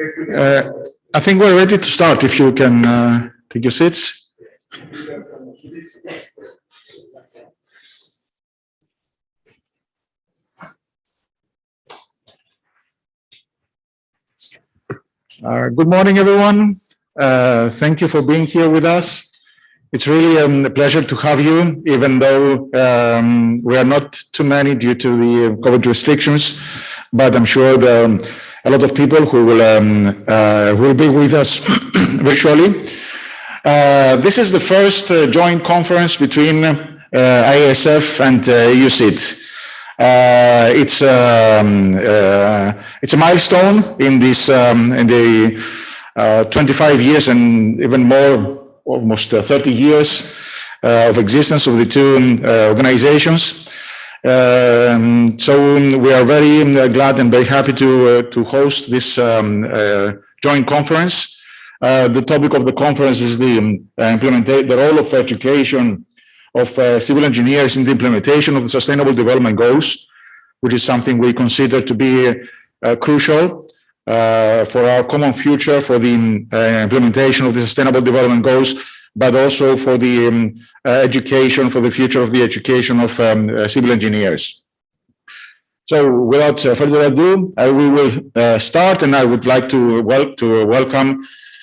I think we're ready to start. If you can take your seats. Good morning, everyone. Thank you for being here with us. It's really a pleasure to have you, even though we are not too many due to the COVID restrictions, but I'm sure a lot of people who will be with us virtually. This is the first joint conference between IASF and EUCIT. It's a milestone in this in the 25 years and even more, almost 30 years of existence of the two organizations. So we are very glad and very happy to host this joint conference. The topic of the conference is the role of education of civil engineers in the implementation of the Sustainable Development Goals, which is something we consider to be crucial for our common future, for the implementation of the Sustainable Development Goals, but also for the education, for the future of the education of civil engineers. So without further ado, we will start, and I would like to welcome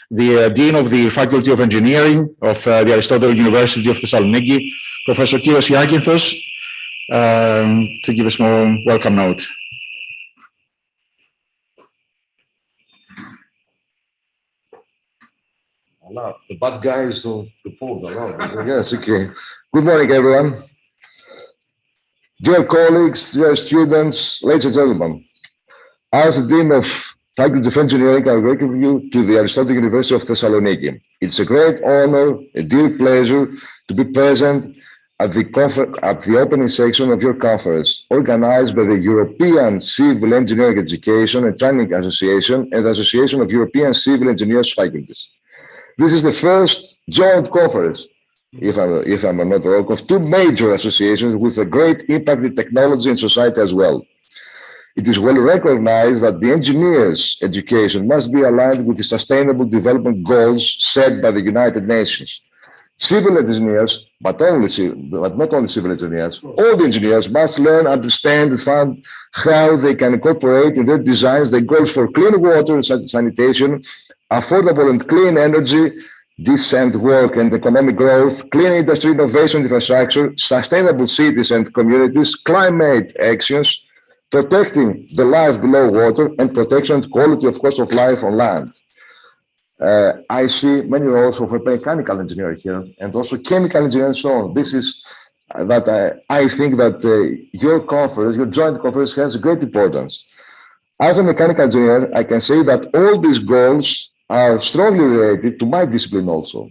the Dean of the Faculty of Engineering of the Aristotle University of Thessaloniki, Professor Kyrios Iakinthos, to give us more welcome note. The bad guys of the phone. Yes, okay. Good morning, everyone. Dear colleagues, dear students, ladies and gentlemen, as the Dean of Faculty of Engineering, I welcome you to the Aristotle University of Thessaloniki. It's a great honor, a dear pleasure to be present at the opening section of your conference, organized by the European Civil Engineering Education and Training Association and the Association of European Civil Engineers Faculties. This is the first joint conference, if I'm not wrong, of two major associations with a great impact in technology and society as well. It is well recognized that the engineers' education must be aligned with the Sustainable Development Goals set by the United Nations. Civil engineers, but not only civil engineers, all the engineers must learn, understand, and find how they can incorporate in their designs the goals for clean water and sanitation, affordable and clean energy, decent work and economic growth, clean industry, innovation, infrastructure, sustainable cities and communities, climate actions, protecting the life below water, and protection and quality, of course, of life on land. I see many roles of a mechanical engineer here, and also chemical engineer and so on. This is that I think that your conference, your joint conference, has great importance. As a mechanical engineer, I can say that all these goals are strongly related to my discipline also.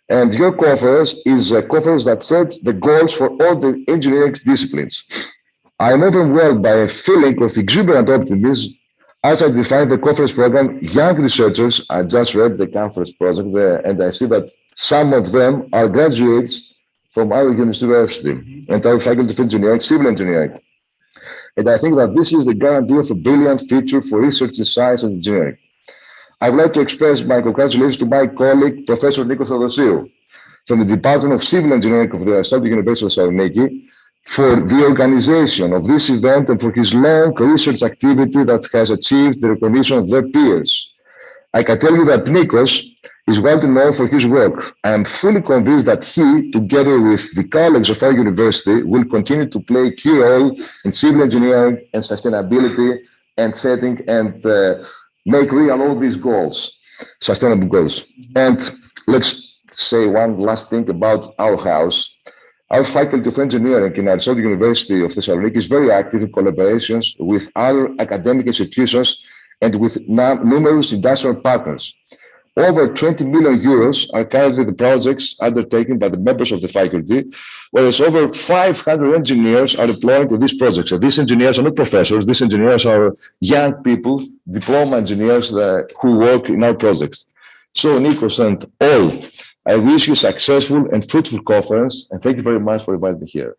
And your conference is a conference that sets the goals for all the engineering disciplines. I am overwhelmed by a feeling of exuberant optimism as I define the conference program. Young researchers, I just read the conference project there, and I see that some of them are graduates from our university and our Faculty of Engineering, Civil Engineering. And I think that this is the guarantee of a brilliant future for research in science and engineering. I would like to express my congratulations to my colleague, Professor Nikos Theodosiou, from the Department of Civil Engineering of the Aristotle University of Thessaloniki, for the organization of this event and for his long research activity that has achieved the recognition of their peers. I can tell you that Nikos is well known for his work. I am fully convinced that he, together with the colleagues of our university, will continue to play a key role in civil engineering and sustainability and setting and make real all these goals, sustainable goals. And let's say one last thing about our house. Our Faculty of Engineering in Aristotle University of Thessaloniki is very active in collaborations with other academic institutions and with numerous industrial partners. Over 20 million euros are currently the projects undertaken by the members of the faculty, whereas over 500 engineers are employed in these projects. So these engineers are not professors, these engineers are young people, diploma engineers who work in our projects. So Nikos and all, I wish you a successful and fruitful conference, and thank you very much for inviting me here.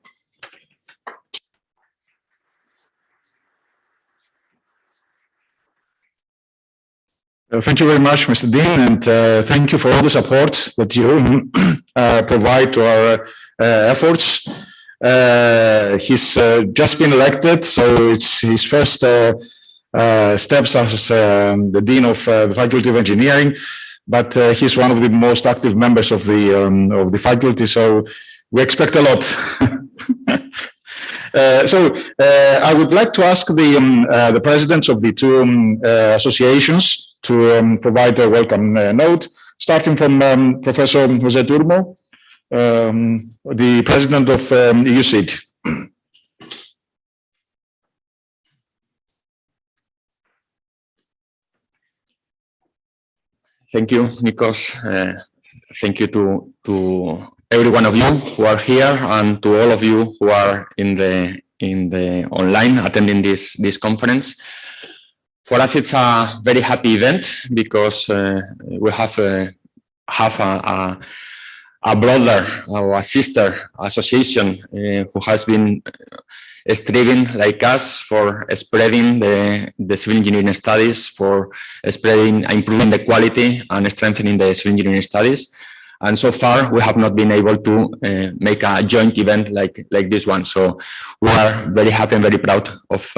Thank you very much, Mr. Dean, and thank you for all the support that you provide to our efforts. He's just been elected, so it's his first steps as the Dean of the Faculty of Engineering, but he's one of the most active members of the faculty, so we expect a lot. I would like to ask the presidents of the two associations to provide a welcome note, starting from Professor Jose Turmo, the president of UCIT. Thank you, Nikos. Thank you to every one of you who are here and to all of you who are in the online attending this conference. For us, it's a very happy event because we have a brother or a sister association who has been striving like us for spreading the civil engineering studies, for spreading, improving the quality and strengthening the civil engineering studies. And so far, we have not been able to make a joint event like this one. So we are very happy and very proud of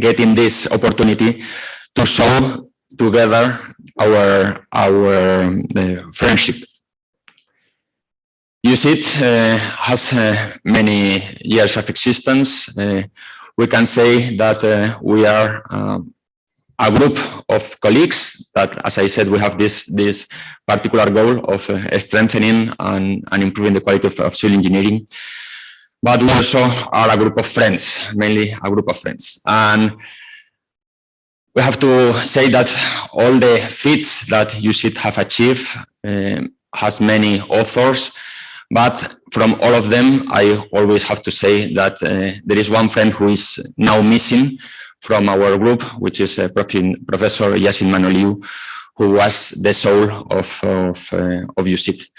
getting this opportunity to show together our friendship. UCIT has many years of existence. We can say that we are a group of colleagues that, as I said, we have this particular goal of strengthening and improving the quality of civil engineering. But we also are a group of friends, mainly a group of friends. And we have to say that all the feats that UCIT have achieved has many authors. But from all of them, I always have to say that there is one friend who is now missing from our group, which is Professor Yasin Manoliu, who was the soul of UCIT.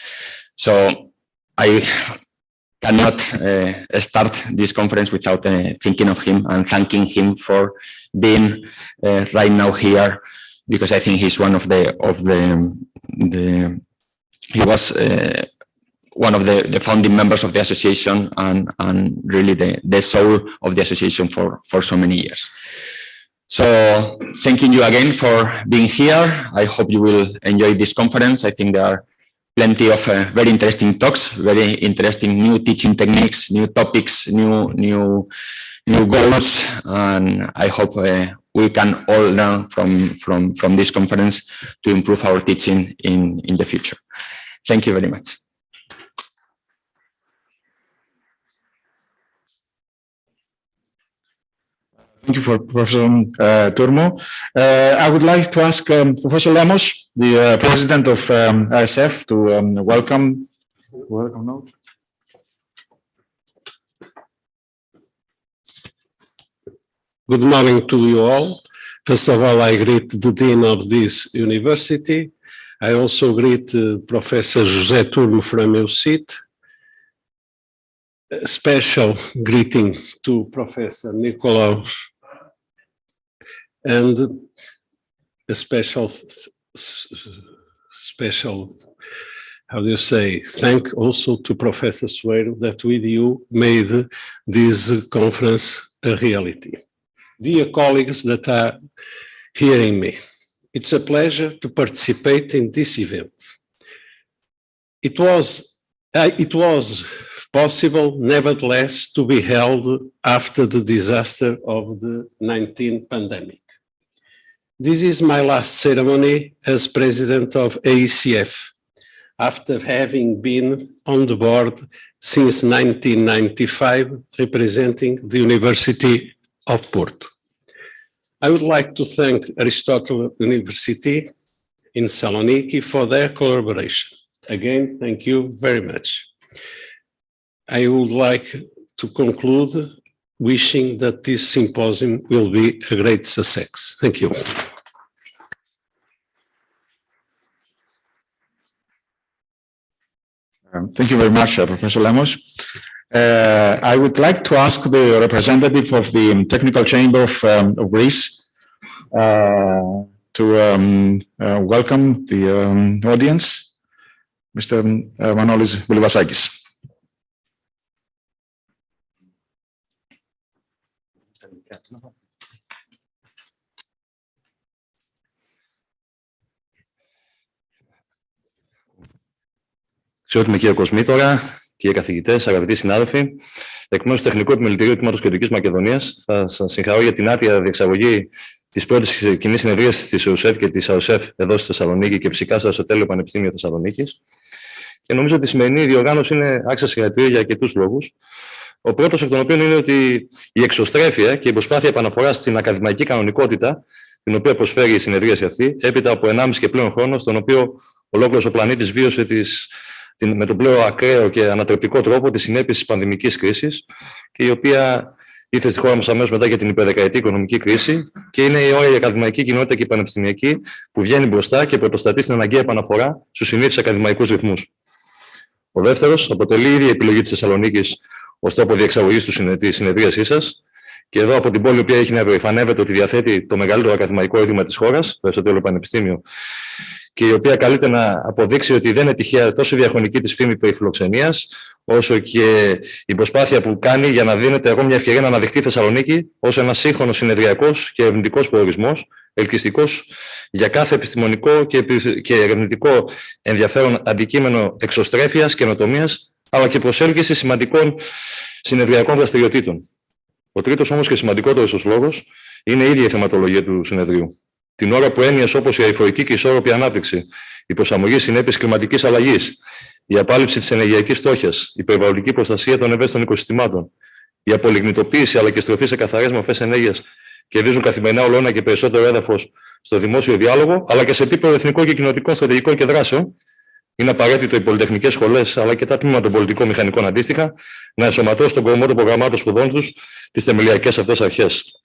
So I cannot start this conference without thinking of him and thanking him for being right now here, because I think he's one of he was one of the founding members of the association and really the soul of the association for so many years. So thanking you again for being here. I hope you will enjoy this conference. I think there are plenty of very interesting talks, very interesting new teaching techniques, new topics, new goals, and I hope we can all learn from this conference to improve our teaching in the future. Thank you very much. Thank you for Professor Turmo. I would like to ask Professor Lemos, the president of ISF, to welcome note. Good morning to you all. First of all, I greet the Dean of this university. I also greet Professor José Turmo from UCIT. A special greeting to Professor Nicolaus, and a special, how do you say, thank also to Professor Sueiro that with you made this conference a reality. Dear colleagues that are hearing me, it's a pleasure to participate in this event. It was possible, nevertheless, to be held after the disaster of the COVID-19 pandemic. This is my last ceremony as president of AECF, after having been on the board since 1995, representing the University of Porto. I would like to thank Aristotle University in Saloniki for their collaboration. Again, thank you very much. I would like to conclude wishing that this symposium will be a great success. Thank you. Thank you very much, Professor Lemos. I would like to ask the representative of the Technical Chamber of Greece to welcome the audience, Mr. Manolis Boulivasakis. Αξιότιμη κύριε Κοσμήτορα, κύριοι καθηγητές, αγαπητοί συνάδελφοι, εκ μέρους του Τεχνικού Επιμελητηρίου Τμήματος Κεντρικής Μακεδονίας, θα σας συγχαρώ για την άτια διεξαγωγή της πρώτης κοινής συνεδρίας της ΕΟΣΕΦ και της ΑΟΣΕΦ εδώ στη Θεσσαλονίκη και φυσικά στο Αριστοτέλειο Πανεπιστήμιο Θεσσαλονίκης. Και νομίζω ότι η σημερινή διοργάνωση είναι άξια συγχαρητήρια για αρκετούς λόγους. Ο πρώτος εκ των οποίων είναι ότι η εξωστρέφεια και η προσπάθεια επαναφοράς στην ακαδημαϊκή κανονικότητα, την οποία προσφέρει η συνεδρίαση αυτή, έπειτα από 1,5 και πλέον χρόνο, στον οποίο ολόκληρος ο πλανήτης βίωσε με τον πλέον ακραίο και ανατρεπτικό τρόπο τις συνέπειες της πανδημικής κρίσης, και η οποία ήρθε στη χώρα μας αμέσως μετά για την υπερδεκαετή οικονομική κρίση, και είναι η ώρα η ακαδημαϊκή κοινότητα και η πανεπιστημιακή που βγαίνει μπροστά και πρωτοστατεί στην αναγκαία επαναφορά στους συνήθεις ακαδημαϊκούς ρυθμούς. Ο δεύτερος αποτελεί η ίδια επιλογή της Θεσσαλονίκης ως τόπο διεξαγωγής της συνεδρίασής σας. Και εδώ από την πόλη, η οποία έχει να επανεύεται ότι διαθέτει το μεγαλύτερο ακαδημαϊκό ίδρυμα της χώρας, το Αριστοτέλειο Πανεπιστήμιο, και η οποία καλείται να αποδείξει ότι δεν είναι τυχαία τόσο η διαχρονική της φήμη περί φιλοξενίας, όσο και η προσπάθεια που κάνει για να δίνεται ακόμα μια ευκαιρία να αναδειχθεί η Θεσσαλονίκη ως ένας σύγχρονος συνεδριακός και ερευνητικός προορισμός, ελκυστικός για κάθε επιστημονικό και ερευνητικό ενδιαφέρον αντικείμενο εξωστρέφειας, καινοτομίας, αλλά και προσέλκυση σημαντικών συνεδριακών δραστηριοτήτων. Ο τρίτος όμως και σημαντικότερος ως λόγος είναι η ίδια η θεματολογία του συνεδρίου. Την ώρα που έννοιες όπως η αειφορική και ισόρροπη ανάπτυξη, η προσαρμογή συνέπειες κλιματικής αλλαγής, η απάλληψη της ενεργειακής φτώχειας, η περιβαλλοντική προστασία των ευαίσθητων οικοσυστημάτων, η απολιγνητοποίηση αλλά και στροφή σε καθαρές μορφές ενέργειας κερδίζουν καθημερινά όλο ένα και περισσότερο έδαφος στο δημόσιο διάλογο, αλλά και σε επίπεδο εθνικό και κοινοτικών στρατηγικών και δράσεων, είναι απαραίτητο οι πολυτεχνικές σχολές αλλά και τα τμήματα των πολιτικών μηχανικών αντίστοιχα να ενσωματώσουν στον κορμό των προγραμμάτων σπουδών τους τις θεμελιακές αυτές αρχές.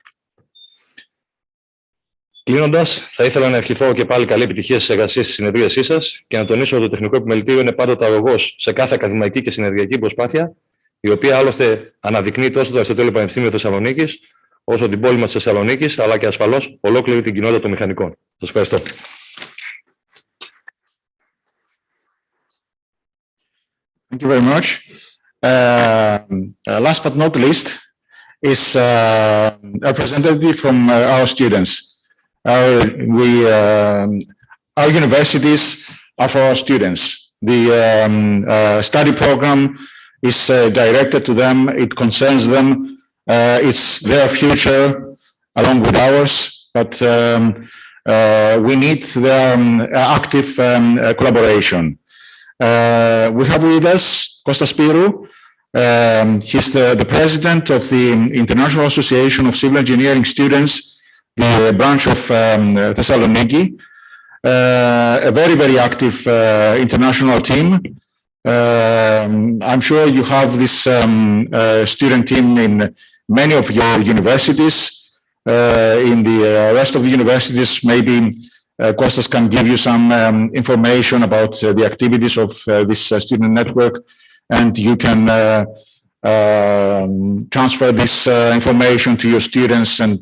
Κλείνοντας, θα ήθελα να ευχηθώ και πάλι καλή επιτυχία στις εργασίες της συνεδρίασής σας και να τονίσω ότι το Τεχνικό Επιμελητήριο είναι πάντοτε αρρωγός σε κάθε ακαδημαϊκή και συνεδριακή προσπάθεια, η οποία άλλωστε αναδεικνύει τόσο το Αριστοτέλειο Πανεπιστήμιο Θεσσαλονίκης, όσο την πόλη μας της Θεσσαλονίκης, αλλά και ασφαλώς ολόκληρη την κοινότητα των μηχανικών. Σας ευχαριστώ. Thank you very much. Last but not least is a representative from our students. Our universities are for our students. The study program is directed to them. It concerns them. It's their future along with ours, but we need their active collaboration. We have with us Kostas Spyrou. He's the president of the International Association of Civil Engineering Students, the branch of Thessaloniki, a very, very active international team. I'm sure you have this student team in many of your universities. In the rest of the universities, maybe Kostas can give you some information about the activities of this student network, and you can transfer this information to your students and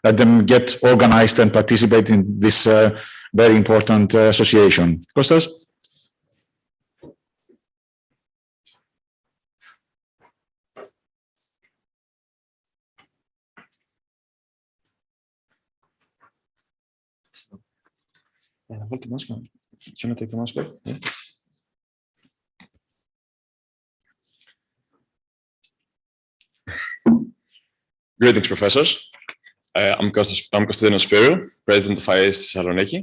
let them get organized and participate in this very important association. Kostas? Greetings, professors. I'm Konstantinos Spyrou, president of IAS Thessaloniki,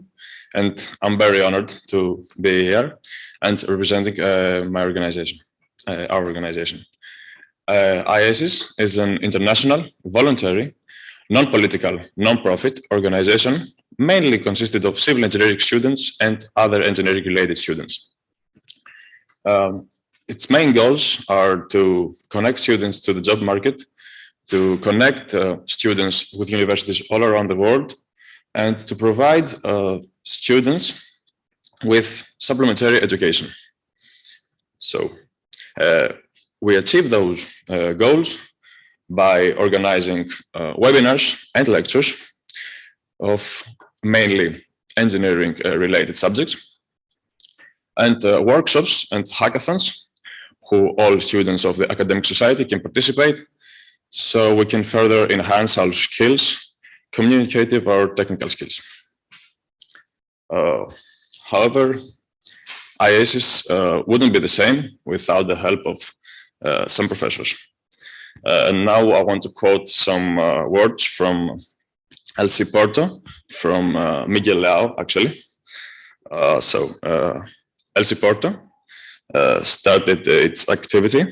and I'm very honored to be here and representing my organization, our organization. IASIS is an international, voluntary, non-political, non-profit organization mainly consisted of civil engineering students and other engineering-related students. Its main goals are to connect students to the job market, to connect students with universities all around the world, and to provide students with supplementary education. So we achieve those goals by organizing webinars and lectures of mainly engineering related subjects, and workshops and hackathons who all students of the academic society can participate, so we can further enhance our skills, communicative or technical skills. However, IASIS wouldn't be the same without the help of some professors. And now I want to quote some words from LC Porto, from Miguel Leao, actually. LC Porto started its activity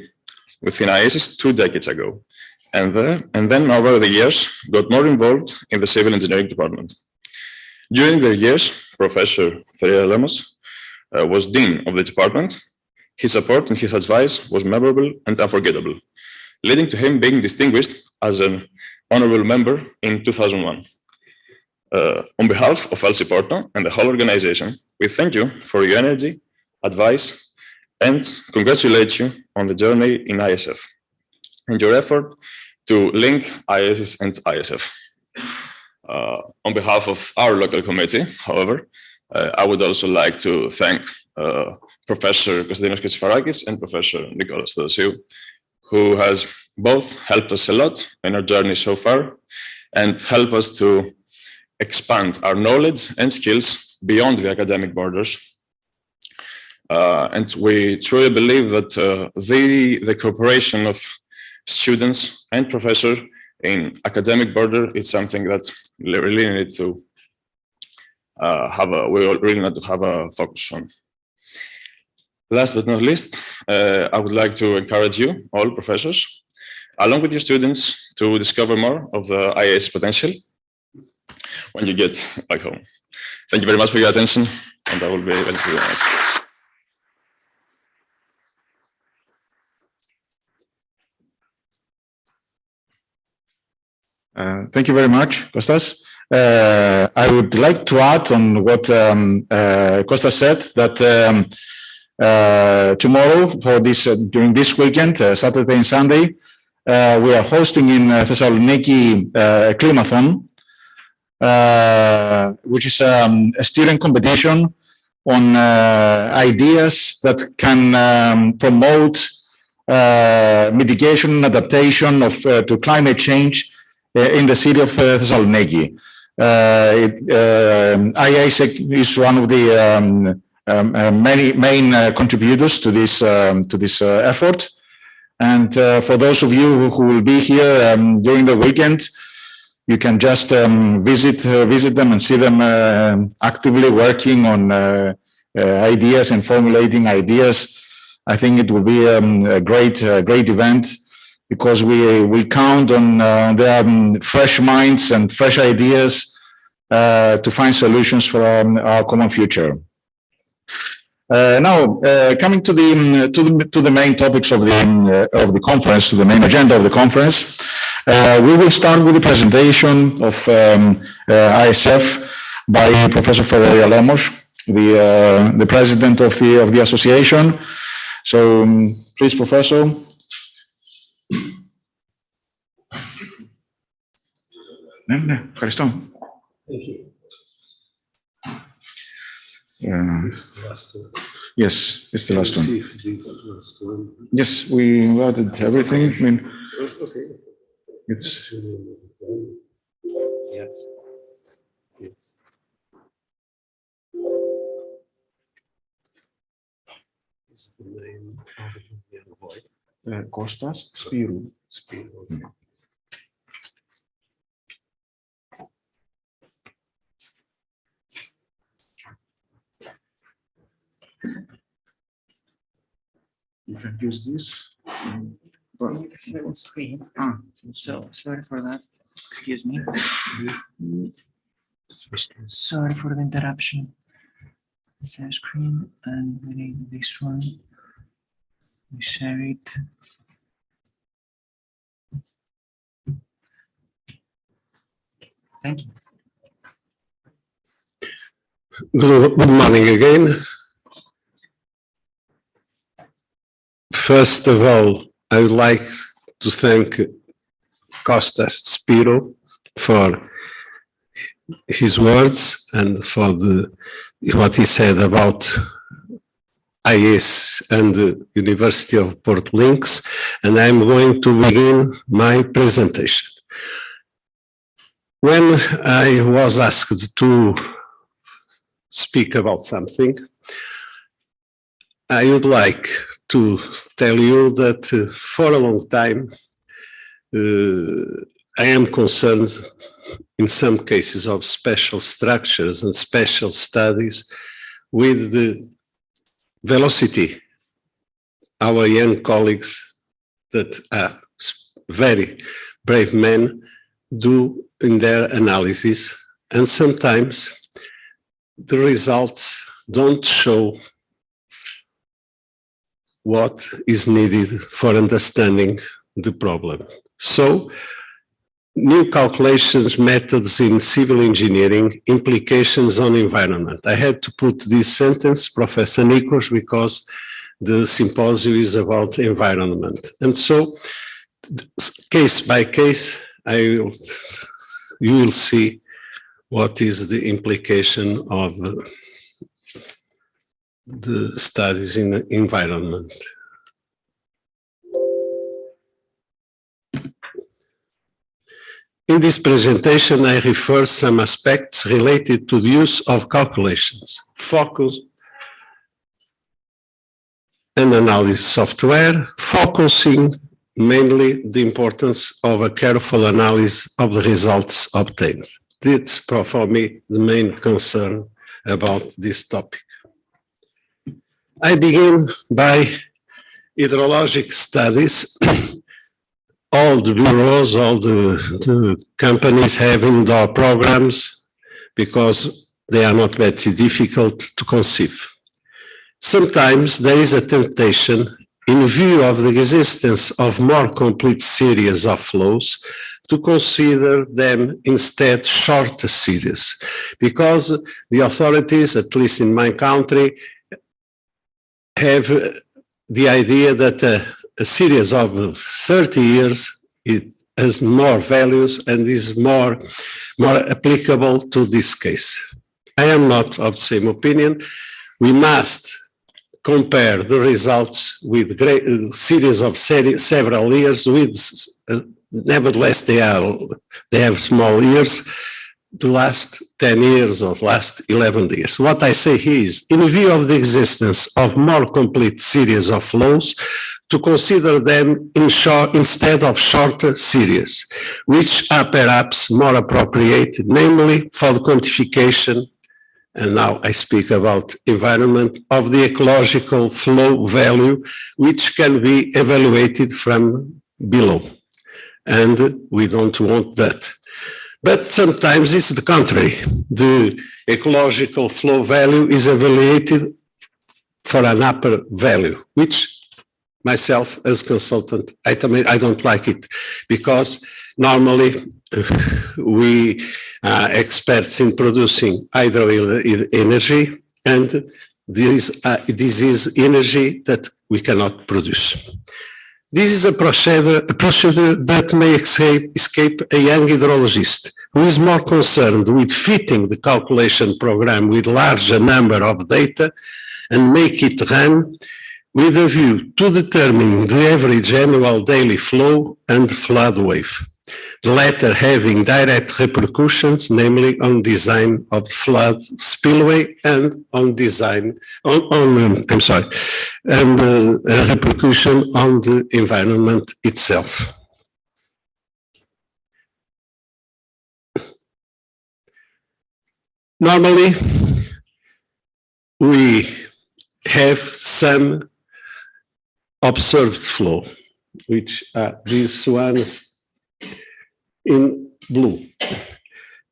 within IASIS 2 decades ago, and then over the years got more involved in the civil engineering department. During the years, Professor Ferreira Lemos was dean of the department. His support and his advice was memorable and unforgettable, leading to him being distinguished as an honorable member in 2001. On behalf of LC Porto and the whole organization, we thank you for your energy, advice, and congratulate you on the journey in ISF and your effort to link IASIS and ISF. On behalf of our local committee, however, I would also like to thank Professor Konstantinos Katsifarakis and Professor Nikolaos Theodosiou, who has both helped us a lot in our journey so far and help us to expand our knowledge and skills beyond the academic borders. And we truly believe that the cooperation of students and professors in academic border is something that we really need to have a focus on. Last but not least, I would like to encourage you, all professors, along with your students, to discover more of the IAS potential when you get back home. Thank you very much for your attention, and I will be able to answer. Thank you very much, Kostas. I would like to add on what Kostas said, that tomorrow, for this during this weekend, Saturday and Sunday, we are hosting in Thessaloniki a Klimathon, which is a student competition on ideas that can promote mitigation and adaptation of to climate change in the city of Thessaloniki. IASEC is one of the many main contributors to this effort. And for those of you who will be here during the weekend, you can just visit them and see them actively working on ideas and formulating ideas. I think it will be a great event, because we count on their fresh minds and fresh ideas to find solutions for our common future. Now, coming to the main topics of the conference, to the main agenda of the conference, we will start with the presentation of ISF by Professor Ferreira Lemos, the president of the association. So, please, Professor. Ευχαριστώ. Yes, it's the last one. Yes, we added everything. I mean, it's. Yes. Yes. Is the name of the other boy? Kostas Spirou. Spirou. You can use this. Share screen. So sorry for that. Excuse me. Sorry for the interruption. Share screen, and we need this one. We share it. Thank you. Good morning again. First of all, I would like to thank Kostas Spirou for his words and for what he said about IS and the University of Porto Links, and I'm going to begin my presentation. When I was asked to speak about something, I would like to tell you that for a long time, I am concerned in some cases of special structures and special studies with the velocity our young colleagues that are very brave men do in their analysis, and sometimes the results don't show what is needed for understanding the problem. So, new calculations, methods in civil engineering, implications on environment. I had to put this sentence, Professor Nikos, because the symposium is about environment. And so, case by case, you will see what is the implication of the studies in the environment. In this presentation, I refer some aspects related to the use of calculations, focus and analysis software, focusing mainly the importance of a careful analysis of the results obtained. That's for me the main concern about this topic. I begin by hydrologic studies. All the bureaus, all the companies have indoor programs because they are not very difficult to conceive. Sometimes there is a temptation, in view of the existence of more complete series of flows, to consider them instead shorter series, because the authorities, at least in my country, have the idea that a series of 30 years, it has more values and is more applicable to this case. I am not of the same opinion. We must compare the results with series of several years with, nevertheless, they have small years, the last 10 years or last 11 years. What I say here is, in view of the existence of more complete series of flows, to consider them instead of shorter series, which are perhaps more appropriate, namely for the quantification, and now I speak about environment, of the ecological flow value, which can be evaluated from below. And we don't want that. But sometimes it's the contrary. The ecological flow value is evaluated for an upper value, which myself as consultant, I don't like it, because normally we are experts in producing hydro energy, and this is energy that we cannot produce. This is a procedure that may escape a young hydrologist who is more concerned with fitting the calculation program with larger number of data and make it run with a view to determine the average annual daily flow and flood wave, the latter having direct repercussions, namely on design of flood spillway and on design, and a repercussion on the environment itself. Normally, we have some observed flow, which are these ones in blue.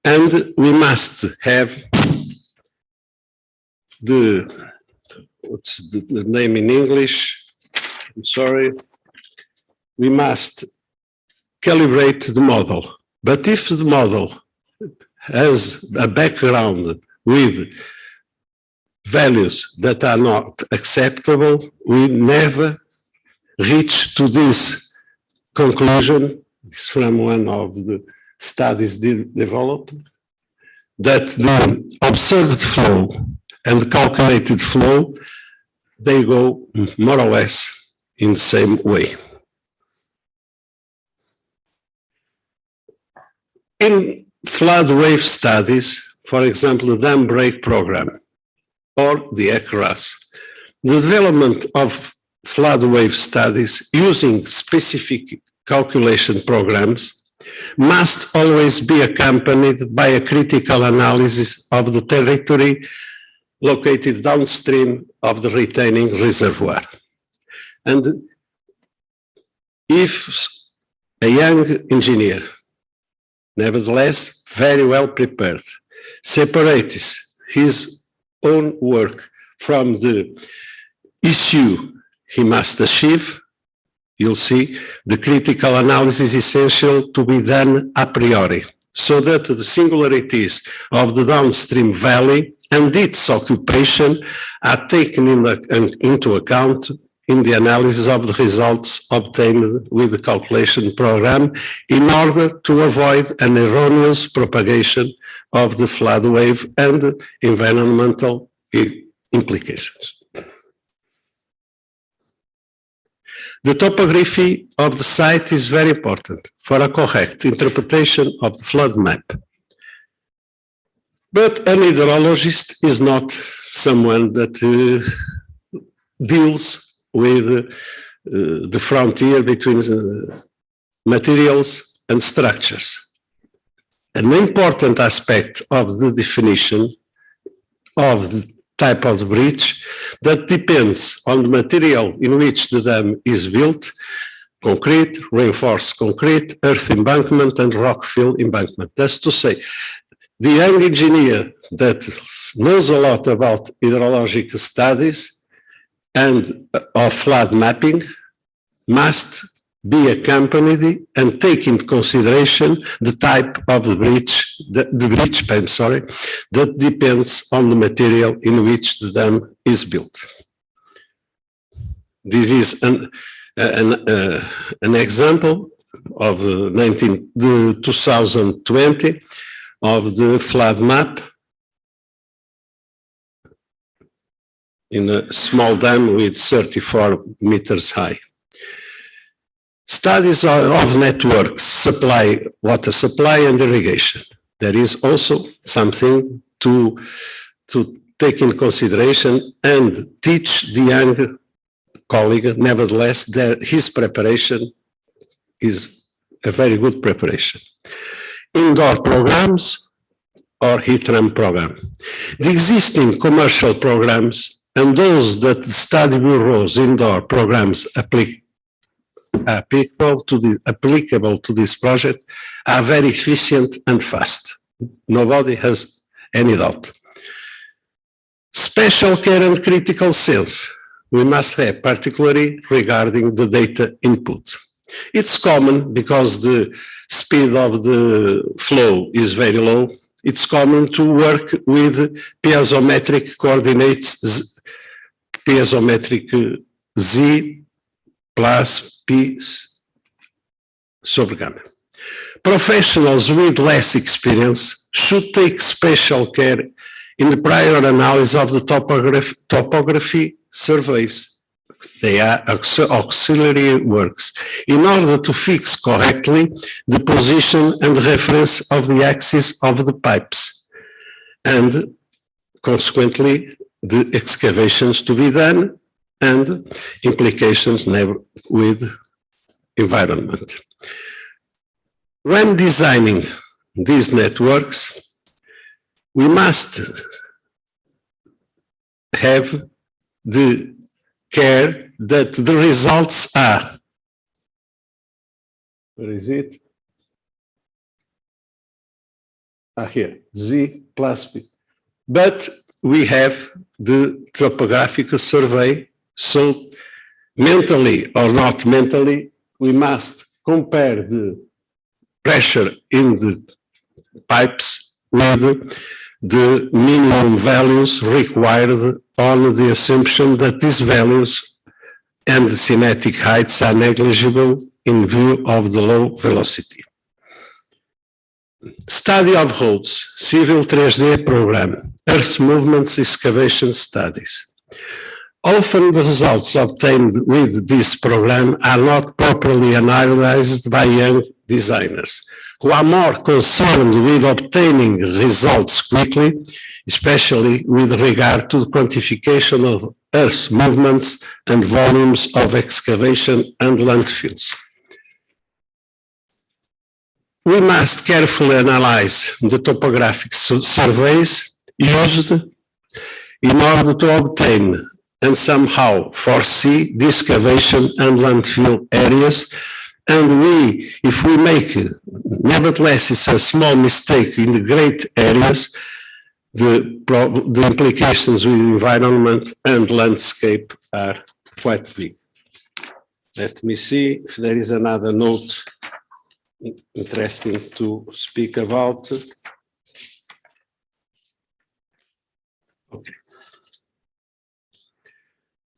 And we must have what's the name in English? I'm sorry. We must calibrate the model. But if the model has a background with values that are not acceptable, we never reach to this conclusion. It's from one of the studies developed. that the observed flow and the calculated flow, they go more or less in the same way. In flood wave studies, for example, the dam break program or the ECRAS, the development of flood wave studies using specific calculation programs must always be accompanied by a critical analysis of the territory located downstream of the retaining reservoir. And if a young engineer, nevertheless very well prepared, separates his own work from the issue he must achieve, you'll see the critical analysis is essential to be done a priori, so that the singularities of the downstream valley and its occupation are taken into account in the analysis of the results obtained with the calculation program in order to avoid an erroneous propagation of the flood wave and environmental implications. The topography of the site is very important for a correct interpretation of the flood map. But an hydrologist is not someone that deals with the frontier between materials and structures. An important aspect of the definition of the type of the breach that depends on the material in which the dam is built: concrete, reinforced concrete, earth embankment, and rock fill embankment. That's to say, the young engineer that knows a lot about hydrological studies and of flood mapping must be accompanied and take into consideration the type of the breach, that depends on the material in which the dam is built. This is an example of 2020 of the flood map in a small dam with 34 meters high. Studies of networks, supply, water supply and irrigation. There is also something to take in consideration and teach the young colleague, nevertheless, that his preparation is a very good preparation. Indoor programs or heat ramp program. The existing commercial programs and those that the study bureaus indoor programs applicable to this project are very efficient and fast. Nobody has any doubt. Special care and critical sense we must have, particularly regarding the data input. It's common because the speed of the flow is very low. It's common to work with piezometric coordinates, piezometric Z plus P sobre gamma. Professionals with less experience should take special care in the prior analysis of the topography surveys. They are auxiliary works in order to fix correctly the position and reference of the axis of the pipes and consequently the excavations to be done and implications with environment. When designing these networks, we must have the care that the results are, where is it? Here, Z plus P. But we have the topographical survey, so mentally or not mentally, we must compare the pressure in the pipes with the minimum values required on the assumption that these values and the kinetic heights are negligible in view of the low velocity. Study of roads, civil 3D program, earth movements excavation studies. Often the results obtained with this program are not properly analyzed by young designers, who are more concerned with obtaining results quickly, especially with regard to the quantification of earth movements and volumes of excavation and landfills. We must carefully analyze the topographic surveys used in order to obtain and somehow foresee the excavation and landfill areas. And if we make, nevertheless, it's a small mistake in the great areas, the implications with environment and landscape are quite big. Let me see if there is another note interesting to speak about. Okay.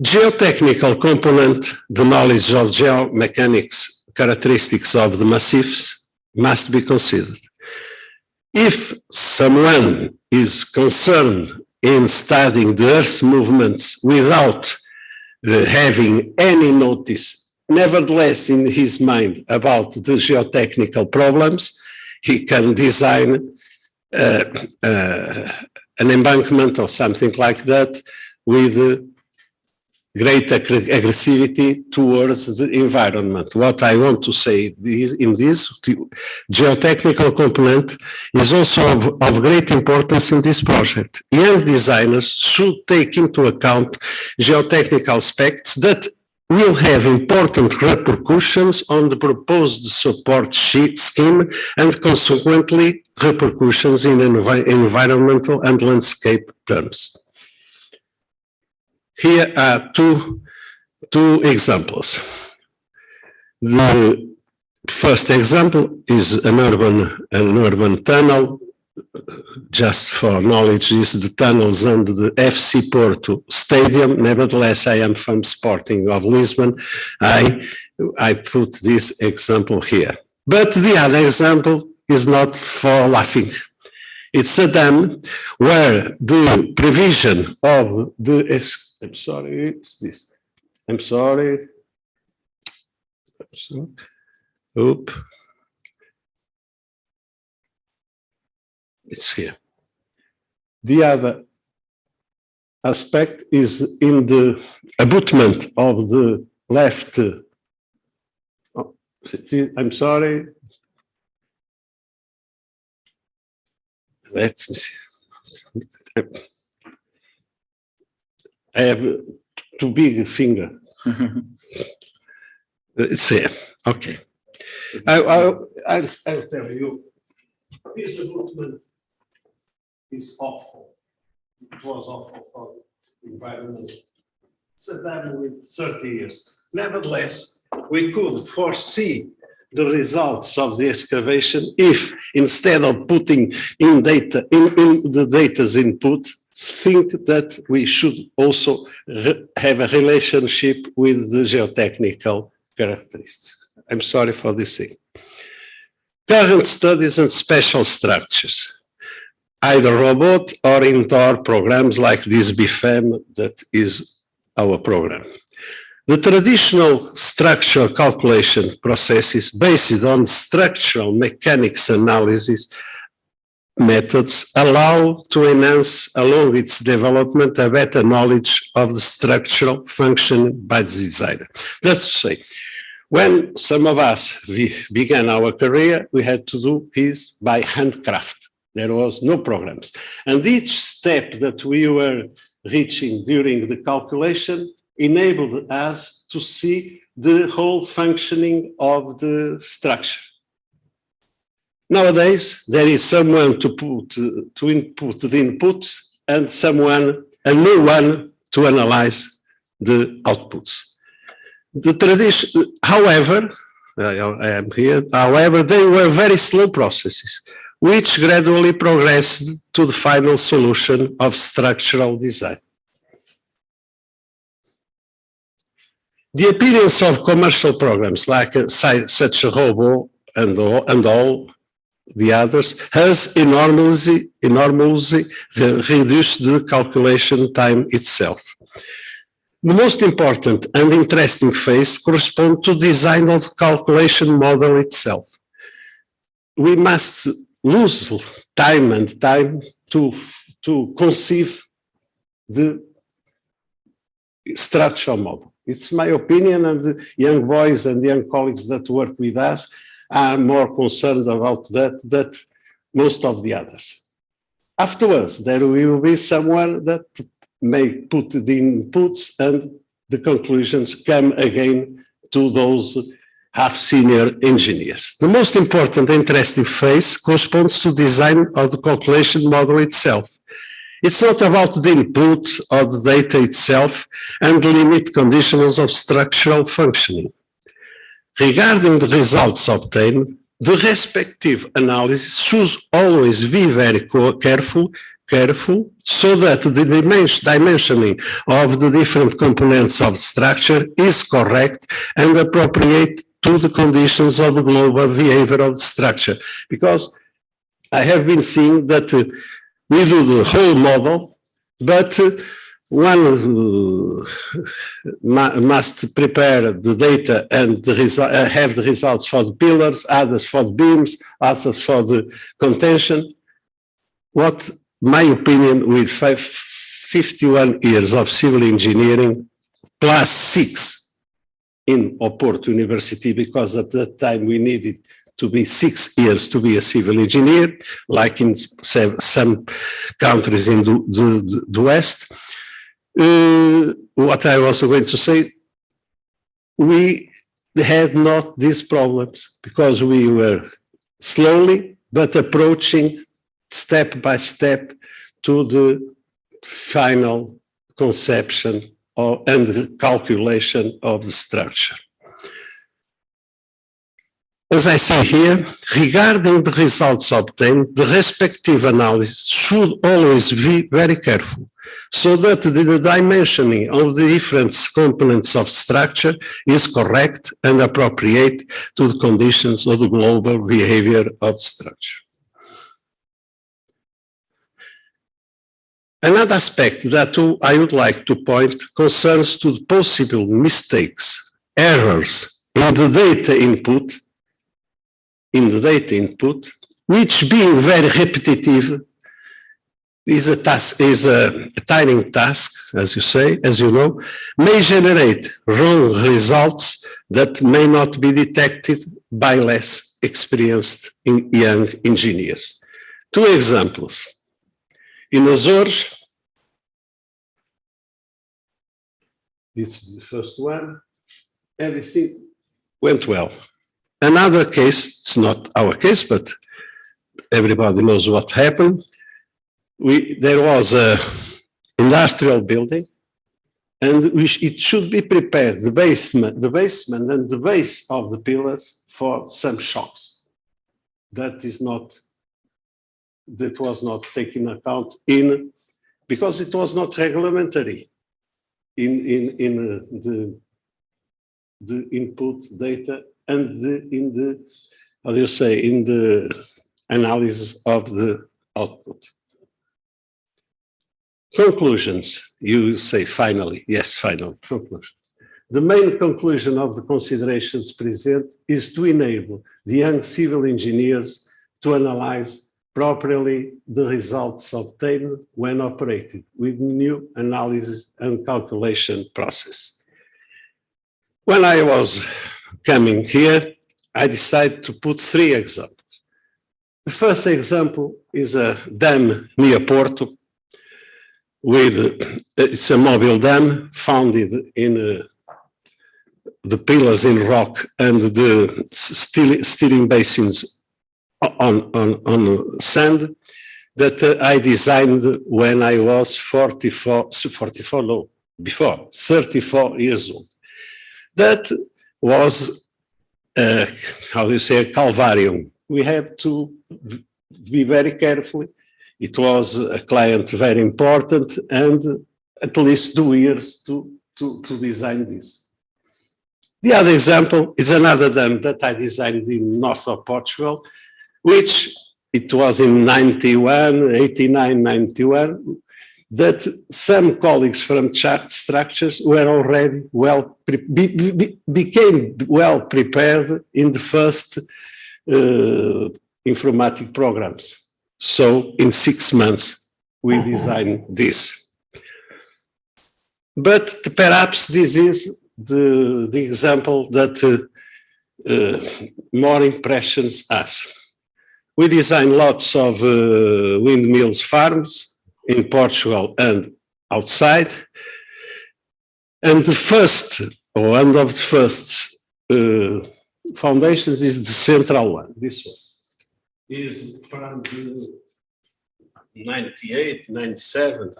Geotechnical component, the knowledge of geomechanics characteristics of the massifs must be considered. If someone is concerned in studying the earth movements without having any notice, nevertheless in his mind about the geotechnical problems, he can design an embankment or something like that with great aggressivity towards the environment. What I want to say in this geotechnical component is also of great importance in this project. Young designers should take into account geotechnical aspects that will have important repercussions on the proposed support scheme and consequently repercussions in environmental and landscape terms. Here are two examples. The first example is an urban tunnel. Just for knowledge, is the tunnels under the FC Porto Stadium. Nevertheless, I am from Sporting of Lisbon. I put this example here. But the other example is not for laughing. It's a dam where the provision of the, I'm sorry, it's this. I'm sorry. Oop. It's here. The other aspect is in the abutment of the left. Oh, I'm sorry. Let me see. I have too big a finger. It's here. Okay. I'll tell you. This abutment is awful. It was awful for the environment. It's a dam with 30 years. Nevertheless, we could foresee the results of the excavation if, instead of putting in data in the data's input, think that we should also have a relationship with the geotechnical characteristics. I'm sorry for this thing. Current studies and special structures, either robot or indoor programs like this BFM that is our program. The traditional structure calculation processes based on structural mechanics analysis methods allow to enhance along its development a better knowledge of the structural function by the designer. That's to say, when some of us began our career, we had to do this by handcraft. There was no programs. And each step that we were reaching during the calculation enabled us to see the whole functioning of the structure. Nowadays, there is someone to input the inputs and no one to analyze the outputs. The tradition, however, I am here, however, they were very slow processes, which gradually progressed to the final solution of structural design. The appearance of commercial programs like such a robot and all the others, has enormously reduced the calculation time itself. The most important and interesting phase corresponds to design of the calculation model itself. We must lose time to conceive the structural model. It's my opinion, and the young boys and young colleagues that work with us are more concerned about that most of the others. Afterwards, there will be someone that may put the inputs and the conclusions come again to those half-senior engineers. The most important and interesting phase corresponds to design of the calculation model itself. It's not about the input or the data itself and the limit conditions of structural functioning. Regarding the results obtained, the respective analysis should always be very careful so that the dimensioning of the different components of the structure is correct and appropriate to the conditions of the global behavior of the structure. Because I have been seeing that we do the whole model, but one must prepare the data and have the results for the pillars, others for the beams, others for the contention. What my opinion, with 51 years of civil engineering, plus 6 in Oporto University, because at that time we needed to be 6 years to be a civil engineer, like in some countries in the West. What I was going to say, we had not these problems because we were slowly but approaching step by step to the final conception and the calculation of the structure. As I say here, regarding the results obtained, the respective analysis should always be very careful, so that the dimensioning of the different components of structure is correct and appropriate to the conditions of the global behavior of structure. Another aspect that I would like to point concerns to the possible mistakes, errors in the data input, which being very repetitive is a tiring task, as you know, may generate wrong results that may not be detected by less experienced young engineers. 2 examples. In Azores, this is the first one, everything went well. Another case, it's not our case, but everybody knows what happened. There was an industrial building, and it should be prepared, the basement and the base of the pillars for some shocks. That was not taken account because it was not reglementary in the input data and in the analysis of the output. Conclusions, you say finally, yes, finally, conclusions. The main conclusion of the considerations present is to enable the young civil engineers to analyze properly the results obtained when operated with new analysis and calculation process. When I was coming here, I decided to put 3 examples. The first example is a dam near Porto. It's a mobile dam founded in the pillars in rock and the steering basins on sand that I designed when I was 34 years old. That was, a calvarium. We had to be very careful. It was a client very important, and at least 2 years to design this. The other example is another dam that I designed in north of Portugal, which it was in 91, 89, 91, that some colleagues from chart structures were already became well prepared in the first informatic programs. So in 6 months, we designed this. But perhaps this is the example that more impressions us. We designed lots of windmills farms in Portugal and outside. And the first, or one of the first foundations is the central one, this one. Is from 98, 97.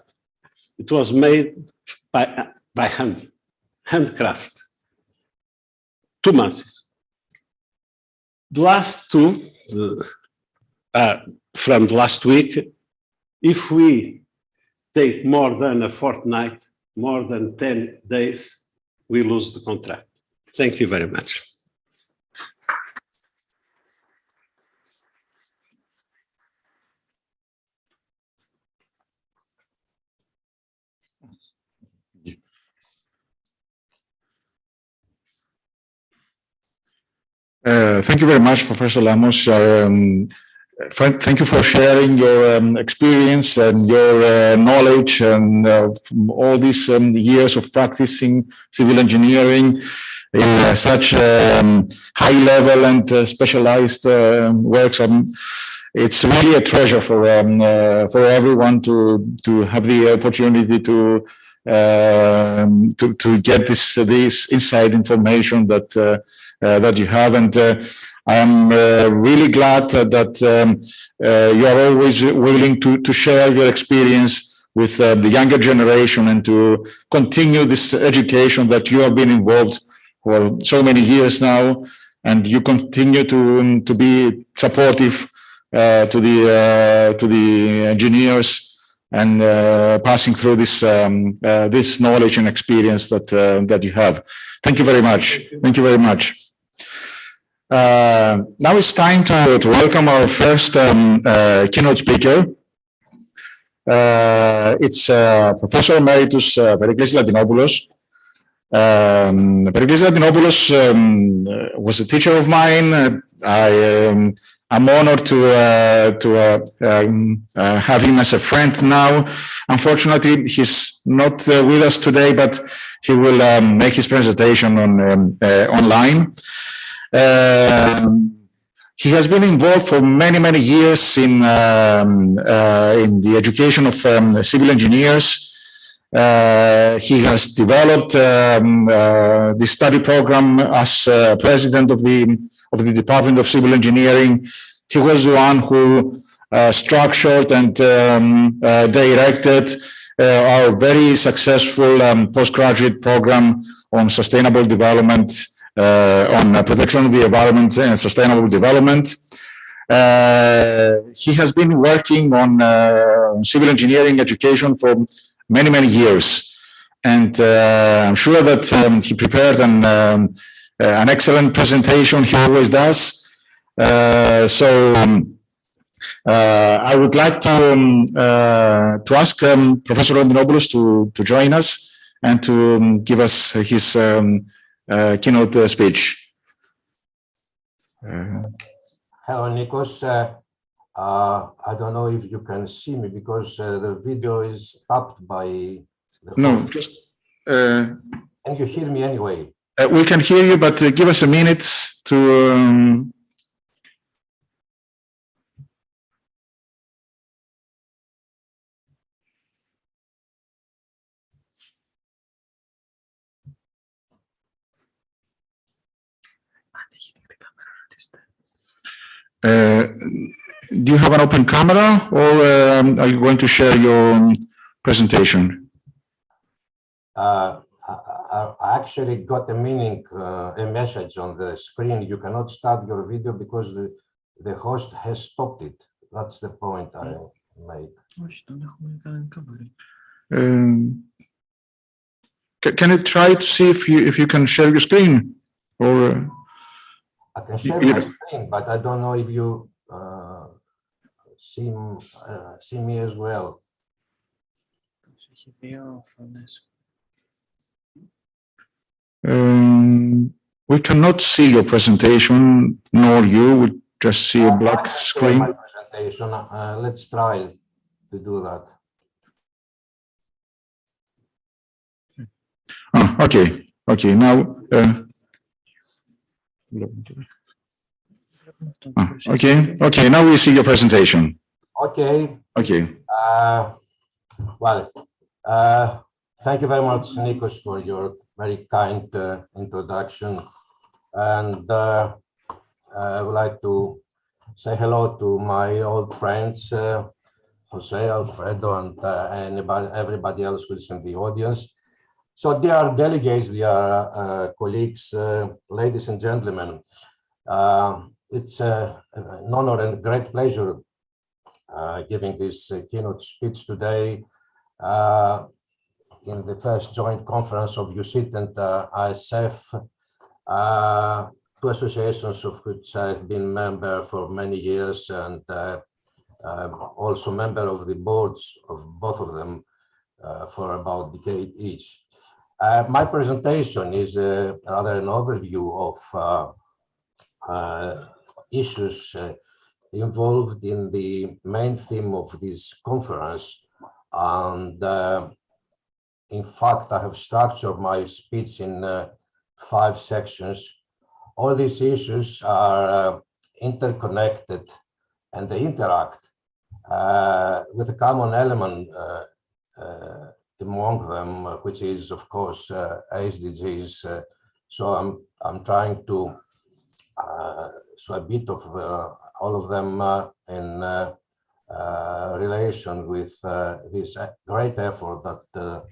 It was made by hand, handcraft. 2 months. The last two, from the last week, if we take more than a fortnight, more than 10 days, we lose the contract. Thank you very much. Thank you very much, Professor Lamos. Thank you for sharing your experience and your knowledge and all these years of practicing civil engineering in such high level and specialized works. It's really a treasure for everyone to have the opportunity to get this inside information that you have, and I am really glad that you are always willing to share your experience with the younger generation and to continue this education that you have been involved for so many years now, and you continue to be supportive to the engineers and passing through this this knowledge and experience that you have. Thank you very much. Thank you very much. Now it's time to welcome our first keynote speaker. It's Professor Emeritus Periklis Latinopoulos. Periklis Latinopoulos was a teacher of mine. I'm honored to have him as a friend now. Unfortunately, he's not with us today, but he will make his presentation on online. He has been involved for many years in the education of civil engineers. He has developed the study program as president of the Department of Civil Engineering. He was the one who structured and directed our very successful postgraduate program on sustainable development, on protection of the environment and sustainable development. He has been working on civil engineering education for many years, and I'm sure that he prepared an excellent presentation. He always does. I would like to ask Professor Latinopoulos to join us and to give us his keynote speech. Hello, Nikos. I don't know if you can see me because the video is stopped by the No, just Can you hear me anyway? we can hear you, but give us a minute to do you have an open camera, or are you going to share your presentation? I actually got a message on the screen. You cannot start your video because the host has stopped it. That's the point I made. Can you try to see if you can share your screen, or? I can share my screen, but I don't know if you see me as well. Έχει δύο οθόνες. We cannot see your presentation, nor you. We just see a black I can share screen. my presentation. Let's try to do that. Okay. Okay. Now. Okay. Okay. Now we see your presentation. Okay. Okay. Well, thank you very much, Nikos, for your very kind introduction. And I would like to say hello to my old friends, Jose, Alfredo, and everybody else who is in the audience. So dear delegates, dear colleagues, ladies and gentlemen, it's an honor and great pleasure giving this keynote speech today in the first joint conference of UCIT and ISF, two associations of which I've been member for many years and also member of the boards of both of them for about a decade each. My presentation is rather an overview of issues involved in the main theme of this conference. And in fact, I have structured my speech in 5 sections. All these issues are interconnected and they interact with a common element among them, which is, of course, SDGs. So I'm trying to show a bit of all of them in relation with this great effort that the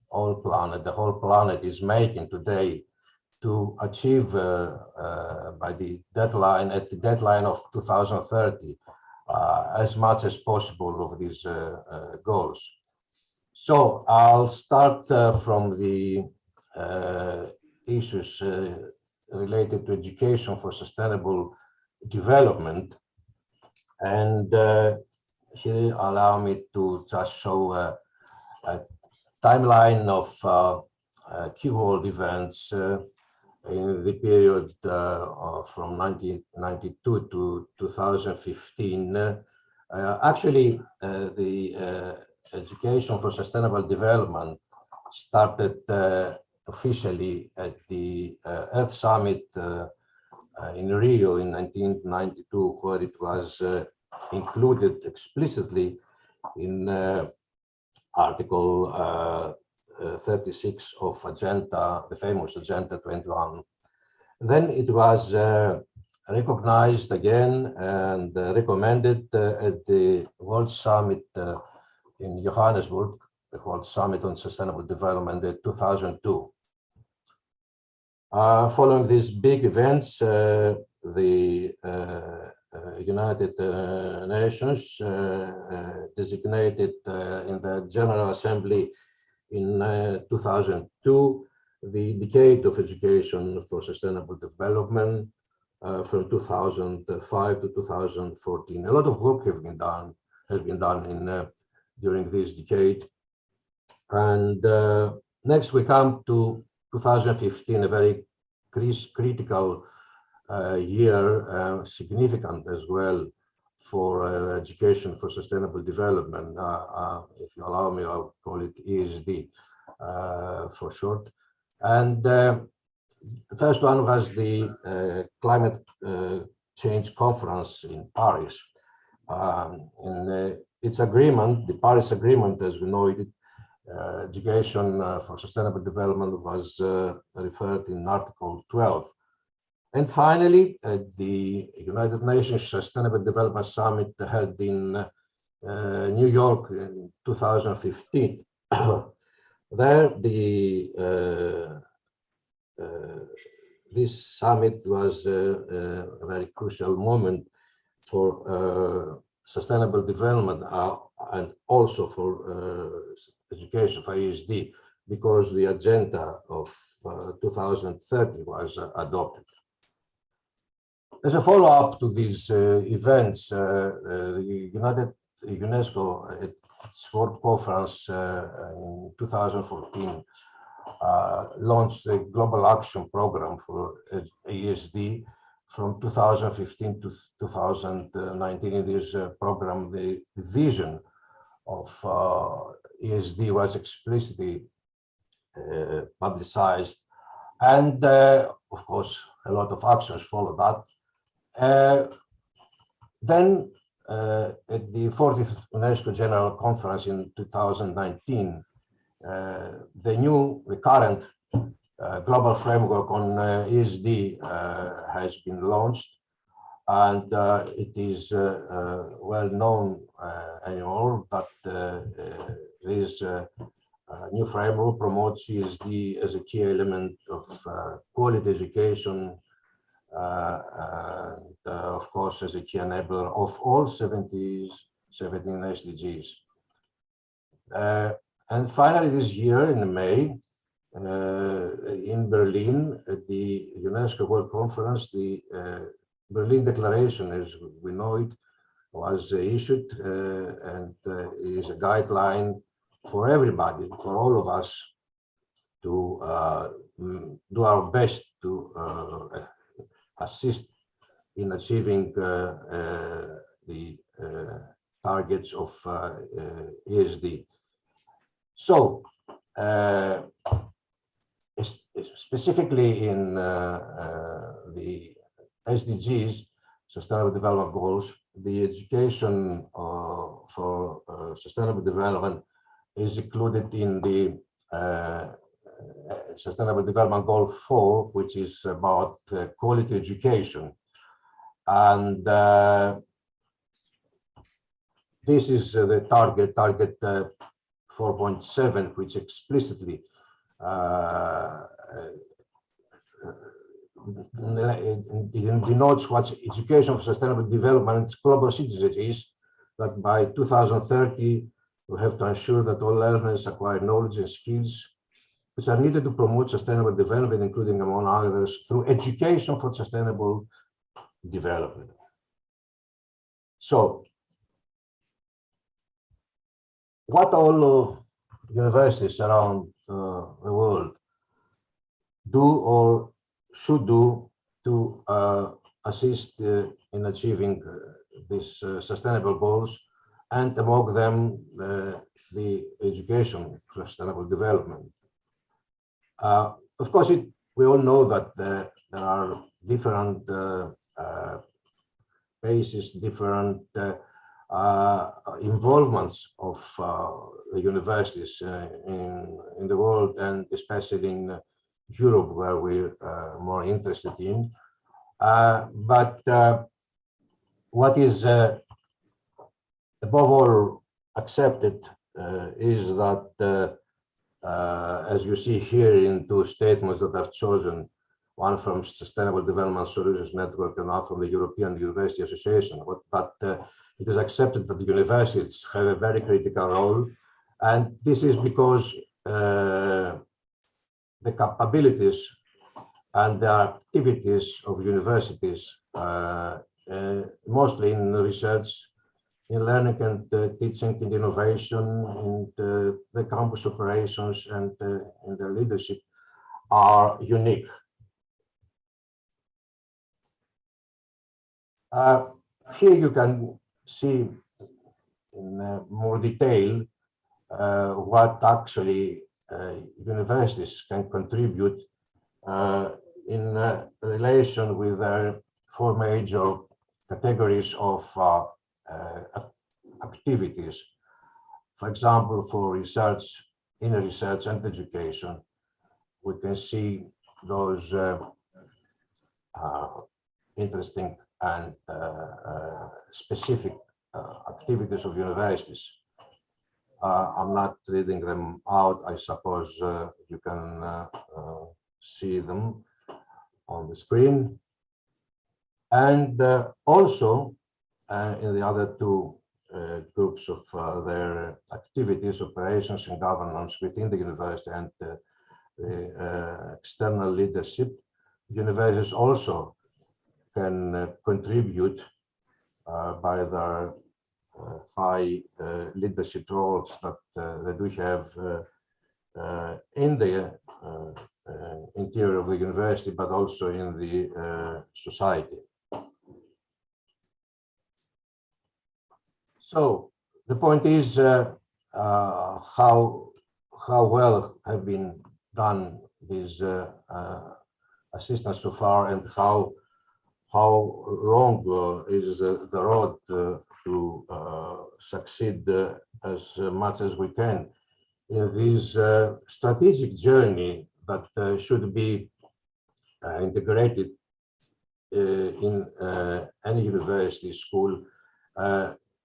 whole planet is making today to achieve by the deadline, at the deadline of 2030, as much as possible of these goals. So I'll start from the issues related to education for sustainable development. And here allow me to just show a timeline of key world events in the period from 1992 to 2015. Actually, the education for sustainable development started officially at the Earth Summit in Rio in 1992, where it was included explicitly in Article 36 of Agenda, the famous Agenda 21. Then it was recognized again and recommended at the World Summit in Johannesburg, the World Summit on Sustainable Development in 2002. Following these big events, the United Nations designated in the General Assembly in 2002 the decade of education for sustainable development from 2005 to 2014. A lot of work has been done in during this decade. And next we come to 2015, a very critical year, significant as well for education for sustainable development. If you allow me, I'll call it ESD for short. And the first one was the climate change conference in Paris. In its agreement, the Paris Agreement, as we know it, education for sustainable development was referred in Article 12. And finally, at the United Nations Sustainable Development Summit held in New York in 2015, there this summit was a very crucial moment for sustainable development and also for education for ESD, because the agenda of 2030 was adopted. As a follow-up to these events, the UNESCO at its World Conference in 2014 launched a global action program for ESD from 2015 to 2019. In this program, the vision of ESD was explicitly publicized, and of course, a lot of actions followed that. Then, at the 40th UNESCO General Conference in 2019, the current global framework on ESD has been launched, and it is well known anymore that this new framework promotes ESD as a key element of quality education, and of course as a key enabler of all 17 SDGs. And finally, this year in May, in Berlin, at the UNESCO World Conference, the Berlin Declaration, as we know it, was issued and is a guideline for everybody, for all of us, to do our best to assist in achieving the targets of ESD. So, specifically in the SDGs, Sustainable Development Goals, the education for sustainable development is included in the Sustainable Development Goal 4, which is about quality education. And this is the target 4.7, which explicitly denotes what education for sustainable development global citizens is, that by 2030, we have to ensure that all learners acquire knowledge and skills which are needed to promote sustainable development, including, among others, through education for sustainable development. So, what all universities around the world do or should do to assist in achieving these sustainable goals, and among them the education for sustainable development. Of course, we all know that there are different bases, different involvements of the universities in the world, and especially in Europe, where we're more interested in. But what is above all accepted is that, as you see here in two statements that I've chosen, one from Sustainable Development Solutions Network and one from the European University Association, but it is accepted that the universities have a very critical role. And this is because the capabilities and the activities of universities, mostly in research, in learning and teaching, in innovation, in the campus operations, and in the leadership, are unique. Here you can see in more detail what actually universities can contribute in relation with their four major categories of activities. For example, for research, inner research and education, we can see those interesting and specific activities of universities. I'm not reading them out. I suppose you can see them on the screen. And also in the other two groups of their activities, operations and governance within the university and the external leadership, universities also can contribute by their high leadership roles that we have in the interior of the university, but also in the society. So the point is how well have been done these assistance so far, and how long is the road to succeed as much as we can in this strategic journey that should be integrated in any university school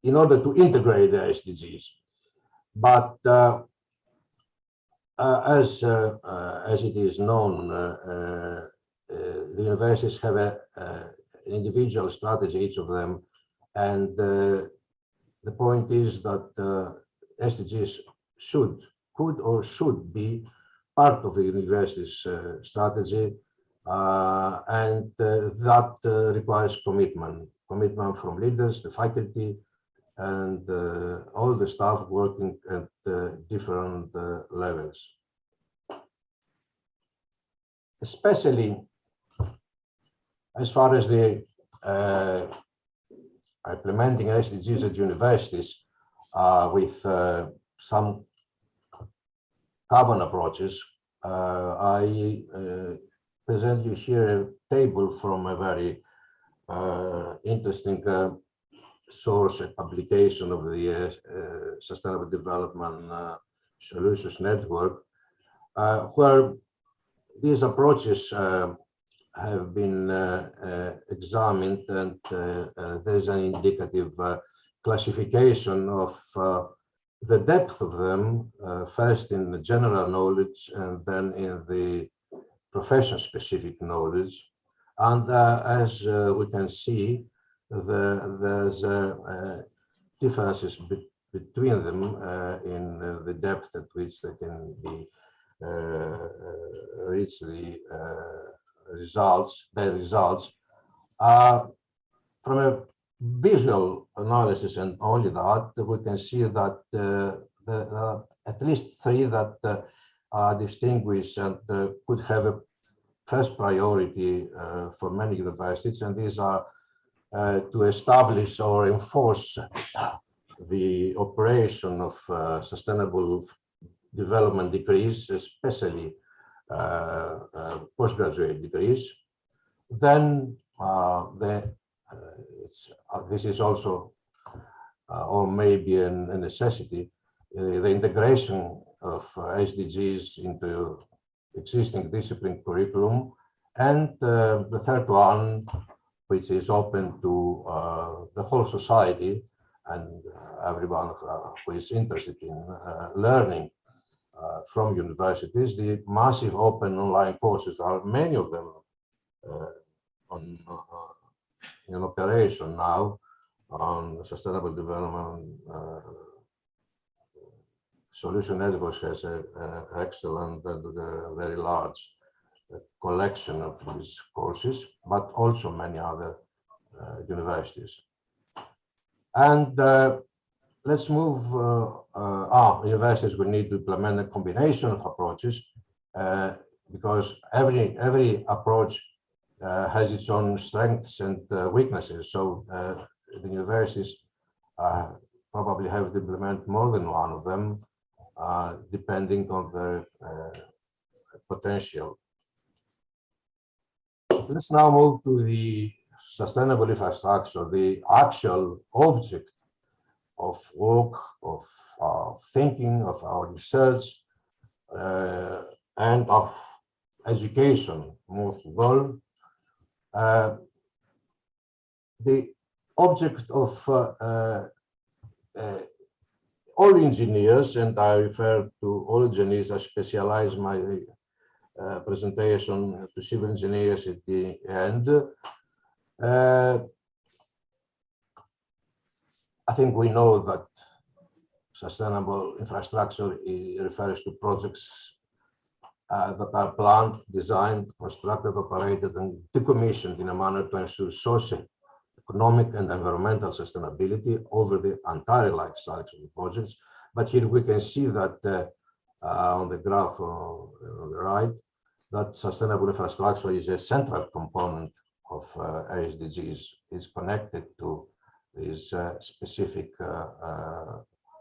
in order to integrate the SDGs. But as it is known, the universities have an individual strategy, each of them, and the point is that SDGs could or should be part of the university's strategy, and that requires commitment from leaders, the faculty, and all the staff working at different levels. Especially as far as the implementing SDGs at universities with some common approaches, I present you here a table from a very interesting source, a publication of the Sustainable Development Solutions Network, where these approaches have been examined, and there's an indicative classification of the depth of them, first in the general knowledge and then in the profession-specific knowledge. And as we can see, there's differences between them in the depth at which they can be reach the results, their results. From a visual analysis and only that, we can see that at least three that are distinguished and could have a first priority for many universities, and these are to establish or enforce the operation of sustainable development degrees, especially postgraduate degrees. Then this is also, or maybe a necessity, the integration of SDGs into existing discipline curriculum, and the third one, which is open to the whole society and everyone who is interested in learning from universities. The massive open online courses, are many of them in operation now on sustainable development. Solution Network has an excellent and very large collection of these courses, but also many other universities. And let's move, universities will need to implement a combination of approaches because every approach has its own strengths and weaknesses. So the universities probably have to implement more than one of them, depending on the potential. Let's now move to the sustainable infrastructure, the actual object of work, of our thinking, of our research, and of education, most of all. The object of all engineers, and I refer to all engineers, I specialize my presentation to civil engineers at the end. I think we know that sustainable infrastructure refers to projects that are planned, designed, constructed, operated, and decommissioned in a manner to ensure social, economic, and environmental sustainability over the entire life cycle of the projects. But here we can see that on the graph on the right, that sustainable infrastructure is a central component of SDGs. It's connected to these specific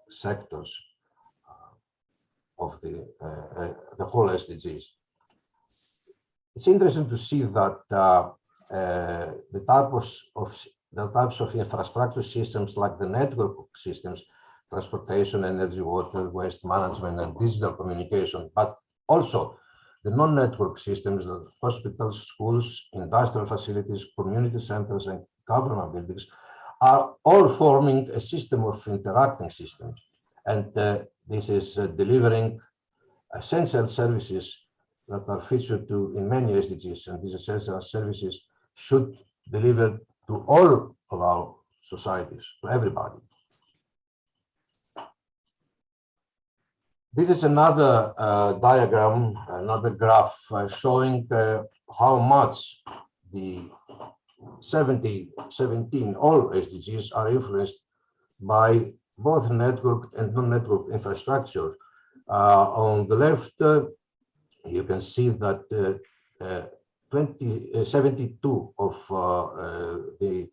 sectors of the whole SDGs. It's interesting to see that the types of infrastructure systems like the network systems, transportation, energy, water, waste management, and digital communication, but also the non-network systems, like hospitals, schools, industrial facilities, community centers, and government buildings, are all forming a system of interacting systems. And this is delivering essential services that are featured in many SDGs, and these essential services should deliver to all of our societies, to everybody. This is another diagram, another graph showing how much the 17 all SDGs are influenced by both network and non-network infrastructure. On the left, you can see that 72 of the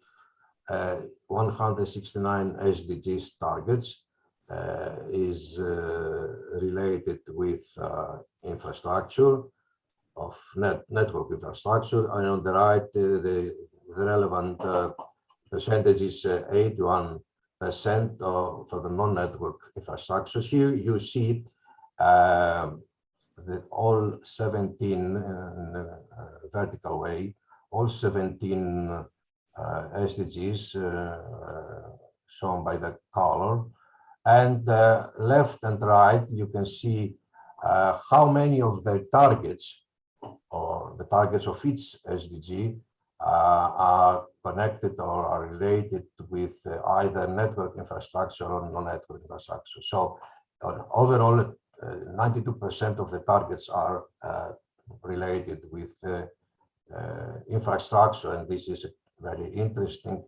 169 SDGs targets is related with infrastructure of network infrastructure, and on the right, the relevant percentage is 81% for the non-network infrastructure. Here you see all 17 in vertical way, all 17 SDGs shown by the color. And left and right, you can see how many of the targets, or the targets of each SDG, are connected or are related with either network infrastructure or non-network infrastructure. So overall, 92% of the targets are related with infrastructure, and this is a very interesting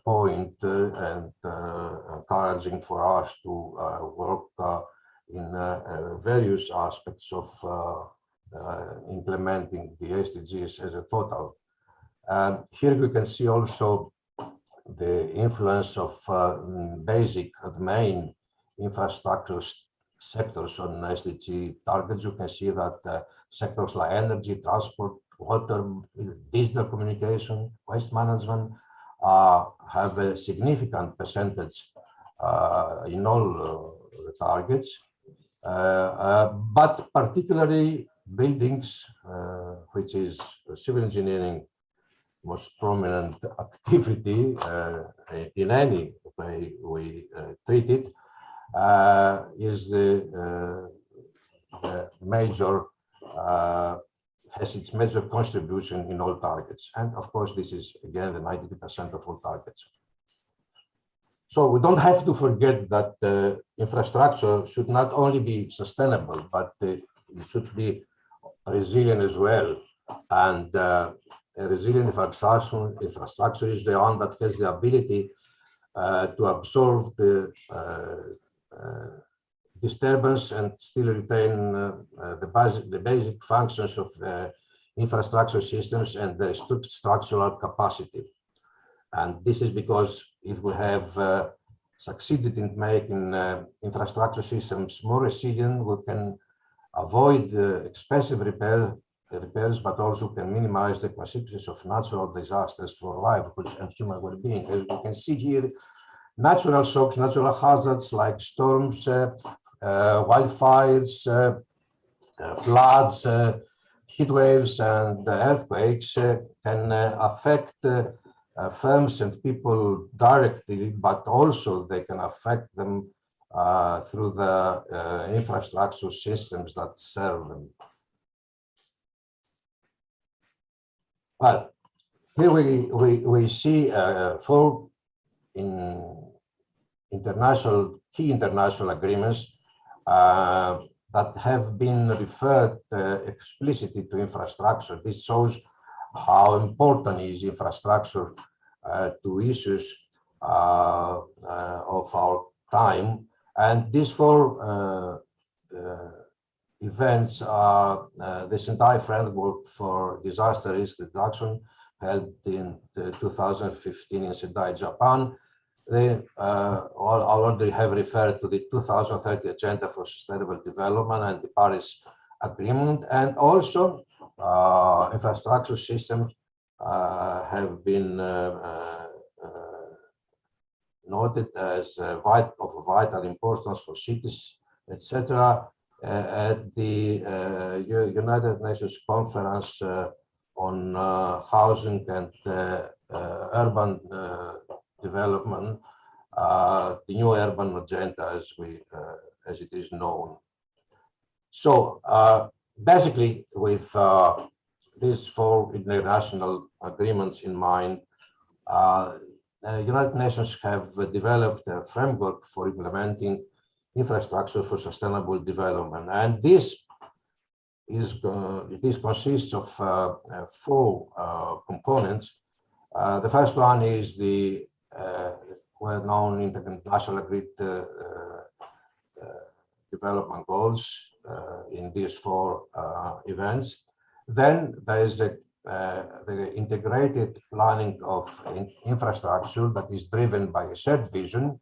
point and encouraging for us to work in various aspects of implementing the SDGs as a total. And here we can see also the influence of basic, main infrastructure sectors on SDG targets. You can see that sectors like energy, transport, water, digital communication, waste management have a significant percentage in all the targets, but particularly buildings, which is civil engineering most prominent activity in any way we treat it, is the major, has its major contribution in all targets. And of course, this is again the 92% of all targets. So we don't have to forget that infrastructure should not only be sustainable, but it should be resilient as well. And a resilient infrastructure is the one that has the ability to absorb the disturbance and still retain the basic functions of infrastructure systems and the structural capacity. And this is because if we have succeeded in making infrastructure systems more resilient, we can avoid expensive repairs, but also can minimize the consequences of natural disasters for livelihoods and human well-being. As we can see here, natural shocks, natural hazards like storms, wildfires, floods, heat waves, and earthquakes can affect firms and people directly, but also they can affect them through the infrastructure systems that serve them. Well, here we see four key international agreements that have been referred explicitly to infrastructure. This shows how important is infrastructure to issues of our time. And these four events are the Sendai Framework for Disaster Risk Reduction, held in 2015 in Sendai, Japan. They already have referred to the 2030 Agenda for Sustainable Development and the Paris Agreement, and also infrastructure systems have been noted as of vital importance for cities, etc. At the United Nations Conference on Housing and Urban Development, the new urban agenda, as it is known. So basically, with these four international agreements in mind, United Nations have developed a framework for implementing infrastructure for sustainable development, and this consists of four components. The first one is the well-known international agreed development goals in these four events. Then there is the integrated planning of infrastructure that is driven by a shared vision,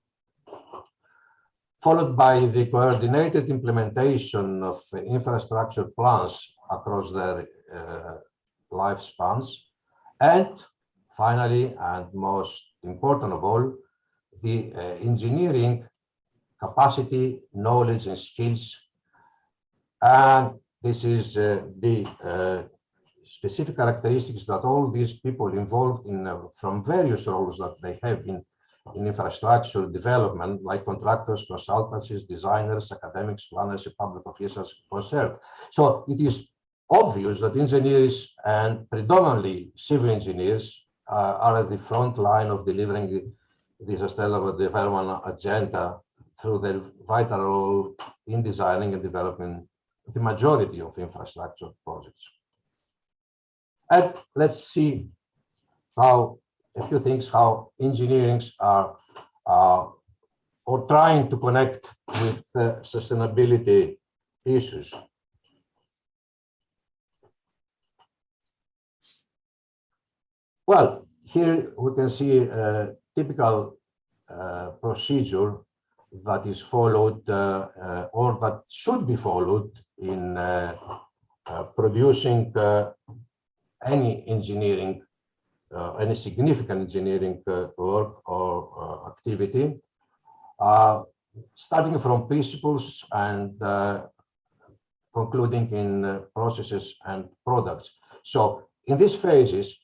followed by the coordinated implementation of infrastructure plans across their lifespans, and finally, and most important of all, the engineering capacity, knowledge, and skills. And this is the specific characteristics that all these people involved in from various roles that they have in infrastructure development, like contractors, consultancies, designers, academics, planners, and public officials concerned. So it is obvious that engineers, and predominantly civil engineers, are at the front line of delivering the Sustainable Development Agenda through their vital role in designing and developing the majority of infrastructure projects. And let's see how a few things, how engineers are or trying to connect with sustainability issues. Well, here we can see a typical procedure that is followed or that should be followed in producing any engineering, any significant engineering work or activity, starting from principles and concluding in processes and products. So in these phases,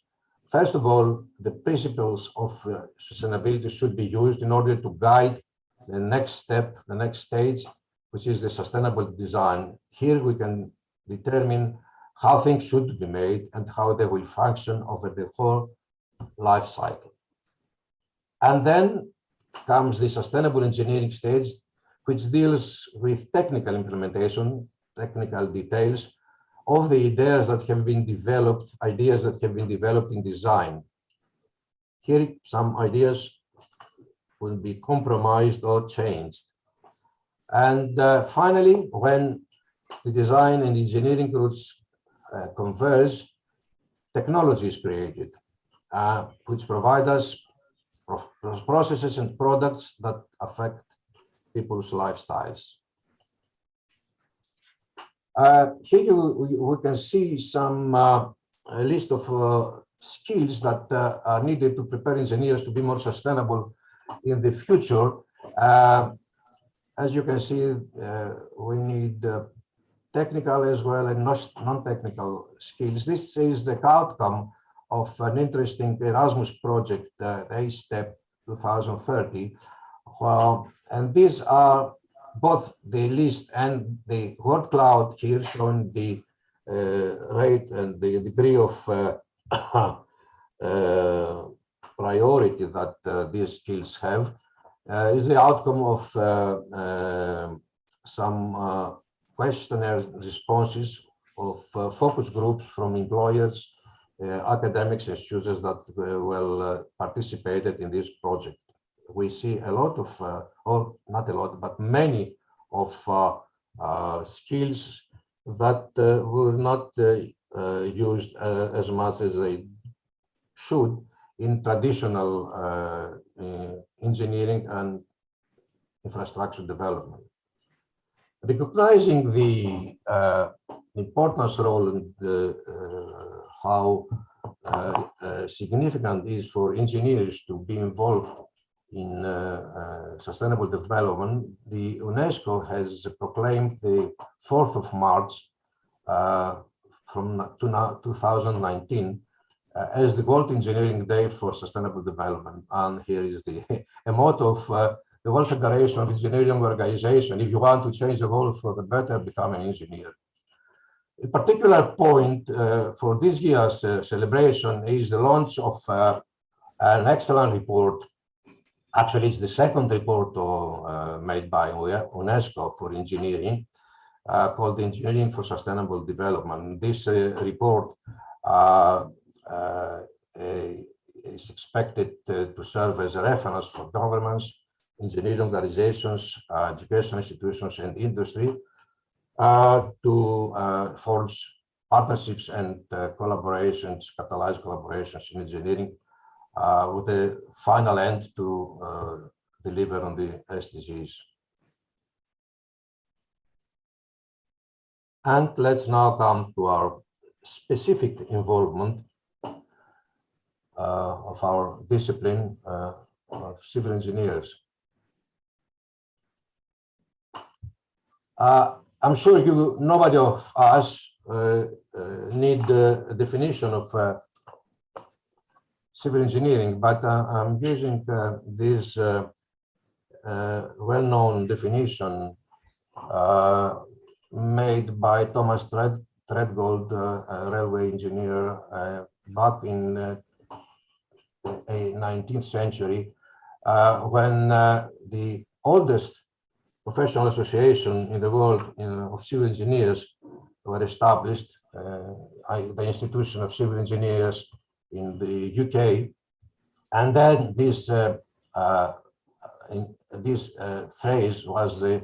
first of all, the principles of sustainability should be used in order to guide the next step, the next stage, which is the sustainable design. Here we can determine how things should be made and how they will function over the whole life cycle. And then comes the sustainable engineering stage, which deals with technical implementation, technical details of the ideas that have been developed, in design. Here, some ideas will be compromised or changed. And finally, when the design and engineering routes converge, technology is created, which provide us processes and products that affect people's lifestyles. Here we can see some a list of skills that are needed to prepare engineers to be more sustainable in the future. As you can see, we need technical as well and non-technical skills. This is the outcome of an interesting Erasmus project, the A-STEP 2030. And these are both the list and the word cloud here showing the rate and the degree of priority that these skills have is the outcome of some questionnaire responses of focus groups from employers, academics and students that participated in this project. We see a lot of, or not a lot, but many of skills that were not used as much as they should in traditional engineering and infrastructure development. Recognizing the importance role and how significant it is for engineers to be involved in sustainable development, the UNESCO has proclaimed the 4th of March from 2019 as the World Engineering Day for Sustainable Development. And here is the a motto of the World Federation of Engineering Organization: if you want to change the world for the better, become an engineer. A particular point for this year's celebration is the launch of an excellent report. Actually, it's the second report made by UNESCO for engineering, called Engineering for Sustainable Development. This report is expected to serve as a reference for governments, engineering organizations, education institutions, and industry to forge partnerships and collaborations, catalyze collaborations in engineering with a final end to deliver on the SDGs. And let's now come to our specific involvement of our discipline of civil engineers. I'm sure nobody of us need a definition of civil engineering, but I'm using this well-known definition made by Thomas Threadgold, a railway engineer, back in the 19th century, when the oldest professional association in the world of civil engineers were established, the Institution of Civil Engineers in the UK. And then this phrase was the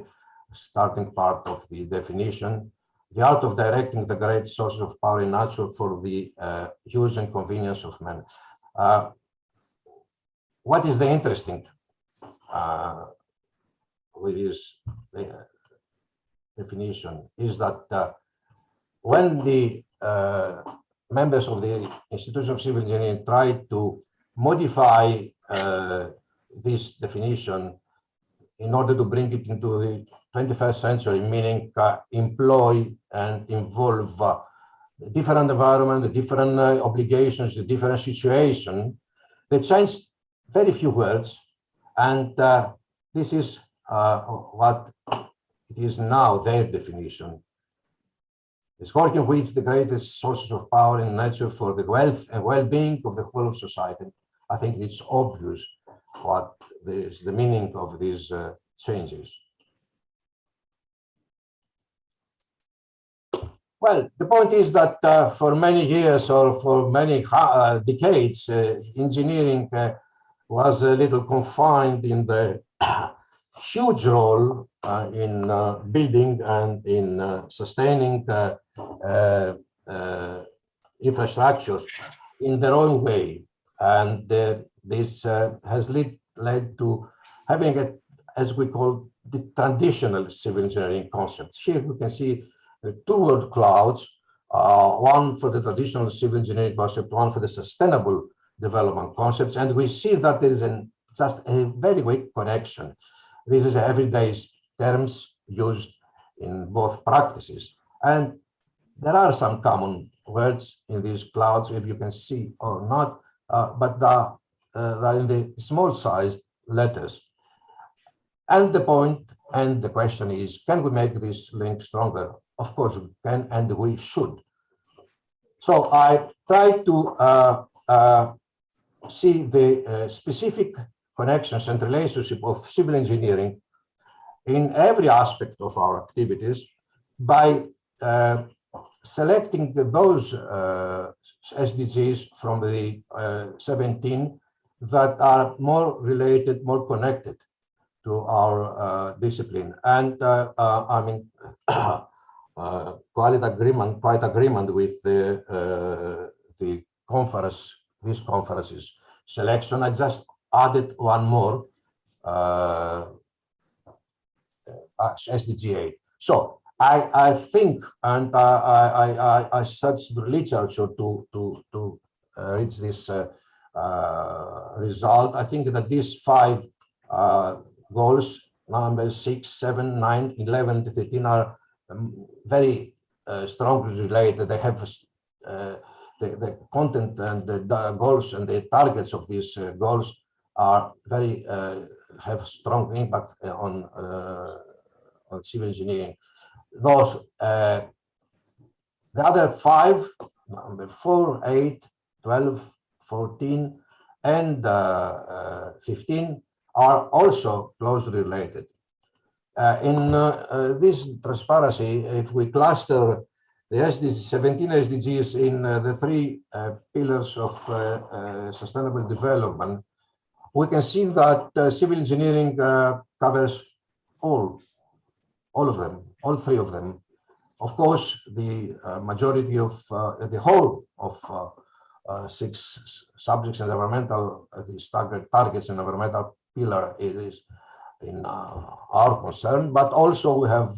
starting part of the definition: the art of directing the great sources of power in nature for the use and convenience of men. What is the interesting with this definition is that when the members of the Institution of Civil Engineering tried to modify this definition in order to bring it into the 21st century, meaning employ and involve the different environment, the different obligations, the different situation, they changed very few words. And this is what it is now, their definition. It's working with the greatest sources of power in nature for the wealth and well-being of the whole of society. I think it's obvious what is the meaning of these changes. Well, the point is that for many years or for many decades, engineering was a little confined in the huge role in building and in sustaining infrastructures in their own way. And this has led to having a, as we call, the traditional civil engineering concepts. Here we can see two word clouds, one for the traditional civil engineering concept, one for the sustainable development concepts. And we see that there is just a very weak connection. This is everyday terms used in both practices. And there are some common words in these clouds, if you can see or not, but they're in the small sized letters. And the point and the question is, can we make this link stronger? Of course we can, and we should. So I try to see the specific connections and relationship of civil engineering in every aspect of our activities, by selecting those SDGs from the 17 that are more related, more connected to our discipline. And I mean, quite agreement with the conference, this conference's selection. I just added one more, SDG 8. So I think, and I searched the literature to reach this result. I think that these 5 goals, numbers 6, 7, 9, 11, 13, are very strongly related. They have the content and the goals and the targets of these goals are very have strong impact on civil engineering. Those the other 5, number 4, 8, 12, 14, and 15 are also closely related. In this transparency, if we cluster the SDGs, 17 SDGs in the 3 pillars of sustainable development, we can see that civil engineering covers all of them, all 3 of them. Of course, the majority of the whole of 6 subjects in environmental, the staggered targets in environmental pillar is in our concern, but also we have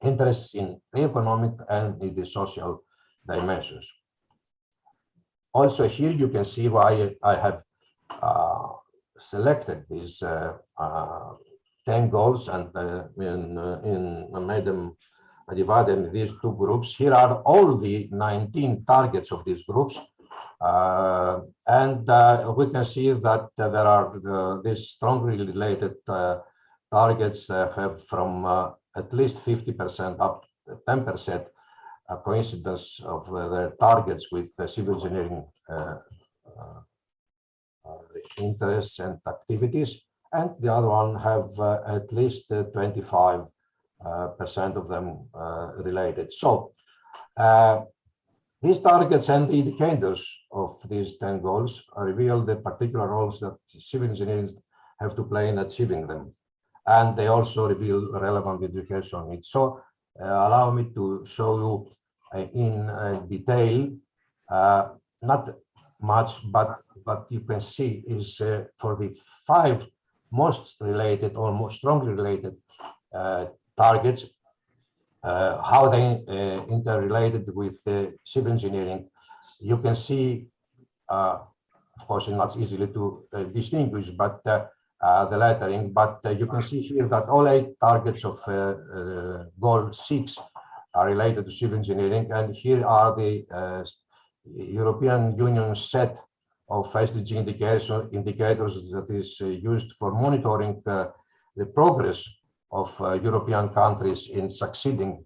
interests in the economic and in the social dimensions. Also here you can see why I have selected these 10 goals and made them divided in these 2 groups. Here are all the 19 targets of these groups. And we can see that there are these strongly related targets have from at least 50% up to 10% coincidence of their targets with civil engineering interests and activities, and the other one have at least 25% of them related. So these targets and the indicators of these 10 goals reveal the particular roles that civil engineers have to play in achieving them. And they also reveal relevant education needs. So allow me to show you in detail, not much, but you can see is for the 5 most related or most strongly related targets, how they interrelated with civil engineering. You can see, of course, it's not easily to distinguish, but the lettering, but you can see here that all 8 targets of goal 6 are related to civil engineering, and here are the European Union set of SDG indicators that is used for monitoring the progress of European countries in succeeding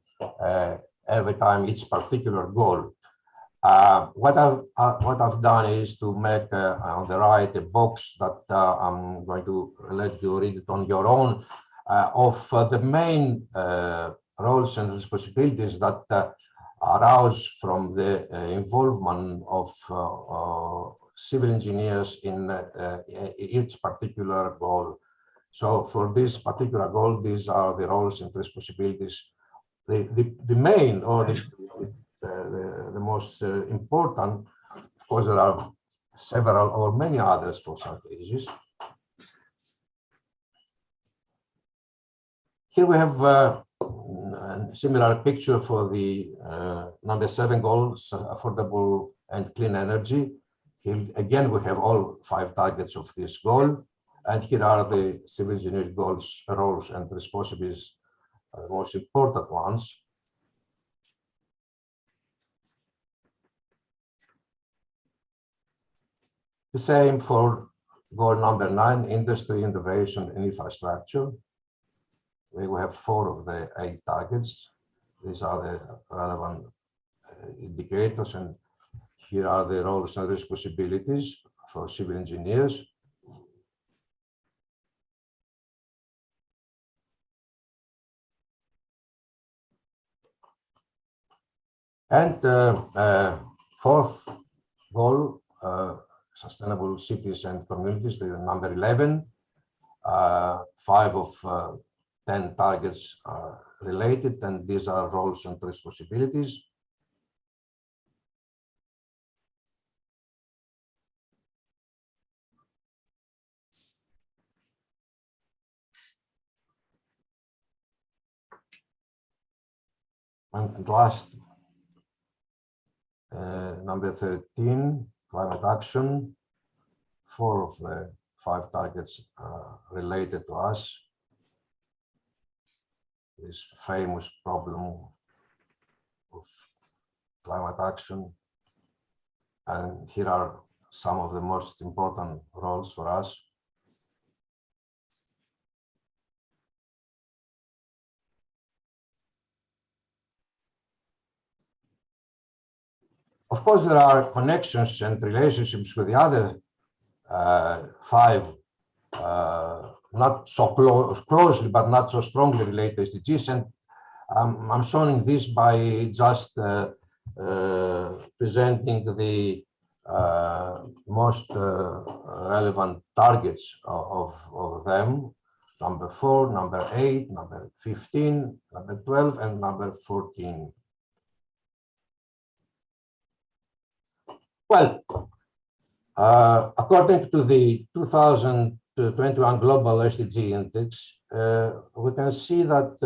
every time each particular goal. What I've done is to make on the right a box that I'm going to let you read it on your own of the main roles and responsibilities that arouse from the involvement of civil engineers in each particular goal. So for this particular goal, these are the roles and responsibilities. The main or the most important, of course, there are several or many others for some cases. Here we have a similar picture for the number 7 goals, affordable and clean energy. Here again, we have all 5 targets of this goal. And here are the civil engineering goals, roles and responsibilities, the most important ones. The same for goal number 9, industry, innovation, and infrastructure. We have 4 of the 8 targets. These are the relevant indicators, and here are the roles and responsibilities for civil engineers. And fourth goal, sustainable cities and communities, the number 11, 5 of 10 targets are related, and these are roles and responsibilities. And last, number 13, climate action. 4 of the 5 targets are related to us. This famous problem of climate action. And here are some of the most important roles for us. Of course, there are connections and relationships with the other 5, not so closely, but not so strongly related SDGs. And I'm showing this by just presenting the most relevant targets of them. Number 4, number 8, number 15, number 12, and number 14. Well, according to the 2021 Global SDG Index, we can see that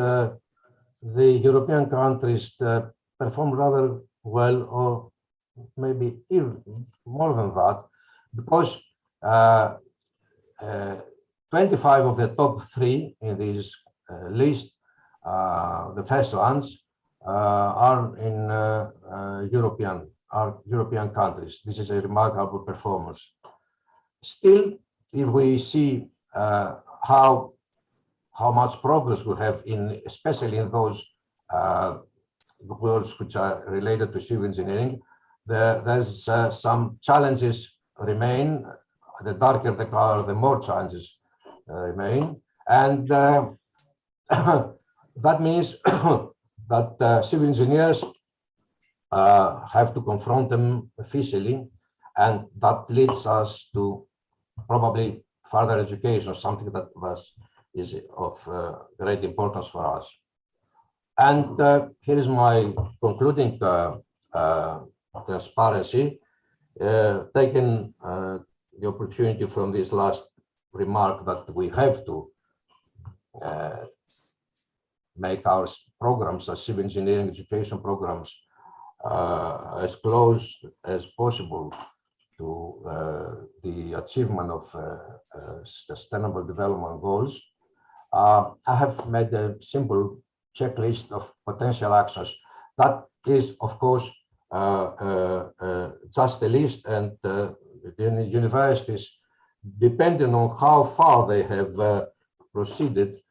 the European countries perform rather well, or maybe even more than that, because 25 of the top 3 in this list, the first ones, are in European countries. This is a remarkable performance. Still, if we see how much progress we have especially in those goals which are related to civil engineering, there's some challenges remain. The darker the color, the more challenges remain, and that means that civil engineers have to confront them officially, and that leads us to probably further education, something that is of great importance for us. And here is my concluding transparency, taking the opportunity from this last remark that we have to make our programs, our civil engineering education programs, as close as possible to the achievement of sustainable development goals. I have made a simple checklist of potential actions. That is, of course, just a list, and the universities, depending on how far they have proceeded,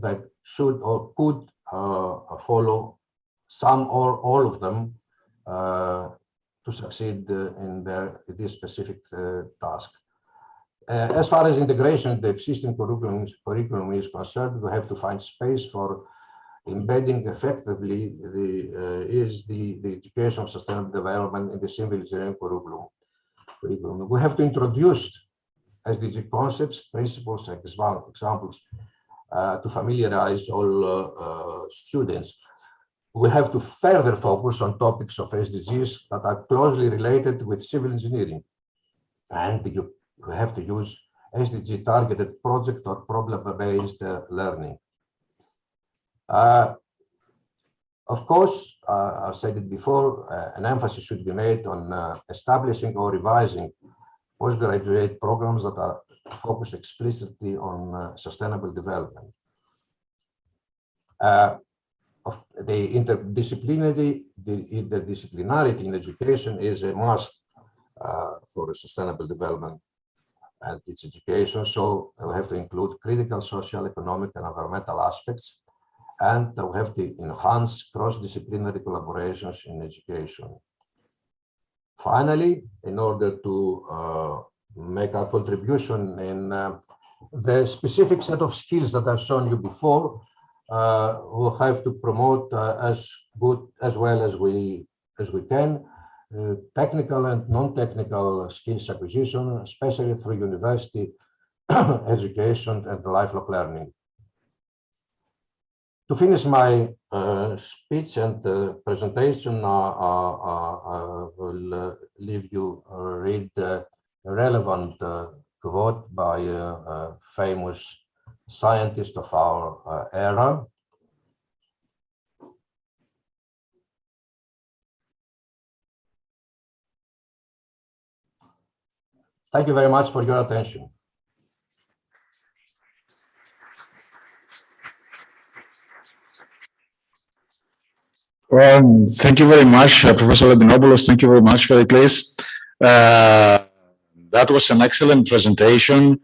they should or could follow some or all of them to succeed in this specific task. As far as integration in the existing curriculum is concerned, we have to find space for embedding effectively the education of sustainable development in the civil engineering curriculum. We have to introduce SDG concepts, principles, and examples to familiarize all students. We have to further focus on topics of SDGs that are closely related with civil engineering. And we have to use SDG targeted project or problem-based learning. Of course, I've said it before, an emphasis should be made on establishing or revising postgraduate programs that are focused explicitly on sustainable development. The interdisciplinarity in education is a must for sustainable development and its education. So we have to include critical social, economic, and environmental aspects, and we have to enhance cross-disciplinary collaborations in education. Finally, in order to make our contribution in the specific set of skills that I've shown you before, we'll have to promote as well as we as we can, technical and non-technical skills acquisition, especially through university education and lifelong learning. To finish my speech and presentation, I will leave you read a relevant quote by a famous scientist of our era. Thank you very much for your attention. Well, thank you very much, Professor Ladinopoulos. Thank you very much, Pericles. That was an excellent presentation.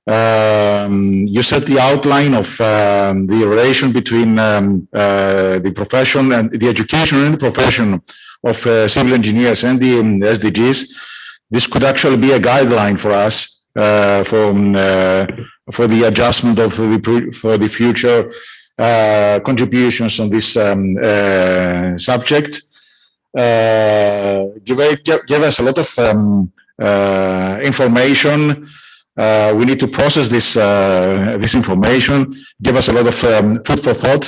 You set the outline of the relation between the profession and the education and the profession of civil engineers and the SDGs. This could actually be a guideline for us for the adjustment of for the future contributions on this subject. Give us a lot of information. We need to process this information, give us a lot of food for thought.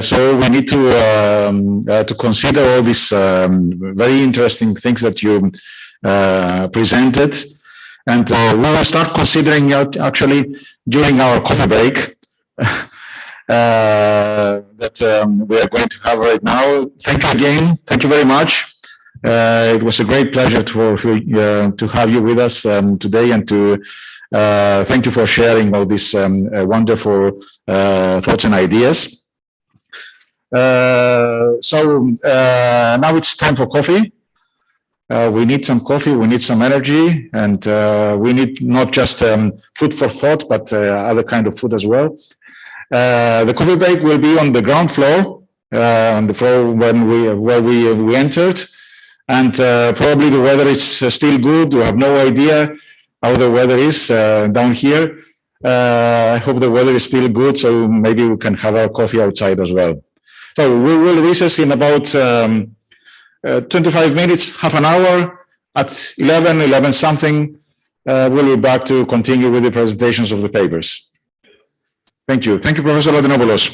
So we need to consider all these very interesting things that you presented. And we will start considering it actually during our coffee break that we are going to have right now. Thank you again. Thank you very much. It was a great pleasure to have you with us today, and to thank you for sharing all these wonderful thoughts and ideas. So now it's time for coffee. We need some coffee, we need some energy, and we need not just food for thought, but other kind of food as well. The coffee break will be on the ground floor, on the floor where we entered. And probably the weather is still good. We have no idea how the weather is down here. I hope the weather is still good, so maybe we can have our coffee outside as well. So we will recess in about 25 minutes, half an hour. At 11 something, we'll be back to continue with the presentations of the papers. Thank you. Thank you, Professor Ladinopoulos.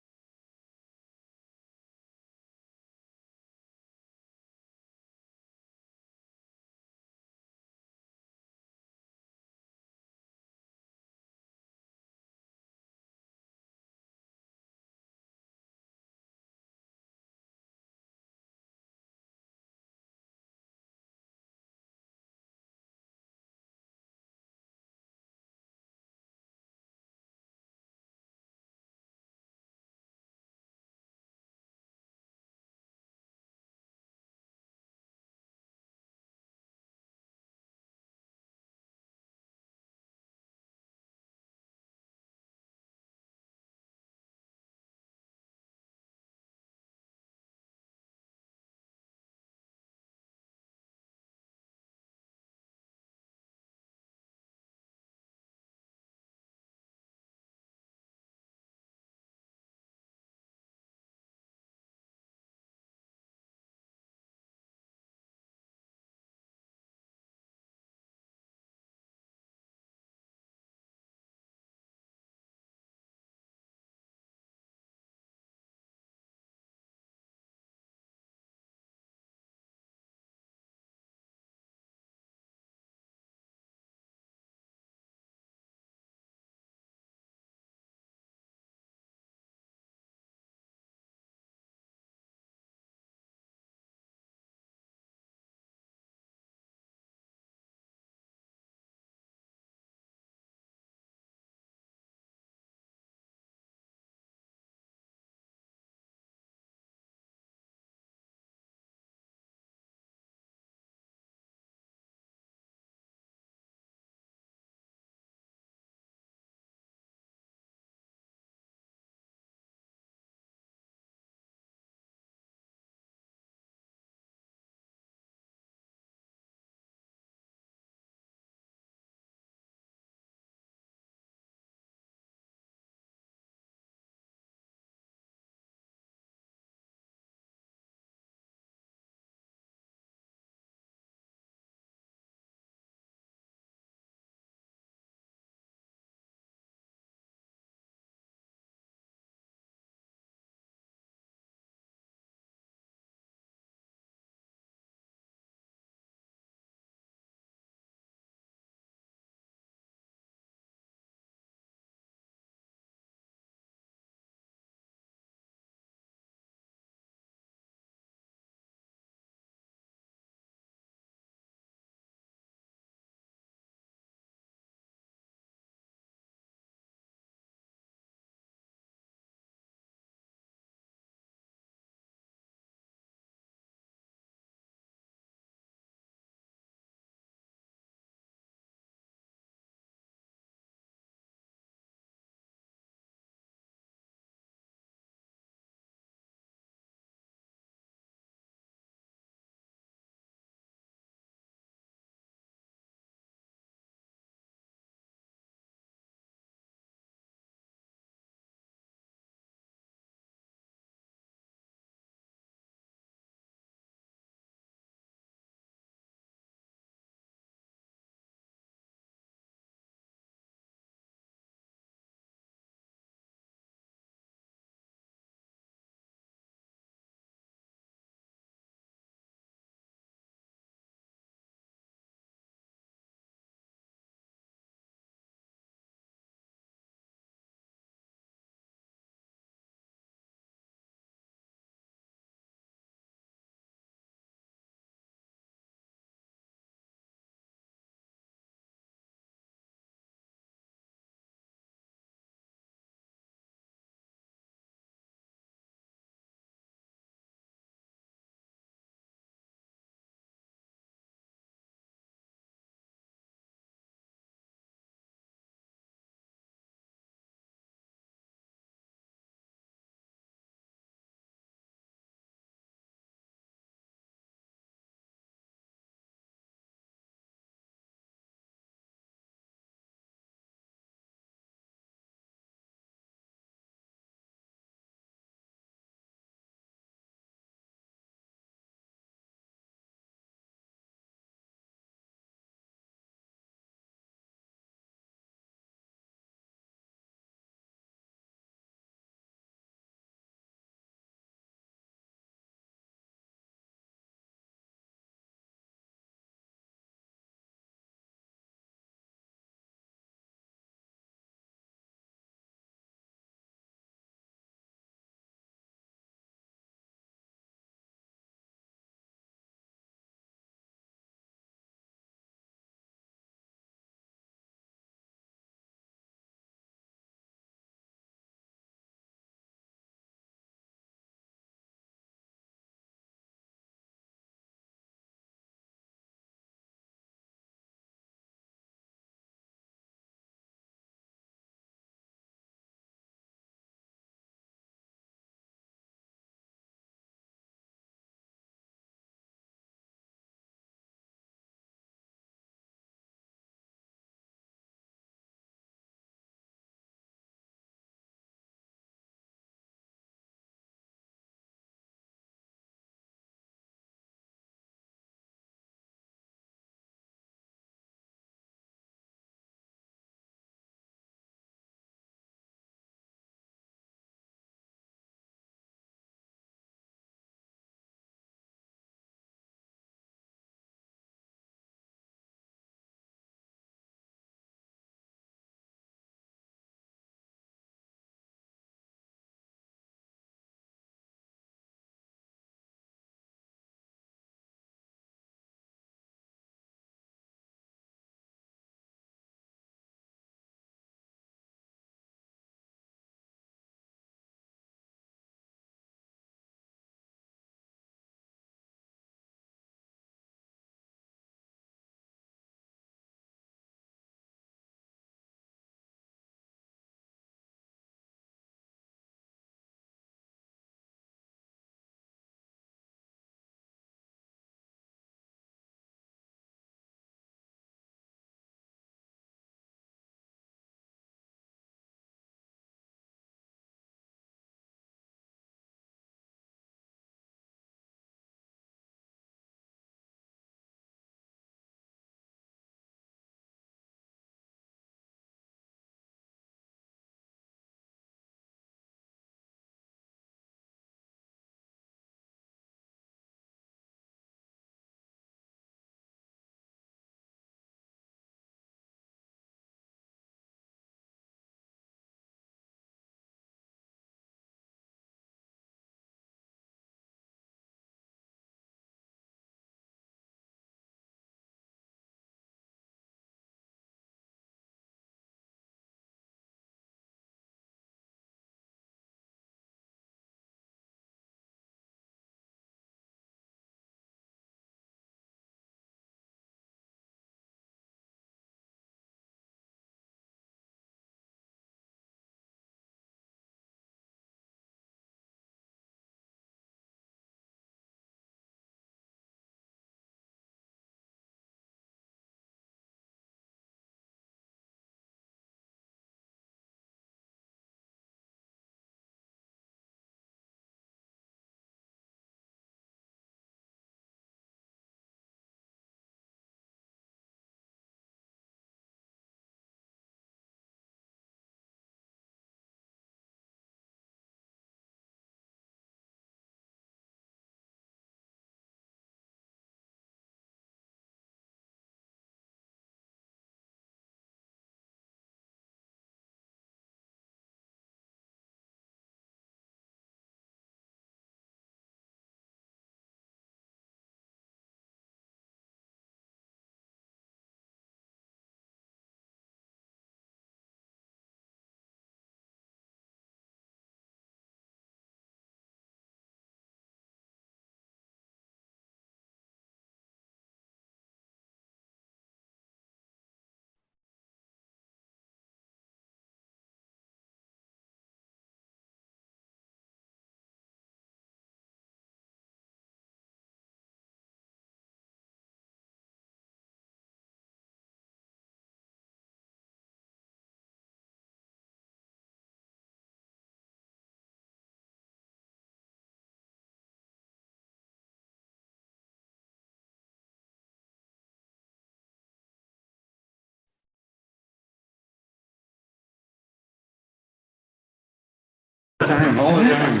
all the time.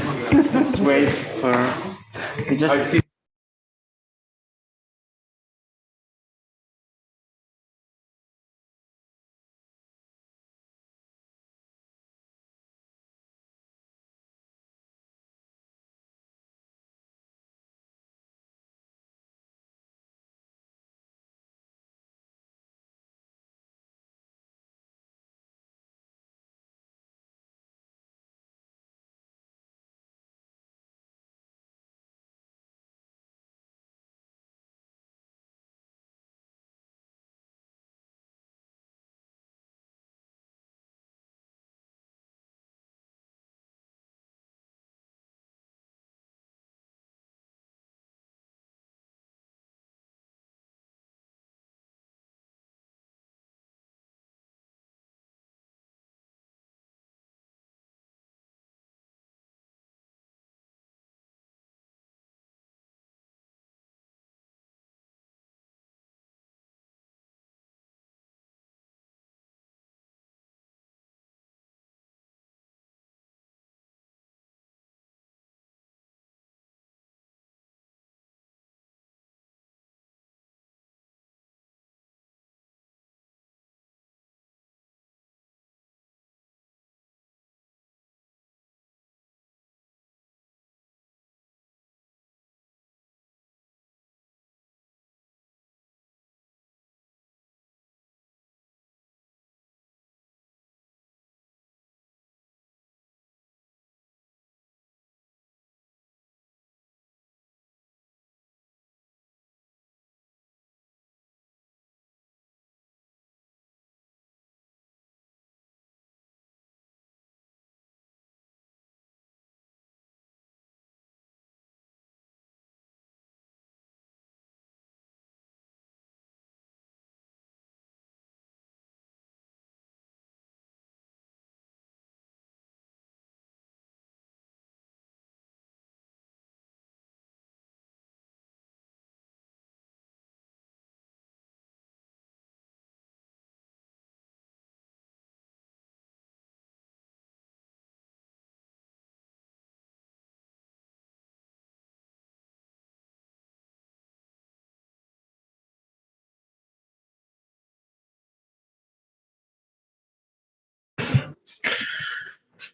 Let's wait for. We just.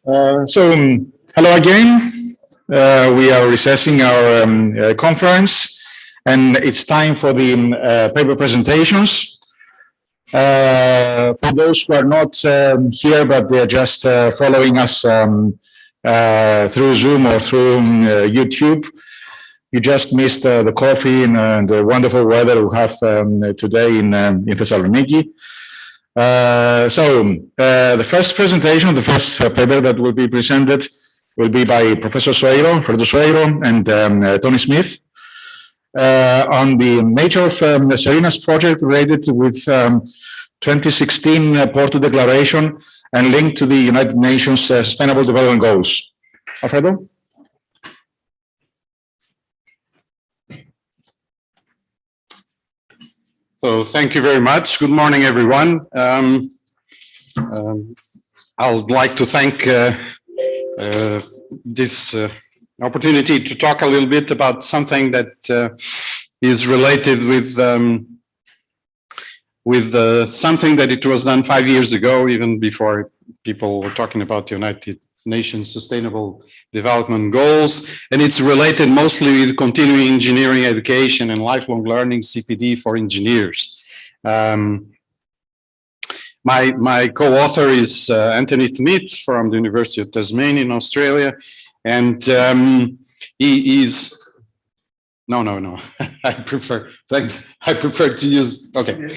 Hello again. We are recessing our conference, and it's time for the paper presentations. For those who are not here, but they're just following us through Zoom or through YouTube, you just missed the coffee and the wonderful weather we have today in Thessaloniki. The first presentation, the first paper that will be presented will be by Professor Fredo Sueiro and Tony Smith on the nature of the Serenas project related with 2016 Porto Declaration and linked to the United Nations Sustainable Development Goals. Alfredo? So thank you very much. Good morning, everyone. I would like to thank this opportunity to talk a little bit about something that is related with something that it was done 5 years ago, even before people were talking about the United Nations Sustainable Development Goals, and it's related mostly with continuing engineering education and lifelong learning, CPD for engineers. My co-author is Anthony Smith from the University of Tasmania in Australia, and he is. No. I prefer to use. Okay.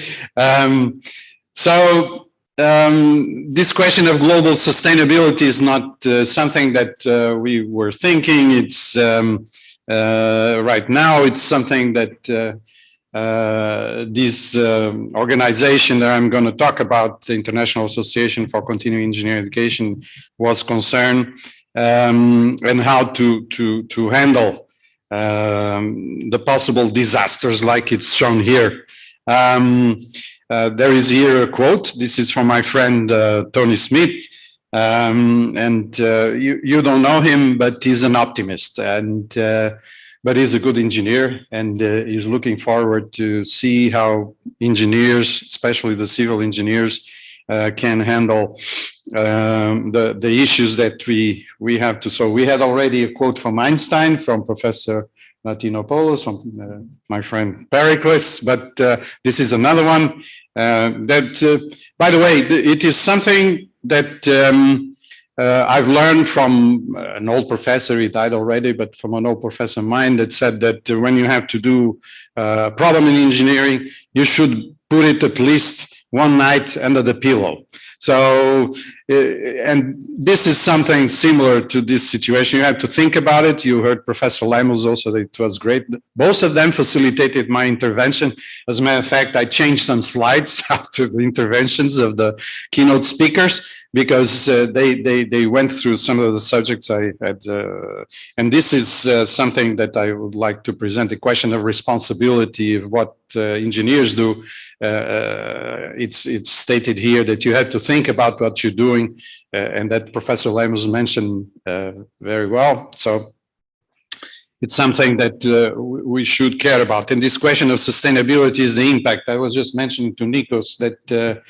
This question of global sustainability is not something that we were thinking. It's right now. It's something that this organization that I'm going to talk about, the International Association for Continuing Engineering Education, was concerned and how to handle the possible disasters like it's shown here. There is here a quote. This is from my friend Tony Smith. You don't know him, but he's an optimist, but he's a good engineer, and he's looking forward to see how engineers, especially the civil engineers, can handle the issues that we have to solve. We had already a quote from Einstein, from Professor Latinopoulos, from my friend Pericles, but this is another one that, by the way, it is something that I've learned from an old professor. He died already, but from an old professor of mine that said that when you have to do a problem in engineering, you should put it at least one night under the pillow. So, and this is something similar to this situation. You have to think about it. You heard Professor Lemos also, that it was great. Both of them facilitated my intervention. As a matter of fact, I changed some slides after the interventions of the keynote speakers, because they went through some of the subjects I had. And this is something that I would like to present, the question of responsibility of what engineers do. It's stated here that you have to think about what you're doing, and that Professor Lemos mentioned very well. So it's something that we should care about. And this question of sustainability is the impact. I was just mentioning to Nikos that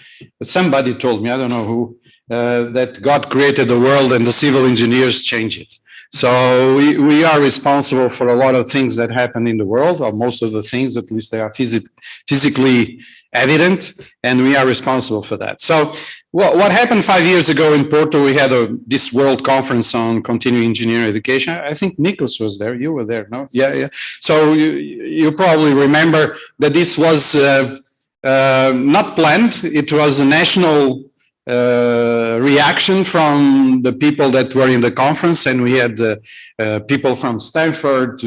somebody told me, I don't know who, that God created the world and the civil engineers change it. So we are responsible for a lot of things that happen in the world, or most of the things, at least they are physically evident, and we are responsible for that. So what happened 5 years ago in Porto, we had this world conference on continuing engineering education. I think Nikos was there, you were there, no? Yeah. So you probably remember that this was not planned. It was a national reaction from the people that were in the conference, and we had people from Stanford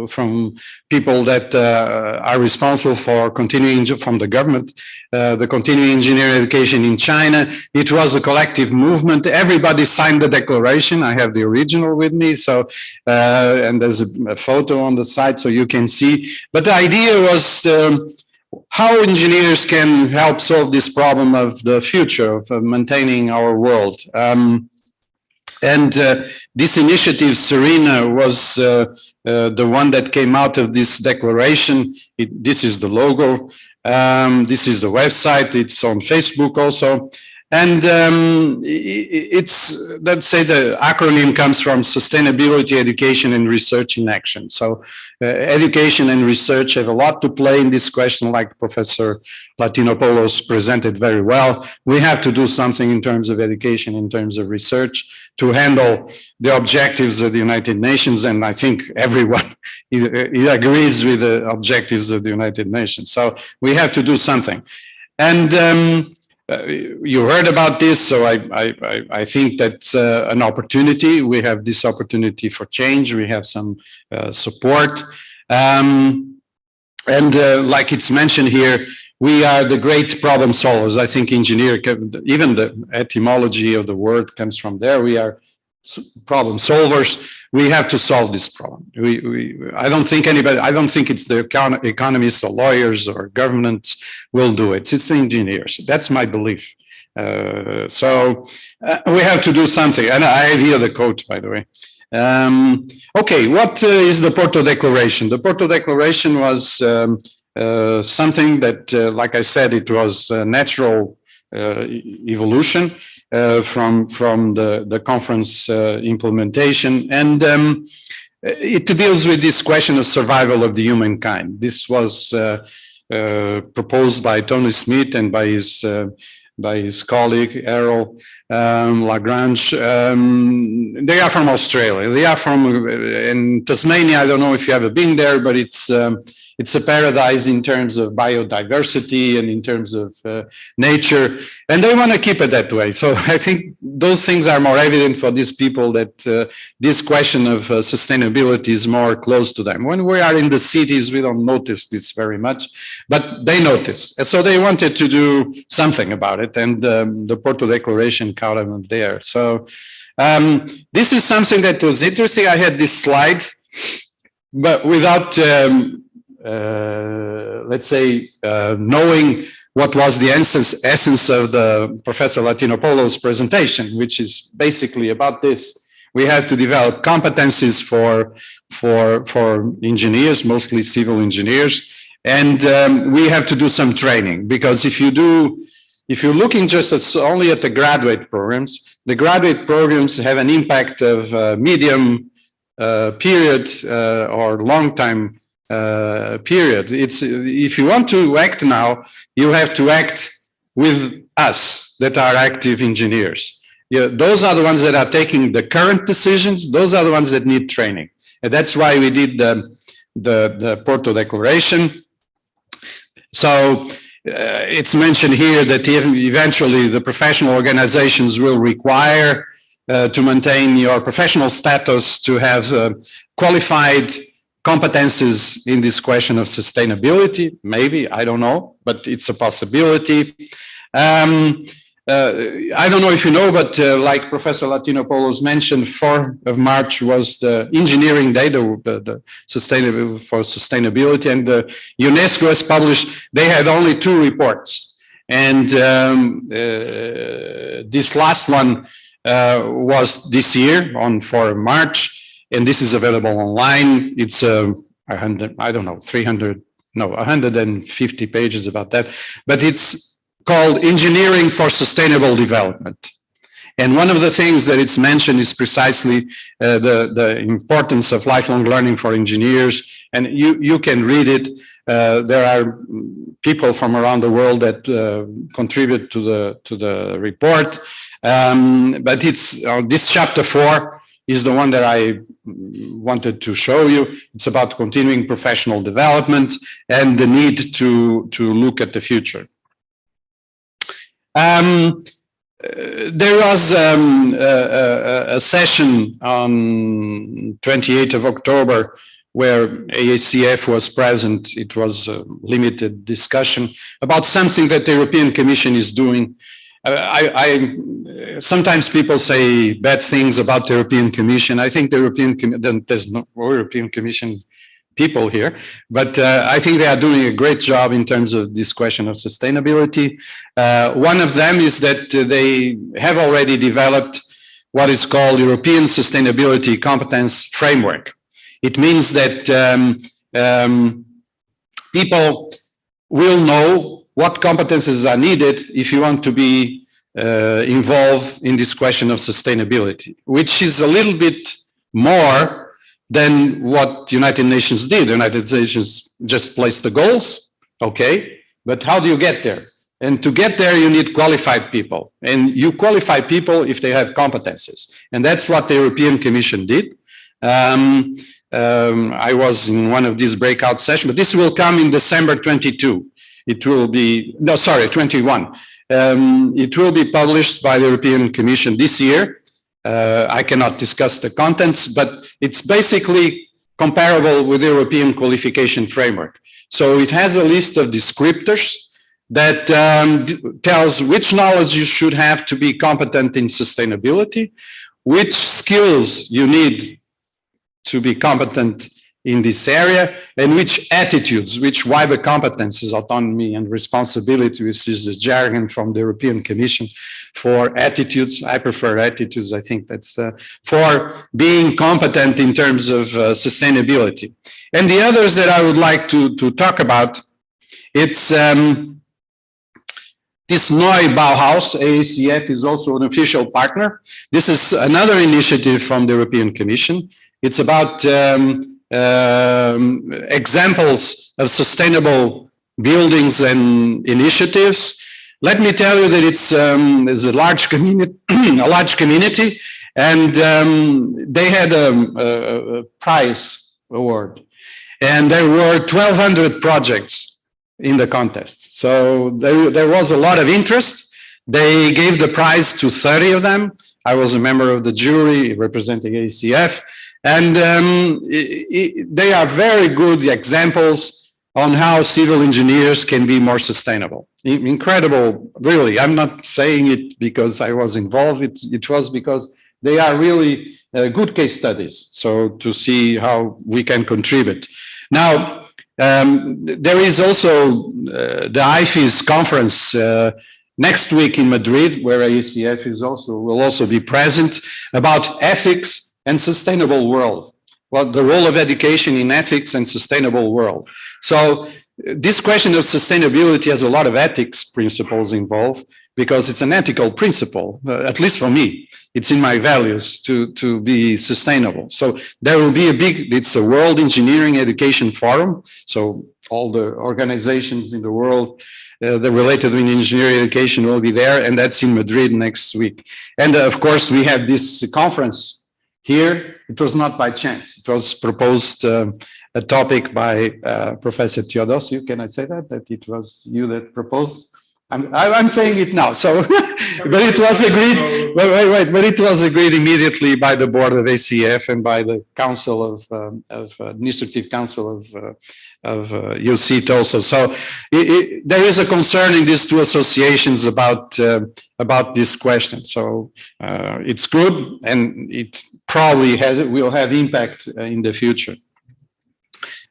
from people that are responsible for continuing from the government, the continuing engineering education in China. It was a collective movement. Everybody signed the declaration. I have the original with me, so and there's a photo on the side so you can see. But the idea was how engineers can help solve this problem of the future of maintaining our world. This initiative, Serena, was the one that came out of this declaration. This is the logo. This is the website. It's on Facebook also. And it's, let's say the acronym comes from Sustainability, Education and Research in Action. So education and research have a lot to play in this question, like Professor Latinopoulos presented very well. We have to do something in terms of education, in terms of research, to handle the objectives of the United Nations. And I think everyone agrees with the objectives of the United Nations. So we have to do something. And you heard about this, so I think that's an opportunity. We have this opportunity for change. We have some support. Like it's mentioned here, we are the great problem solvers. I think engineer, even the etymology of the word comes from there. We are problem solvers. We have to solve this problem. I don't think it's the economists or lawyers or governments will do it. It's the engineers. That's my belief. So we have to do something. And I have here the quote, by the way. Okay, what is the Porto Declaration? The Porto Declaration was something that, like I said, it was a natural evolution from the conference implementation, and it deals with this question of survival of the humankind. This was proposed by Tony Smith and by his colleague Errol Lagrange. They are from Australia. They are from in Tasmania. I don't know if you ever been there, but it's a paradise in terms of biodiversity and in terms of nature, and they want to keep it that way. So I think those things are more evident for these people, that this question of sustainability is more close to them. When we are in the cities, we don't notice this very much, but they notice. And so they wanted to do something about it, and the Porto Declaration caught them there. So this is something that was interesting. I had this slide, but without let's say, knowing what was the essence of the Professor Latinopoulos presentation, which is basically about this. We have to develop competencies for engineers, mostly civil engineers, and we have to do some training, because if you're looking just only at the graduate programs have an impact of medium period or long time period. If you want to act now, you have to act with us that are active engineers. Yeah, those are the ones that are taking the current decisions. Those are the ones that need training. And that's why we did the Porto Declaration. So it's mentioned here that eventually the professional organizations will require to maintain your professional status to have qualified competences in this question of sustainability. Maybe, I don't know, but it's a possibility. I don't know if you know, but like Professor Latinopoulos mentioned, 4th of March was the Engineering Day, the sustainability, and UNESCO has published, they had only 2 reports. And this last one was this year on 4th of March, and this is available online. It's 150 pages about that, but it's called Engineering for Sustainable Development. And one of the things that it's mentioned is precisely the importance of lifelong learning for engineers. And you can read it. There are people from around the world that contribute to the report. But it's this chapter 4 is the one that I wanted to show you. It's about continuing professional development and the need to look at the future. There was a session on 28th of October where AACF was present. It was a limited discussion about something that the European Commission is doing. Sometimes people say bad things about the European Commission. I think the there's no European Commission people here, but I think they are doing a great job in terms of this question of sustainability. One of them is that they have already developed what is called European Sustainability Competence Framework. It means that people will know what competences are needed if you want to be involved in this question of sustainability, which is a little bit more than what the United Nations did. The United Nations just placed the goals, okay, but how do you get there? And to get there, you need qualified people. And you qualify people if they have competences. And that's what the European Commission did. I was in one of these breakout sessions, but this will come in December 22. It will be, no, sorry, 21. It will be published by the European Commission this year. I cannot discuss the contents, but it's basically comparable with the European qualification framework. So it has a list of descriptors that tells which knowledge you should have to be competent in sustainability, which skills you need to be competent in this area, and which attitudes, which wider competences, autonomy and responsibility, which is the jargon from the European Commission for attitudes. I prefer attitudes. I think that's for being competent in terms of sustainability. And the others that I would like to talk about, it's this NOI Bauhaus. AACF is also an official partner. This is another initiative from the European Commission. It's about examples of sustainable buildings and initiatives. Let me tell you that it's a large community, and they had a prize award, and there were 1,200 projects in the contest. So there was a lot of interest. They gave the prize to 30 of them. I was a member of the jury representing ACF. And they are very good examples on how civil engineers can be more sustainable. Incredible, really. I'm not saying it because I was involved. It was because they are really good case studies. So to see how we can contribute. Now, There is also the IFES conference next week in Madrid, where AECF will also be present, about ethics and sustainable world. Well, the role of education in ethics and sustainable world. So this question of sustainability has a lot of ethics principles involved, because it's an ethical principle, at least for me. It's in my values to be sustainable. So there will be it's a World Engineering Education Forum. So all the organizations in the world that related to engineering education will be there, and that's in Madrid next week. And of course, we have this conference here. It was not by chance. It was proposed a topic by Professor Teodosiou. Can I say that it was you that proposed? I'm saying it now. So, but it was agreed. Wait. But it was agreed immediately by the board of ACF and by the council of administrative council of UCIT also. So, there is a concern in these two associations about this question. So, it's good, and it probably will have impact in the future.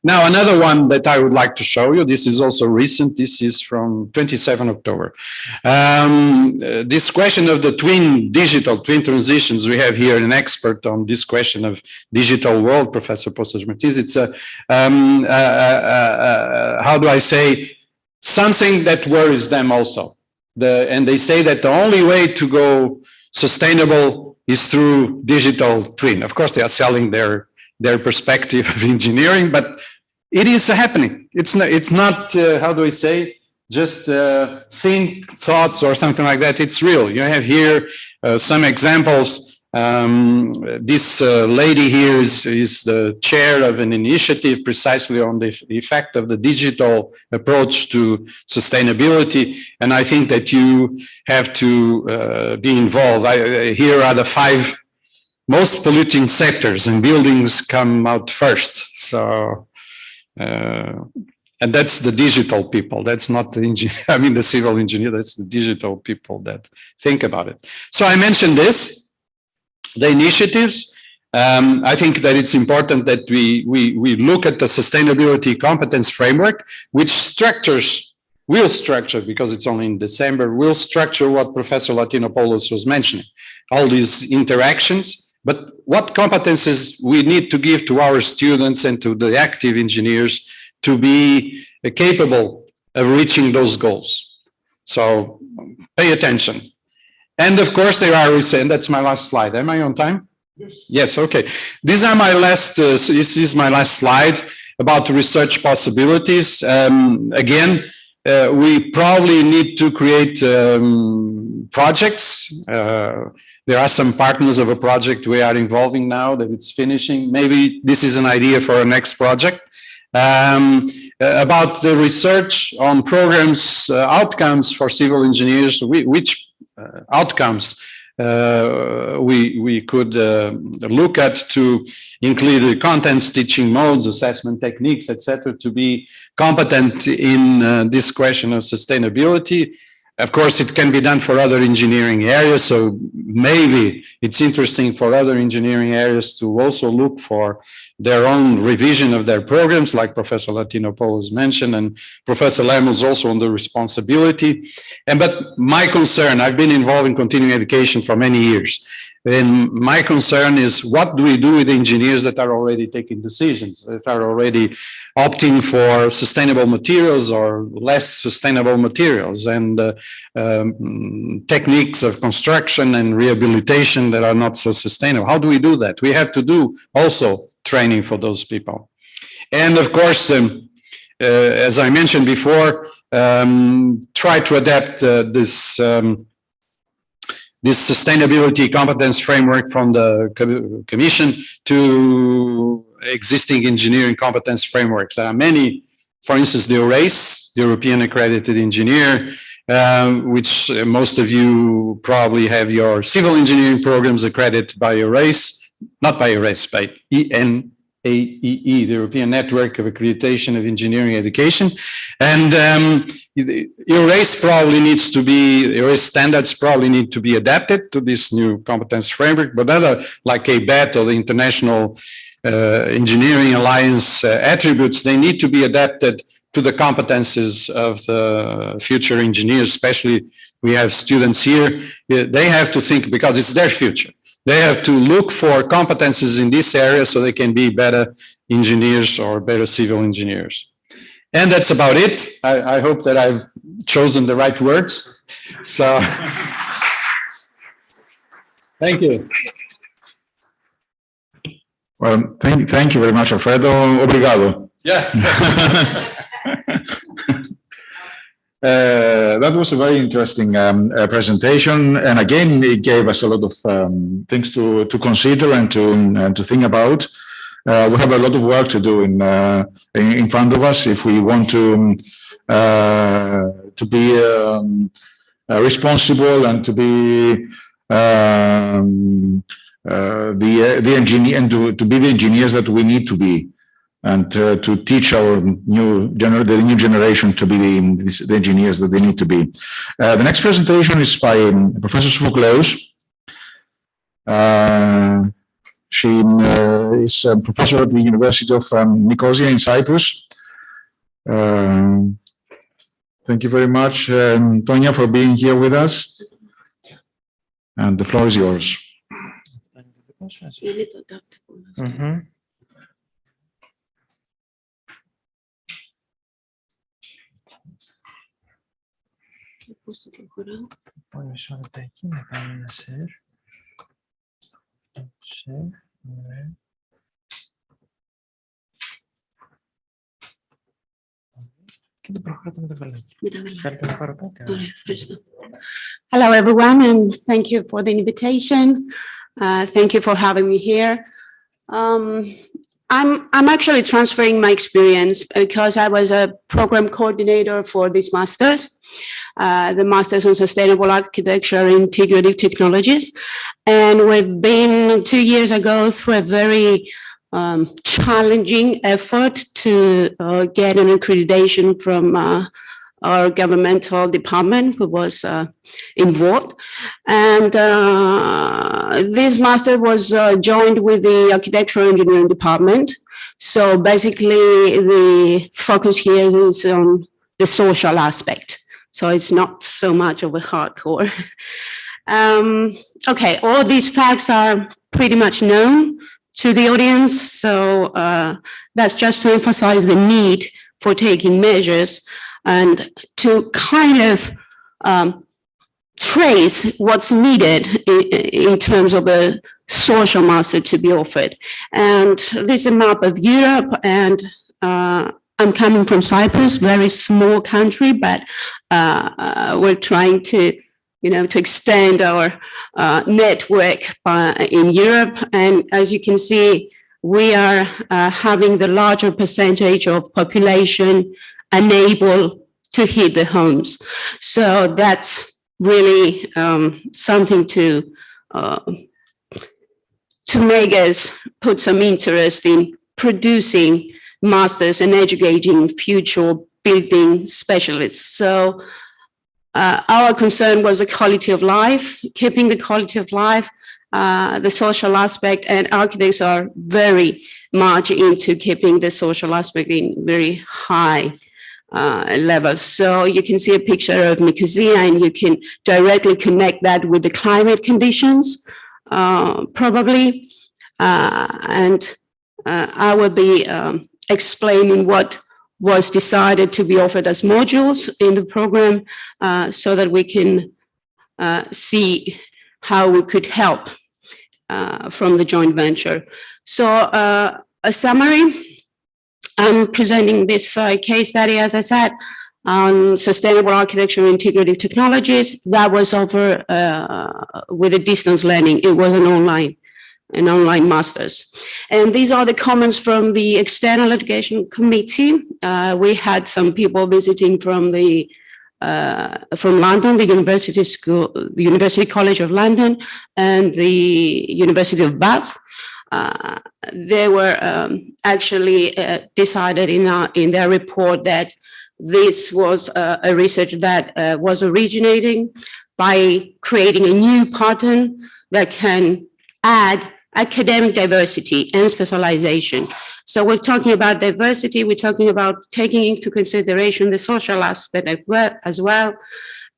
Now, another one that I would like to show you, this is also recent, this is from 27 October. This question of the digital twin transitions, we have here an expert on this question of digital world, Professor Poças Martins. It's how do I say, something that worries them also. And they say that the only way to go sustainable is through digital twin. Of course, they are selling their perspective of engineering, but it is happening. It's not how do I say, just thoughts or something like that. It's real. You have here some examples. This lady here is the chair of an initiative precisely on the effect of the digital approach to sustainability. And I think that you have to be involved. Here are the 5 most polluting sectors, and buildings come out first. So, and that's the digital people. That's not the engineer. I mean, the civil engineer. That's the digital people that think about it. So I mentioned this, the initiatives. I think that it's important that we look at the sustainability competence framework, which will structure, because it's only in December, will structure what Professor Latinopoulos was mentioning, all these interactions. But what competences we need to give to our students and to the active engineers to be capable of reaching those goals. So pay attention. And of course, there are, and that's my last slide. Am I on time? Yes. Yes, okay. These are my last, this is my last slide about research possibilities. Again, we probably need to create projects. There are some partners of a project we are involving now that it's finishing. Maybe this is an idea for a next project. About the research on programs, outcomes for civil engineers, which outcomes we could look at to include contents, teaching modes, assessment techniques, etc., to be competent in this question of sustainability. Of course, it can be done for other engineering areas, so maybe it's interesting for other engineering areas to also look for their own revision of their programs, like Professor Latinopoulos mentioned, and Professor Lemos also on the responsibility. But my concern, I've been involved in continuing education for many years, and my concern is, what do we do with the engineers that are already taking decisions, that are already opting for sustainable materials or less sustainable materials, and techniques of construction and rehabilitation that are not so sustainable? How do we do that? We have to do also training for those people. And of course, as I mentioned before, try to adapt this sustainability competence framework from the Commission to existing engineering competence frameworks. There are many, for instance, the EURACE, the European Accredited Engineer, which most of you probably have your civil engineering programs accredited by EURACE, not by EURACE, by ENAEE, the European Network of Accreditation of Engineering Education. And EURACE probably needs to be, EURACE standards probably need to be adapted to this new competence framework, but other, like ABET or the International engineering alliance attributes, they need to be adapted to the competences of the future engineers, especially we have students here. They have to think, because it's their future. They have to look for competences in this area so they can be better engineers or better civil engineers. And that's about it. I hope that I've chosen the right words. So, thank you. Well, thank you very much, Alfredo. Obrigado. Yes. That was a very interesting presentation, and again, it gave us a lot of things to consider and to think about. We have a lot of work to do in front of us if we want to be responsible and to be the engineer and to be the engineers that we need to be, and to teach our the new generation to be the engineers that they need to be. The next presentation is by Professor Sophocleous. She is a professor at the University of Nicosia in Cyprus. Thank you very much, Tonya, for being here with us. And the floor is yours. Λοιπόν, μισό λεπτάκι να κάνω ένα share. Share, ναι. Και το προχωράτε με τα βελάκια. Θέλετε να πάρω κάτι? Hello, everyone, and thank you for the invitation. Thank you for having me here. I'm actually transferring my experience because I was a program coordinator for this master's, the Masters on Sustainable Architecture and Integrative Technologies. And we've been 2 years ago through a very challenging effort to get an accreditation from our governmental department who was involved. And this master was joined with the architectural engineering department. So basically the focus here is on the social aspect. So it's not so much of a hardcore. Okay, all these facts are pretty much known to the audience. So that's just to emphasize the need for taking measures and to kind of trace what's needed in terms of a social master to be offered. And this is a map of Europe, and I'm coming from Cyprus, very small country, but we're trying to, to extend our network in Europe. And as you can see, we are having the larger percentage of population unable to hit the homes. So that's really something to make us put some interest in producing masters and educating future building specialists. So our concern was the quality of life, keeping the quality of life, the social aspect, and architects are very much into keeping the social aspect in very high levels. So you can see a picture of Nicosia, and you can directly connect that with the climate conditions, probably. And I will be explaining what was decided to be offered as modules in the program, so that we can see how we could help from the joint venture. So a summary, I'm presenting this case study, as I said, on sustainable architecture and integrative technologies. That was over with a distance learning. It was an online master's. And these are the comments from the External Education Committee. We had some people visiting from London, the University College of London, and the University of Bath. They were actually decided in their report that this was a research that was originating by creating a new pattern that can add academic diversity and specialization. So we're talking about diversity, we're talking about taking into consideration the social aspect as well.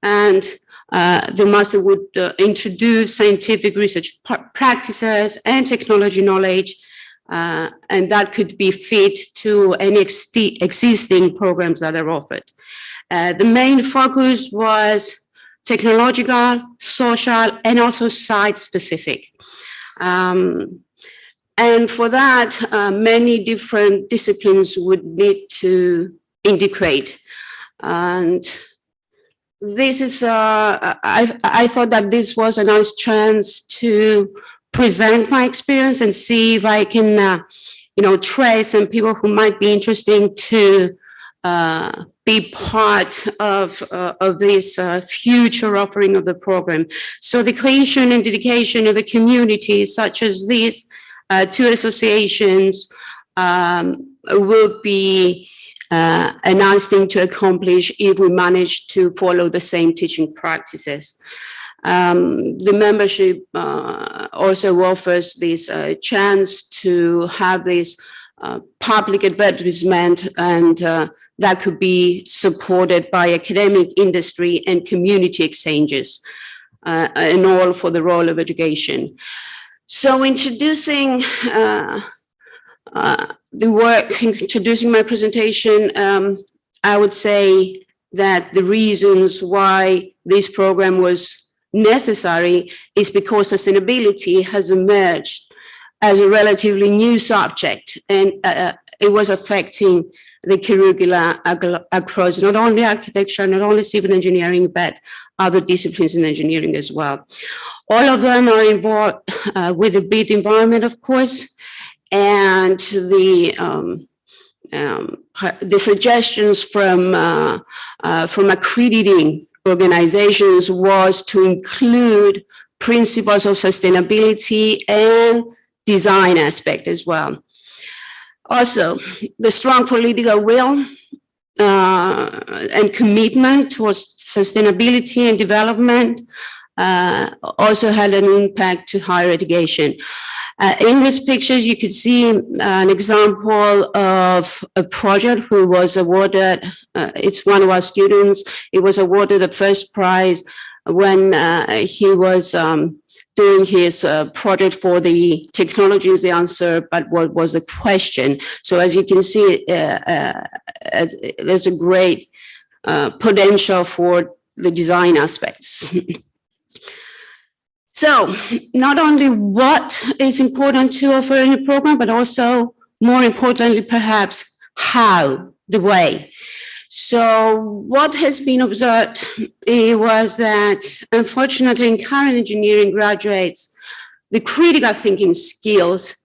And the master would introduce scientific research practices and technology knowledge, and that could be fit to any existing programs that are offered. The main focus was technological, social, and also site-specific. And for that, many different disciplines would need to integrate. And this is, I thought that this was a nice chance to present my experience and see if I can, trace some people who might be interested to be part of this future offering of the program. So the creation and dedication of a community such as this, two associations will be a nice thing to accomplish if we manage to follow the same teaching practices. The membership also offers this chance to have this public advertisement, and that could be supported by academic, industry, and community exchanges, and all for the role of education. So introducing the work, introducing my presentation, I would say that the reasons why this program was necessary is because sustainability has emerged as a relatively new subject, and it was affecting the curricula across not only architecture, not only civil engineering, but other disciplines in engineering as well. All of them are involved with the built environment, of course, and the suggestions from accrediting organizations was to include principles of sustainability and design aspect as well. Also, the strong political will and commitment towards sustainability and development also had an impact to higher education. In these pictures, you could see an example of a project who was awarded, it's one of our students, he was awarded the first prize when he was doing his project for the technology is the answer, but what was the question? So as you can see, there's a great potential for the design aspects. So not only what is important to offer in a program, but also more importantly, perhaps how, the way. So what has been observed was that unfortunately in current engineering graduates, the critical thinking skills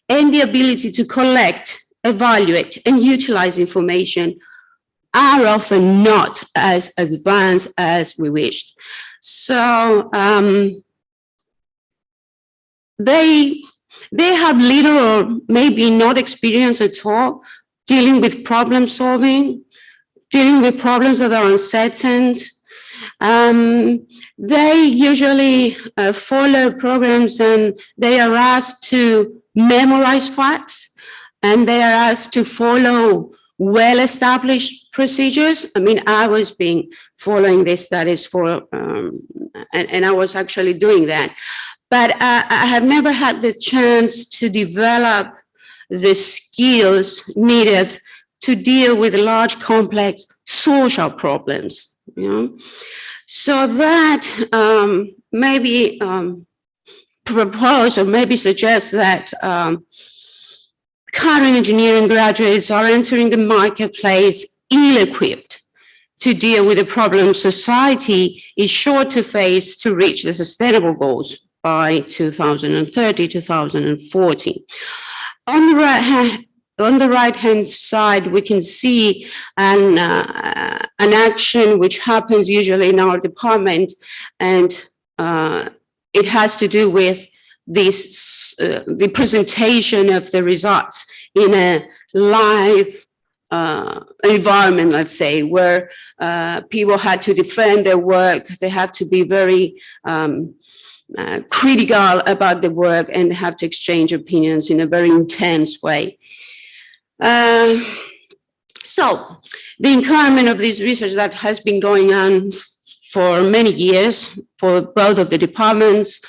and the ability to collect, evaluate, and utilize information are often not as advanced as we wished. So they have little or maybe not experience at all dealing with problem solving, dealing with problems that are uncertain. They usually follow programs and they are asked to memorize facts, and they are asked to follow well-established procedures. I mean, I was following these studies for, and I was actually doing that. But I have never had the chance to develop the skills needed to deal with large, complex social problems. So that maybe propose or maybe suggest that current engineering graduates are entering the marketplace ill-equipped to deal with the problems society is sure to face to reach the sustainable goals by 2030, 2040. On the right-hand side, we can see an action which happens usually in our department, and it has to do with this, the presentation of the results in a live environment, let's say, where people had to defend their work. They have to be very critical about the work and have to exchange opinions in a very intense way. So the encouragement of this research that has been going on for many years for both of the departments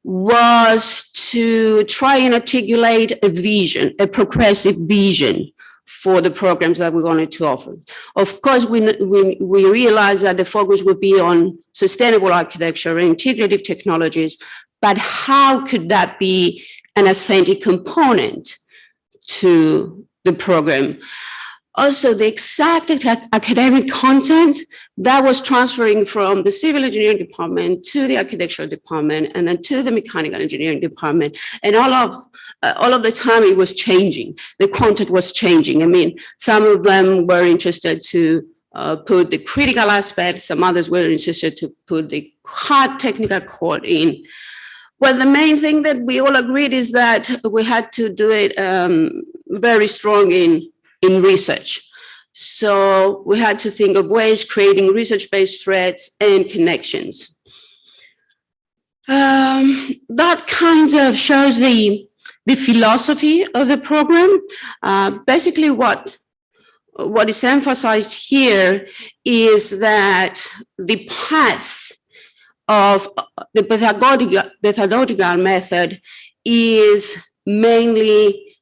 was to try and articulate a vision, a progressive vision for the programs that we wanted to offer. Of course, we realized that the focus would be on sustainable architecture and integrative technologies, but how could that be an authentic component to the program? Also, the exact academic content that was transferring from the civil engineering department to the architectural department and then to the mechanical engineering department. And all of the time it was changing. The content was changing. I mean, some of them were interested to put the critical aspects, some others were interested to put the hard technical core in. Well, the main thing that we all agreed is that we had to do it very strong in research. So we had to think of ways creating research-based threads and connections. That kind of shows the philosophy of the program. Basically what is emphasized here is that the path of the pedagogical method is mainly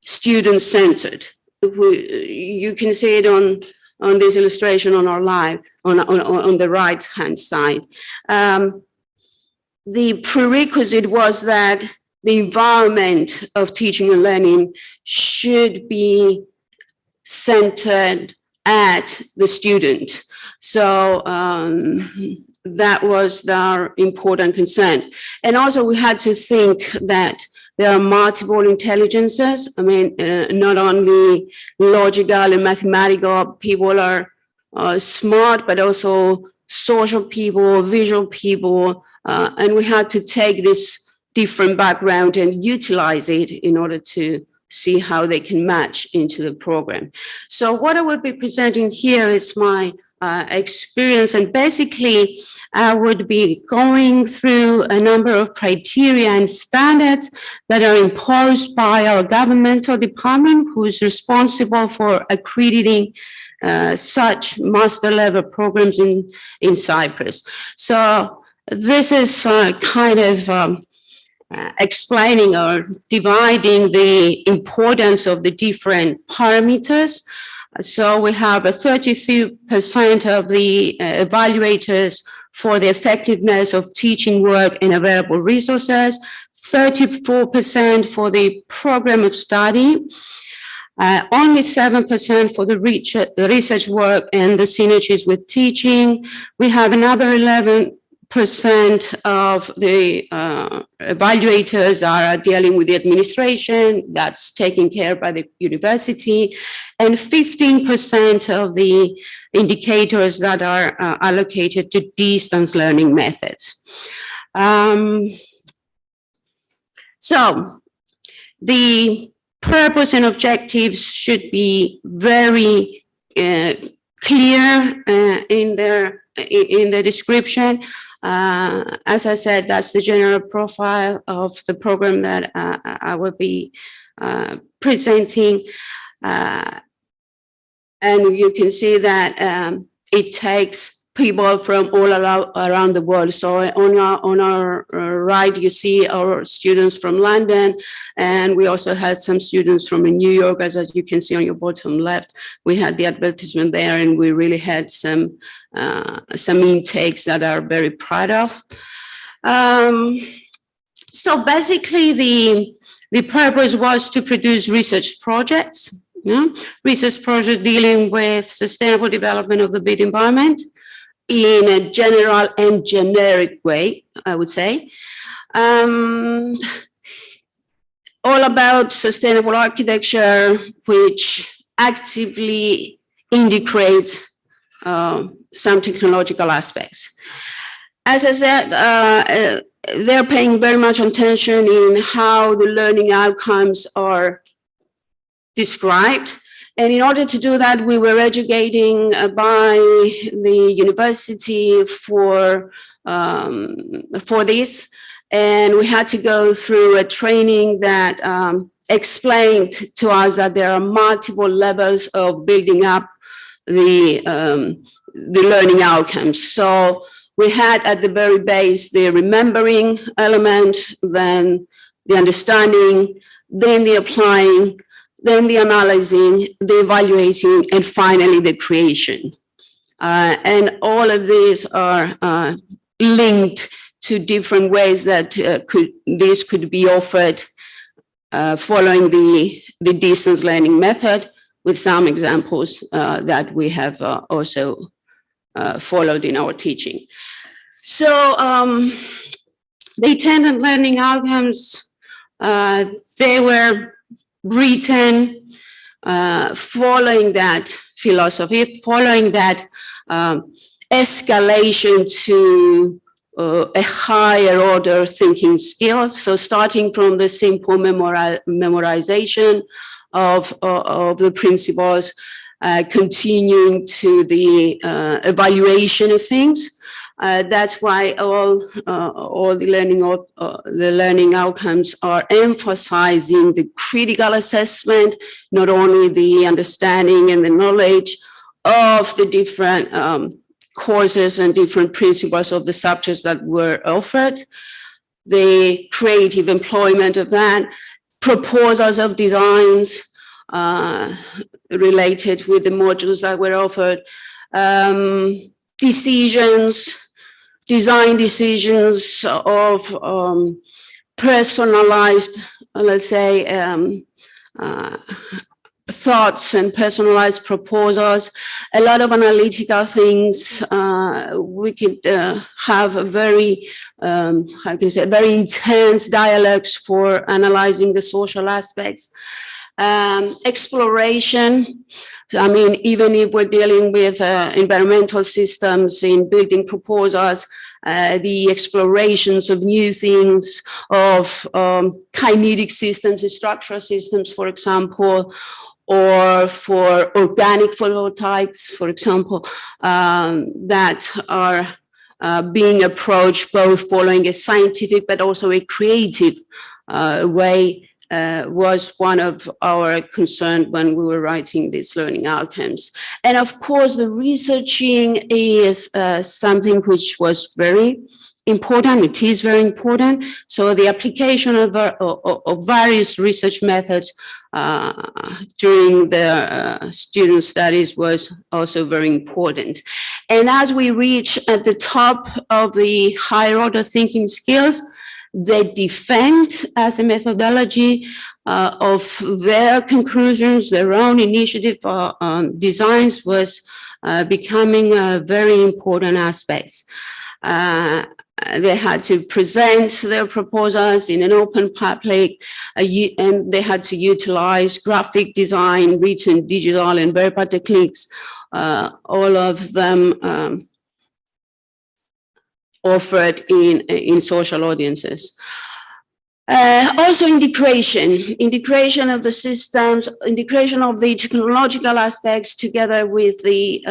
student-centered. You can see it on this illustration on our live, on the right-hand side. The prerequisite was that the environment of teaching and learning should be centered at the student. So that was our important concern. And also we had to think that there are multiple intelligences. I mean, not only logical and mathematical people are smart, but also social people, visual people. And we had to take this different background and utilize it in order to see how they can match into the program. So what I will be presenting here is my experience, and basically I would be going through a number of criteria and standards that are imposed by our governmental department, who is responsible for accrediting such master level programs in Cyprus. So this is kind of explaining or dividing the importance of the different parameters. So we have a 33% of the evaluators for the effectiveness of teaching work and available resources, 34% for the program of study, only 7% for the research work and the synergies with teaching. We have another 11% of the evaluators are dealing with the administration, that's taken care by the university, and 15% of the indicators that are allocated to distance learning methods. So the purpose and objectives should be very clear in the description. As I said, that's the general profile of the program that I will be presenting. And you can see that it takes people from all around the world. So on our right, you see our students from London, and we also had some students from New York, as you can see on your bottom left. We had the advertisement there, and we really had some intakes that are very proud of. So basically, the purpose was to produce research projects, research projects dealing with sustainable development of the built environment, in a general and generic way, I would say. All about sustainable architecture, which actively integrates some technological aspects. As I said, they're paying very much attention in how the learning outcomes are described And in order to do that, we were educating by the university for this. And we had to go through a training that explained to us that there are multiple levels of building up the learning outcomes. So we had at the very base the remembering element, then the understanding, then the applying, then the analyzing, the evaluating, and finally the creation. And all of these are linked to different ways that this could be offered following the distance learning method, with some examples that we have also followed in our teaching. So the intended learning outcomes, they were written following that philosophy, following that escalation to a higher order thinking skill. So starting from the simple memorization of the principles, continuing to the evaluation of things. That's why all the learning outcomes are emphasizing the critical assessment, not only the understanding and the knowledge of the different courses and different principles of the subjects that were offered, the creative employment of that, proposals of designs related with the modules that were offered, design decisions of personalized, let's say, thoughts and personalized proposals, a lot of analytical things. We could have a very, very intense dialogues for analyzing the social aspects. Exploration. So, I mean, even if we're dealing with environmental systems in building proposals, the explorations of new things, of kinetic systems, structural systems, for example, or for organic photovoltaics, for example, that are being approached both following a scientific but also a creative way, was one of our concerns when we were writing these learning outcomes. And of course, the researching is something which was very important. It is very important. So the application of various research methods during the student studies was also very important. And as we reach at the top of the higher order thinking skills, they defend as a methodology of their conclusions, their own initiative designs was becoming a very important aspects. They had to present their proposals in an open public, and they had to utilize graphic design, written, digital, and verbal techniques, all of them offered in social audiences. Also integration of the systems, integration of the technological aspects together with the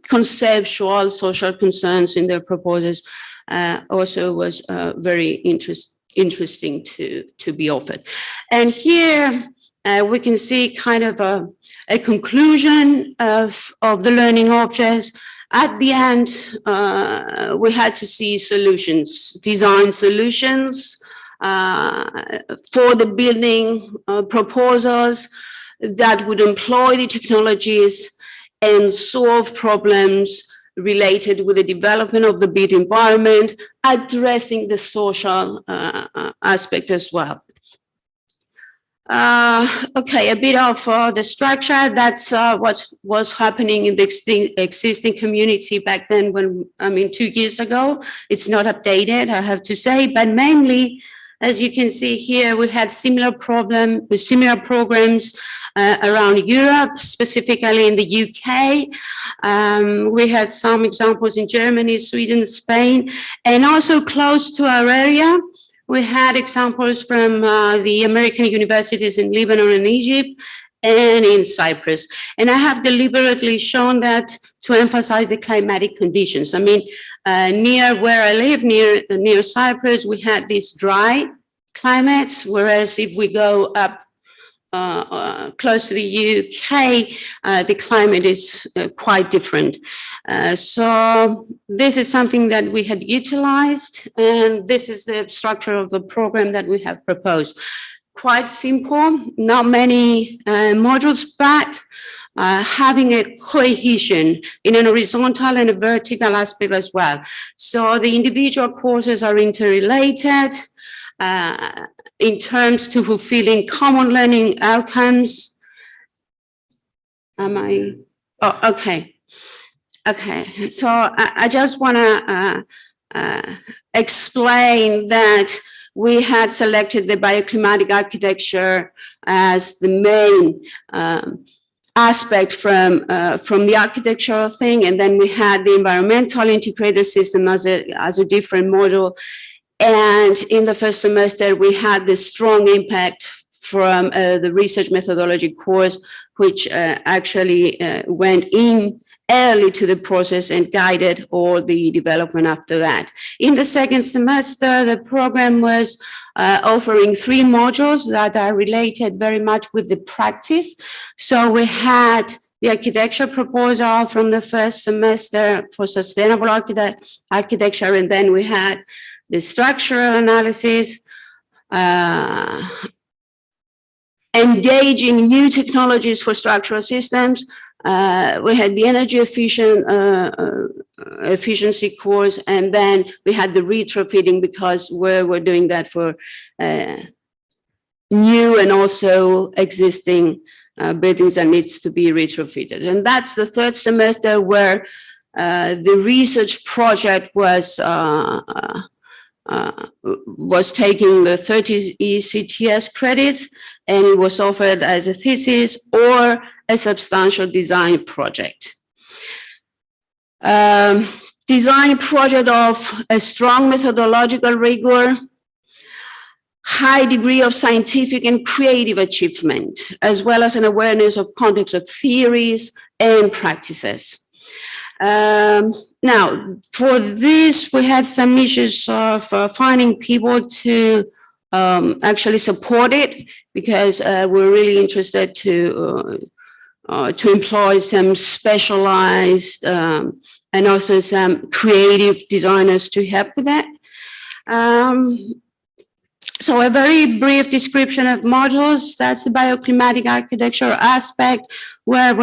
conceptual social concerns in their proposals also was very interesting to be offered. And here we can see kind of a conclusion of the learning objects. At the end, we had to see solutions, design solutions for the building proposals that would employ the technologies and solve problems related with the development of the built environment, addressing the social aspect as well. Okay, a bit of the structure. That's what was happening in the existing community back then when, 2 years ago. It's not updated, I have to say, but mainly, as you can see here, we had similar programs around Europe, specifically in the UK. We had some examples in Germany, Sweden, Spain, and also close to our area. We had examples from the American universities in Lebanon and Egypt, and in Cyprus. And I have deliberately shown that to emphasize the climatic conditions. I mean, near where I live, near Cyprus, we had these dry climates, whereas if we go up close to the UK, the climate is quite different. So this is something that we had utilized, and this is the structure of the program that we have proposed. Quite simple, not many modules, but having a cohesion in an horizontal and a vertical aspect as well. So the individual courses are interrelated in terms to fulfilling common learning outcomes. Am I? Oh, okay. Okay, so I just want to explain that we had selected the bioclimatic architecture as the main aspect from the architectural thing, and then we had the environmental integrated system as a different model. And in the first semester, we had this strong impact from the research methodology course, which actually went in early to the process and guided all the development after that. In the second semester, the program was offering 3 modules that are related very much with the practice. So we had the architecture proposal from the first semester for sustainable architecture, and then we had the structural analysis, engaging new technologies for structural systems. We had the energy efficiency course, and then we had the retrofitting, because we're doing that for new and also existing buildings that needs to be retrofitted. And that's the third semester where the research project was taking the 30 ECTS credits, and it was offered as a thesis or a substantial design project. Design project of a strong methodological rigor, high degree of scientific and creative achievement, as well as an awareness of context of theories and practices. Now, for this, we had some issues of finding people to actually support it, because we're really interested to employ some specialized and also some creative designers to help with that. So a very brief description of modules. That's the bioclimatic architecture aspect, where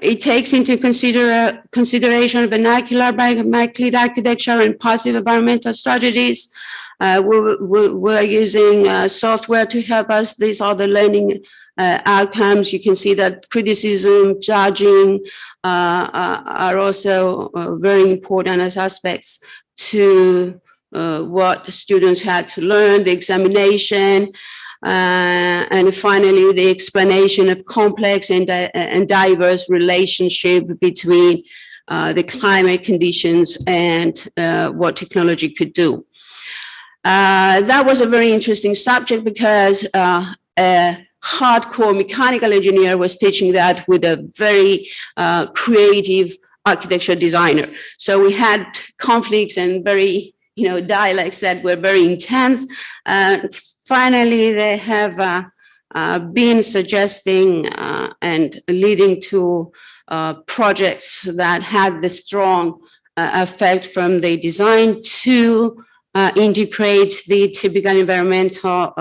it takes into consideration vernacular bioclimatic architecture and passive environmental strategies. We're using software to help us. These are the learning outcomes. You can see that criticism, judging are also very important as aspects to what students had to learn, the examination, and finally the explanation of complex and diverse relationship between the climate conditions and what technology could do. That was a very interesting subject, because a hardcore mechanical engineer was teaching that with a very creative architecture designer. So we had conflicts and very, dialects that were very intense. Finally, they have been suggesting and leading to projects that had the strong effect from the design to integrate the typical environmental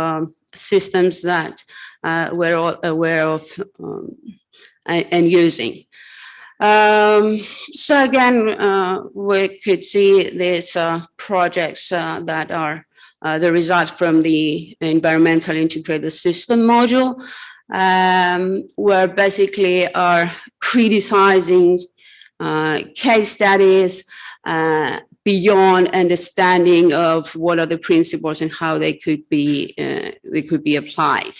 systems that we're all aware of and using. So again, we could see these projects that are the result from the environmental integrated system module, where basically are criticizing case studies beyond understanding of what are the principles and how they could be applied.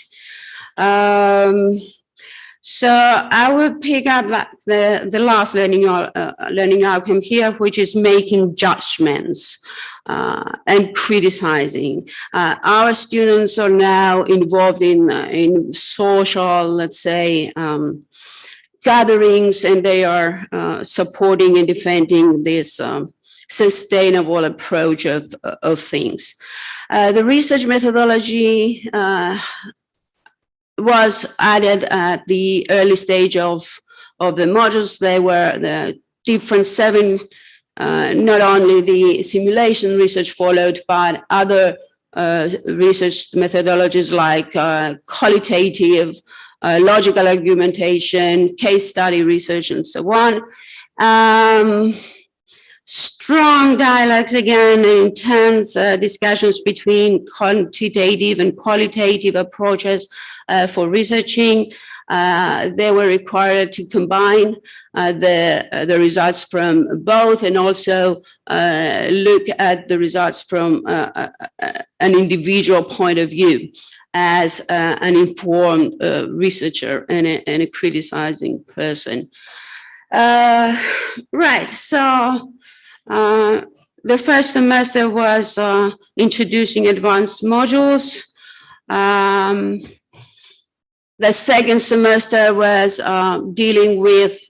So I will pick up the last learning outcome here, which is making judgments. and criticizing. Our students are now involved in social, let's say, gatherings, and they are supporting and defending this sustainable approach of things. The research methodology was added at the early stage of the modules. There were the different 7, not only the simulation research followed, but other research methodologies like qualitative, logical argumentation, case study research, and so on. Strong dialogues again, intense discussions between quantitative and qualitative approaches for researching. They were required to combine the results from both, and also look at the results from an individual point of view as an informed researcher and a criticizing person. Right, so the first semester was introducing advanced modules. The second semester was dealing with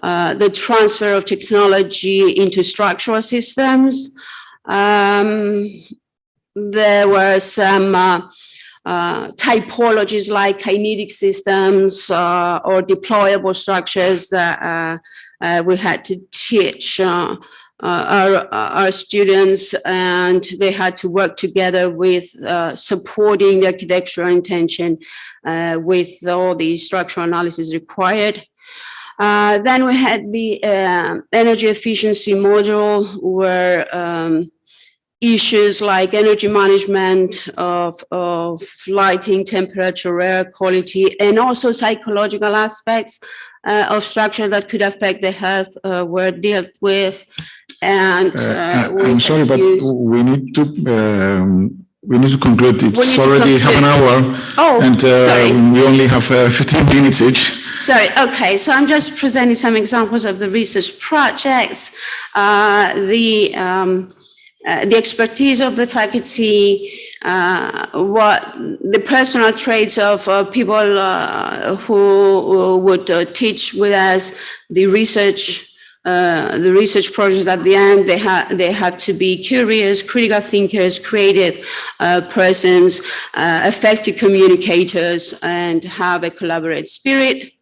the transfer of technology into structural systems. There were some typologies like kinetic systems or deployable structures that we had to teach our students, and they had to work together with supporting the architectural intention with all the structural analysis required. Then we had the energy efficiency module, where issues like energy management of lighting, temperature, air quality, and also psychological aspects of structure that could affect the health were dealt with. And I'm sorry, but we need to conclude. It's already half an hour. Oh, and sorry. We only have 15 minutes each. Sorry, okay, so I'm just presenting some examples of the research projects. The expertise of the faculty, what the personal traits of people who would teach with us, the research projects at the end. They have to be curious, critical thinkers, creative persons, effective communicators, and have a collaborative spirit.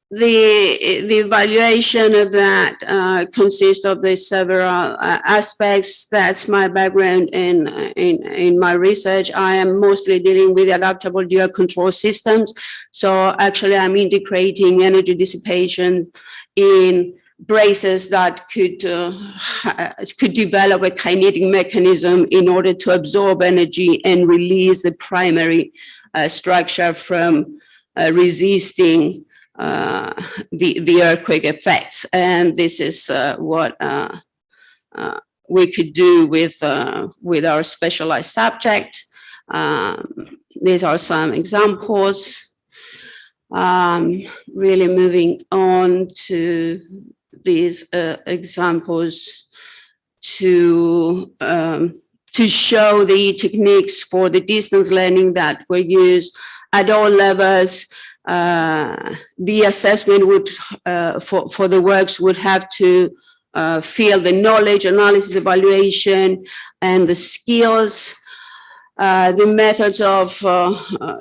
The evaluation of that consists of the several aspects. That's my background in my research. I am mostly dealing with adaptable dual control systems. So actually I'm integrating energy dissipation in braces that could develop a kinetic mechanism in order to absorb energy and release the primary structure from resisting the earthquake effects. And this is what we could do with our specialized subject. These are some examples. Really moving on to these examples to show the techniques for the distance learning that were used at all levels. The assessment would, for the works, would have to fill the knowledge, analysis, evaluation, and the skills, the methods of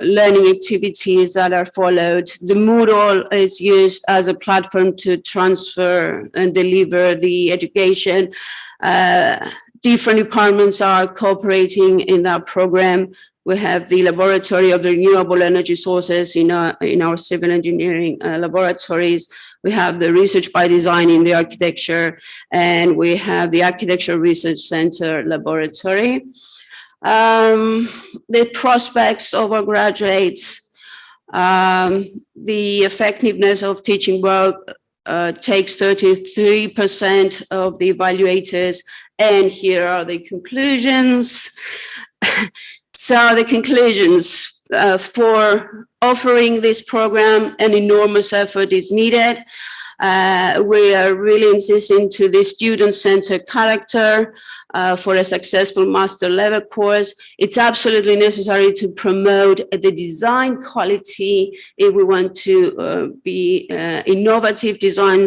learning activities that are followed. The Moodle is used as a platform to transfer and deliver the education. Different departments are cooperating in that program. We have the laboratory of renewable energy sources in our civil engineering laboratories. We have the research by design in the architecture, and we have the architecture research center laboratory. The prospects of our graduates, the effectiveness of teaching work takes 33% of the evaluators, and here are the conclusions. So the conclusions, for offering this program, an enormous effort is needed. We are really insisting to the student-centered character for a successful master level course. It's absolutely necessary to promote the design quality if we want to be innovative design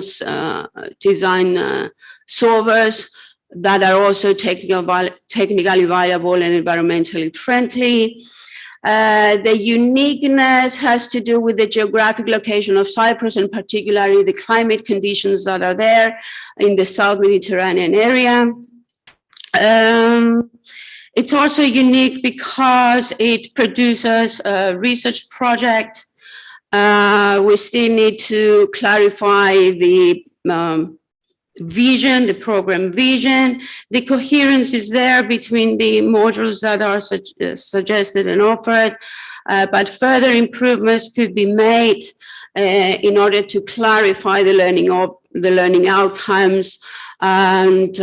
solvers that are also technically viable and environmentally friendly. The uniqueness has to do with the geographic location of Cyprus, and particularly the climate conditions that are there in the South Mediterranean area. It's also unique because it produces a research project. We still need to clarify the vision, the program vision. The coherence is there between the modules that are suggested and offered, but further improvements could be made in order to clarify the learning outcomes and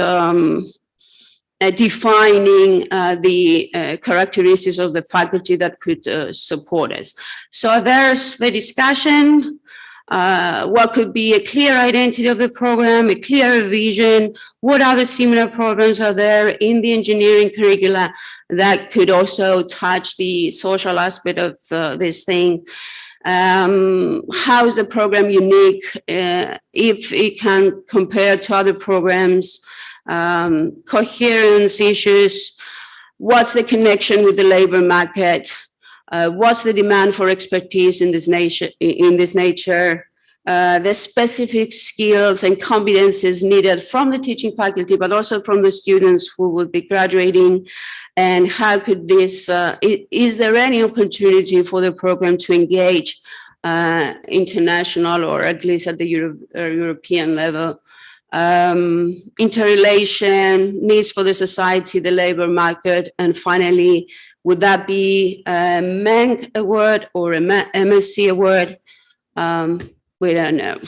defining the characteristics of the faculty that could support us. So there's the discussion. What could be a clear identity of the program, a clear vision, what other similar programs are there in the engineering curricula that could also touch the social aspect of this thing. How is the program unique, if it can compare to other programs, coherence issues, what's the connection with the labor market, what's the demand for expertise in this nature, the specific skills and competences needed from the teaching faculty, but also from the students who will be graduating, and how could this, is there any opportunity for the program to engage international, or at least at the European level? Interrelation, needs for the society, the labor market, and finally, would that be a MENC award or a MSc award? We don't know.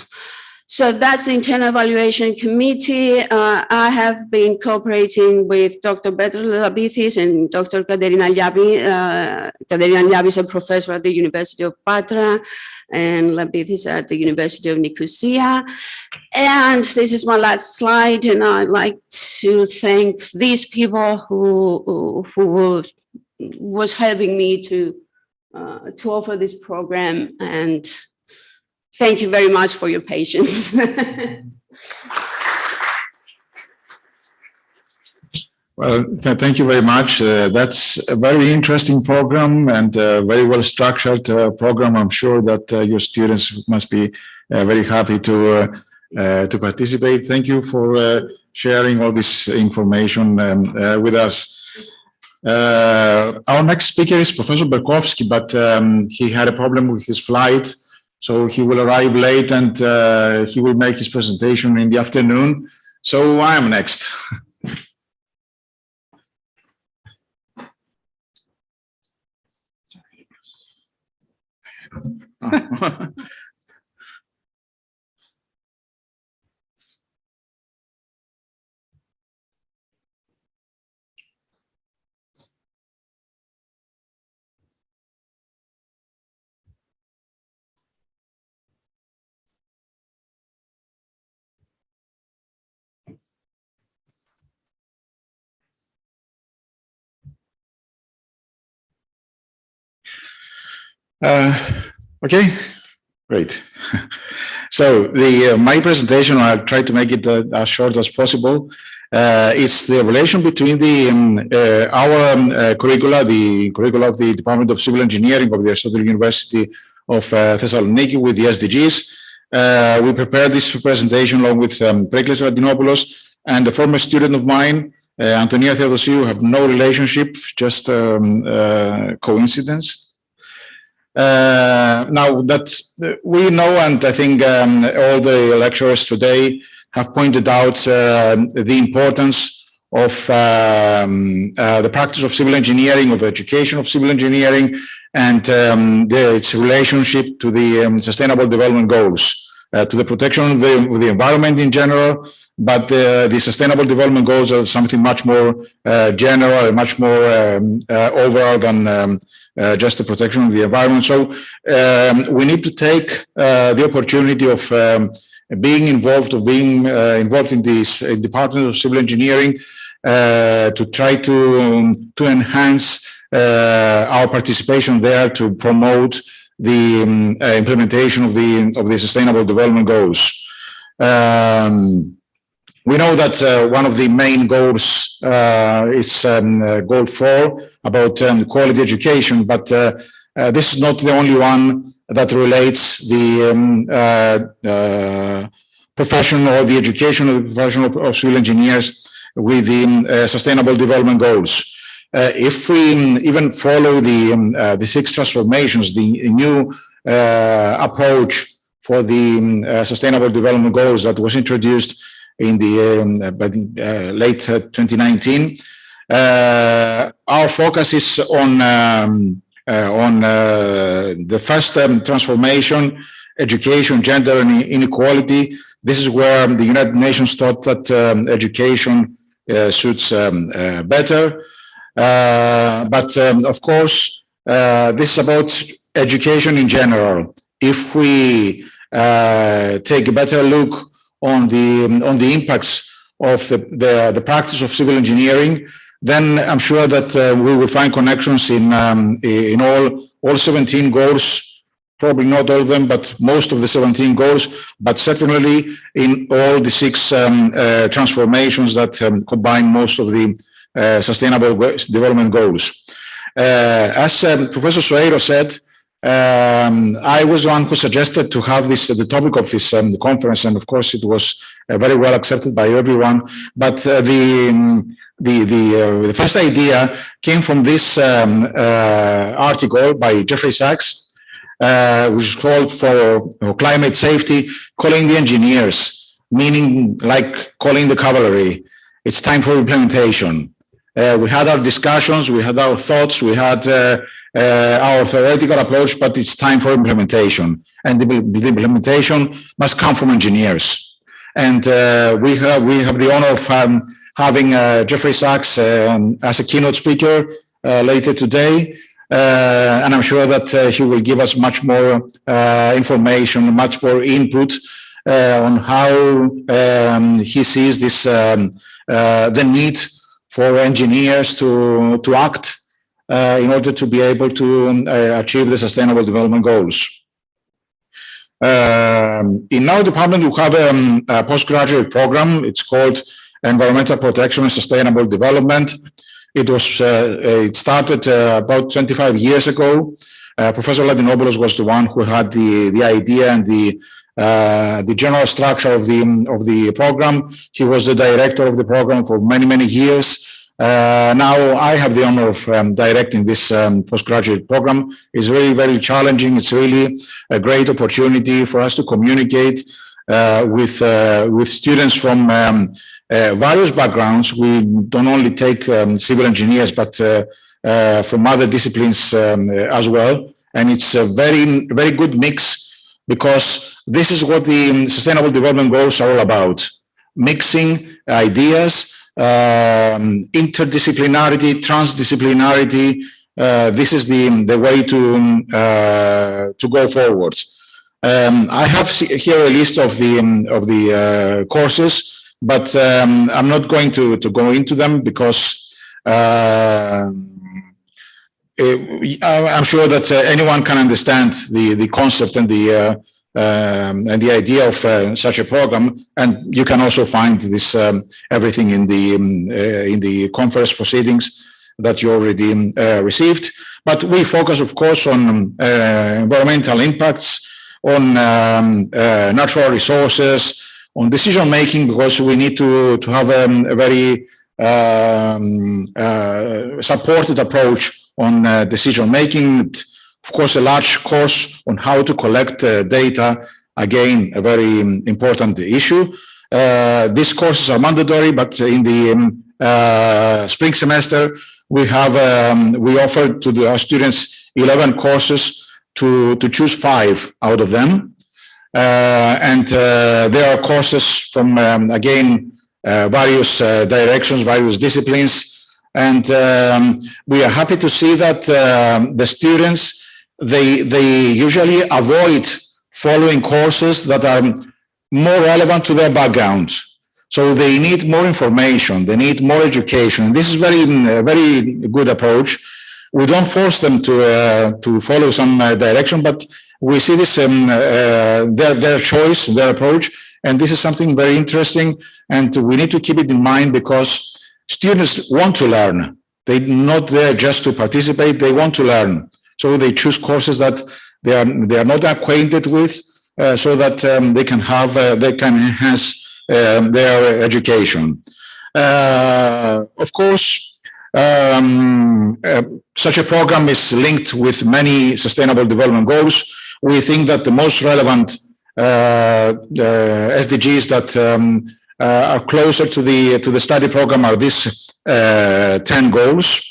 So that's the internal evaluation committee. I have been cooperating with Dr. Petros Labithis and Dr. Katerina Liabi. Katerina Liabi is a professor at the University of Patra, and Labithis at the University of Nicosia. And this is my last slide, and I'd like to thank these people who was helping me to offer this program, and thank you very much for your patience. Well, thank you very much. That's a very interesting program and a very well structured program. I'm sure that your students must be very happy to participate. Thank you for sharing all this information with us. Our next speaker is Professor Berkowski, but he had a problem with his flight, so he will arrive late, and he will make his presentation in the afternoon. So I am next. Okay, great. So my presentation, I'll try to make it as short as possible. It's the relation between our curricula, the curricula of the Department of Civil Engineering of the Aristotle University of Thessaloniki, with the SDGs. We prepared this presentation along with Perikles Radinopoulos and a former student of mine, Antonia Theodosiou. Have no relationship, just coincidence. Now that we know, and I think all the lecturers today have pointed out the importance of the practice of civil engineering, of education of civil engineering, and its relationship to the Sustainable Development Goals, to the protection of the environment in general, but the Sustainable Development Goals are something much more general and much more overall than just the protection of the environment. So we need to take the opportunity of being involved, in this Department of Civil Engineering to try to enhance our participation there to promote the implementation of the Sustainable Development Goals. We know that one of the main goals is Goal 4 about quality education, but this is not the only one that relates the profession or the education of the profession of civil engineers with the Sustainable Development Goals. If we even follow the 6 transformations, the new approach for the Sustainable Development Goals that was introduced in the late 2019, our focus is on the first transformation, education, gender and inequality. This is where the United Nations thought that education suits better. But of course, this is about education in general. If we take a better look on the impacts of the practice of civil engineering, then I'm sure that we will find connections in all 17 goals, probably not all of them, but most of the 17 goals, but certainly in all the 6 transformations that combine most of the Sustainable Development Goals. As Professor Soeiro said, I was the one who suggested to have this the topic of this conference, and of course it was very well accepted by everyone. But the first idea came from this article by Jeffrey Sachs, which is called for climate safety, calling the engineers, meaning like calling the cavalry. It's time for implementation. We had our discussions, we had our thoughts, we had our theoretical approach, but it's time for implementation. And the implementation must come from engineers. And we have the honor of having Jeffrey Sachs as a keynote speaker later today. And I'm sure that he will give us much more information, much more input on how he sees this, the need for engineers to act in order to be able to achieve the Sustainable Development Goals. In our department, we have a postgraduate program. It's called Environmental Protection and Sustainable Development. It started about 25 years ago. Professor Ladinopoulos was the one who had the idea and the general structure of the program. He was the director of the program for many years. Now I have the honor of directing this postgraduate program. It's really very challenging. It's really a great opportunity for us to communicate with students from various backgrounds. We don't only take civil engineers, but from other disciplines as well. And it's a very good mix, because this is what the Sustainable Development Goals are all about: mixing ideas, interdisciplinarity, transdisciplinarity. This is the way to go forward. I have here a list of the courses, but I'm not going to go into them, because I'm sure that anyone can understand the concept and the idea of such a program, and you can also find this everything in the conference proceedings that you already received. But we focus, of course, on environmental impacts, on natural resources, on decision making, because we need to have a very supported approach on decision making. Of course, a large course on how to collect data, again, a very important issue. These courses are mandatory, but in the spring semester, we offer to our students 11 courses to choose 5 out of them. And there are courses from, again, various directions, various disciplines. And we are happy to see that the students, they usually avoid following courses that are more relevant to their background. So they need more information, they need more education. This is very good approach. We don't force them to follow some direction, but we see this their choice, their approach, and this is something very interesting. And we need to keep it in mind because students want to learn. They're not there just to participate; they want to learn. So they choose courses that they are not acquainted with, so that they can enhance their education. Of course, such a program is linked with many sustainable development goals. We think that the most relevant SDGs that are closer to the study program are these 10 goals.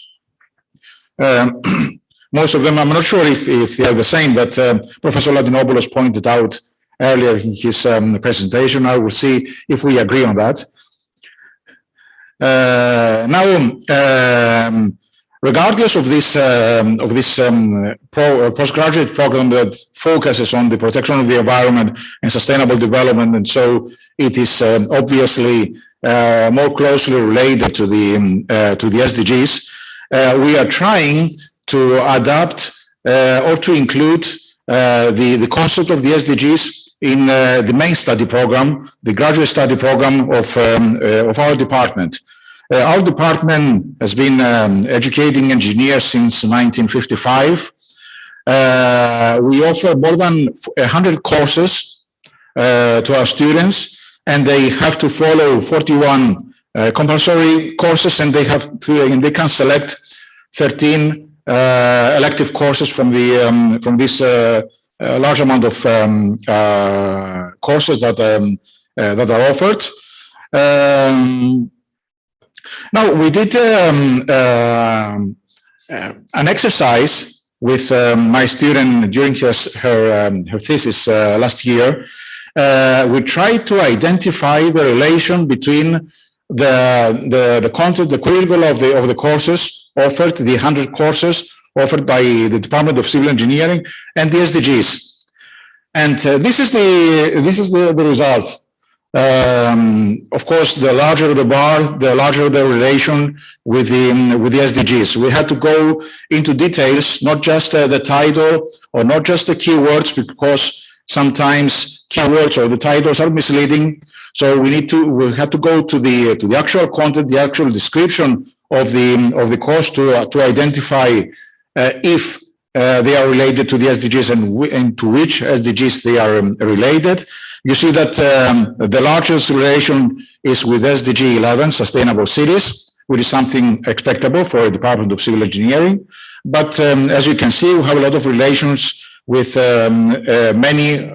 Most of them, I'm not sure if they are the same, but Professor Ladinopoulos pointed out earlier in his presentation. I will see if we agree on that. Now, regardless of this postgraduate program that focuses on the protection of the environment and sustainable development, and so it is obviously more closely related to the SDGs, we are trying to adapt or to include the concept of the SDGs in the main study program, the graduate study program of our department. Our department has been educating engineers since 1955. We offer more than 100 courses to our students, and they have to follow 41 compulsory courses, and they can select 13 elective courses from this large amount of courses that are offered. Now, we did an exercise with my student during her thesis last year. We tried to identify the relation between the content, the curriculum of the courses offered, the 100 courses offered by the Department of Civil Engineering, and the SDGs. And this is the result. Of course, the larger the bar, the larger the relation with the SDGs. We had to go into details, not just the title or not just the keywords, because sometimes keywords or the titles are misleading. So we had to go to the actual content, the actual description of the course to identify if they are related to the SDGs and to which SDGs they are related. You see that the largest relation is with SDG 11, Sustainable Cities, which is something expectable for a Department of Civil Engineering. But as you can see, we have a lot of relations with many,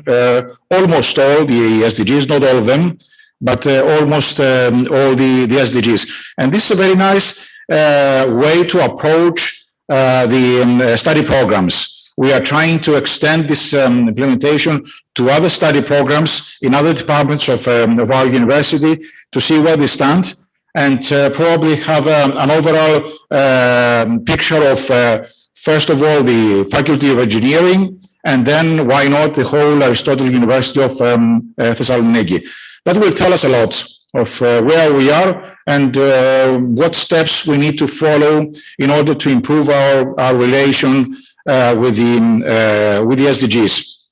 almost all the SDGs, not all of them, but almost all the SDGs. And this is a very nice way to approach the study programs. We are trying to extend this implementation to other study programs in other departments of our university to see where they stand, and probably have an overall picture of, first of all, the Faculty of Engineering, and then, why not, the whole Aristotle University of Thessaloniki. That will tell us a lot of where we are and what steps we need to follow in order to improve our relation with the SDGs.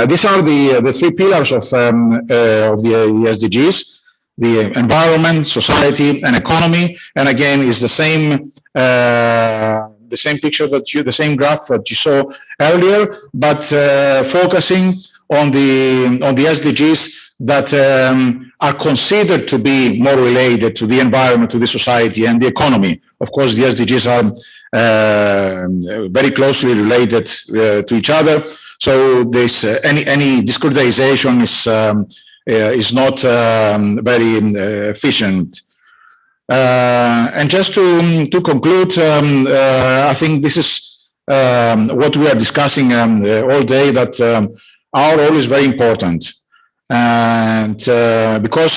These are the three pillars of the SDGs: the environment, society, and economy. And again, is the same picture the same graph that you saw earlier, but focusing on the SDGs that are considered to be more related to the environment, to the society, and the economy. Of course, the SDGs are very closely related to each other. So this any discretization is not very efficient. And just to conclude, I think this is what we are discussing all day, that our role is very important. And because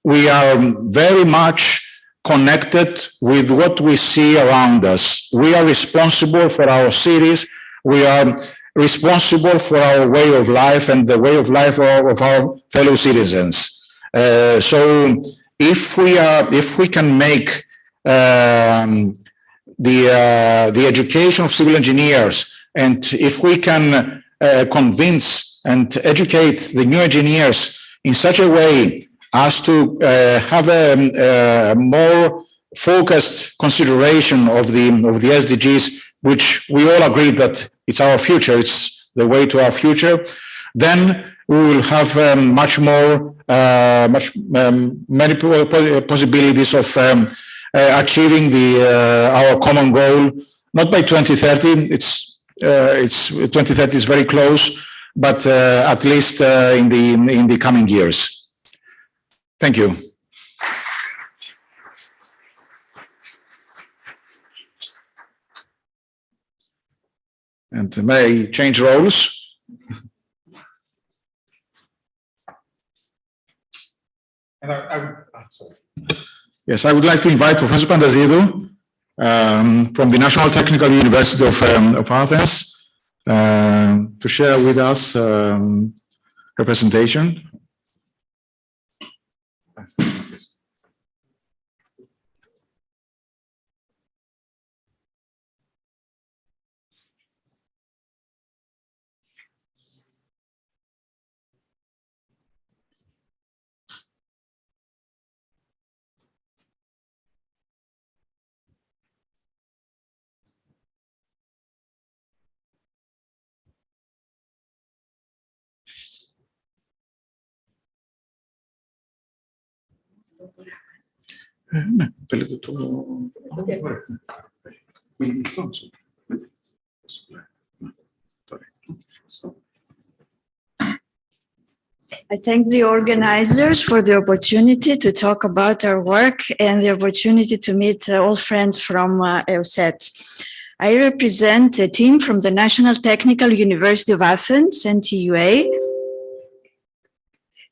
we are very much connected with what we see around us. We are responsible for our cities. We are responsible for our way of life and the way of life of our fellow citizens. So if we can make the education of civil engineers, and if we can convince and educate the new engineers in such a way as to have a more focused consideration of the SDGs, which we all agree that it's our future, it's the way to our future, then we will have many possibilities of achieving our common goal, not by 2030. It's 2030 is very close, but at least in the coming years. Thank you. And may I change roles? Sorry. Yes, I would like to invite Professor Pandazidou from the National Technical University of Athens to share with us her presentation. I thank the organizers for the opportunity to talk about our work and the opportunity to meet all friends from EUSET. I represent a team from the National Technical University of Athens, NTUA,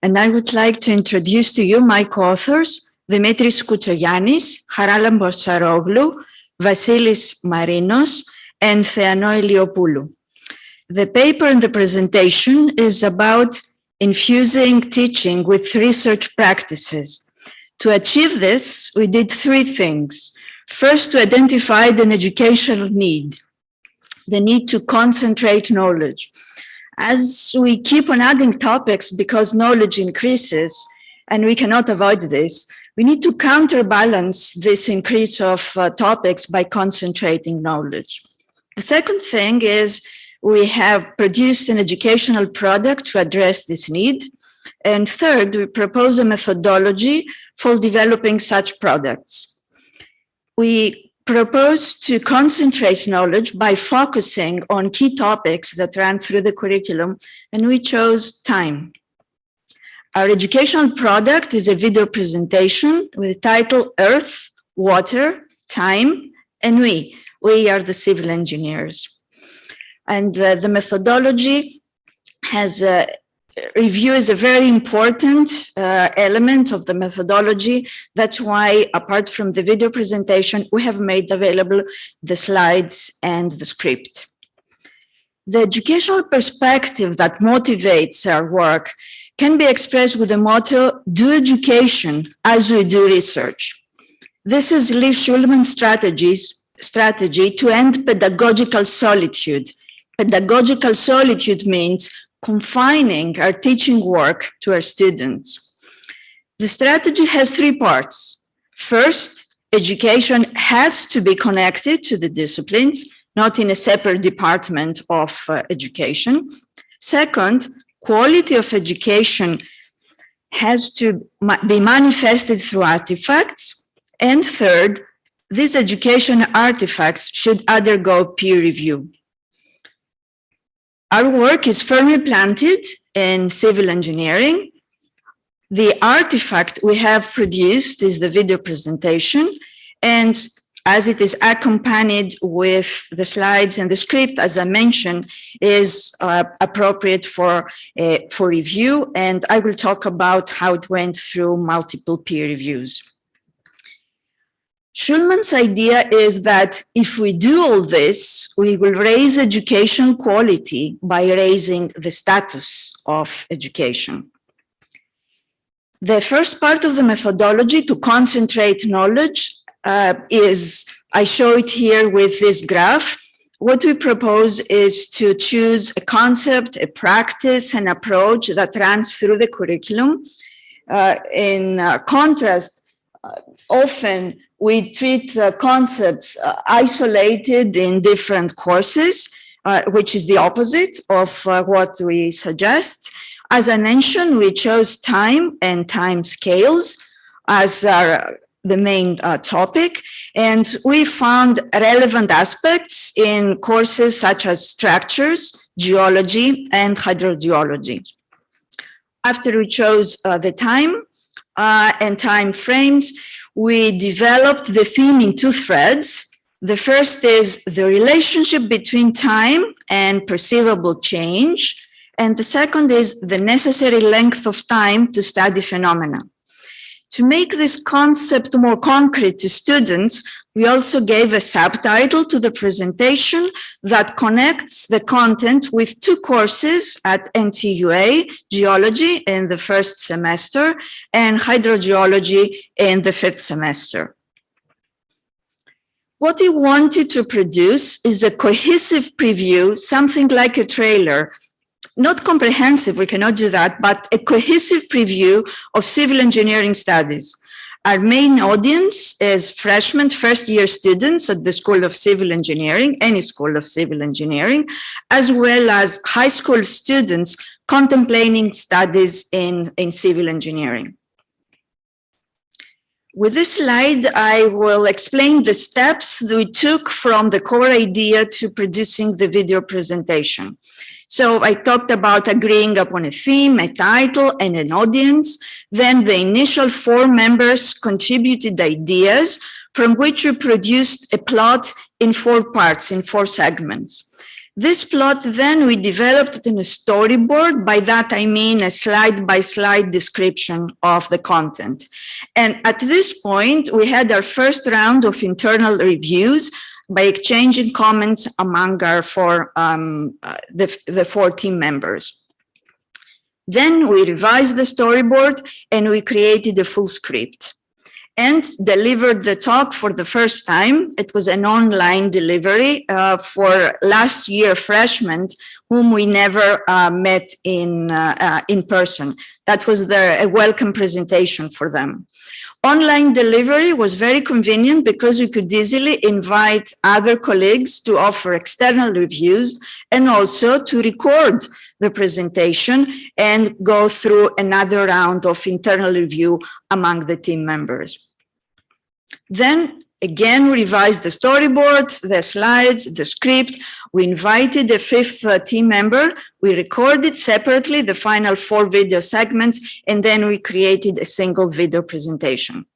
and I would like to introduce to you my co-authors, Dimitris Koutsogiannis, Haralambos Saroglu, Vasilis Marinos, and Theano Eliopoulou. The paper and the presentation is about infusing teaching with research practices. To achieve this, we did three things. First, to identify an educational need, the need to concentrate knowledge. As we keep on adding topics because knowledge increases, and we cannot avoid this, we need to counterbalance this increase of topics by concentrating knowledge. The second thing is we have produced an educational product to address this need. And third, we propose a methodology for developing such products. We propose to concentrate knowledge by focusing on key topics that run through the curriculum, and we chose time. Our educational product is a video presentation with the title Earth, Water, Time, and We. We are the civil engineers. And the methodology has review is a very important element of the methodology. That's why, apart from the video presentation, we have made available the slides and the script. The educational perspective that motivates our work can be expressed with the motto, do education as we do research. This is Lee Shulman's strategy to end pedagogical solitude. Pedagogical solitude means confining our teaching work to our students. The strategy has three parts. First, education has to be connected to the disciplines, not in a separate department of education. Second, quality of education has to be manifested through artifacts. And third, these education artifacts should undergo peer review. Our work is firmly planted in civil engineering. The artifact we have produced is the video presentation, and as it is accompanied with the slides and the script, as I mentioned, is appropriate for review. And I will talk about how it went through multiple peer reviews. Schulman's idea is that if we do all this, we will raise education quality by raising the status of education. The first part of the methodology, to concentrate knowledge, I show it here with this graph. What we propose is to choose a concept, a practice, an approach that runs through the curriculum. In contrast, often we treat the concepts isolated in different courses, which is the opposite of what we suggest. As I mentioned, we chose time and time scales as the main topic, and we found relevant aspects in courses such as structures, geology, and hydrogeology. After we chose the time and time frames, we developed the theme in two threads. The first is the relationship between time and perceivable change, and the second is the necessary length of time to study phenomena. To make this concept more concrete to students, we also gave a subtitle to the presentation that connects the content with two courses at NTUA, geology in the first semester and hydrogeology in the fifth semester. What we wanted to produce is a cohesive preview, something like a trailer, not comprehensive, we cannot do that, but a cohesive preview of civil engineering studies. Our main audience is freshmen, first-year students at the School of Civil Engineering, any School of Civil Engineering, as well as high school students contemplating studies in civil engineering. With this slide, I will explain the steps that we took from the core idea to producing the video presentation. So I talked about agreeing upon a theme, a title, and an audience. Then the initial 4 members contributed ideas from which we produced a plot in 4 parts, in 4 segments. This plot then we developed in a storyboard. By that I mean a slide-by-slide description of the content. And at this point, we had our first round of internal reviews by exchanging comments among our the 4 team members. Then we revised the storyboard and we created a full script and delivered the talk for the first time. It was an online delivery for last year freshmen whom we never met in person. That was a welcome presentation for them. Online delivery was very convenient because we could easily invite other colleagues to offer external reviews and also to record the presentation and go through another round of internal review among the team members. Then again, we revised the storyboard, the slides, the script. We invited a 5th team member. We recorded separately the final 4 video segments, and then we created a single video presentation.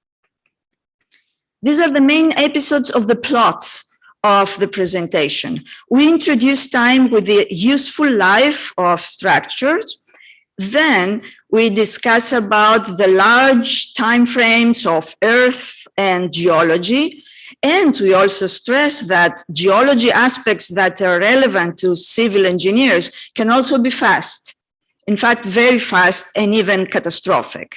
These are the main episodes of the plots of the presentation. We introduced time with the useful life of structures. Then we discuss about the large timeframes of Earth and geology. And we also stress that geology aspects that are relevant to civil engineers can also be fast. In fact, very fast and even catastrophic.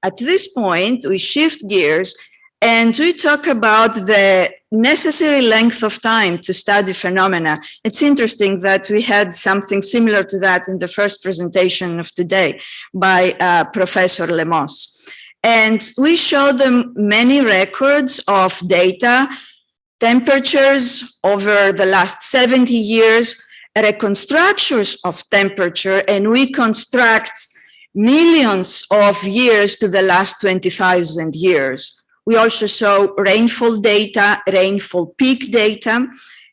At this point, we shift gears and we talk about the necessary length of time to study phenomena. It's interesting that we had something similar to that in the first presentation of today by Professor Lemos. And we show them many records of data, temperatures over the last 70 years, reconstructions of temperature, and we construct millions of years to the last 20,000 years. We also show rainfall data, rainfall peak data.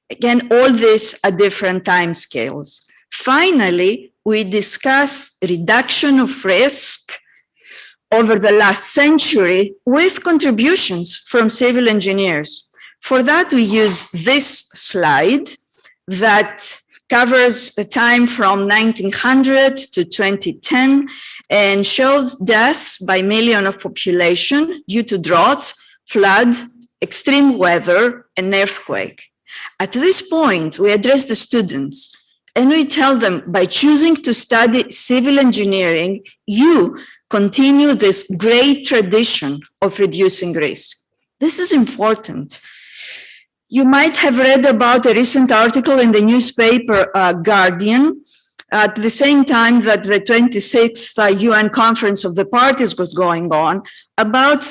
Again, all this at different time scales. Finally, we discuss reduction of risk over the last century with contributions from civil engineers. For that, we use this slide that covers the time from 1900 to 2010 and shows deaths by million of population due to drought, flood, extreme weather, and earthquake. At this point, we address the students and we tell them, by choosing to study civil engineering, you continue this great tradition of reducing risk. This is important. You might have read about a recent article in the newspaper Guardian at the same time that the 26th UN Conference of the Parties was going on about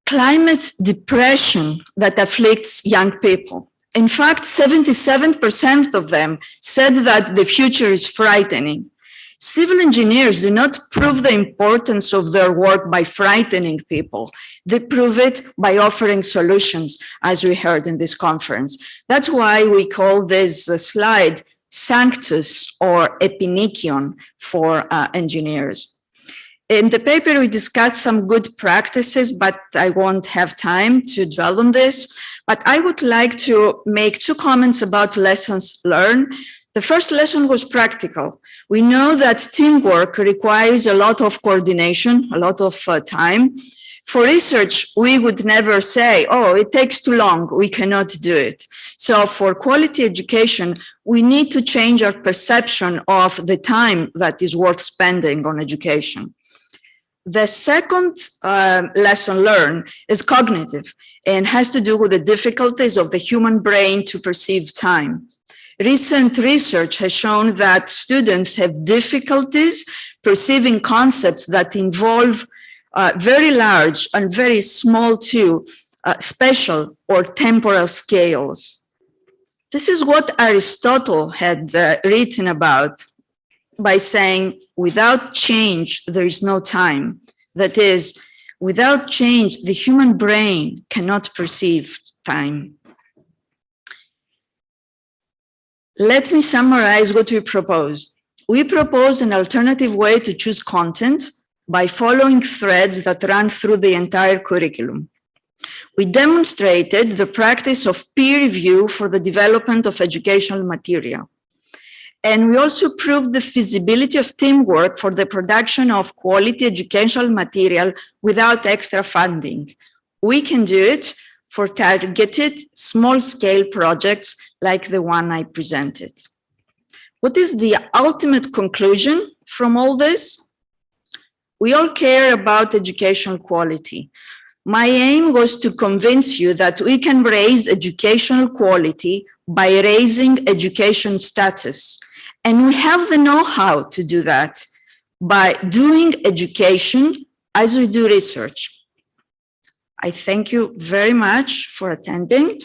climate depression that afflicts young people. In fact, 77% of them said that the future is frightening. Civil engineers do not prove the importance of their work by frightening people. They prove it by offering solutions, as we heard in this conference. That's why we call this slide Sanctus or Epinikion for engineers. In the paper, we discussed some good practices, but I won't have time to dwell on this. But I would like to make 2 comments about lessons learned. The first lesson was practical. We know that teamwork requires a lot of coordination, a lot of time. For research, we would never say, oh, it takes too long, we cannot do it. So for quality education, we need to change our perception of the time that is worth spending on education. The second lesson learned is cognitive and has to do with the difficulties of the human brain to perceive time. Recent research has shown that students have difficulties perceiving concepts that involve very large and very small too, spatial or temporal scales. This is what Aristotle had written about by saying, without change, there is no time. That is, without change, the human brain cannot perceive time. Let me summarize what we propose. We propose an alternative way to choose content by following threads that run through the entire curriculum. We demonstrated the practice of peer review for the development of educational material. And we also proved the feasibility of teamwork for the production of quality educational material without extra funding. We can do it for targeted small-scale projects like the one I presented. What is the ultimate conclusion from all this? We all care about educational quality. My aim was to convince you that we can raise educational quality by raising education status. And we have the know-how to do that by doing education as we do research. I thank you very much for attending.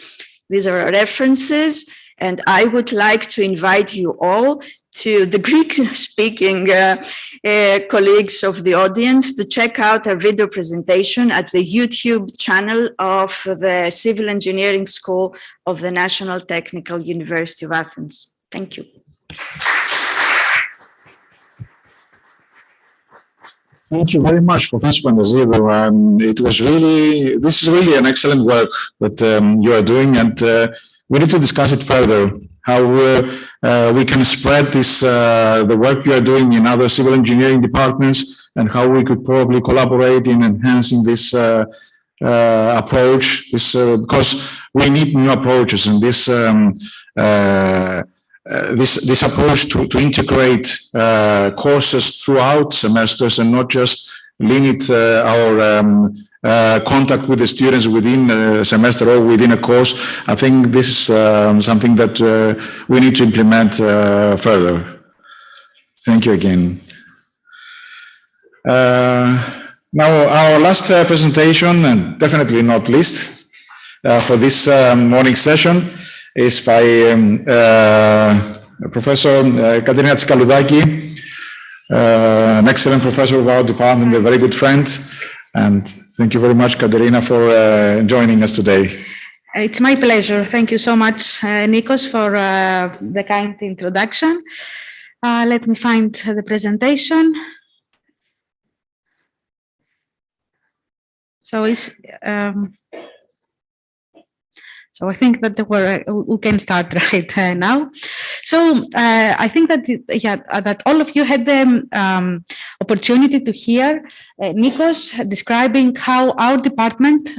These are references, and I would like to invite you all, to the Greek-speaking colleagues of the audience, to check out our video presentation at the YouTube channel of the Civil Engineering School of the National Technical University of Athens. Thank you. Thank you very much, Professor Pantasidou. This is really an excellent work that you are doing, and we need to discuss it further, how we can spread this, the work you are doing in other civil engineering departments, and how we could probably collaborate in enhancing this approach, because we need new approaches, and this approach to integrate courses throughout semesters and not just limit our contact with the students within a semester or within a course. I think this is something that we need to implement further. Thank you again. Now, our last presentation, and definitely not least, for this morning session, is by Professor Katerina Tsikaloudaki, an excellent professor of our department, a very good friend. And thank you very much, Katerina, for joining us today. It's my pleasure. Thank you so much, Nikos, for the kind introduction. Let me find the presentation. So so I think that we can start right now. So I think that that all of you had the opportunity to hear Nikos describing how our department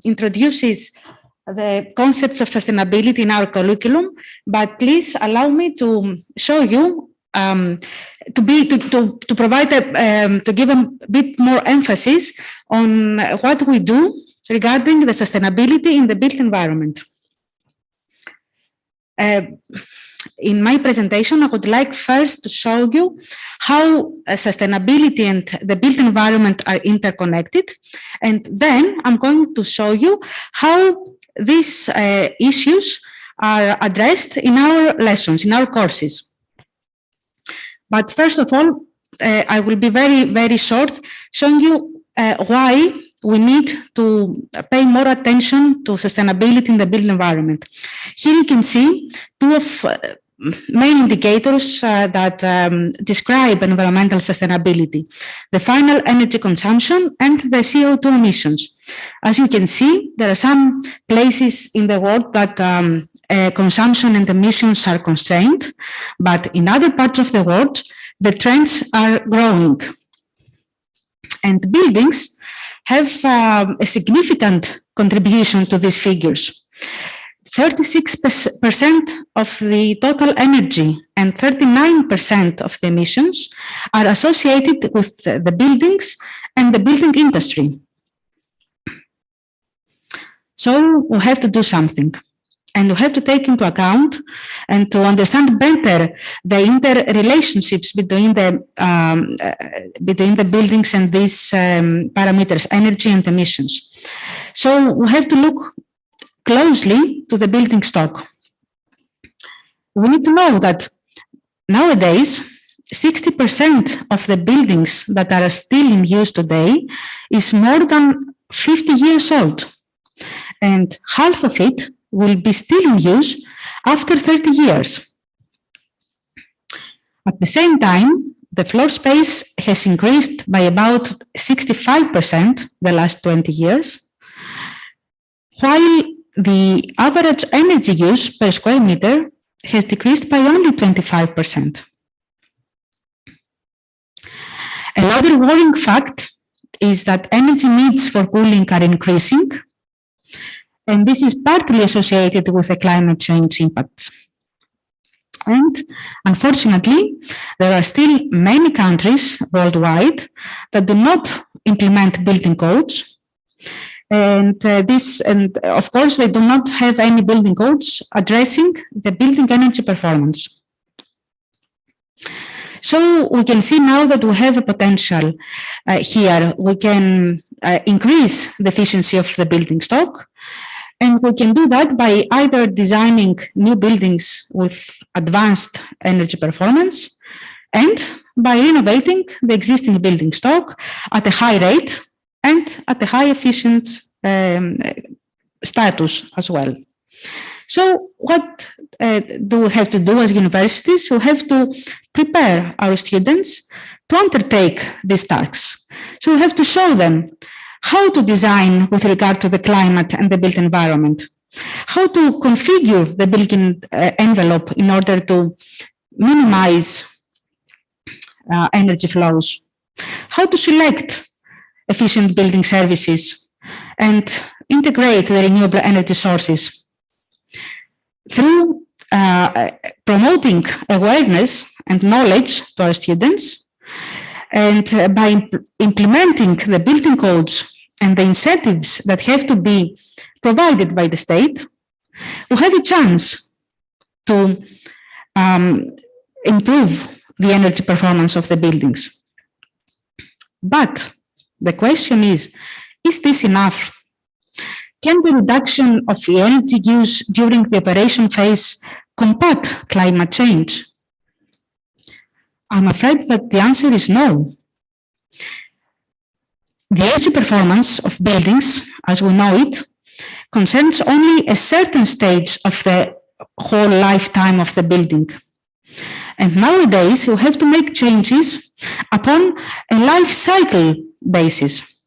introduces the concepts of sustainability in our curriculum. But please allow me to show you to provide to give a bit more emphasis on what we do regarding the sustainability in the built environment. In my presentation, I would like first to show you how sustainability and the built environment are interconnected. And then I'm going to show you how these issues are addressed in our lessons, in our courses. But first of all, I will be very, very short, showing you why we need to pay more attention to sustainability in the built environment. Here you can see two of main indicators that describe environmental sustainability: the final energy consumption and the CO2 emissions. As you can see, there are some places in the world that consumption and emissions are constrained, but in other parts of the world, the trends are growing. And buildings have a significant contribution to these figures. 36% of the total energy and 39% of the emissions are associated with the buildings and the building industry. So we have to do something. And we have to take into account and to understand better the interrelationships between the buildings and these parameters, energy and emissions. So we have to look closely to the building stock. We need to know that nowadays, 60% of the buildings that are still in use today is more than 50 years old, and half of it will be still in use after 30 years. At the same time, the floor space has increased by about 65% the last 20 years, while the average energy use per square meter has decreased by only 25%. Another worrying fact is that energy needs for cooling are increasing, and this is partly associated with the climate change impacts. And unfortunately, there are still many countries worldwide that do not implement building codes. And of course, they do not have any building codes addressing the building energy performance. So we can see now that we have a potential here. We can increase the efficiency of the building stock. And we can do that by either designing new buildings with advanced energy performance and by renovating the existing building stock at a high rate and at a high efficient status as well. So what do we have to do as universities? We have to prepare our students to undertake these tasks. So we have to show them how to design with regard to the climate and the built environment, how to configure the building envelope in order to minimize energy flows, how to select efficient building services and integrate the renewable energy sources. Through promoting awareness and knowledge to our students, and by implementing the building codes and the incentives that have to be provided by the state, we have a chance to improve the energy performance of the buildings. But the question is this enough? Can the reduction of the energy use during the operation phase combat climate change? I'm afraid that the answer is no. The energy performance of buildings, as we know it, concerns only a certain stage of the whole lifetime of the building. And nowadays, you have to make changes upon a life cycle basis.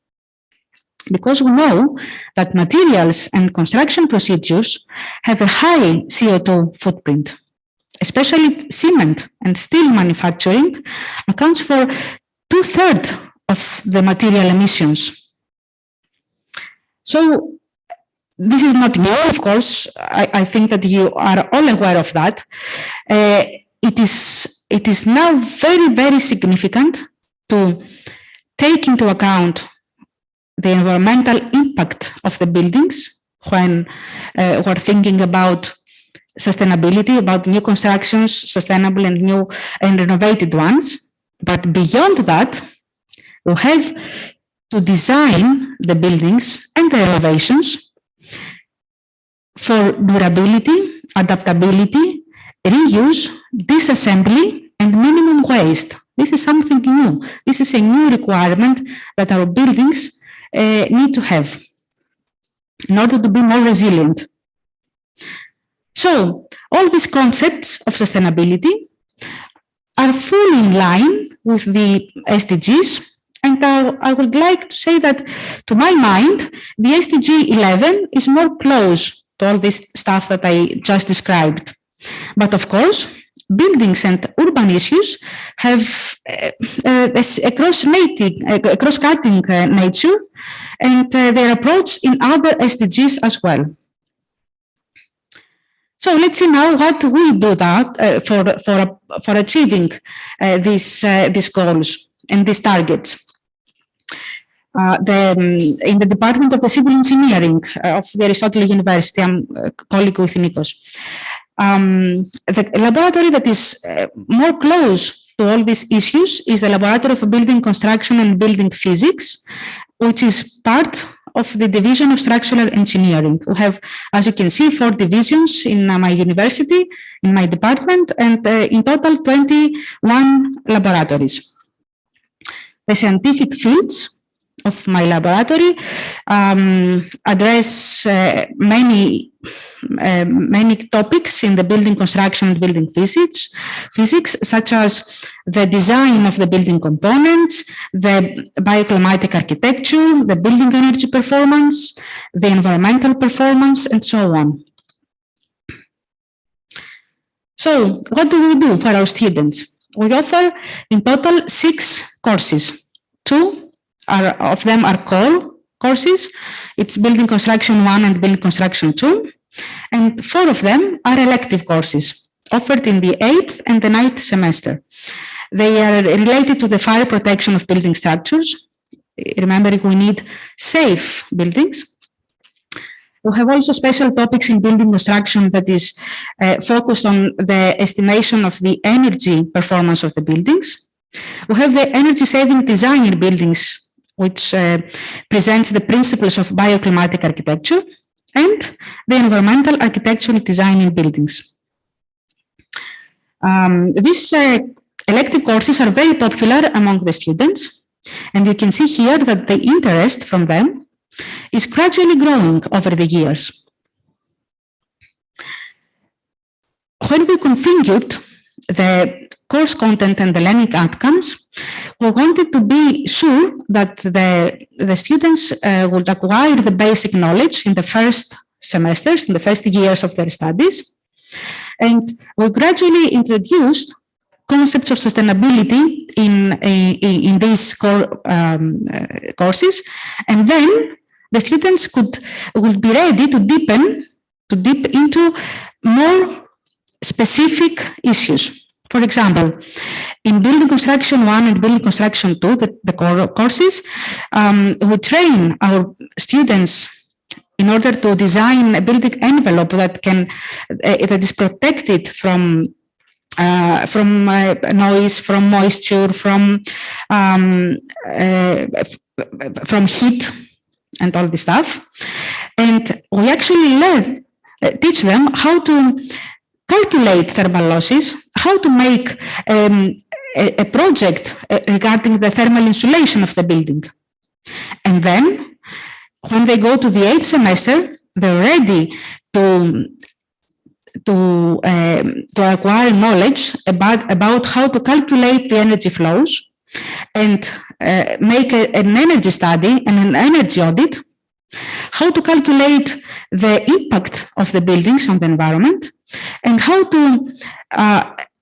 because we know that materials and construction procedures have a high CO2 footprint. Especially cement and steel manufacturing accounts for 2/3 of the material emissions. So this is not new, of course. I think that you are all aware of that. It is now very, very significant to take into account the environmental impact of the buildings when we're thinking about sustainability, about new constructions, sustainable and new and renovated ones. But beyond that, we have to design the buildings and the renovations for durability, adaptability, reuse, disassembly, and minimum waste. This is something new. This is a new requirement that our buildings need to have in order to be more resilient. So all these concepts of sustainability are fully in line with the SDGs. And I would like to say that, to my mind, the SDG 11 is more close to all this stuff that I just described. But of course, buildings and urban issues have a cross-cutting nature, and their approach in other SDGs as well. So let's see now what we do that for achieving these goals and these targets. In the Department of the Civil Engineering of the Aristotle University, I'm a colleague with Nikos. The laboratory that is more close to all these issues is the Laboratory of Building Construction and Building Physics, which is part of the Division of Structural Engineering. We have, as you can see, 4 divisions in my university, in my department, and in total 21 laboratories. The scientific fields of my laboratory address many topics in the building construction and building physics, such as the design of the building components, the bioclimatic architecture, the building energy performance, the environmental performance, and so on. So what do we do for our students? We offer in total 6 courses. 2 of them are core courses. It's Building Construction 1 and Building Construction 2. And 4 of them are elective courses offered in the 8th and the 9th semester. They are related to the fire protection of building structures. Remembering we need safe buildings. We have also special topics in building construction that is focused on the estimation of the energy performance of the buildings. We have the energy saving design in buildings, which presents the principles of bioclimatic architecture, and the environmental architectural design in buildings. These elective courses are very popular among the students, and you can see here that the interest from them is gradually growing over the years. When we configured the course content and the learning outcomes, we wanted to be sure that the students would acquire the basic knowledge in the first semesters, in the first years of their studies. And we gradually introduced concepts of sustainability in these courses. And then the students would be ready to dip into more specific issues. For example, in Building Construction 1 and Building Construction 2, the core courses, we train our students in order to design a building envelope that is protected from noise, from moisture, from heat, and all this stuff. And we actually teach them how to calculate thermal losses, how to make a project regarding the thermal insulation of the building. And then, when they go to the 8th semester, they're ready to acquire knowledge about how to calculate the energy flows and make an energy study and an energy audit, how to calculate the impact of the buildings on the environment, and how to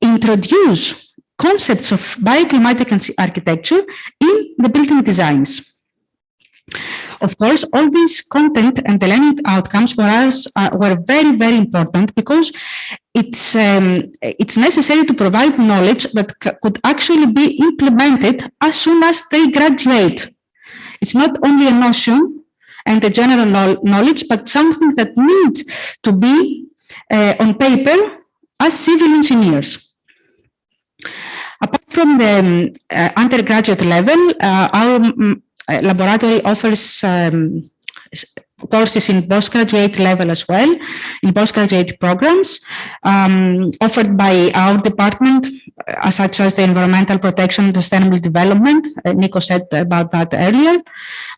introduce concepts of bioclimatic architecture in the building designs. Of course, all this content and the learning outcomes for us were very, very important because it's necessary to provide knowledge that could actually be implemented as soon as they graduate. It's not only a notion and a general knowledge, but something that needs to be on paper as civil engineers. Apart from the undergraduate level, our laboratory offers courses in postgraduate level as well, in postgraduate programs offered by our department, such as the environmental protection and sustainable development. Nico said about that earlier,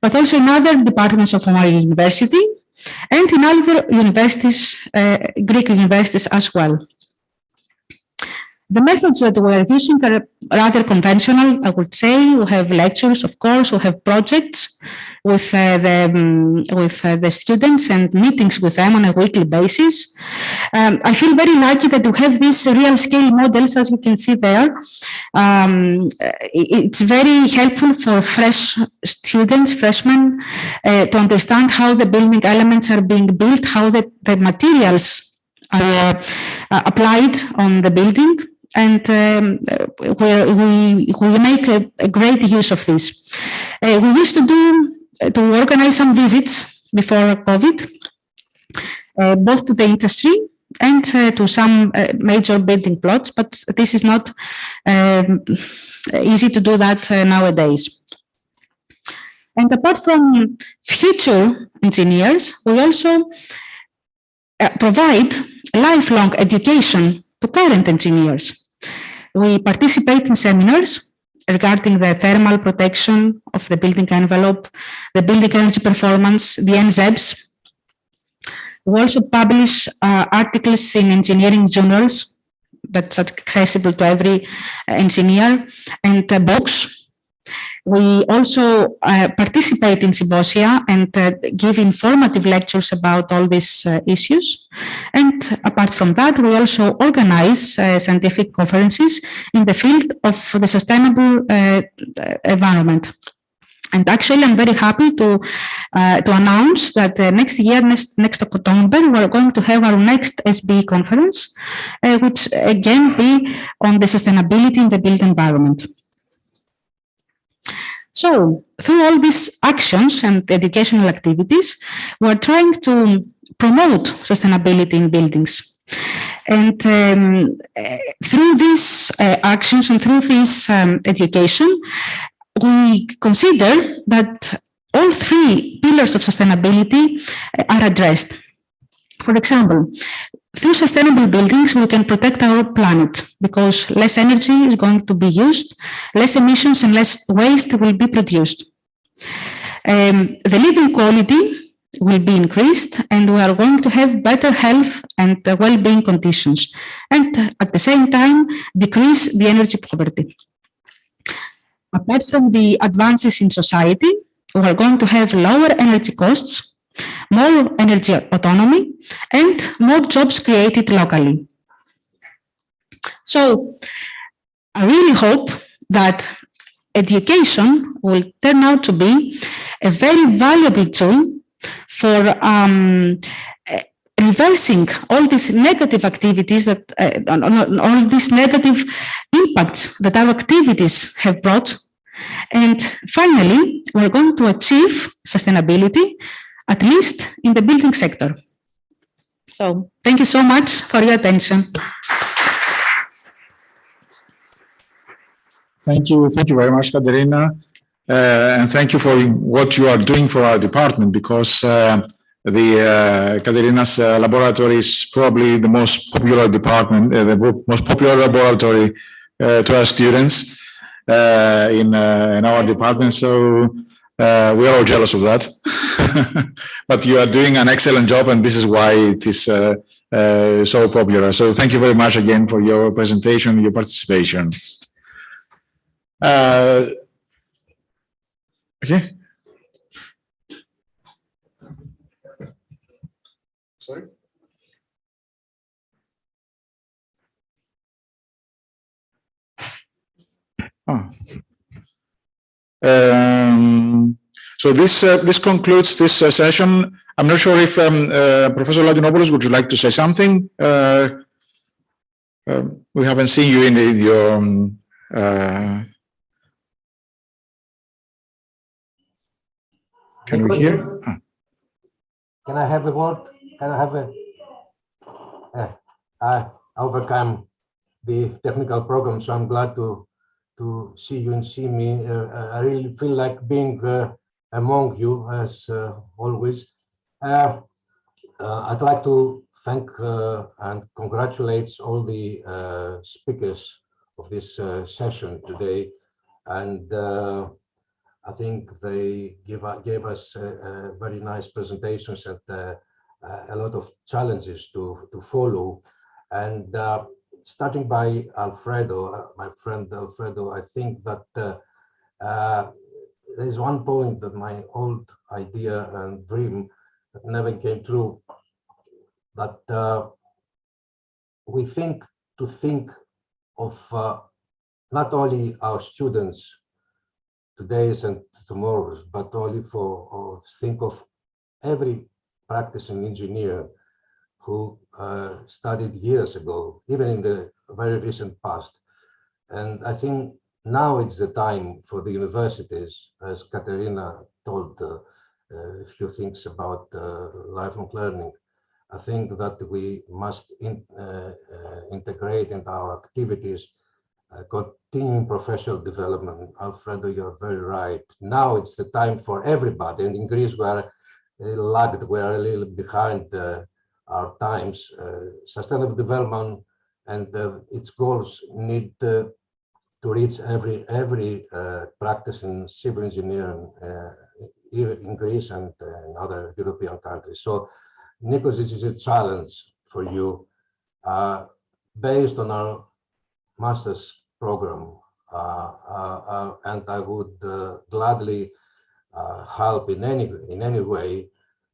but also in other departments of our university and in other universities, Greek universities as well. The methods that we are using are rather conventional, I would say. We have lectures, of course, we have projects with the students and meetings with them on a weekly basis. I feel very lucky that we have these real scale models, as you can see there. It's very helpful for fresh students, freshmen, to understand how the building elements are being built, how the materials are applied on the building. And we make a great use of this. We used to organize some visits before COVID, both to the industry and to some major building plots, but this is not easy to do that nowadays. And apart from future engineers, we also provide lifelong education to current engineers. We participate in seminars regarding the thermal protection of the building envelope, the building energy performance, the NZEBs. We also publish articles in engineering journals that's accessible to every engineer, and books. We also participate in symposia and give informative lectures about all these issues. And apart from that, we also organize scientific conferences in the field of the sustainable environment. And actually, I'm very happy to announce that next year, next October, we're going to have our next SB conference, which again be on the sustainability in the built environment. So, through all these actions and educational activities, we're trying to promote sustainability in buildings. And through these actions and through this education, we consider that all three pillars of sustainability are addressed. For example, through sustainable buildings, we can protect our planet because less energy is going to be used, less emissions and less waste will be produced. The living quality will be increased and we are going to have better health and well-being conditions, and at the same time decrease the energy poverty. Apart from the advances in society, we are going to have lower energy costs, more energy autonomy, and more jobs created locally. So I really hope that education will turn out to be a very valuable tool for reversing all these negative activities that, all these negative impacts that our activities have brought. And finally, we're going to achieve sustainability, at least in the building sector. So thank you so much for your attention. Thank you very much, Katerina. And thank you for what you are doing for our department, because Katerina's laboratory is probably the most popular department, the most popular laboratory to our students in our department. So we are all jealous of that. But you are doing an excellent job, and this is why it is so popular. So thank you very much again for your presentation, your participation. Okay. Sorry? Ah. So this concludes this session. I'm not sure if Professor Latinopoulos, would you like to say something? We haven't seen you in your. Can we hear? Can I have a word? Can I have a? I overcome the technical problem, so I'm glad to see you and see me. I really feel like being among you as always. I'd like to thank and congratulate all the speakers of this session today, and I think they gave us very nice presentations and a lot of challenges to follow. And starting by Alfredo, my friend Alfredo, I think that there's one point that my old idea and dream that never came true, that we think of not only our students today's and tomorrow's, but only think of every practicing engineer who studied years ago, even in the very recent past. And I think now it's the time for the universities, as Katerina told a few things about lifelong learning. I think that we must integrate into our activities continuing professional development. Alfredo, you're very right. Now it's the time for everybody. And in Greece, we are lagged, we are a little behind our times. Sustainable development and its goals need to reach every practicing civil engineering in Greece and in other European countries. So, Nikos, this is a challenge for you based on our master's program, and I would gladly help in any way.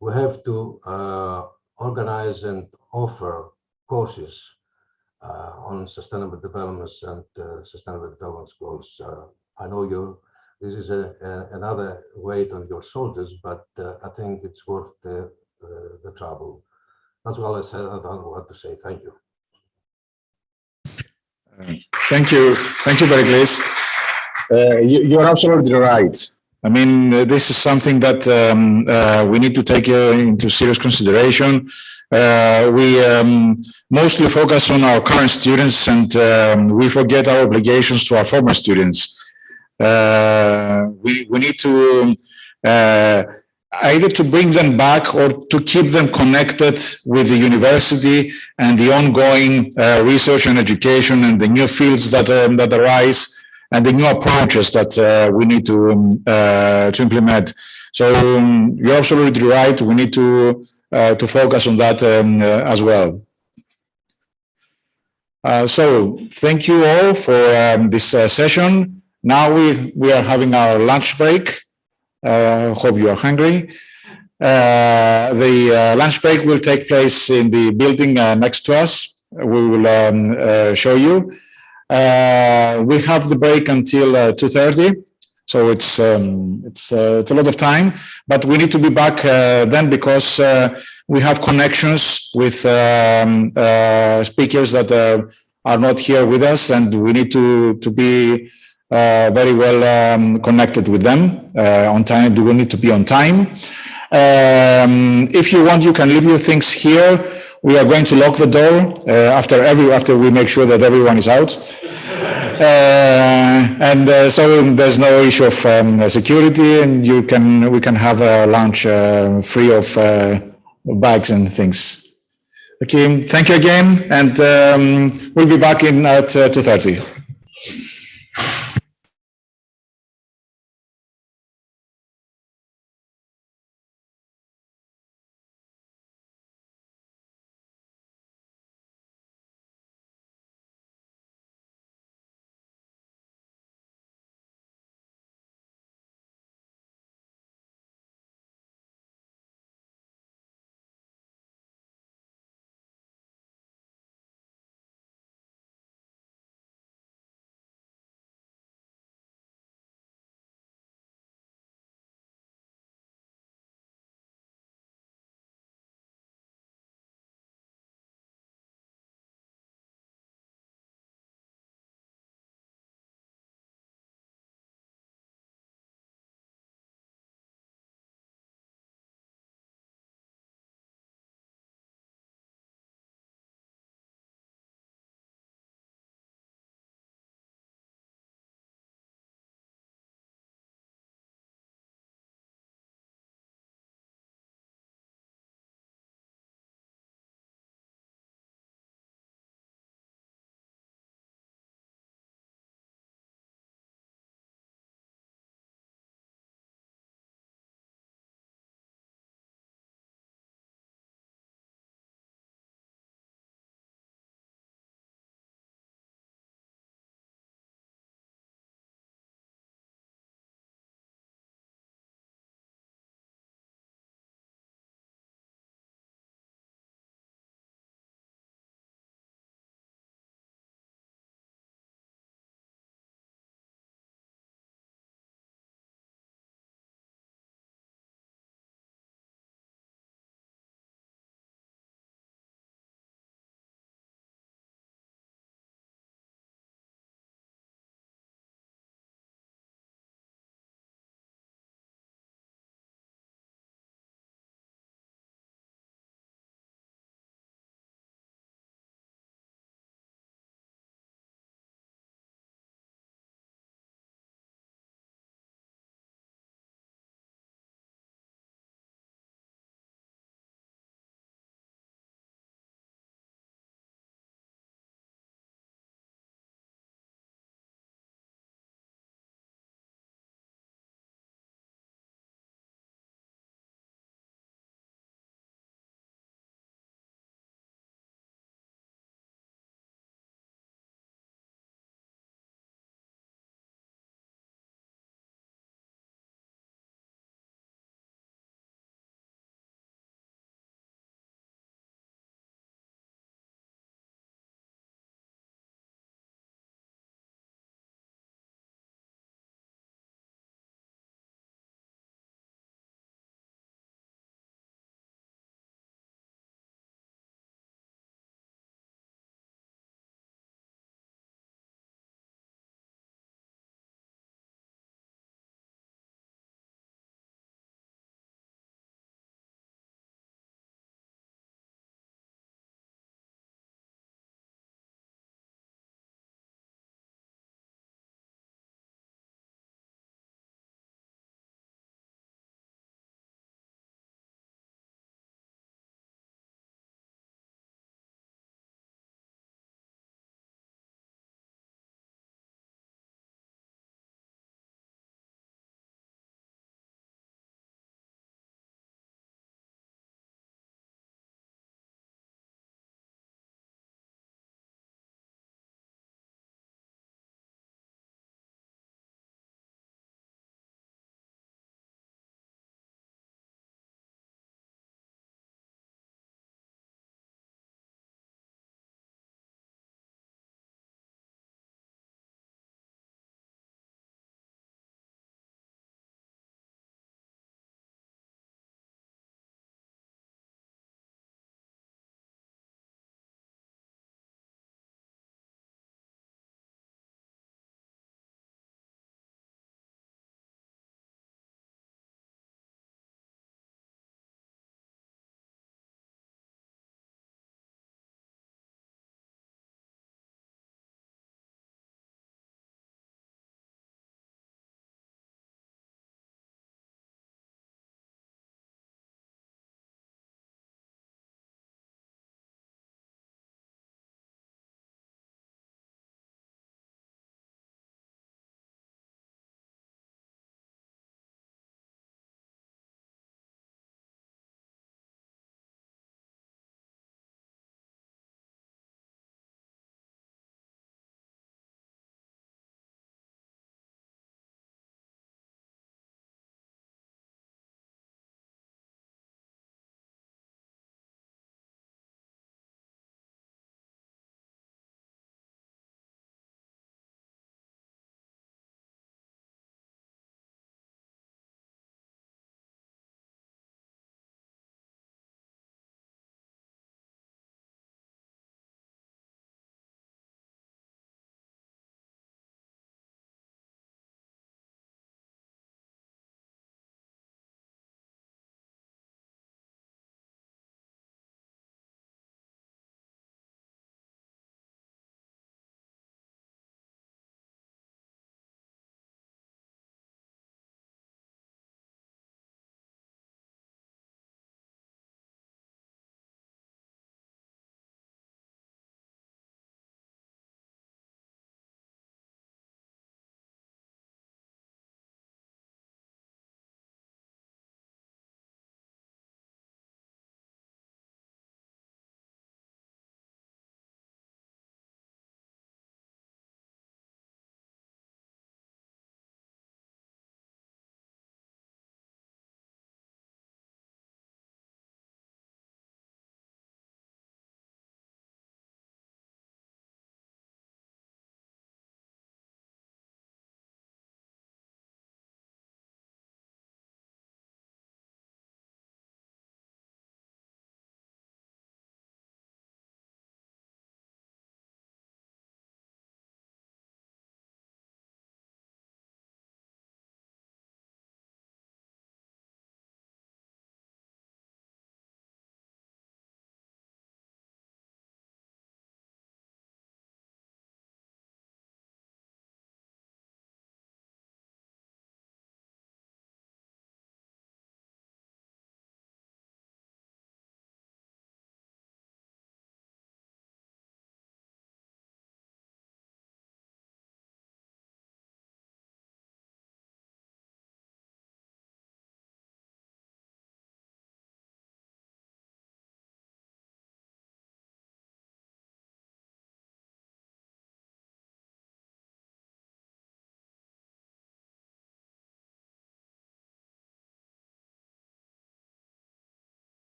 We have to organize and offer courses on sustainable developments and sustainable development goals. I know this is another weight on your shoulders, but I think it's worth the trouble. That's all I want to say. Thank you. Thank you, Pericles. You're absolutely right. I mean, this is something that we need to take into serious consideration. We mostly focus on our current students, and we forget our obligations to our former students. We need to either to bring them back or to keep them connected with the university and the ongoing research and education and the new fields that arise and the new approaches that we need to implement. So you're absolutely right. We need to focus on that as well. So thank you all for this session. Now we are having our lunch break. Hope you are hungry. The lunch break will take place in the building next to us. We will show you. We have the break until 2:30, so it's a lot of time. But we need to be back then because we have connections with speakers that are not here with us, and we need to be very well connected with them on time. We need to be on time. If you want, you can leave your things here. We are going to lock the door after we make sure that everyone is out. So there's no issue of security, and we can have a lunch free of bags and things. Okay, thank you again, and we'll be back at 2:30.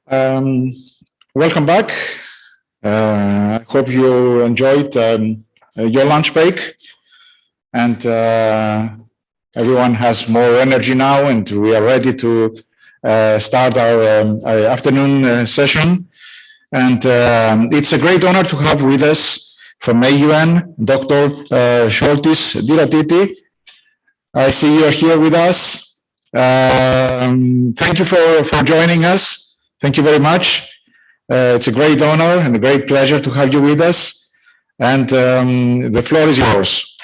Um, Welcome back. I hope you enjoyed your lunch break, and everyone has more energy now, and we are ready to start our afternoon session. And it's a great honor to have with us from AUN, Dr. Sholtis Diratiti. I see you are here with us. Thank you for joining us. Thank you very much. It's a great honor and a great pleasure to have you with us. And the floor is yours.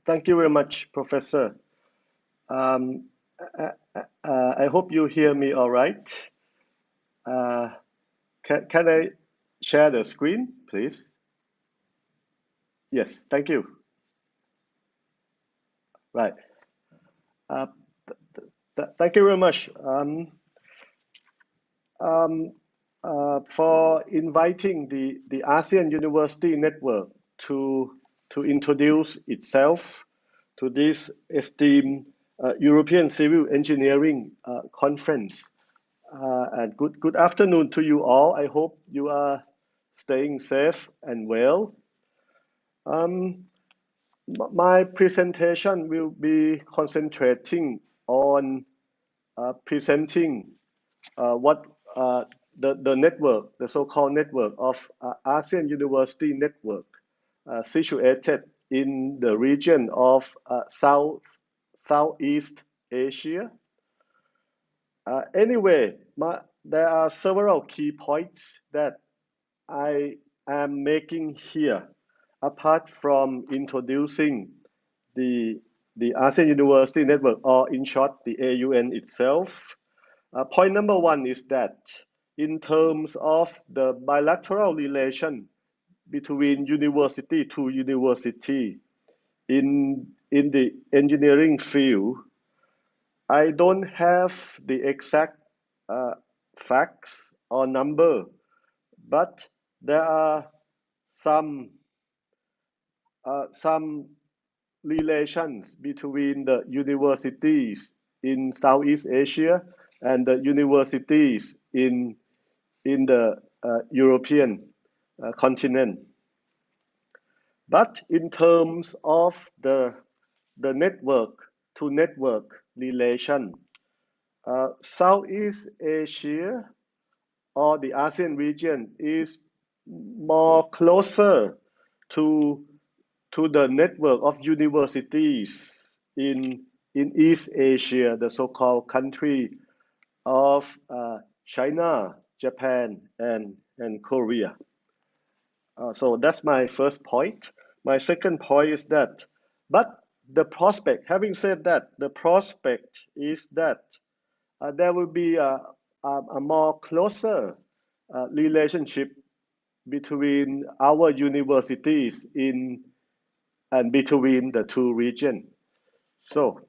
Thank you very much, Professor. I hope you hear me all right. Can I share the screen, please? Yes, thank you. Right. Thank you very much for inviting the ASEAN University Network to introduce itself to this esteemed European Civil Engineering Conference. And good afternoon to you all. I hope you are staying safe and well. My presentation will be concentrating on presenting what the network, the so-called network of ASEAN University Network, situated in the region of Southeast Asia. Anyway, there are several key points that I am making here, apart from introducing the ASEAN University Network, or in short, the AUN itself. Point number one is that in terms of the bilateral relation between university to university in the engineering field, I don't have the exact facts or number, but there are some relations between the universities in Southeast Asia and the universities in the European continent. But in terms of the network to network relation, Southeast Asia or the ASEAN region is more closer to the network of universities in East Asia, the so-called country of China, Japan, and Korea. So that's my first point. My second point is that, but the prospect, having said that, the prospect is that there will be a more closer relationship between our universities in and between the two regions. So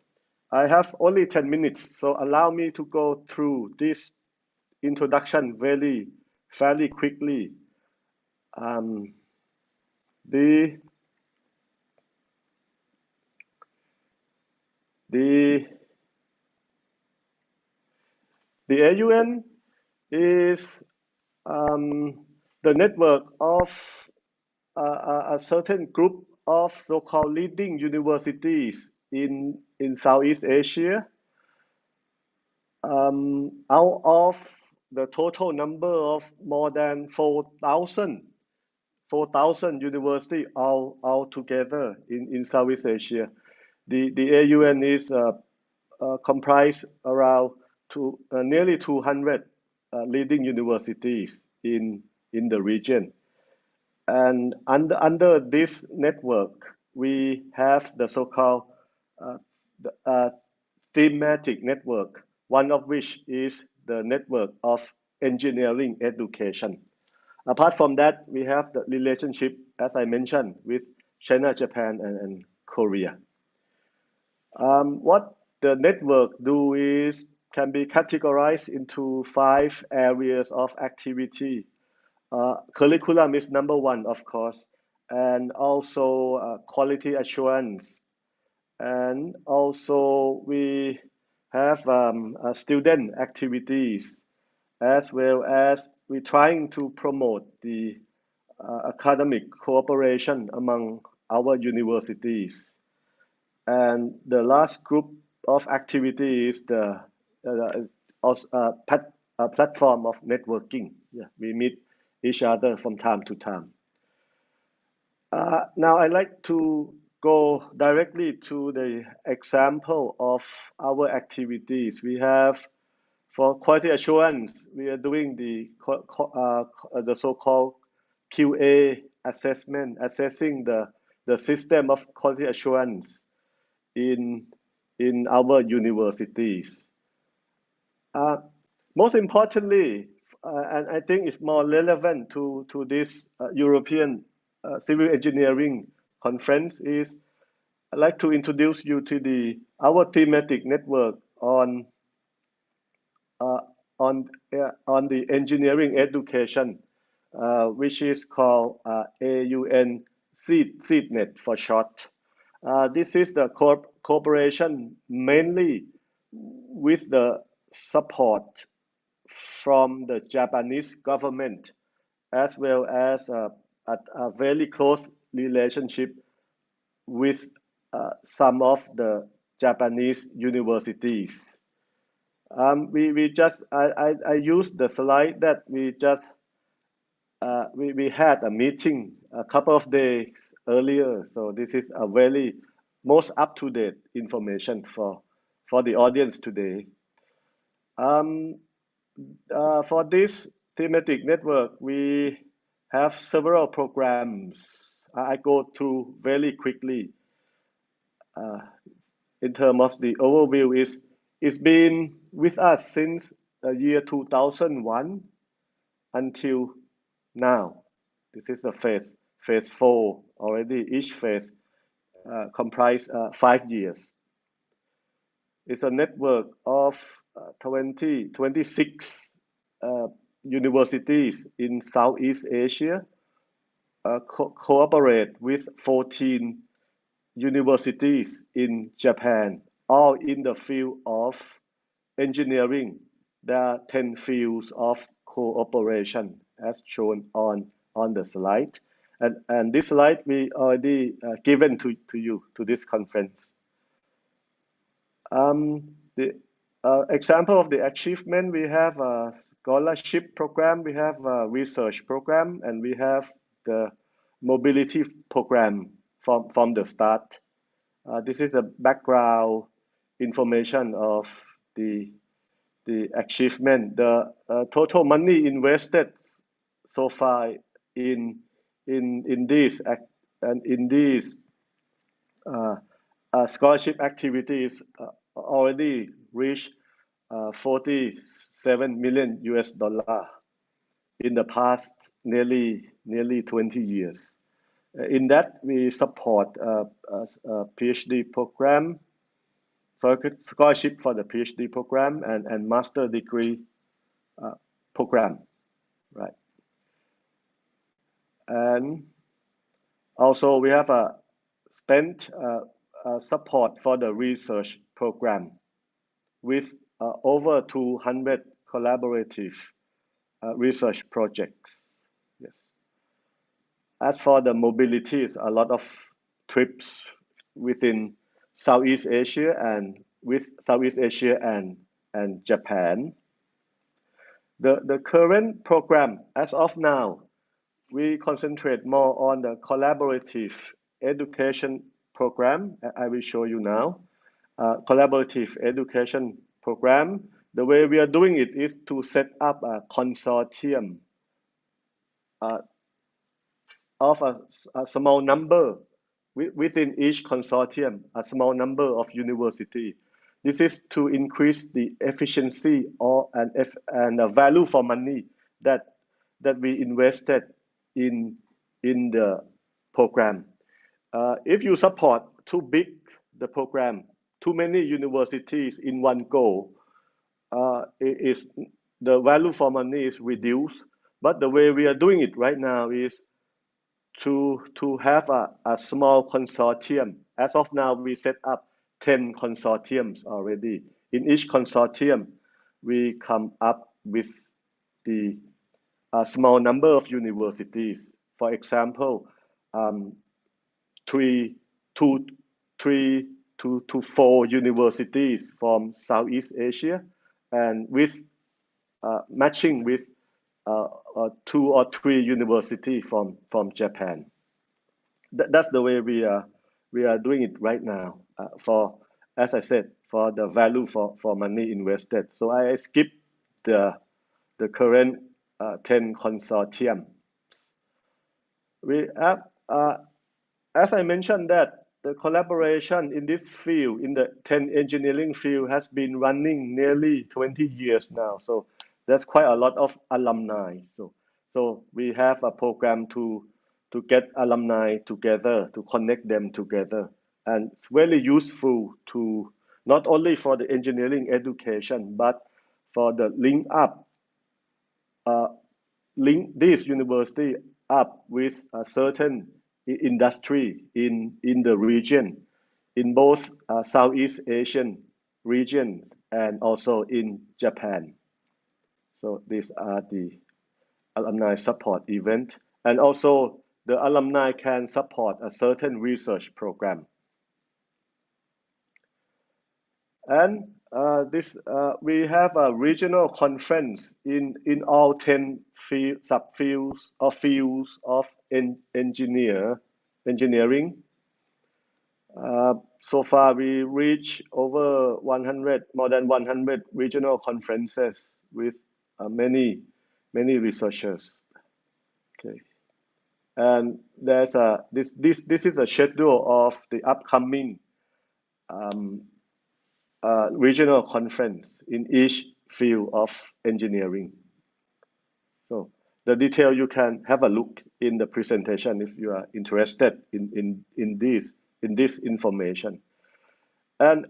I have only 10 minutes, so allow me to go through this introduction fairly quickly. The AUN is the network of a certain group of so-called leading universities in Southeast Asia. Out of the total number of more than 4,000 universities all together in Southeast Asia, the AUN is comprised around nearly 200 leading universities in the region. And under this network, we have the so-called thematic network, one of which is the network of engineering education. Apart from that, we have the relationship, as I mentioned, with China, Japan, and Korea. What the network do is can be categorized into 5 areas of activity. Curriculum is number one, of course, and also quality assurance, And also we have student activities, as well as we're trying to promote the academic cooperation among our universities. And the last group of activity is the platform of networking. Yeah, we meet each other from time to time. Now I'd like to go directly to the example of our activities. We have, for quality assurance, we are doing the so-called QA assessment, assessing the system of quality assurance in our universities. Most importantly, and I think it's more relevant to this European Civil Engineering Conference, is I'd like to introduce you to our thematic network on the engineering education, which is called AUN SEEDnet for short. This is the cooperation mainly with the support from the Japanese government, as well as a very close relationship with some of the Japanese universities. I used the slide that we had a meeting a couple of days earlier. So this is a very most up-to-date information for the audience today. For this thematic network, we have several programs. I go through very quickly. In terms of the overview, it's been with us since the year 2001 until now. This is the phase 4 already. Each phase comprise 5 years. It's a network of 26 universities in Southeast Asia, cooperate with 14 universities in Japan, all in the field of engineering. There are 10 fields of cooperation as shown on the slide. And this slide we already given to you, to this conference. The example of the achievement, we have a scholarship program, we have a research program, and we have the mobility program from the start. This is a background information of the achievement. The total money invested so far in these scholarship activities already reached $47 million in the past nearly 20 years. In that, we support a PhD program, scholarship for the PhD program and master degree program, right? And also we have spent support for the research program with over 200 collaborative research projects. Yes. As for the mobilities, a lot of trips within Southeast Asia and with Southeast Asia and Japan. The current program, as of now, we concentrate more on the collaborative education program. I will show you now. Collaborative education program. The way we are doing it is to set up a consortium of a small number within each consortium, a small number of universities. This is to increase the efficiency and the value for money that we invested in the program. If you support too big the program, too many universities in one go, the value for money is reduced. But the way we are doing it right now is to have a small consortium. As of now, we set up 10 consortiums already. In each consortium, we come up with the small number of universities. For example, 3 to 4 universities from Southeast Asia, and with matching with 2 or 3 universities from Japan. That's the way we are doing it right now. As I said, for the value for money invested. So I skip the current 10 consortiums. We have, as I mentioned, that the collaboration in this field, in the 10 engineering field, has been running nearly 20 years now. So there's quite a lot of alumni. So we have a program to get alumni together, to connect them together. And it's very useful to not only for the engineering education, but for the link this university up with a certain industry in the region, in both Southeast Asian region and also in Japan. So these are the alumni support event, and also the alumni can support a certain research program. And we have a regional conference in all 10 subfields or fields of engineering. So far, we reach over more than 100 regional conferences with many researchers. Okay, and there's this is a schedule of the upcoming regional conference in each field of engineering. So the detail you can have a look in the presentation if you are interested in this information. And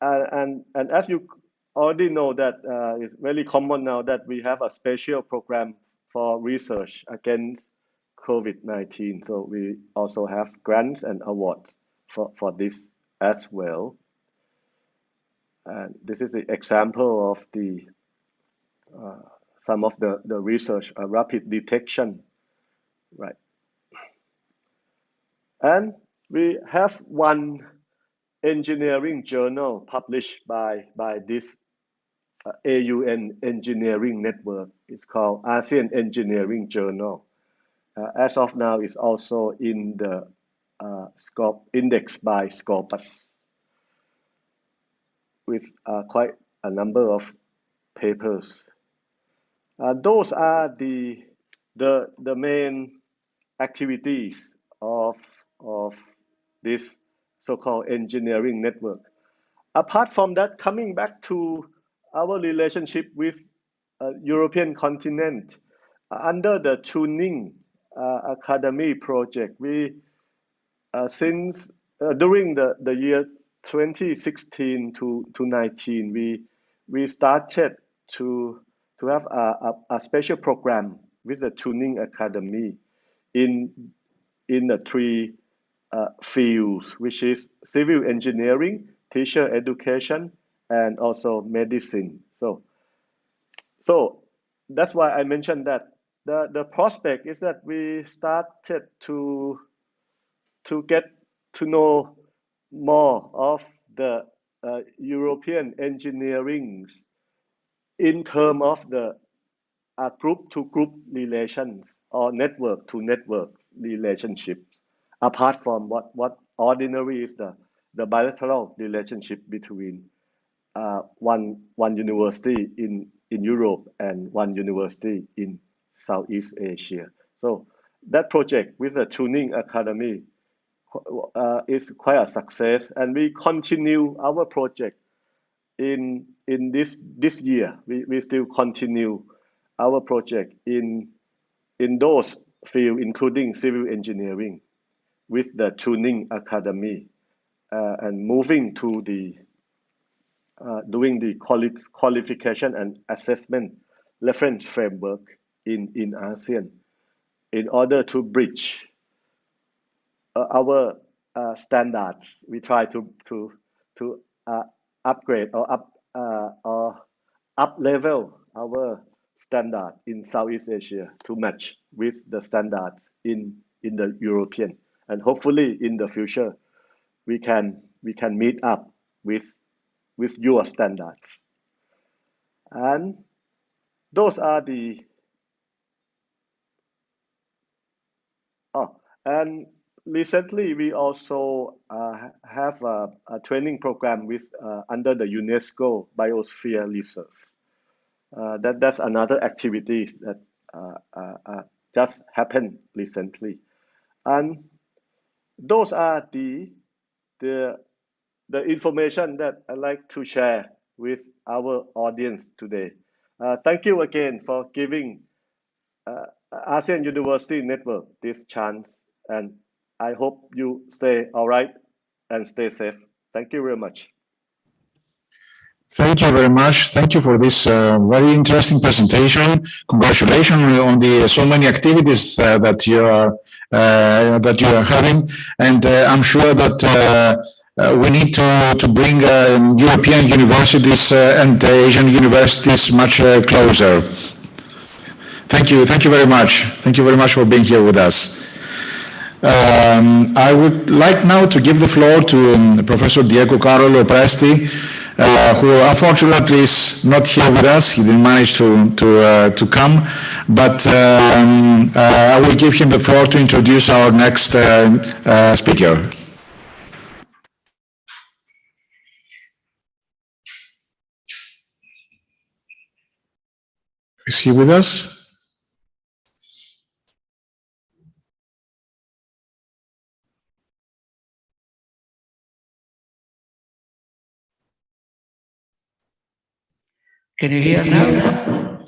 as you already know that it's very common now that we have a special program for research against COVID-19. So we also have grants and awards for this as well. And this is the example of the some of the research, rapid detection, right? And we have one engineering journal published by this AUN engineering network. It's called ASEAN Engineering Journal. As of now, it's also in the index by Scopus, with quite a number of papers. Those are the main activities of this so-called engineering network. Apart from that, coming back to our relationship with European continent, under the Tuning Academy project, we since during the year 2016 to 19, we started to have a special program with the Tuning Academy in the 3 fields, which is civil engineering, teacher education, and also medicine. So that's why I mentioned that the prospect is that we started to get to know more of the European engineering in terms of the group-to-group relations or network-to-network relationships, apart from what ordinary is the bilateral relationship between one university in Europe and one university in Southeast Asia. So that project with the Tuning Academy is quite a success, and we continue our project in this year. We still continue our project in those fields, including civil engineering, with the Tuning Academy, and moving to the doing the qualification and assessment reference framework in ASEAN, in order to bridge our standards. We try to upgrade or up level our standard in Southeast Asia to match with the standards in the European, and hopefully in the future we can meet up with your standards. And those are the and recently we also have a training program with under the UNESCO Biosphere Reserve. That's another activity that just happened recently, and those are the information that I'd like to share with our audience today. Thank you again for giving ASEAN University Network this chance, and I hope you stay all right and stay safe. Thank you very much. Thank you very much. Thank you for this very interesting presentation. Congratulations on the so many activities that you are having, and I'm sure that we need to bring European universities and Asian universities much closer. Thank you very much. Thank you very much for being here with us. I would like now to give the floor to Professor Diego Carlo Presti, who unfortunately is not here with us. He didn't manage to come, but I will give him the floor to introduce our next speaker. Is he with us? Can you hear now?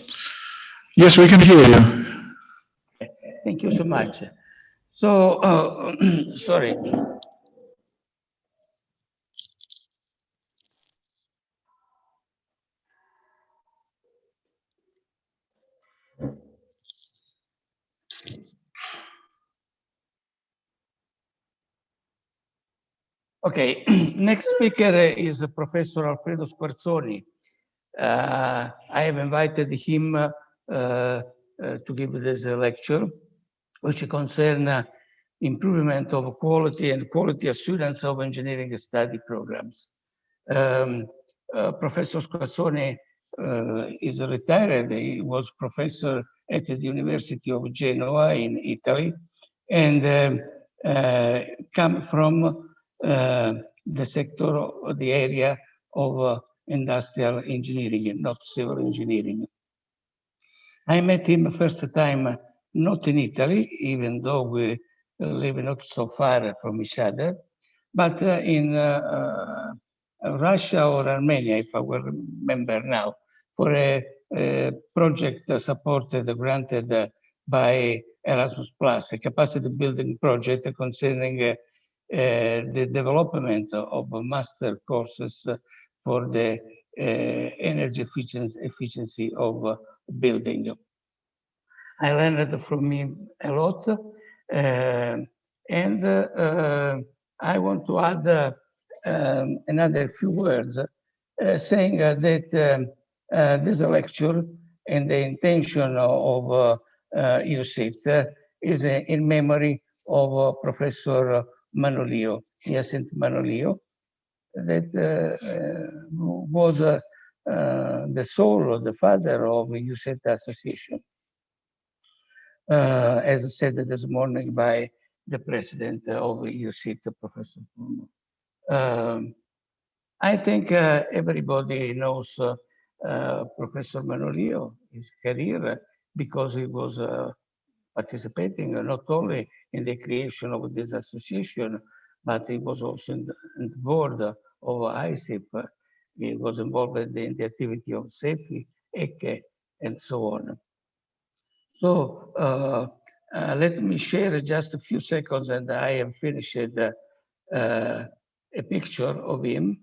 Yes, we can hear you. Thank you so much. So, sorry. Okay, next speaker is Professor Alfredo Squarzoni. I have invited him to give this lecture, which concerns improvement of quality and quality assurance of engineering study programs. Professor Squarzoni is retired. He was professor at the University of Genoa in Italy, and come from the sector or the area of industrial engineering, not civil engineering. I met him first time not in Italy, even though we live not so far from each other, but in Russia or Armenia, if I will remember now, for a project supported, granted by Erasmus Plus, a capacity building project concerning the development of master courses for the energy efficiency of building. I learned from him a lot, and I want to add another few words, saying that this lecture and the intention of UCIT is in memory of Professor Manolio, Jacinto Manolio, that was the soul, the father of UCIT Association, as said this morning by the president of UCIT, Professor Bruno. I think everybody knows Professor Manolio, his career, because he was participating not only in the creation of this association, but he was also in the board of ICIP. He was involved in the activity of SEFI, ECE, and so on. So let me share just a few seconds, and I have finished a picture of him.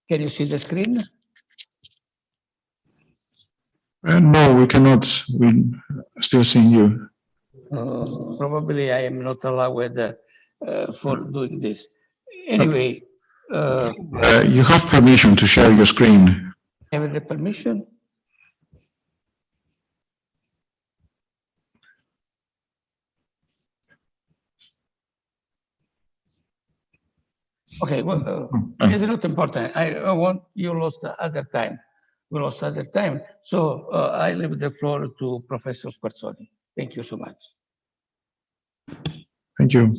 Can you see the screen? No, we cannot. We still seeing you. Probably I am not allowed for doing this. Anyway, You have permission to share your screen. have the permission? Okay, well, it's not important. I want you lost other time. We lost other time. So I leave the floor to Professor Squarzoni. Thank you so much. Thank you.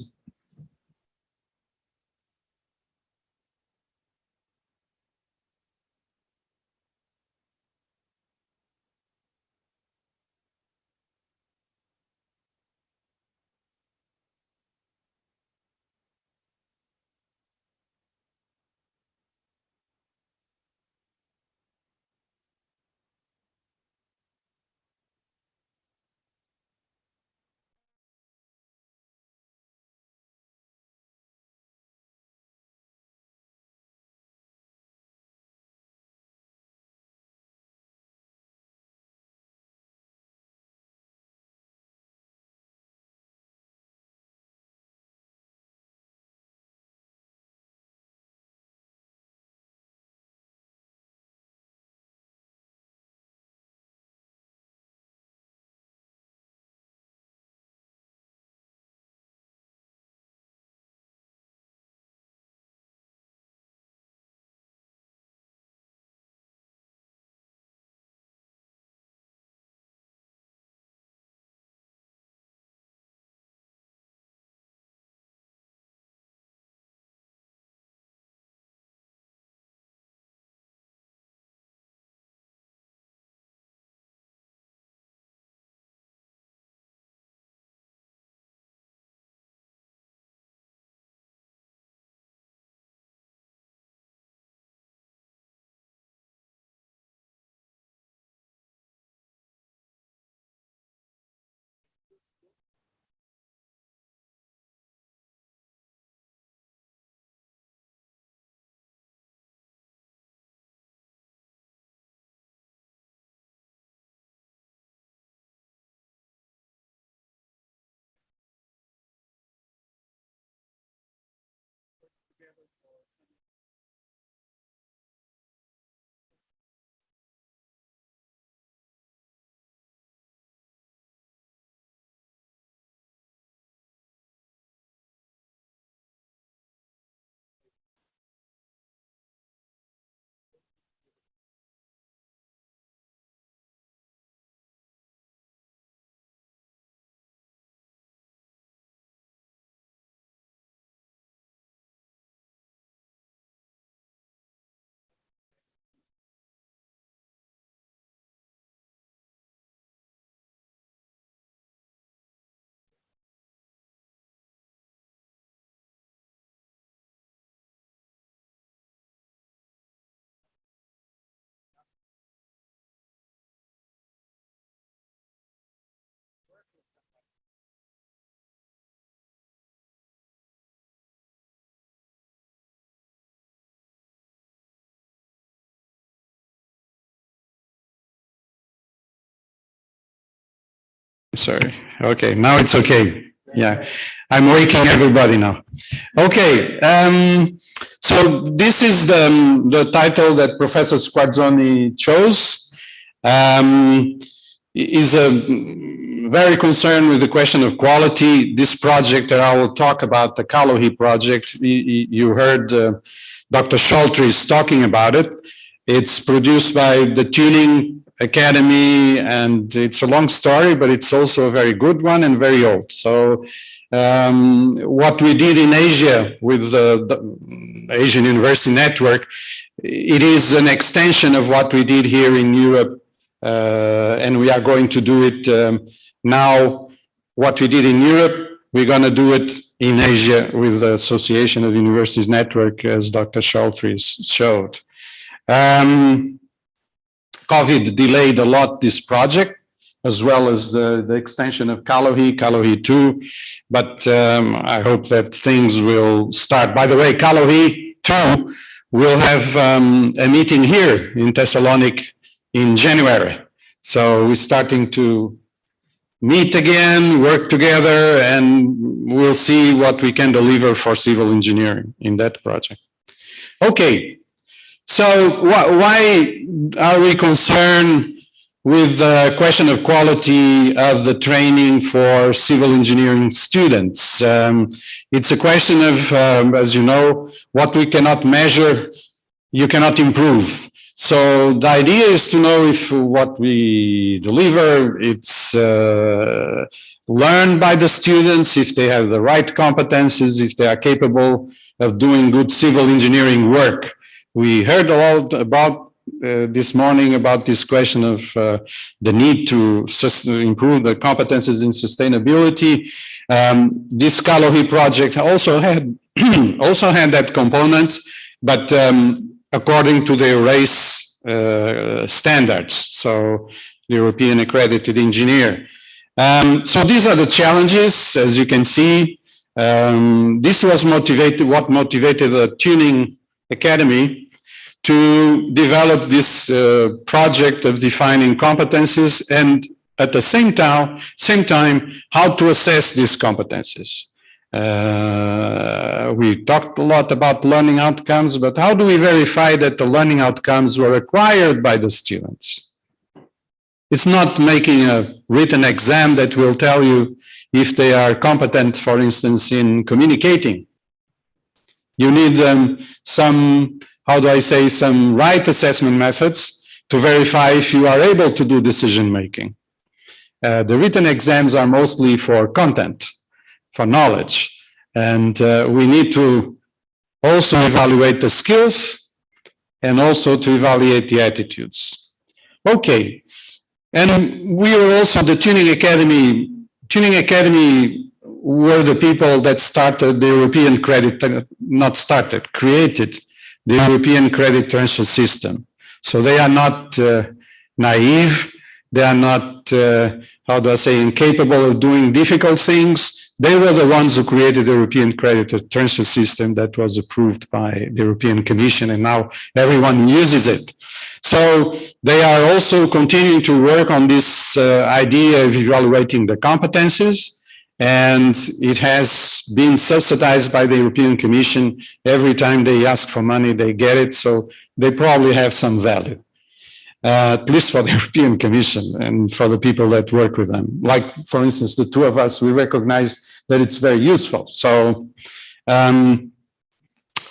Sorry. Okay, now it's okay. Yeah, I'm waking everybody now. Okay, so this is the title that Professor Squarzoni chose. Is very concerned with the question of quality. This project that I will talk about, the Kalohi project, you heard Dr. Scholtries talking about it. It's produced by the Tuning Academy, and it's a long story, but it's also a very good one and very old. So what we did in Asia with the Asian University Network, it is an extension of what we did here in Europe, and we are going to do it now. What we did in Europe, we're going to do it in Asia with the Association of Universities Network, as Dr. Scholtries showed. COVID delayed a lot this project, as well as the extension of Kalohi 2, but I hope that things will start. By the way, Kalohi 2 we'll have a meeting here in Thessaloniki in January. So we're starting to meet again, work together, and we'll see what we can deliver for civil engineering in that project. Okay, so why are we concerned with the question of quality of the training for civil engineering students? It's a question of, as you know, what we cannot measure, you cannot improve. So the idea is to know if what we deliver, it's learned by the students, if they have the right competencies, if they are capable of doing good civil engineering work. We heard a lot about this morning about this question of the need to improve the competences in sustainability. This Kalohi project also had that component, but according to the race standards, so the European accredited engineer. So these are the challenges, as you can see. This was what motivated the Tuning Academy to develop this project of defining competencies and at the same time, how to assess these competencies. We talked a lot about learning outcomes, but how do we verify that the learning outcomes were acquired by the students? It's not making a written exam that will tell you if they are competent, for instance, in communicating. You need some right assessment methods to verify if you are able to do decision making. The written exams are mostly for content, for knowledge, and we need to also evaluate the skills and also to evaluate the attitudes. Okay, and we were also the Tuning Academy. Tuning Academy were the people that started the European credit, created the European credit transfer system. So they are not naive. They are not, incapable of doing difficult things. They were the ones who created the European credit transfer system that was approved by the European Commission, and now everyone uses it. So they are also continuing to work on this idea of evaluating the competencies, and it has been subsidized by the European Commission. Every time they ask for money, they get it, so they probably have some value. At least for the European Commission and for the people that work with them. Like, for instance, the two of us, we recognize that it's very useful. So,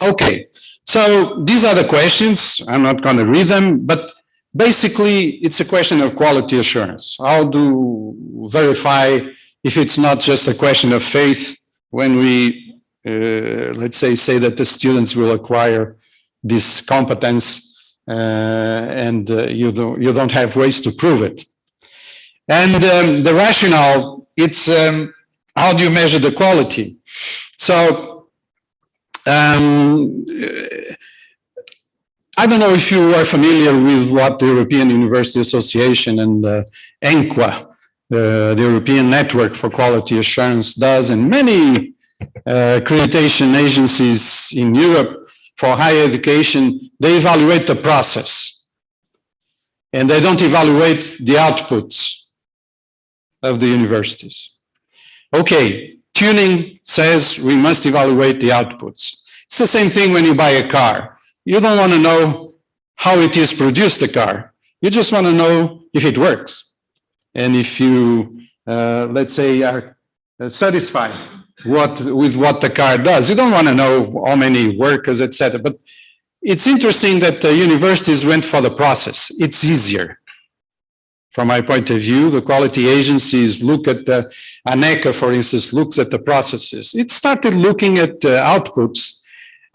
okay. So these are the questions. I'm not going to read them, but basically it's a question of quality assurance. How to verify if it's not just a question of faith when we, let's say that the students will acquire this competence and you don't have ways to prove it. And the rationale, it's how do you measure the quality? So I don't know if you are familiar with what the European University Association and ENQA, the European Network for Quality Assurance, does, and many accreditation agencies in Europe for higher education. They evaluate the process and they don't evaluate the outputs of the universities. Okay, Tuning says we must evaluate the outputs. It's the same thing when you buy a car. You don't want to know how it is produced, the car. You just want to know if it works. And if you, let's say, are satisfied with what the car does. You don't want to know how many workers, etc. But it's interesting that the universities went for the process. It's easier. From my point of view, the quality agencies look at the ANECA, for instance, looks at the processes. It started looking at outputs.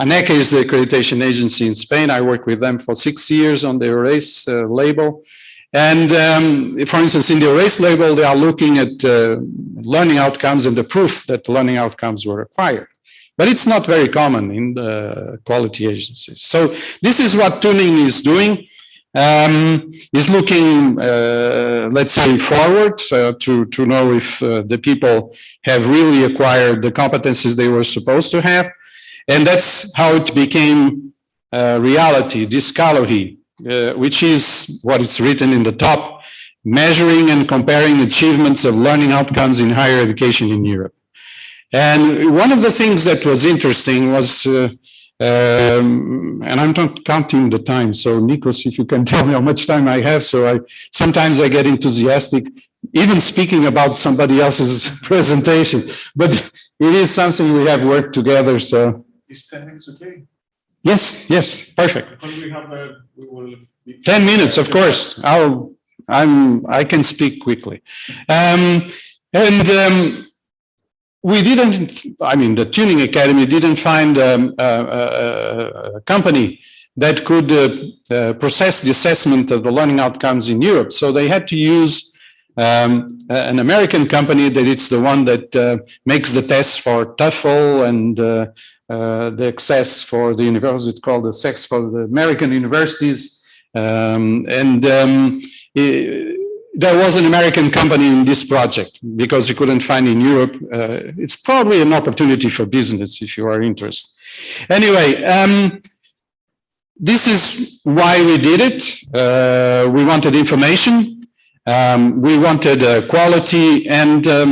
ANECA is the accreditation agency in Spain. I worked with them for 6 years on the ERASE label. And for instance, in the ERASE label, they are looking at learning outcomes and the proof that the learning outcomes were acquired. But it's not very common in the quality agencies. So this is what Tuning is doing. Is looking, let's say, forward to know if the people have really acquired the competencies they were supposed to have. And that's how it became reality, this Kalohi, which is what is written in the top, measuring and comparing achievements of learning outcomes in higher education in Europe. And one of the things that was interesting was, and I'm not counting the time, so Nikos, if you can tell me how much time I have, so sometimes I get enthusiastic, even speaking about somebody else's presentation, but it is something we have worked together, so. Is 10 minutes okay? Yes, perfect. Because we will. 10 minutes, of course. I can speak quickly. We didn't, I mean, the Tuning Academy didn't find a company that could process the assessment of the learning outcomes in Europe. So they had to use an American company that it's the one that makes the tests for TOEFL and the access for the university, it's called the SEX for the American universities. There was an American company in this project because you couldn't find in Europe. It's probably an opportunity for business if you are interested. Anyway, this is why we did it. We wanted information. We wanted quality and a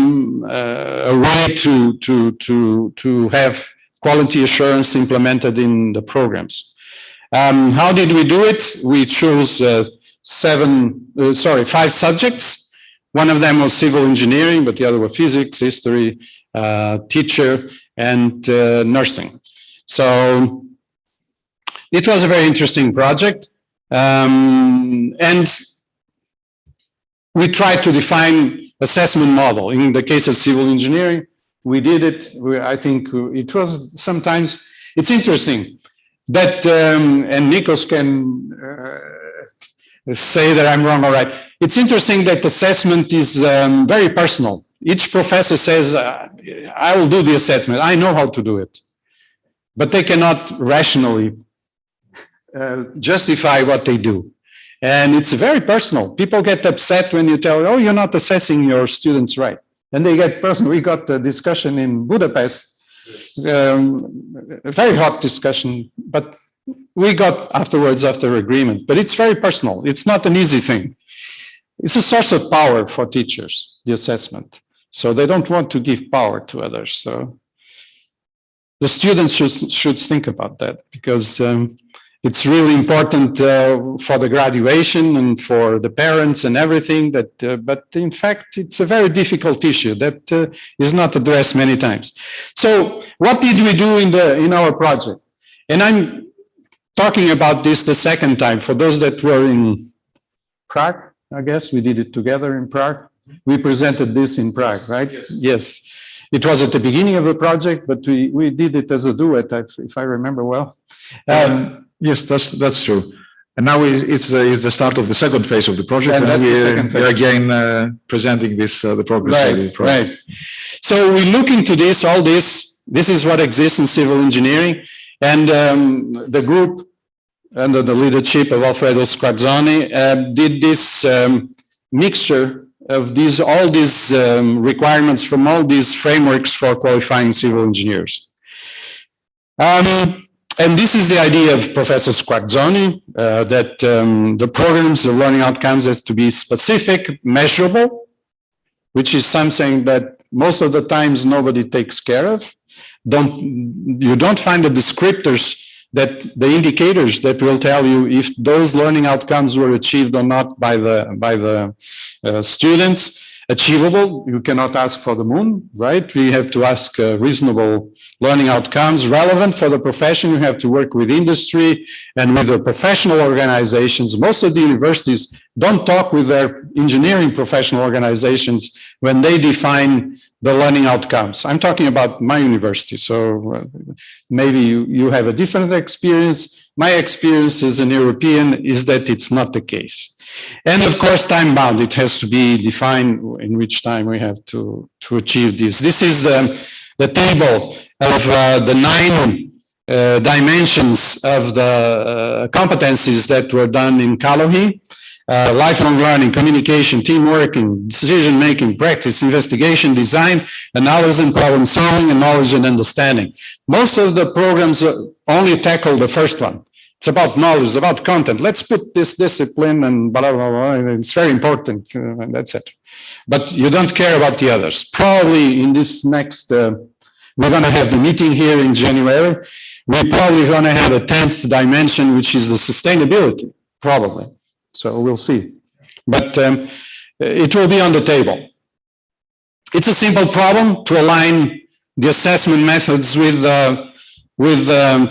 way to have quality assurance implemented in the programs. How did we do it? We chose 5 subjects. One of them was civil engineering, but the other were physics, history, teacher, and nursing. So it was a very interesting project. And we tried to define assessment model. In the case of civil engineering, we did it. I think it was sometimes, it's interesting that, and Nikos can say that I'm wrong or right. It's interesting that assessment is very personal. Each professor says, I will do the assessment. I know how to do it. But they cannot rationally justify what they do. And it's very personal. People get upset when you tell, oh, you're not assessing your students right. And they get personal. We got a discussion in Budapest, a very hot discussion, but we got afterwards after agreement. But it's very personal. It's not an easy thing. It's a source of power for teachers, the assessment. So they don't want to give power to others. So the students should think about that because it's really important for the graduation and for the parents and everything. That, but in fact, it's a very difficult issue that is not addressed many times. So what did we do in our project? And I'm talking about this the second time. For those that were in Prague, I guess we did it together in Prague. We presented this in Prague, right? Yes. It was at the beginning of the project, but we did it as a duet, if I remember well. Yes, that's true. And now it's the start of the second phase of the project, and we're again presenting this the progress of the project. Right. So we look into this, all this. This is what exists in civil engineering, and the group under the leadership of Alfredo Squarzoni did this mixture of all these requirements from all these frameworks for qualifying civil engineers. And this is the idea of Professor Squarzoni, that the programs of learning outcomes has to be specific, measurable, which is something that most of the times nobody takes care of. You don't find the descriptors, that the indicators that will tell you if those learning outcomes were achieved or not by the students. Achievable, you cannot ask for the moon, right? We have to ask reasonable learning outcomes. Relevant for the profession, you have to work with industry and with the professional organizations. Most of the universities don't talk with their engineering professional organizations when they define the learning outcomes. I'm talking about my university, so maybe you have a different experience. My experience as an European is that it's not the case. And of course, time bound, it has to be defined in which time we have to achieve this. This is the table of the 9 dimensions of the competencies that were done in Kalohi. Lifelong learning, communication, team working, decision making, practice, investigation, design, analysis and problem solving, and knowledge and understanding. Most of the programs only tackle the first one. It's about knowledge, it's about content. Let's put this discipline and blah, blah, blah. It's very important, and that's it. But you don't care about the others. Probably in this next, we're going to have the meeting here in January. We're probably going to have a 10th dimension, which is the sustainability, probably. So we'll see. But it will be on the table. It's a simple problem to align the assessment methods with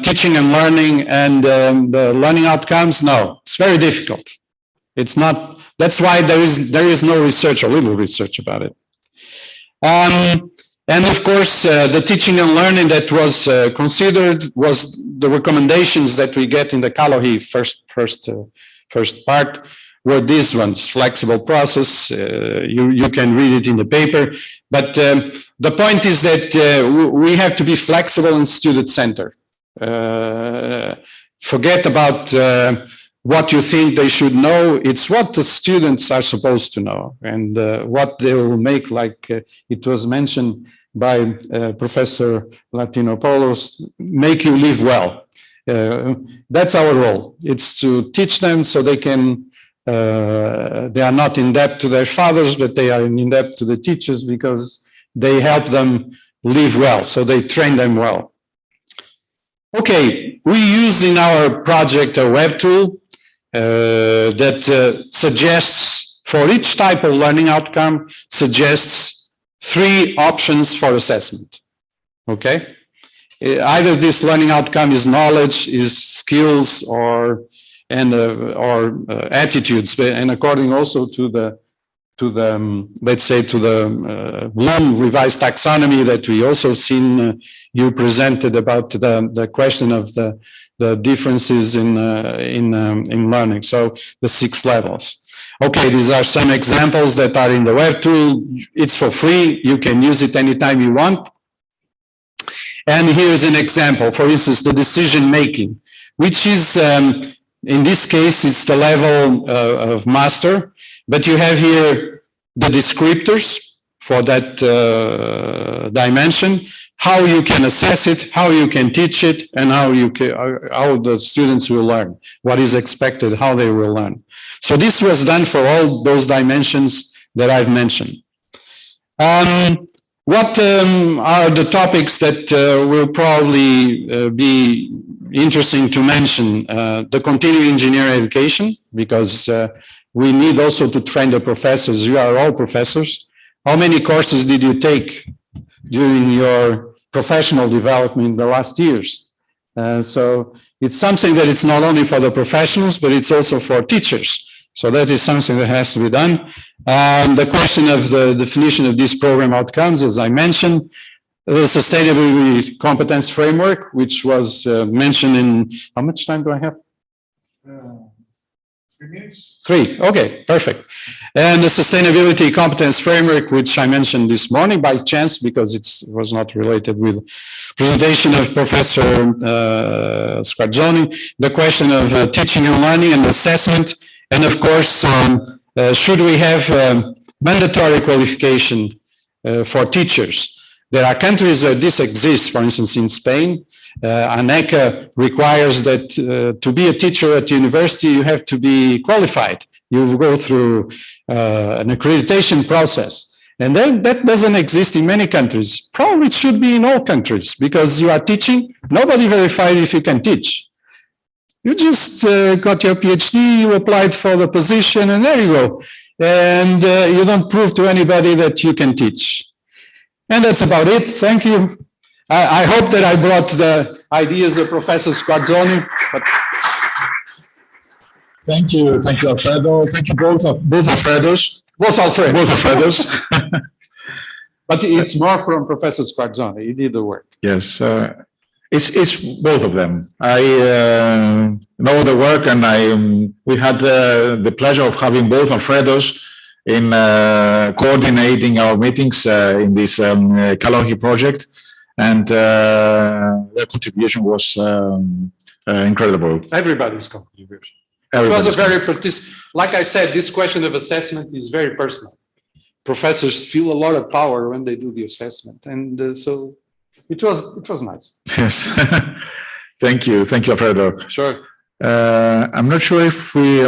teaching and learning and the learning outcomes. No, it's very difficult. It's not. That's why there is no research or little research about it. And of course, the teaching and learning that was considered was the recommendations that we get in the Kalohi first part were these ones: flexible process. You can read it in the paper, but the point is that we have to be flexible and student-centered. Forget about what you think they should know. It's what the students are supposed to know, and what they will make, like it was mentioned by Professor Latinopoulos, make you live well. That's our role. It's to teach them so they can, they are not in debt to their fathers, but they are in debt to the teachers because they help them live well, so they train them well. Okay, we use in our project a web tool that suggests, for each type of learning outcome, suggests 3 options for assessment. Okay, either this learning outcome is knowledge, is skills, or attitudes, and according also to the let's say to the Bloom revised taxonomy that we also seen you presented about the question of the differences in learning. So the 6 levels. Okay, these are some examples that are in the web tool. It's for free. You can use it anytime you want. And here's an example. For instance, the decision making, which is in this case, it's the level of master. But you have here the descriptors for that dimension, how you can assess it, how you can teach it, and how the students will learn, what is expected, how they will learn. So this was done for all those dimensions that I've mentioned. What are the topics that will probably be interesting to mention? The continuing engineering education, because we need also to train the professors. You are all professors. How many courses did you take during your professional development in the last years? So it's something that it's not only for the professionals, but it's also for teachers. So that is something that has to be done. The question of the definition of these program outcomes, as I mentioned, the sustainability competence framework, which was mentioned in, how much time do I have? 3 minutes. 3, okay, perfect. And the sustainability competence framework, which I mentioned this morning by chance, because it was not related with presentation of Professor Squargioni, the question of teaching and learning and assessment. And of course, should we have mandatory qualification for teachers? There are countries where this exists. For instance, in Spain, ANECA requires that to be a teacher at university, you have to be qualified. You go through an accreditation process. And then that doesn't exist in many countries. Probably it should be in all countries, because you are teaching, nobody verified if you can teach. You just got your PhD, you applied for the position, and there you go. And you don't prove to anybody that you can teach. And that's about it. Thank you. I hope that I brought the ideas of Professor Squargioni. Thank you, Alfredo. Thank you both Alfredos. Both Alfredos. But it's more from Professor Squargioni. He did the work. Yes. It's both of them. I know the work, and we had the pleasure of having both Alfredos in coordinating our meetings in this Kalohi project, and their contribution was incredible. Everybody's contribution. It was a very, like I said, this question of assessment is very personal. Professors feel a lot of power when they do the assessment, and so it was nice. Yes. Thank you, Alfredo. Sure. I'm not sure if we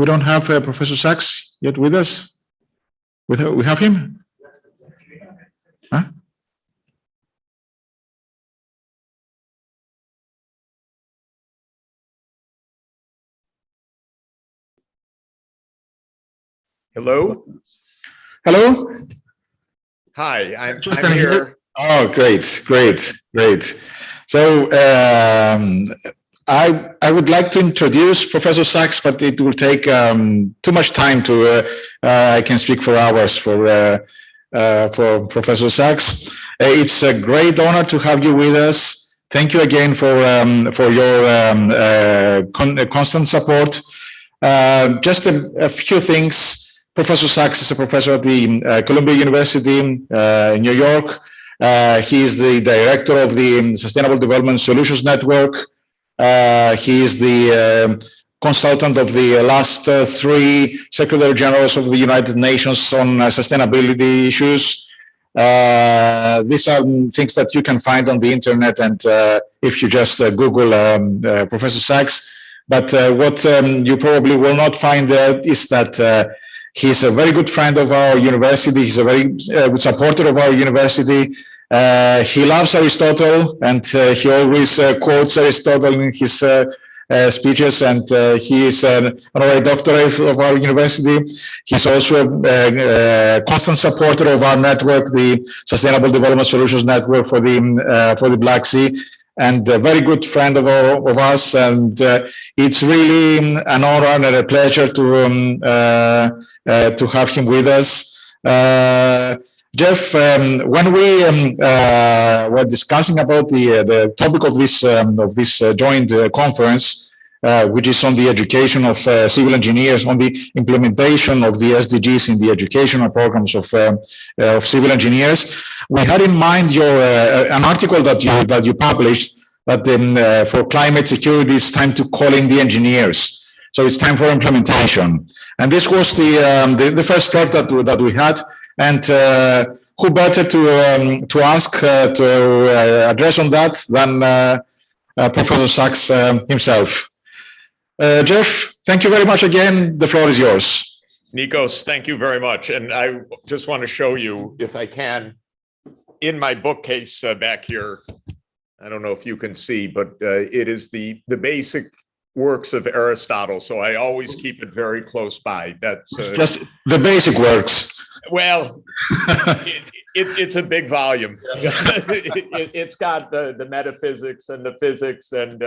don't have Professor Sachs yet with us. We have him? Huh? Hello? Hello? Hi, I'm Can you hear? here. Oh, great. So I would like to introduce Professor Sachs, but it will take too much time to. I can speak for hours for Professor Sachs. It's a great honor to have you with us. Thank you again for your constant support. Just a few things. Professor Sachs is a professor at the Columbia University in New York. He is the director of the Sustainable Development Solutions Network. He is the consultant of the last three Secretary Generals of the United Nations on sustainability issues. These are things that you can find on the internet, and if you just Google Professor Sachs. But what you probably will not find there is that he's a very good friend of our university. He's a very good supporter of our university. He loves Aristotle, and he always quotes Aristotle in his speeches, and he is an honorary doctor of our university. He's also a constant supporter of our network, the Sustainable Development Solutions Network for the Black Sea, and a very good friend of us. And it's really an honor and a pleasure to have him with us. Jeff, when we were discussing about the topic of this joint conference, which is on the education of civil engineers, on the implementation of the SDGs in the educational programs of civil engineers, we had in mind an article that you published that for climate security it's time to call in the engineers. So it's time for implementation, and this was the first step that we had. And who better to ask to address on that than Professor Sachs himself? Jeff, thank you very much again. The floor is yours. Nikos, thank you very much. And I just want to show you, if I can, in my bookcase back here, I don't know if you can see, but it is the basic works of Aristotle. So I always keep it very close by. That's just the basic works. Well, it's a big volume. It's got the metaphysics and the physics and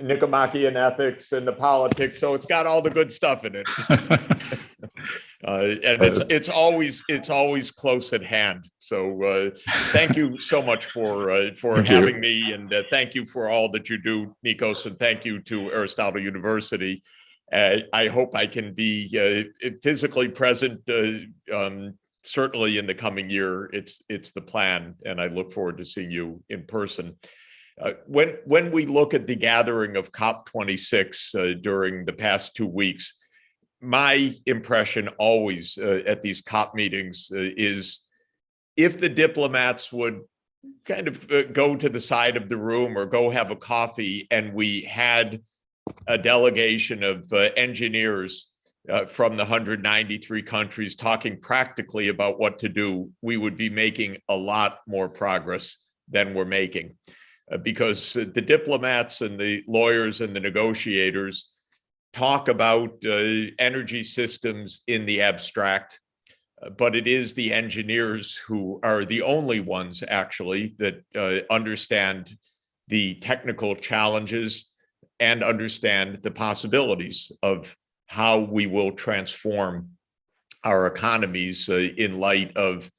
Nicomachean ethics and the politics. So it's got all the good stuff in it. And it's always close at hand. So thank you so much for having me, and thank you for all that you do, Nikos, and thank you to Aristotle University. I hope I can be physically present, certainly in the coming year. It's the plan, and I look forward to seeing you in person. When we look at the gathering of COP26 during the past 2 weeks, my impression always at these COP meetings is if the diplomats would kind of go to the side of the room or go have a coffee, and we had a delegation of engineers from the 193 countries talking practically about what to do, we would be making a lot more progress than we're making. Because the diplomats and the lawyers and the negotiators talk about energy systems in the abstract, but it is the engineers who are the only ones actually that understand the technical challenges and understand the possibilities of how we will transform our economies in light of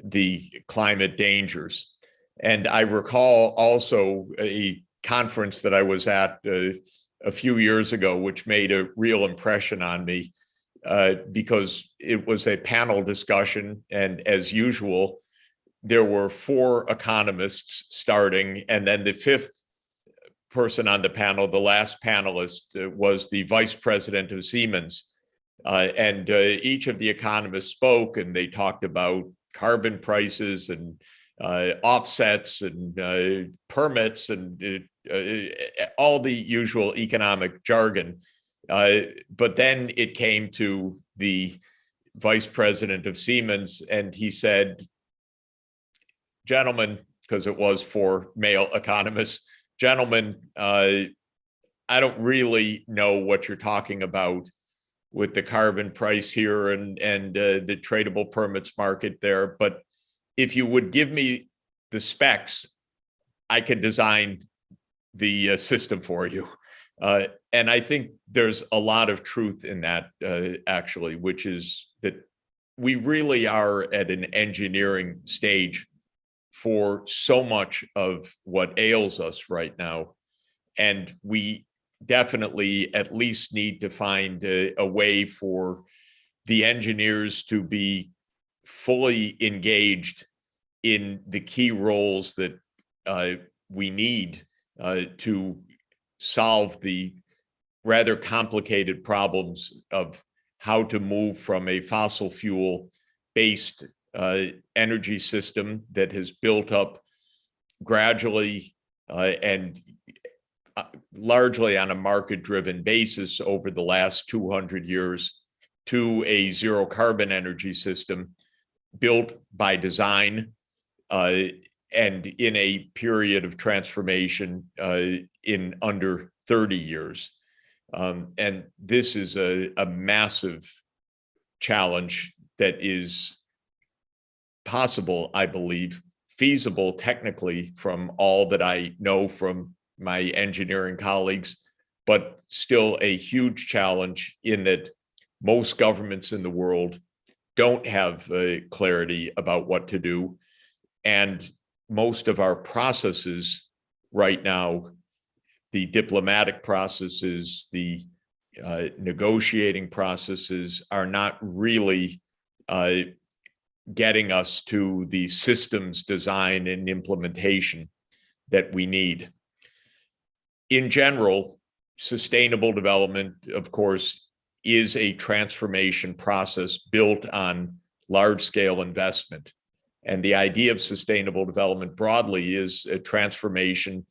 the climate dangers. And I recall also a conference that I was at a few years ago, which made a real impression on me because it was a panel discussion. And as usual, there were 4 economists starting, and then the 5th person on the panel, the last panelist, was the vice president of Siemens. And each of the economists spoke, and they talked about carbon prices and offsets and permits and all the usual economic jargon. But then it came to the vice president of Siemens, and he said, gentlemen, because it was for male economists, gentlemen, I don't really know what you're talking about with the carbon price here and the tradable permits market there. But if you would give me the specs, I could design the system for you. And I think there's a lot of truth in that, actually, which is that we really are at an engineering stage for so much of what ails us right now. And we definitely at least need to find a way for the engineers to be fully engaged in the key roles that we need to solve the rather complicated problems of how to move from a fossil fuel based energy system that has built up gradually and largely on a market-driven basis over the last 200 years to a zero carbon energy system built by design and in a period of transformation in under 30 years. And this is a massive challenge that is possible, I believe, feasible technically from all that I know from my engineering colleagues, but still a huge challenge in that most governments in the world don't have clarity about what to do. And most of our processes right now, the diplomatic processes, the negotiating processes are not really getting us to the systems design and implementation that we need. In general, sustainable development, of course, is a transformation process built on large-scale investment. And the idea of sustainable development broadly is a transformation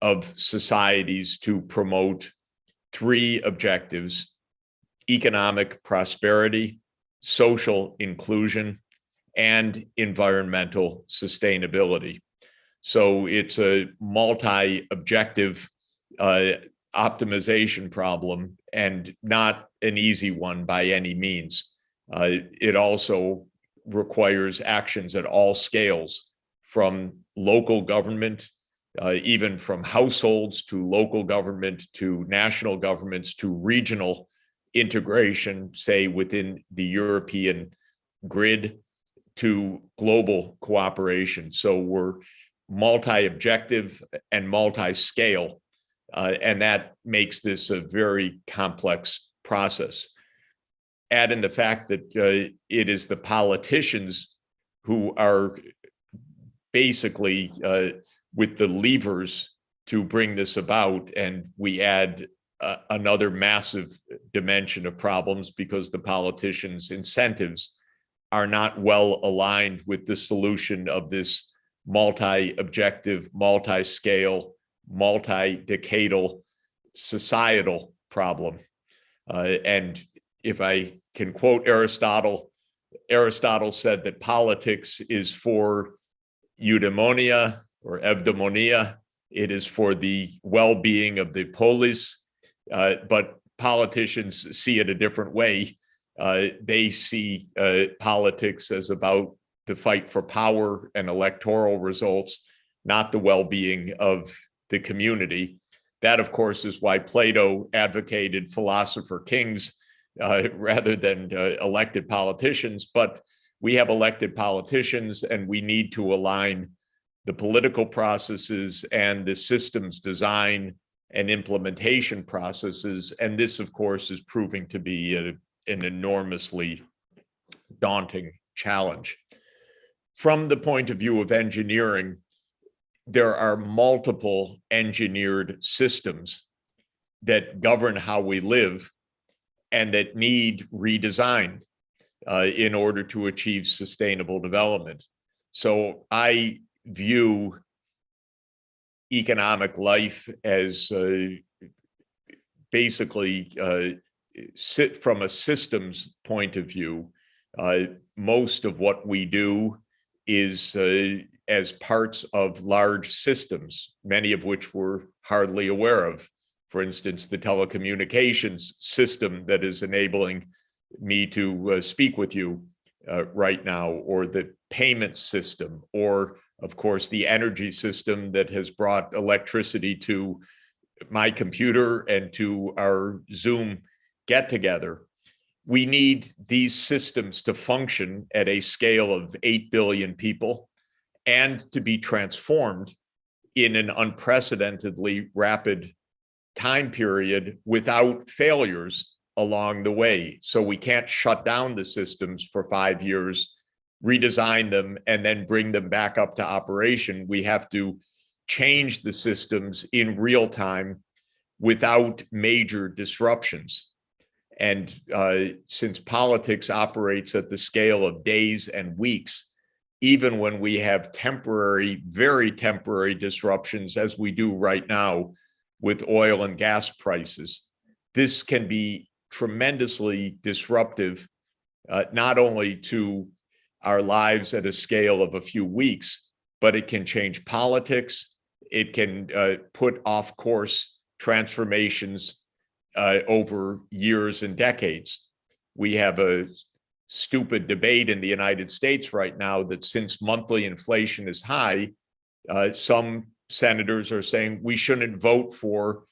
of societies to promote three objectives: economic prosperity, social inclusion, and environmental sustainability. So it's a multi-objective optimization problem and not an easy one by any means. It also requires actions at all scales, from local government, even from households to local government to national governments to regional integration, say within the European grid, to global cooperation. So we're multi-objective and multi-scale, and that makes this a very complex process. Add in the fact that it is the politicians who are basically with the levers to bring this about, and we add another massive dimension of problems because the politicians' incentives are not well aligned with the solution of this multi-objective, multi-scale, multi-decadal societal problem. And if I can quote Aristotle, Aristotle said that politics is for eudaimonia or evdaimonia. It is for the well-being of the polis, but politicians see it a different way. They see politics as about the fight for power and electoral results, not the well-being of the community. That, of course, is why Plato advocated philosopher kings rather than elected politicians. But we have elected politicians, and we need to align the political processes and the systems design and implementation processes. And this, of course, is proving to be an enormously daunting challenge. From the point of view of engineering, there are multiple engineered systems that govern how we live and that need redesign in order to achieve sustainable development. So I view economic life as basically sit from a systems point of view. Most of what we do is as parts of large systems, many of which we're hardly aware of. For instance, the telecommunications system that is enabling me to speak with you right now, or the payment system, or of course, the energy system that has brought electricity to my computer and to our Zoom get together. We need these systems to function at a scale of 8 billion people and to be transformed in an unprecedentedly rapid time period without failures along the way. So we can't shut down the systems for 5 years, redesign them, and then bring them back up to operation. We have to change the systems in real time without major disruptions. And since politics operates at the scale of days and weeks, even when we have temporary, very temporary disruptions, as we do right now with oil and gas prices, this can be tremendously disruptive, not only to our lives at a scale of a few weeks, but it can change politics. It can put off course transformations over years and decades. We have a stupid debate in the United States right now that since monthly inflation is high, some senators are saying we shouldn't vote for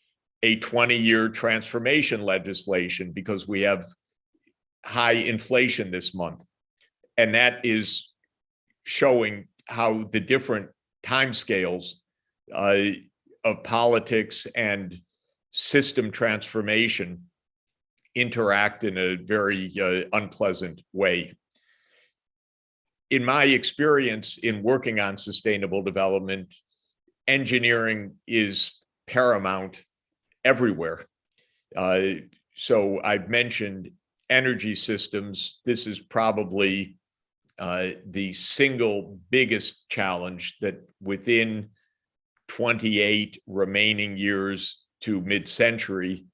a 20-year transformation legislation because we have high inflation this month. And that is showing how the different timescales of politics and system transformation interact in a very unpleasant way. In my experience in working on sustainable development, engineering is paramount everywhere. So I've mentioned energy systems. This is probably the single biggest challenge that within 28 remaining years to mid-century,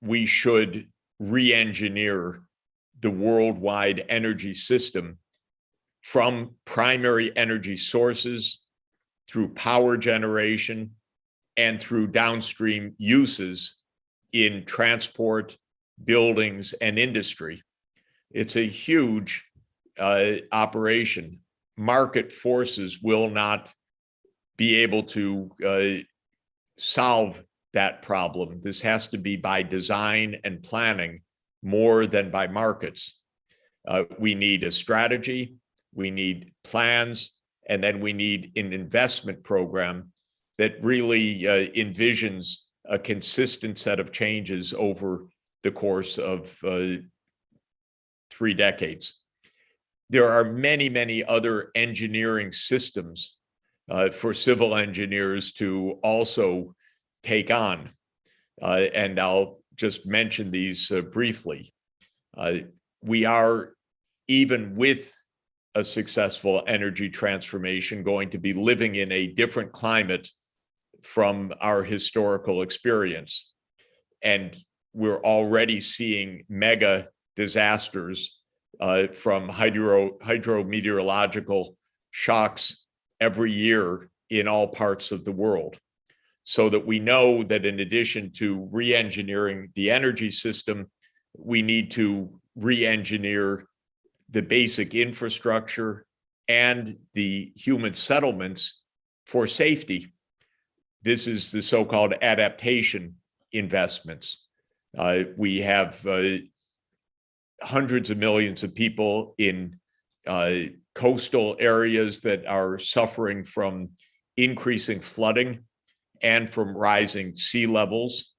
we should re-engineer the worldwide energy system from primary energy sources through power generation and through downstream uses in transport, buildings, and industry. It's a huge operation. Market forces will not be able to solve that problem. This has to be by design and planning more than by markets. We need a strategy, we need plans, and then we need an investment program that really envisions a consistent set of changes over the course of 3 decades. There are many, many other engineering systems for civil engineers to also take on. And I'll just mention these briefly. We are, even with a successful energy transformation, going to be living in a different climate from our historical experience. And we're already seeing mega disasters from hydrometeorological shocks every year in all parts of the world. So that we know that in addition to re-engineering the energy system, we need to re-engineer the basic infrastructure and the human settlements for safety. This is the so-called adaptation investments. We have hundreds of millions of people in coastal areas that are suffering from increasing flooding and from rising sea levels.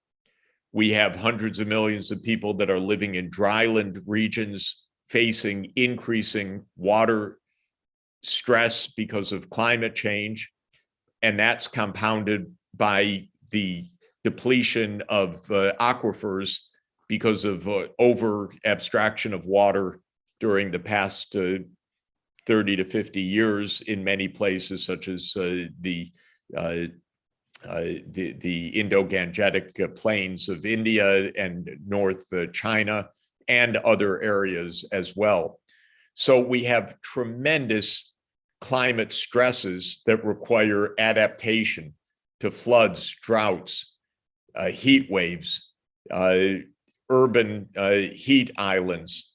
We have hundreds of millions of people that are living in dryland regions facing increasing water stress because of climate change. And that's compounded by the depletion of aquifers because of over abstraction of water during the past 30 to 50 years in many places, such as the Indo-Gangetic plains of India and North China and other areas as well. So we have tremendous climate stresses that require adaptation to floods, droughts, heat waves, urban heat islands,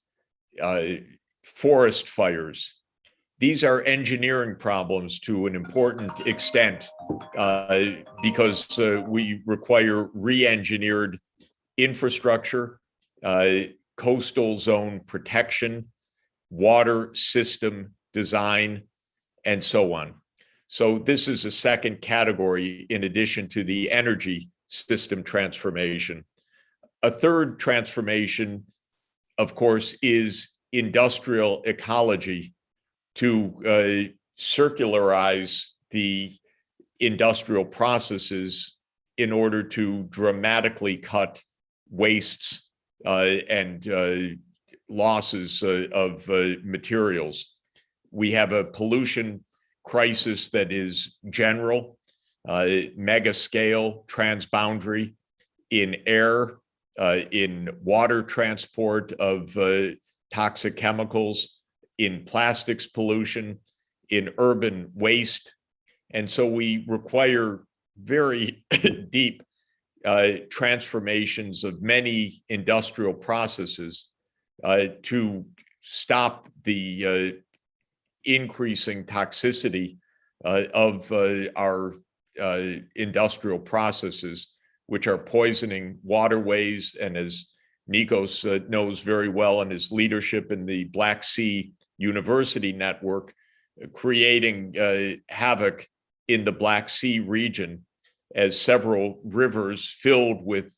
forest fires. These are engineering problems to an important extent because we require re-engineered infrastructure, coastal zone protection, water system design, and so on. So this is a second category in addition to the energy system transformation. A third transformation, of course, is industrial ecology, to circularize the industrial processes in order to dramatically cut wastes and losses of materials. We have a pollution crisis that is general, mega scale, transboundary, in air, in water transport of toxic chemicals, in plastics pollution, in urban waste. And so we require very deep transformations of many industrial processes to stop the increasing toxicity of our industrial processes, which are poisoning waterways, and as Nikos knows very well in his leadership in the Black Sea University Network, creating havoc in the Black Sea region as several rivers filled with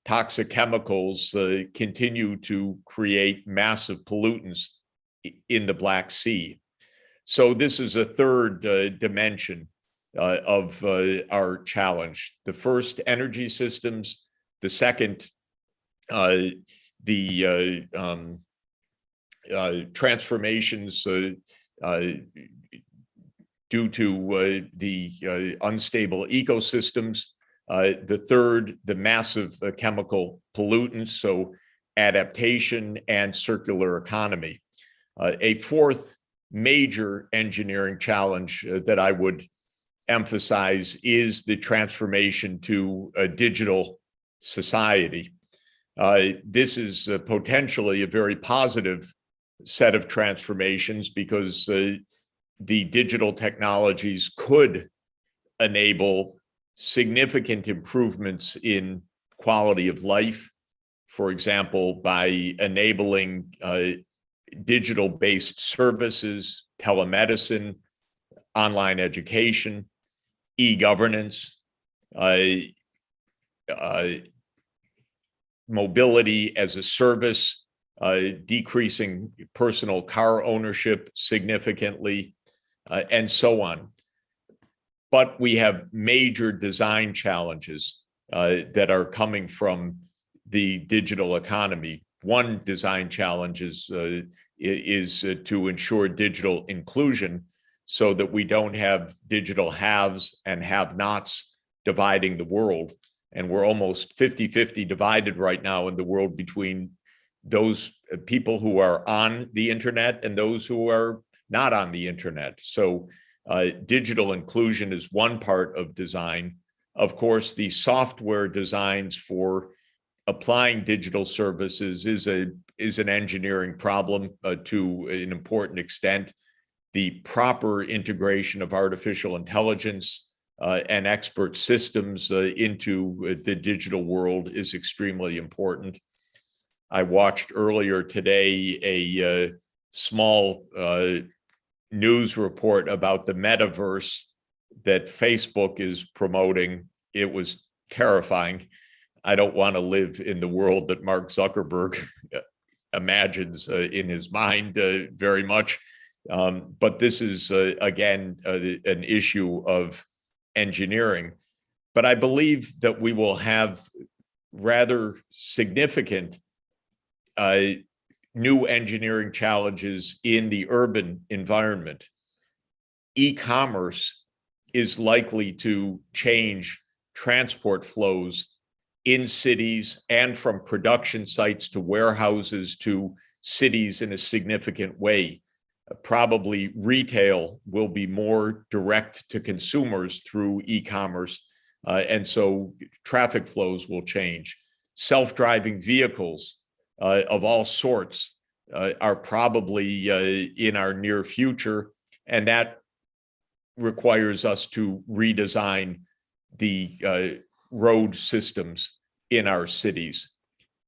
toxic chemicals continue to create massive pollutants in the Black Sea. So this is a third dimension of our challenge. The first, energy systems. The second, the transformations due to the unstable ecosystems. The third, the massive chemical pollutants, so adaptation and circular economy. A fourth major engineering challenge that I would emphasize is the transformation to a digital society. This is potentially a very positive set of transformations because the digital technologies could enable significant improvements in quality of life. For example, by enabling digital-based services, telemedicine, online education, e-governance, mobility as a service, decreasing personal car ownership significantly, and so on. But we have major design challenges that are coming from the digital economy. One design challenge is to ensure digital inclusion so that we don't have digital haves and have-nots dividing the world. And we're almost 50-50 divided right now in the world between those people who are on the internet and those who are not on the internet. So digital inclusion is one part of design. Of course, the software designs for applying digital services is an engineering problem to an important extent. The proper integration of artificial intelligence and expert systems into the digital world is extremely important. I watched earlier today a small news report about the metaverse that Facebook is promoting. It was terrifying. I don't want to live in the world that Mark Zuckerberg imagines in his mind very much. But this is, again, an issue of engineering. But I believe that we will have rather significant new engineering challenges in the urban environment. E-commerce is likely to change transport flows in cities and from production sites to warehouses to cities in a significant way. Probably retail will be more direct to consumers through e-commerce, and so traffic flows will change. Self-driving vehicles of all sorts are probably in our near future, and that requires us to redesign the road systems in our cities.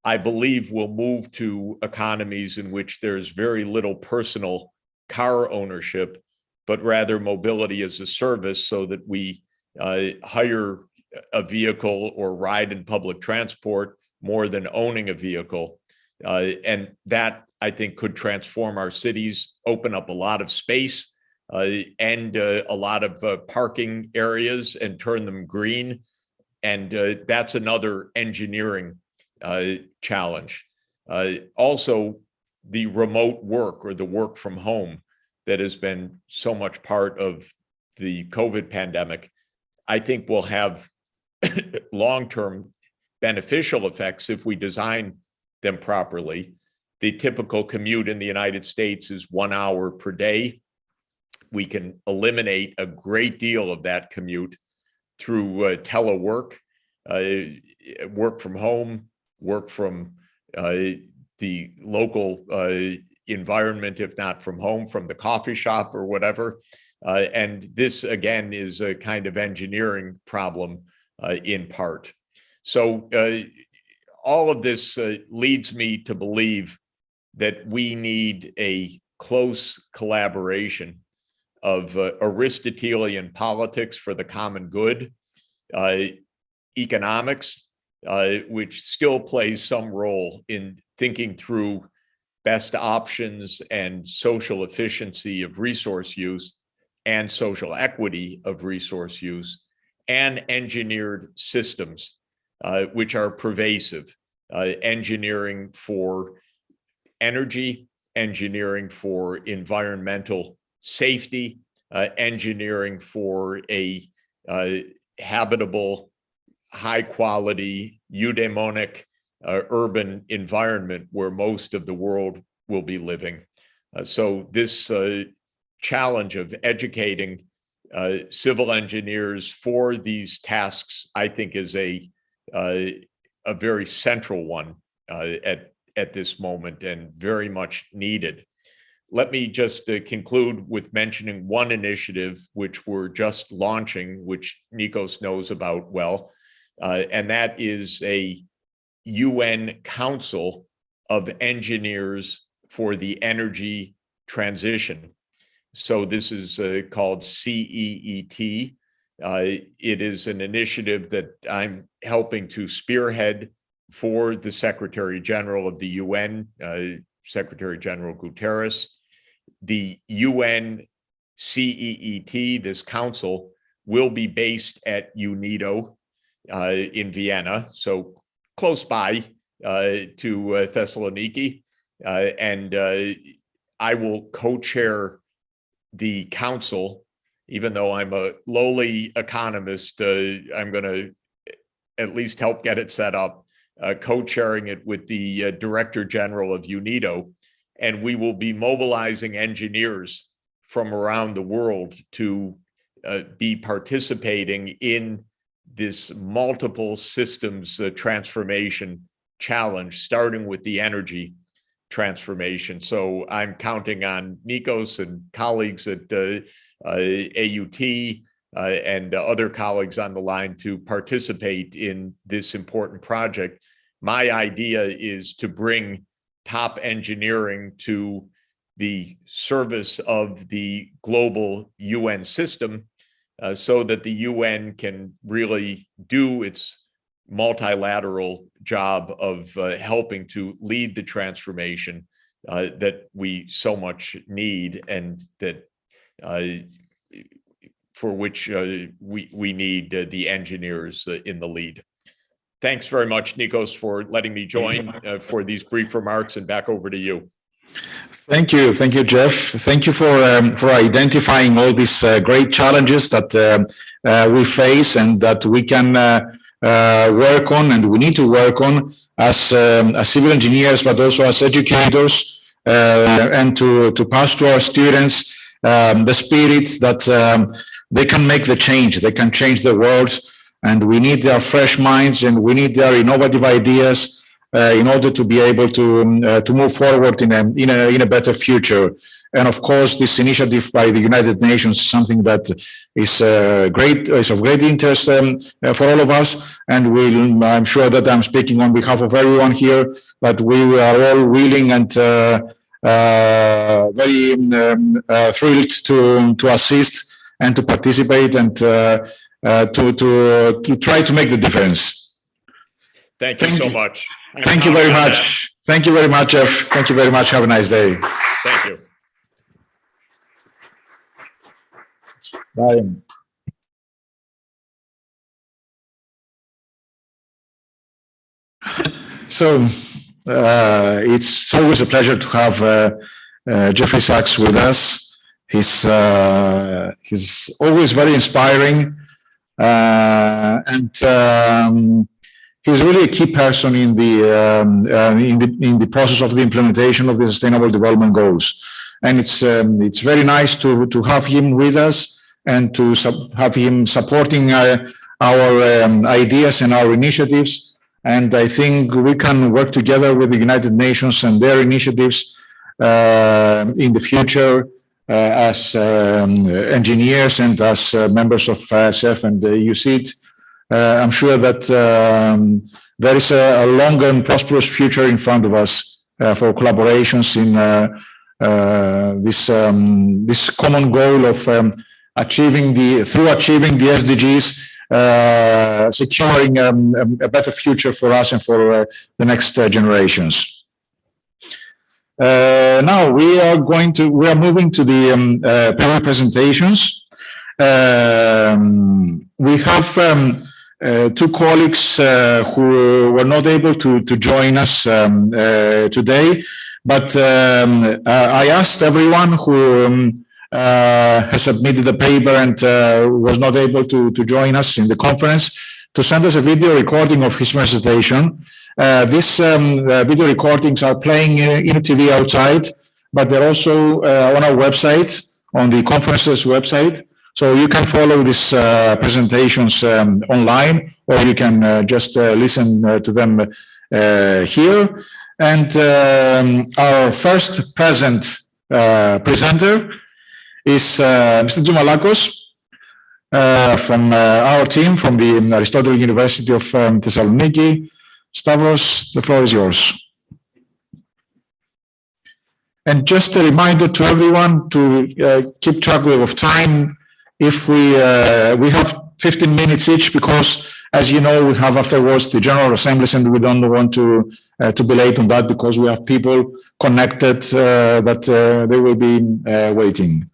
I believe we'll move to economies in which there's very little personal car ownership, but rather mobility as a service, so that we hire a vehicle or ride in public transport more than owning a vehicle. And that, I think, could transform our cities, open up a lot of space and a lot of parking areas and turn them green. And that's another engineering challenge. Also, the remote work or the work from home that has been so much part of the COVID pandemic, I think will have long-term beneficial effects if we design them properly. The typical commute in the United States is 1 hour per day. We can eliminate a great deal of that commute through telework, work from home, work from the local environment, if not from home, from the coffee shop or whatever. And this, again, is a kind of engineering problem in part. So all of this leads me to believe that we need a close collaboration of Aristotelian politics for the common good, economics, which still plays some role in thinking through best options and social efficiency of resource use and social equity of resource use, and engineered systems, which are pervasive, engineering for energy, engineering for environmental safety, engineering for a habitable, high quality, eudaimonic urban environment where most of the world will be living. So this challenge of educating civil engineers for these tasks, I think, is a very central one at this moment, and very much needed. Let me just conclude with mentioning one initiative which we're just launching, which Nikos knows about well, and that is a UN Council of Engineers for the Energy Transition. So this is called CEET. It is an initiative that I'm helping to spearhead for the Secretary General of the UN, Secretary General Guterres. The UN CEET, this council, will be based at UNIDO in Vienna, so close by to Thessaloniki. And I will co-chair the council. Even though I'm a lowly economist, I'm going to at least help get it set up, co-chairing it with the Director General of UNIDO. And we will be mobilizing engineers from around the world to be participating in this multiple systems transformation challenge, starting with the energy transformation. So I'm counting on Nikos and colleagues at AUT and other colleagues on the line to participate in this important project. My idea is to bring top engineering to the service of the global UN system so that the UN can really do its multilateral job of helping to lead the transformation that we so much need, and that for which we need the engineers in the lead. Thanks very much, Nikos, for letting me join for these brief remarks, and back over to you. Thank you, Jeff. Thank you for identifying all these great challenges that we face and that we can work on, and we need to work on as civil engineers, but also as educators, and to pass to our students the spirit that they can make the change, they can change the world, and we need their fresh minds and we need their innovative ideas in order to be able to move forward in a better future. And of course, this initiative by the United Nations is something that is of great interest for all of us. And I'm sure that I'm speaking on behalf of everyone here, but we are all willing and very thrilled to assist and to participate and to try to make the difference. Thank you so much. Thank you very much. Thank you very much, Jeff. Thank you very much. Have a nice day. Thank you. Bye. So it's always a pleasure to have Jeffrey Sachs with us. He's always very inspiring, and he's really a key person in the process of the implementation of the Sustainable Development Goals. And it's very nice to have him with us and to have him supporting our ideas and our initiatives. And I think we can work together with the United Nations and their initiatives in the future as engineers and as members of SF and UCIT. I'm sure that there is a long and prosperous future in front of us for collaborations in this common goal of achieving the SDGs, securing a better future for us and for the next generations. Now we are moving to the panel presentations. We have two colleagues who were not able to join us today, but I asked everyone who has submitted the paper and was not able to join us in the conference to send us a video recording of his presentation. These video recordings are playing in TV outside, but they're also on our website, on the conference's website. So you can follow these presentations online, or you can just listen to them here. And our first presenter is Mr. Zoumalakos from our team from the Aristotle University of Thessaloniki. Stavros, the floor is yours. And just a reminder to everyone to keep track of time. If we have 15 minutes each, because as you know, we have afterwards the General Assemblies, and we don't want to be late on that because we have people connected that they will be waiting.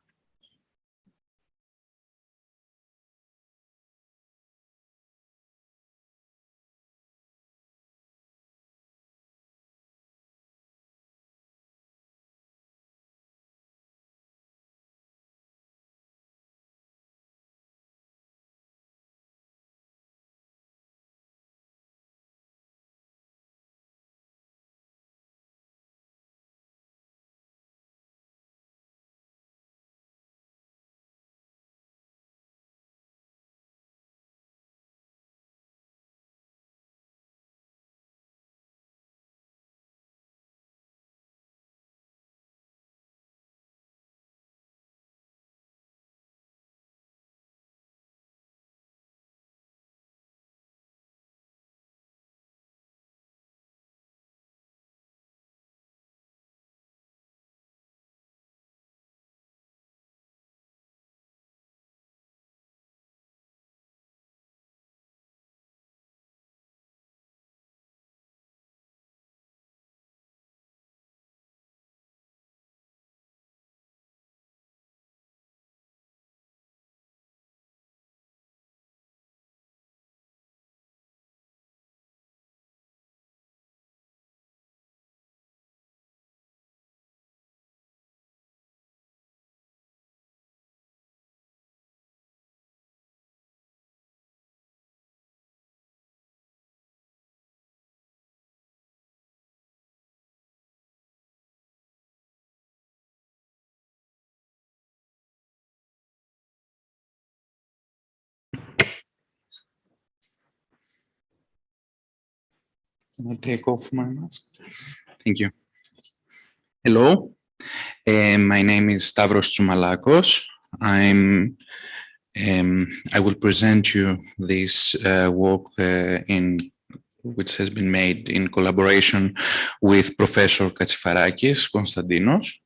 Can I take off my mask? Thank you. Hello, my name is Stavros Tsoumalakos. I will present you this work which has been made in collaboration with Professor Katsifarakis Konstantinos.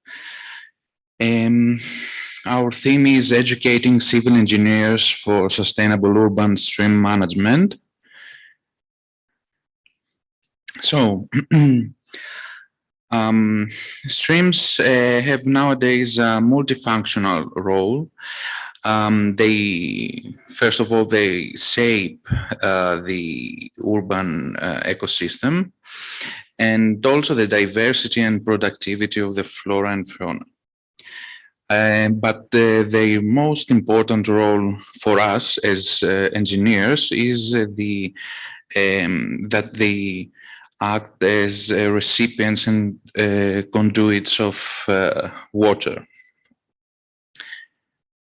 Our theme is educating civil engineers for sustainable urban stream management. So, streams have nowadays a multifunctional role. First of all, they shape the urban ecosystem and also the diversity and productivity of the flora and fauna. But the most important role for us as engineers is that they act as recipients and conduits of water.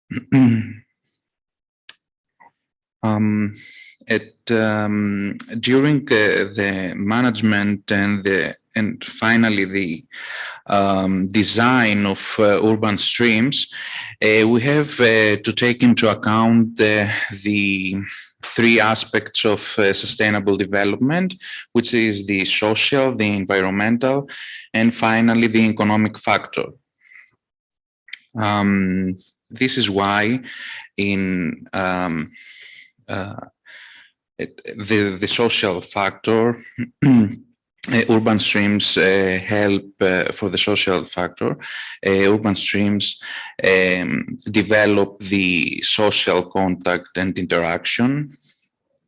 During the management and finally the design of urban streams, we have to take into account the three aspects of sustainable development, which is the social, the environmental, and finally the economic factor. This is why in the social factor, urban streams help for the social factor. Urban streams develop the social contact and interaction.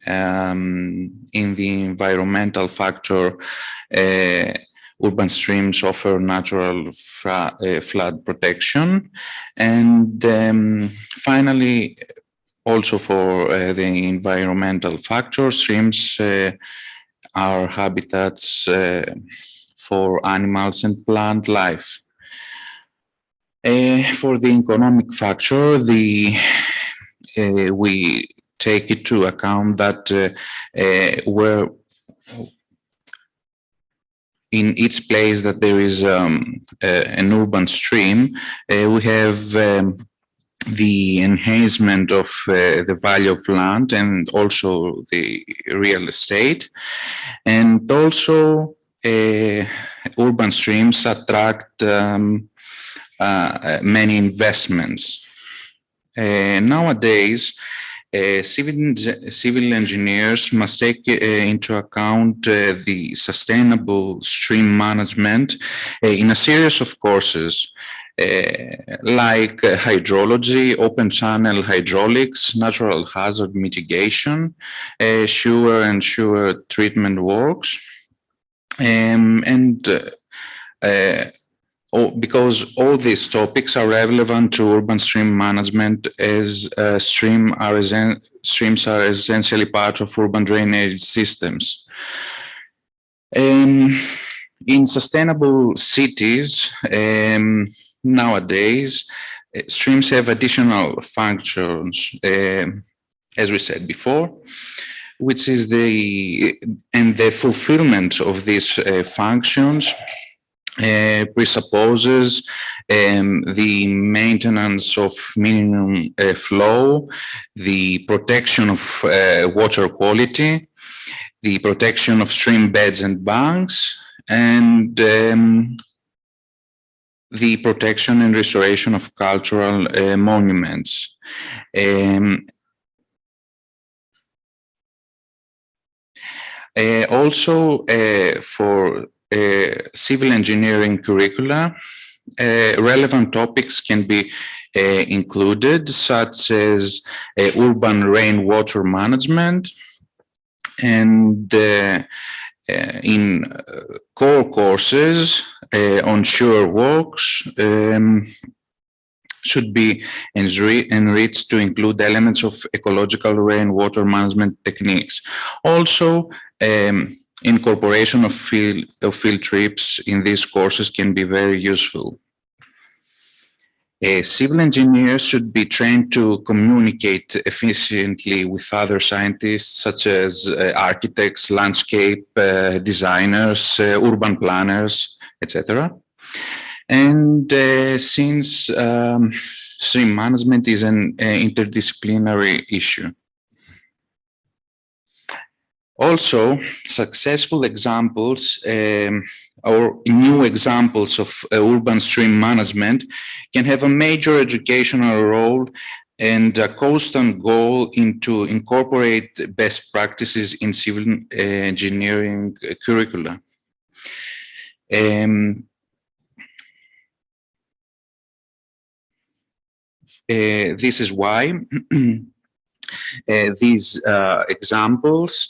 In the environmental factor, urban streams offer natural flood protection. And finally, also for the environmental factor, streams are habitats for animals and plant life. For the economic factor, we take it to account that where in each place that there is an urban stream, we have the enhancement of the value of land and also the real estate. And also urban streams attract many investments. Nowadays, civil engineers must take into account the sustainable stream management in a series of courses like hydrology, open channel hydraulics, natural hazard mitigation, sewer and sewer treatment works, because all these topics are relevant to urban stream management, as streams are essentially part of urban drainage systems. In sustainable cities, nowadays, streams have additional functions, as we said before, which is the fulfillment of these functions presupposes the maintenance of minimum flow, the protection of water quality, the protection of stream beds and banks, and the protection and restoration of cultural monuments. Also, for civil engineering curricula, relevant topics can be included, such as urban rainwater management, and in core courses on sewer works should be enriched to include elements of ecological rainwater management techniques. Also, incorporation of field trips in these courses can be very useful. Civil engineers should be trained to communicate efficiently with other scientists, such as architects, landscape designers, urban planners, etc. And since stream management is an interdisciplinary issue. Also, successful examples or new examples of urban stream management can have a major educational role and a constant goal to incorporate best practices in civil engineering curricula. This is why these examples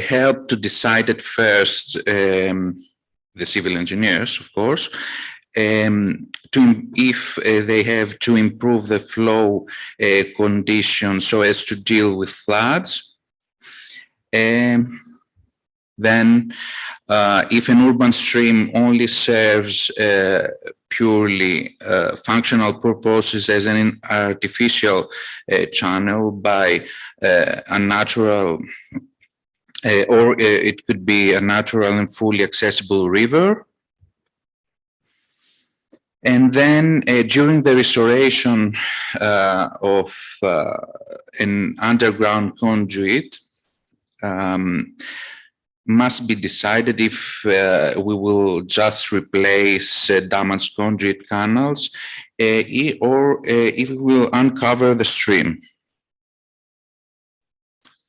help to decide at first the civil engineers, of course, if they have to improve the flow conditions so as to deal with floods. Then, if an urban stream only serves purely functional purposes as an artificial channel by a natural, or it could be a natural and fully accessible river. And then during the restoration of an underground conduit, must be decided if we will just replace damaged conduit canals or if we will uncover the stream.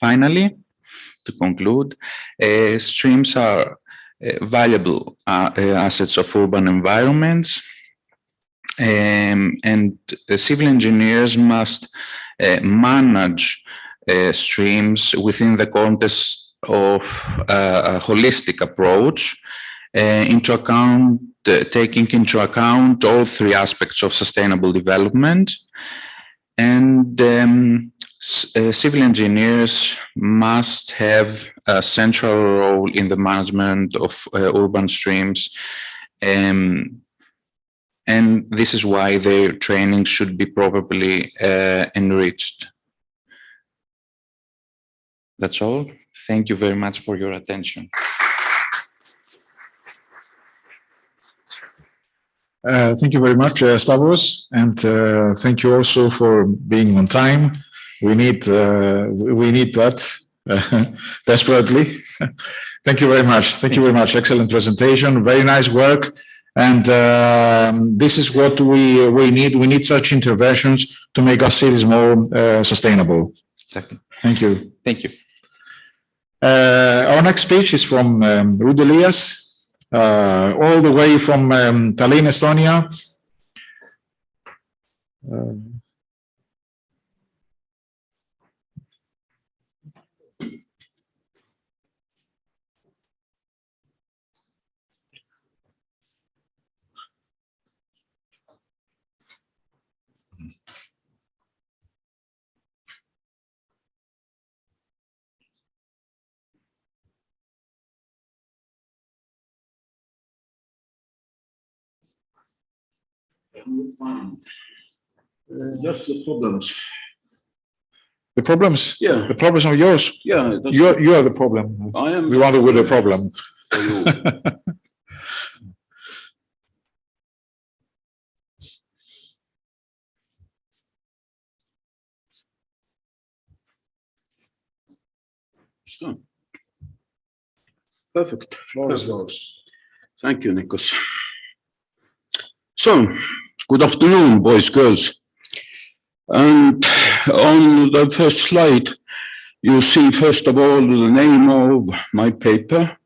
Finally, to conclude, streams are valuable assets of urban environments, and civil engineers must manage streams within the context of a holistic approach, taking into account all three aspects of sustainable development. And civil engineers must have a central role in the management of urban streams. And this is why their training should be properly enriched. That's all. Thank you very much for your attention. Thank you very much, Stavros, and thank you also for being on time. We need that desperately. Thank you very much. Thank you very much. Excellent presentation. Very nice work. And this is what we need. We need such interventions to make our cities more sustainable. Exactly. Thank you. Thank you. Our next speech is from Ruud Elias, all the way from Tallinn, Estonia. Just the problems. The problems? Yeah. The problems are yours? Yeah. You are the problem. I am. The one with the problem. For you. So. Perfect. Floor is yours. Thank you, Nikos. So, good afternoon, boys, girls. And on the first slide, you see, first of all, the name of my paper.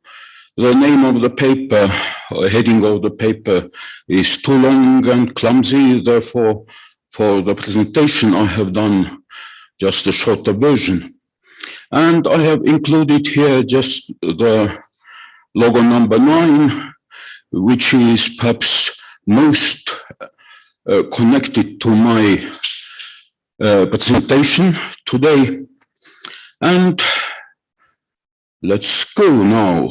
The name of the paper, or heading of the paper, is too long and clumsy. Therefore, for the presentation, I have done just a shorter version. And I have included here just the logo number 9, which is perhaps most connected to my presentation today. And let's go now.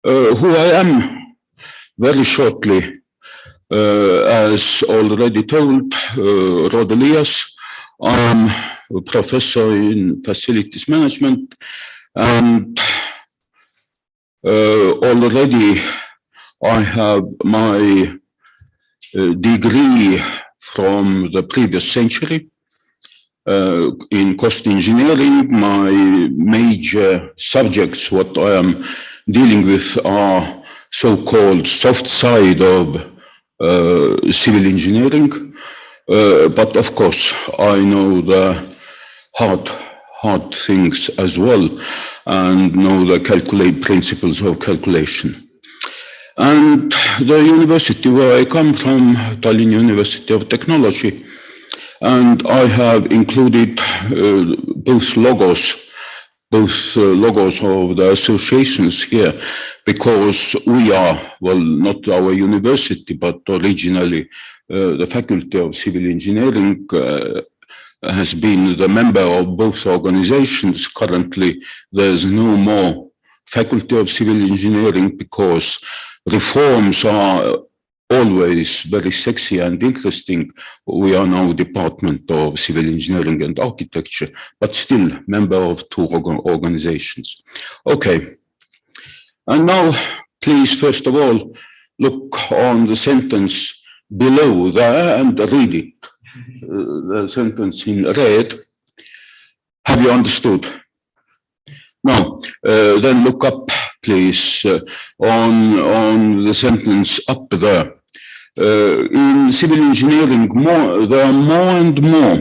Who I am, very shortly. As already told, Rod Elias, I'm a professor in facilities management, and already I have my degree from the previous century in cost engineering. My major subjects, what I am dealing with, are so-called soft side of civil engineering. But of course, I know the hard things as well, and know the principles of calculation. And the university where I come from, Tallinn University of Technology, and I have included both logos of the associations here, because we are, well, not our university, but originally the Faculty of Civil Engineering has been the member of both organizations. Currently, there's no more Faculty of Civil Engineering because reforms are always very sexy and interesting. We are now Department of Civil Engineering and Architecture, but still member of two organizations. Okay. And now, please, first of all, look on the sentence below there and read it. The sentence in red. Have you understood? Now, then look up, please, on the sentence up there. In civil engineering, there are more and more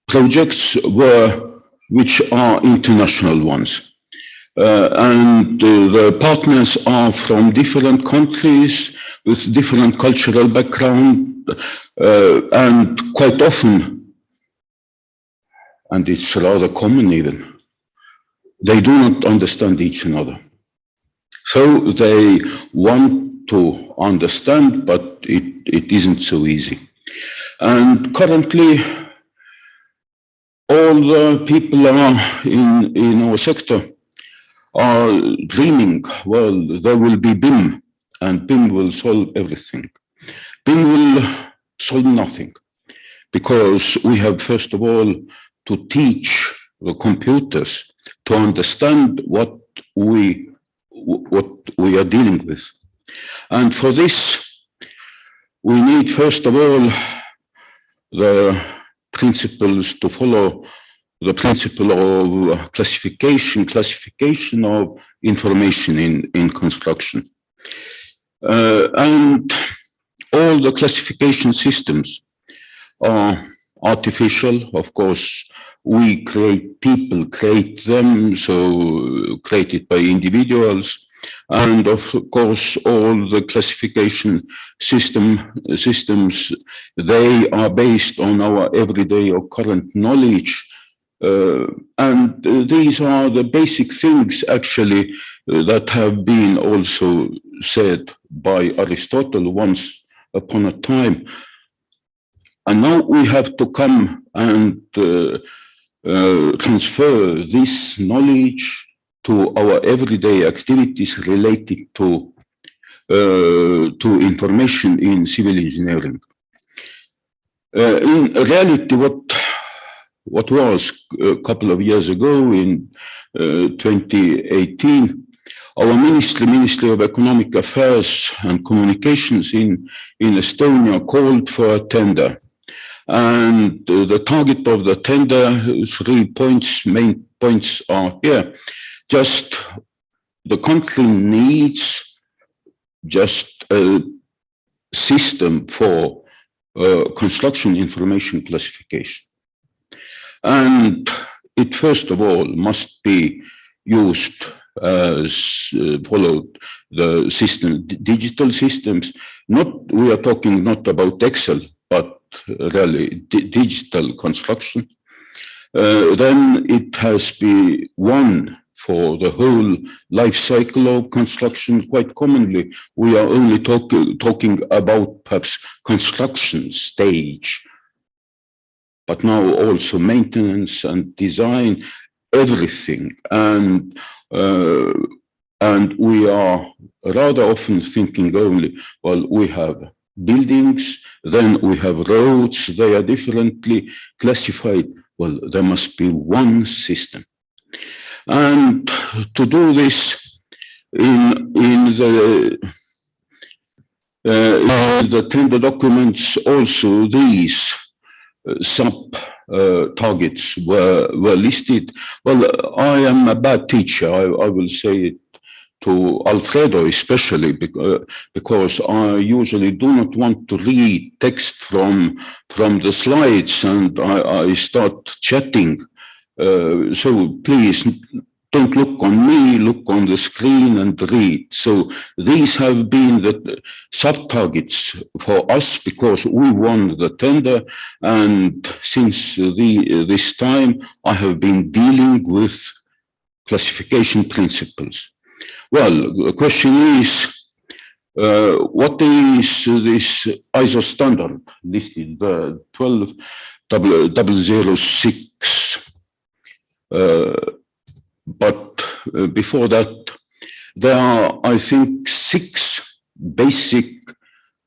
projects which are international ones. And the partners are from different countries with different cultural background, and quite often, and it's rather common even, they do not understand each another. So they want to understand, but it isn't so easy. And currently, all the people are in our sector are dreaming, well, there will be BIM, and BIM will solve everything. BIM will solve nothing, because we have, first of all, to teach the computers to understand what we are dealing with. And for this, we need, first of all, the principles to follow the principle of classification of information in construction. And all the classification systems are artificial. Of course, we people create them, so created by individuals. And of course, all the classification systems, they are based on our everyday or current knowledge. And these are the basic things, actually, that have been also said by Aristotle once upon a time. And now we have to come and transfer this knowledge to our everyday activities related to information in civil engineering. In reality, what was a couple of years ago in 2018, our Ministry of Economic Affairs and Communications in Estonia called for a tender. And the target of the tender, 3 points, main points are here. Just the country needs just a system for construction information classification. And it, first of all, must be used as followed the system, digital systems. We are talking not about Excel, but really digital construction. Then it has to be one for the whole life cycle of construction. Quite commonly, we are only talking about perhaps construction stage, but now also maintenance and design, everything. And we are rather often thinking only, well, we have buildings, then we have roads, they are differently classified. Well, there must be one system. And to do this in the tender documents, also these sub-targets were listed. Well, I am a bad teacher, I will say it to Alfredo especially, because I usually do not want to read text from the slides, and I start chatting. So please don't look on me, look on the screen and read. So these have been the sub-targets for us because we won the tender, and since this time I have been dealing with classification principles. Well, the question is, what is this ISO standard listed, the 12006? But before that, there are, I think, 6 basic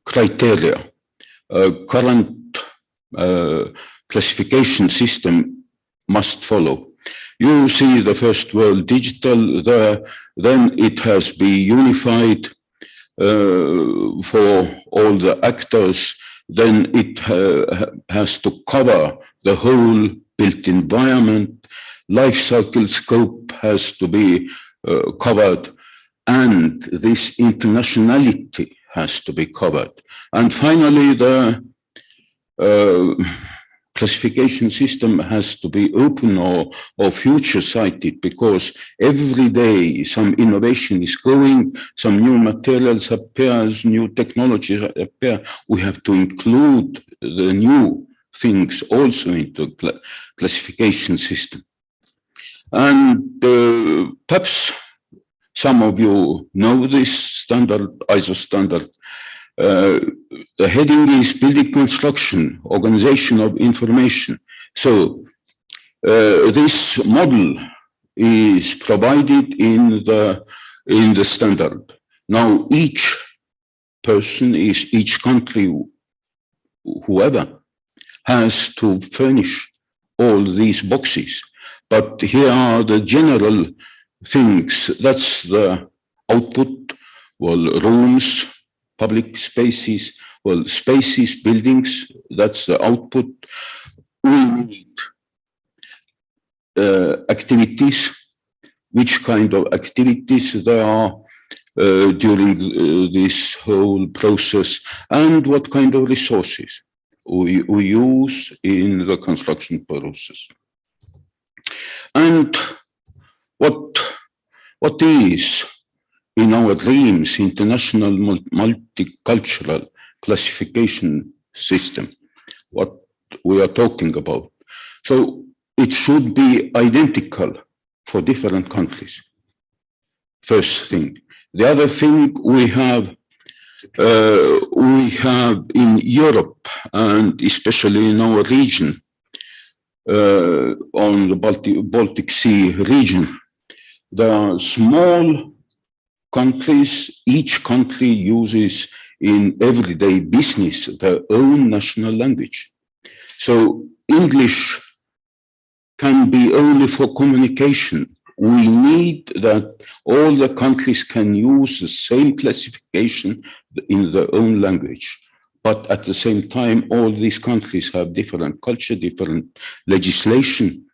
criteria current classification system must follow. You see the first word digital there, then it has been unified for all the actors, then it has to cover the whole built environment, life cycle scope has to be covered, and this internationality has to be covered. And finally, the classification system has to be open or future-sighted, because every day some innovation is going, some new materials appear, new technologies appear. We have to include the new things also into classification system. And perhaps some of you know this standard, ISO standard. The heading is building construction, organization of information. So this model is provided in the standard. Now each person, each country, whoever, has to furnish all these boxes. But here are the general things. That's the output. Well, rooms, public spaces, well, spaces, buildings, that's the output. We need activities, which kind of activities there are during this whole process, and what kind of resources we use in the construction process. And what is in our dreams international multicultural classification system, what we are talking about? So it should be identical for different countries. First thing. The other thing we have in Europe, and especially in our region, on the Baltic Sea region, there are small countries. Each country uses in everyday business their own national language. So English can be only for communication. We need that all the countries can use the same classification in their own language. But at the same time, all these countries have different culture, different legislation.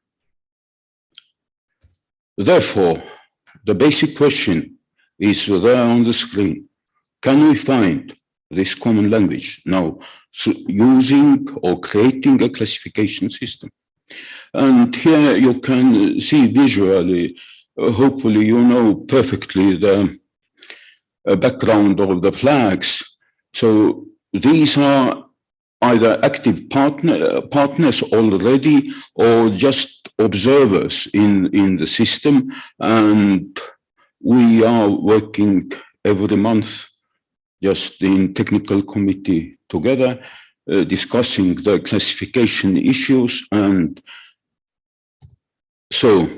Therefore, the basic question is there on the screen. Can we find this common language now using or creating a classification system? And here you can see visually, hopefully you know perfectly the background of the flags. So these are either active partners already or just observers in the system, and we are working every month just in technical committee together, discussing the classification issues. And so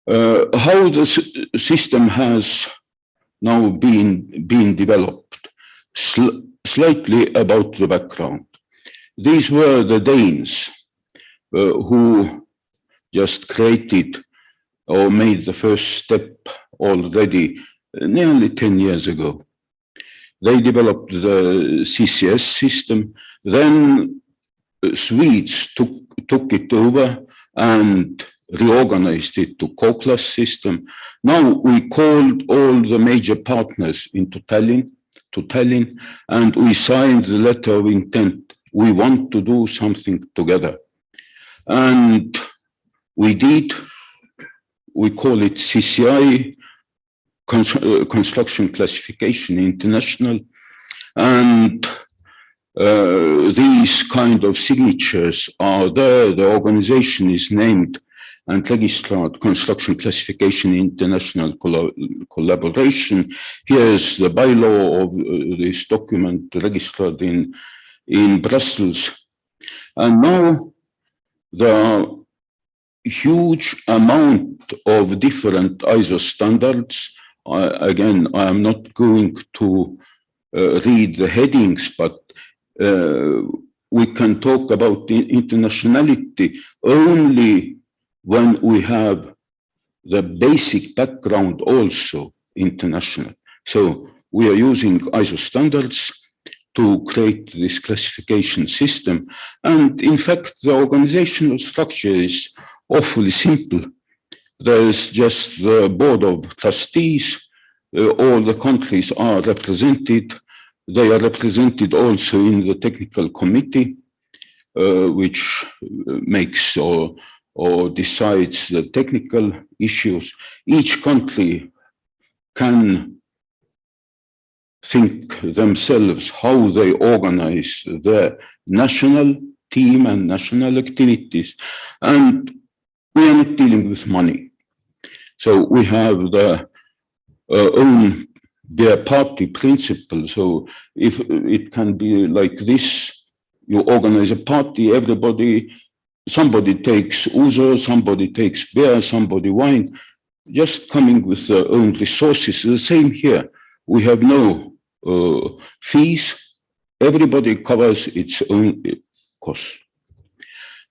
how the system has now been developed. Slightly about the background. These were the Danes who just created or made the first step already nearly 10 years ago. They developed the CCS system, then Swedes took it over and reorganized it to co-class system. Now we called all the major partners into Tallinn, and we signed the letter of intent. We want to do something together. And we did. We call it CCI, Construction Classification International. And these kind of signatures are there. The organization is named and registered Construction Classification International Collaboration. Here's the bylaw of this document registered in Brussels. And now there are huge amount of different ISO standards. Again, I am not going to read the headings, but we can talk about the internationality only when we have the basic background also international. So we are using ISO standards to create this classification system. And in fact, the organizational structure is awfully simple. There's just the board of trustees. All the countries are represented. They are represented also in the technical committee, which makes or decides the technical issues. Each country can think themselves how they organize their national team and national activities. And we are not dealing with money. So we have the own their party principle. So if it can be like this, you organize a party, somebody takes ouzo, somebody takes beer, somebody wine, just coming with their own resources. The same here. We have no fees. Everybody covers its own costs.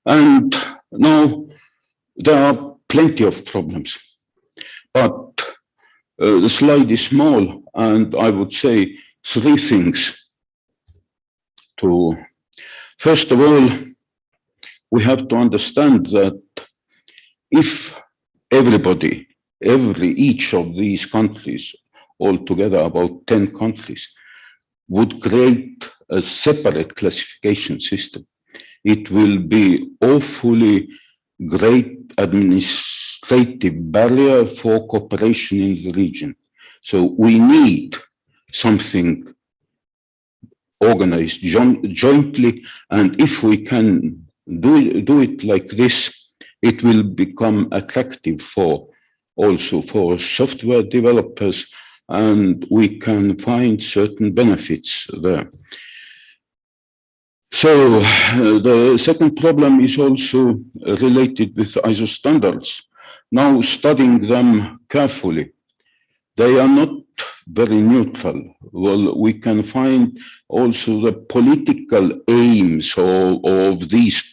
And now there are plenty of problems, but the slide is small, and I would say three things. First of all, we have to understand that if each of these countries, altogether about 10 countries, would create a separate classification system, it will be awfully great administrative barrier for cooperation in the region. So we need something organized jointly, and if we can do it like this, it will become attractive also for software developers, and we can find certain benefits there. So the second problem is also related with ISO standards. Now studying them carefully, they are not very neutral. Well, we can find also the political aims of these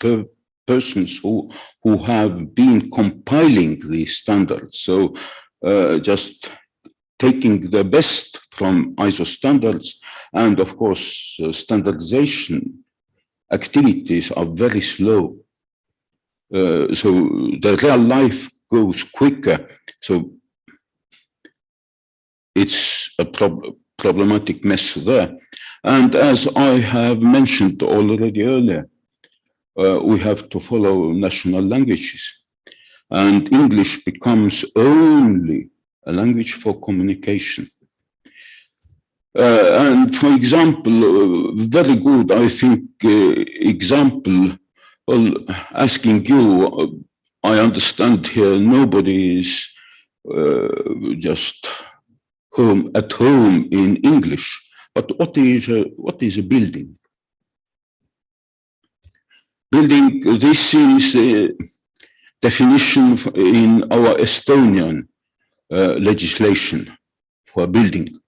persons who have been compiling these standards. So just taking the best from ISO standards, and of course standardization activities are very slow. So the real life goes quicker. So it's a problematic mess there. And as I have mentioned already earlier, we have to follow national languages. And English becomes only a language for communication. And for example, very good, I think, example, well, asking you, I understand here nobody is just at home in English, but what is a building? Building, this is a definition in our Estonian legislation for building.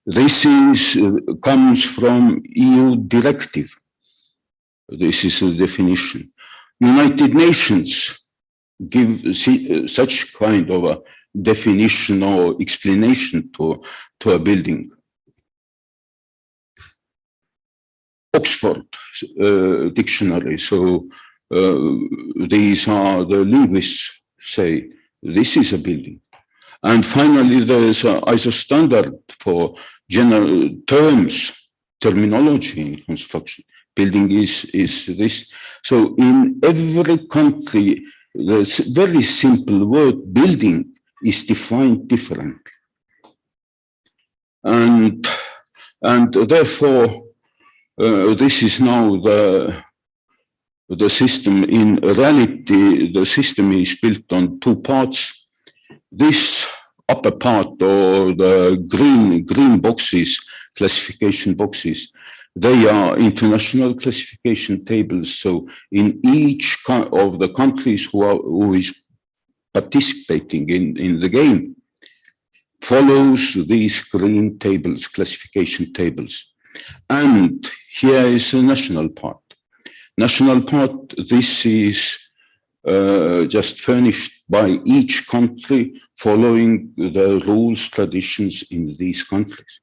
This is, comes from EU directive. This is a definition. United Nations give such kind of a definition or explanation to a building. Oxford dictionary, so these are the linguists say this is a building. And finally, there is an ISO standard for general terms, terminology in construction. Building is this. So in every country, the very simple word building is defined differently. And therefore, this is now the system. In reality, the system is built on two parts. This upper part, or the green boxes, classification boxes, they are international classification tables. So in each of the countries who is participating in the game follows these green tables, classification tables. And here is a national part. National part, this is just furnished by each country following the rules, traditions in these countries.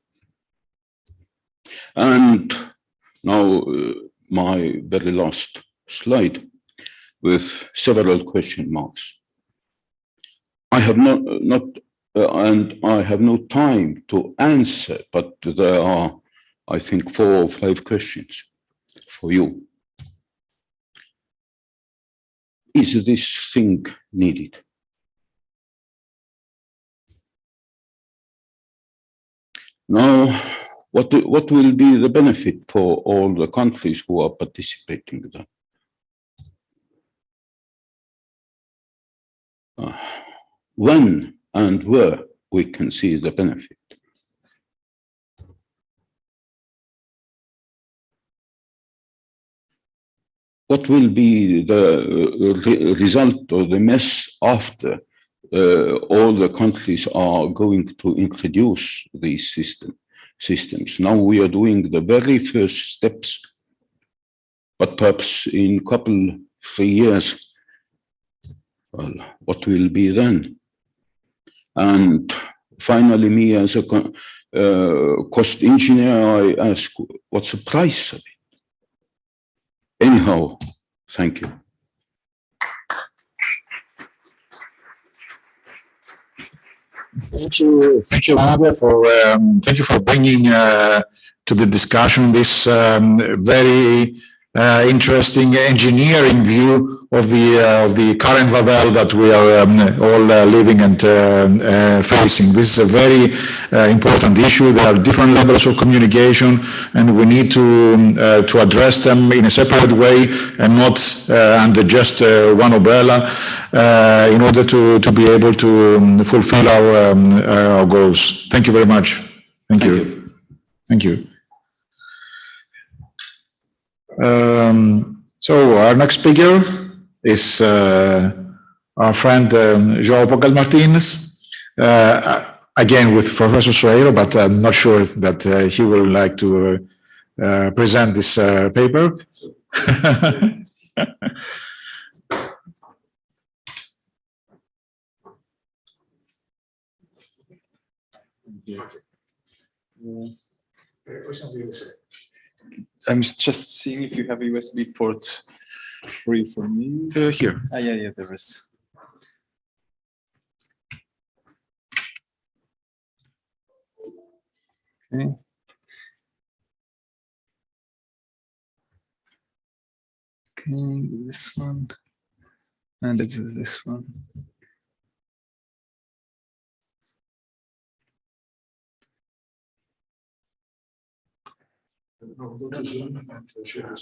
And now my very last slide with several question marks. I have and I have no time to answer, but there are, I think, 4 or 5 questions for you. Is this thing needed? Now, what will be the benefit for all the countries who are participating in that? When and where we can see the benefit? What will be the result or the mess after all the countries are going to introduce these systems? Now we are doing the very first steps, but perhaps in couple, 3 years, well, what will be then? And finally, me as a cost engineer, I ask, what's the price of it? Anyhow, thank you. Thank you, Nadia, thank you for bringing to the discussion this very interesting engineering view of the current Wawel that we are all living and facing. This is a very important issue. There are different levels of communication, and we need to address them in a separate way and not under just one umbrella in order to be able to fulfill our goals. Thank you very much. Thank you. Thank you. So our next speaker is our friend João Pocal Martins, again with Professor Soeiro, but I'm not sure that he will like to present this paper. I'm just seeing if you have a USB port free for me. Here. Yeah, there is. Okay. Okay, this one. And this is this one.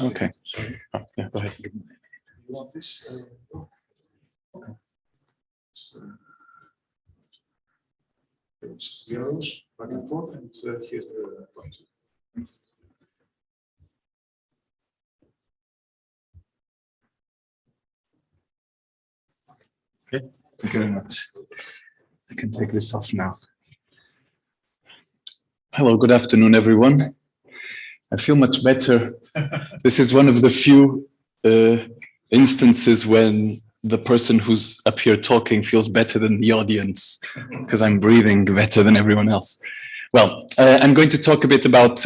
Okay. Oh, yeah, go ahead. You want this? Okay. It's zeros back and forth, and here's the point. Okay, thank you very much. I can take this off now. Hello, good afternoon, everyone. I feel much better. This is one of the few instances when the person who's up here talking feels better than the audience, because I'm breathing better than everyone else. Well, I'm going to talk a bit about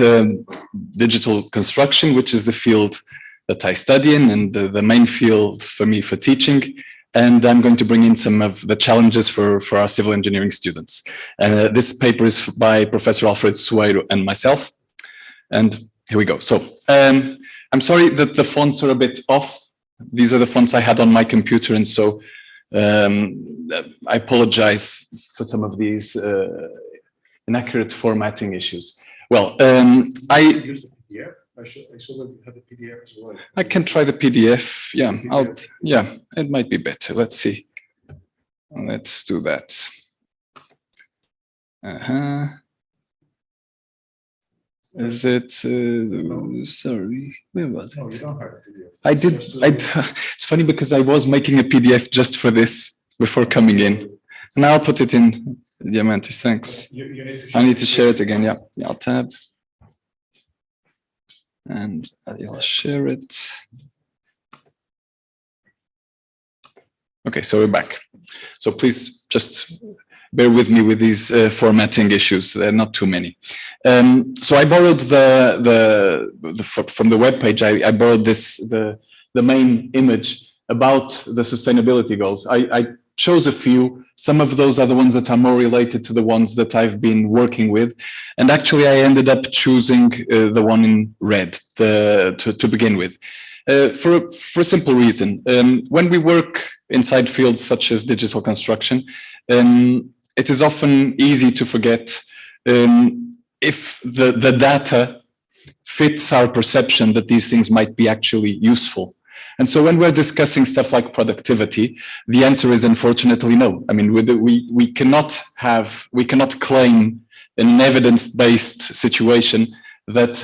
digital construction, which is the field that I study in and the main field for me for teaching. And I'm going to bring in some of the challenges for our civil engineering students. This paper is by Professor Alfred Sueiro and myself. And here we go. So I'm sorry that the fonts are a bit off. These are the fonts I had on my computer. And so I apologize for some of these inaccurate formatting issues. Well, I saw that you had a PDF as well. I can try the PDF. Yeah, it might be better. Let's see. Let's do that. Is it? Sorry, where was it? No, you don't have a PDF. It's funny because I was making a PDF just for this before coming in, and I'll put it in Diamantis. Thanks. I need to share it again. Yeah, I'll tab. And I'll share it. Okay, so we're back. So please just bear with me with these formatting issues. There are not too many. So I borrowed from the webpage. I borrowed the main image about the sustainability goals. I chose a few. Some of those are the ones that are more related to the ones that I've been working with. And actually, I ended up choosing the one in red to begin with. For a simple reason. When we work inside fields such as digital construction, it is often easy to forget if the data fits our perception that these things might be actually useful. And so when we're discussing stuff like productivity, the answer is unfortunately no. I mean, we cannot claim in an evidence-based situation that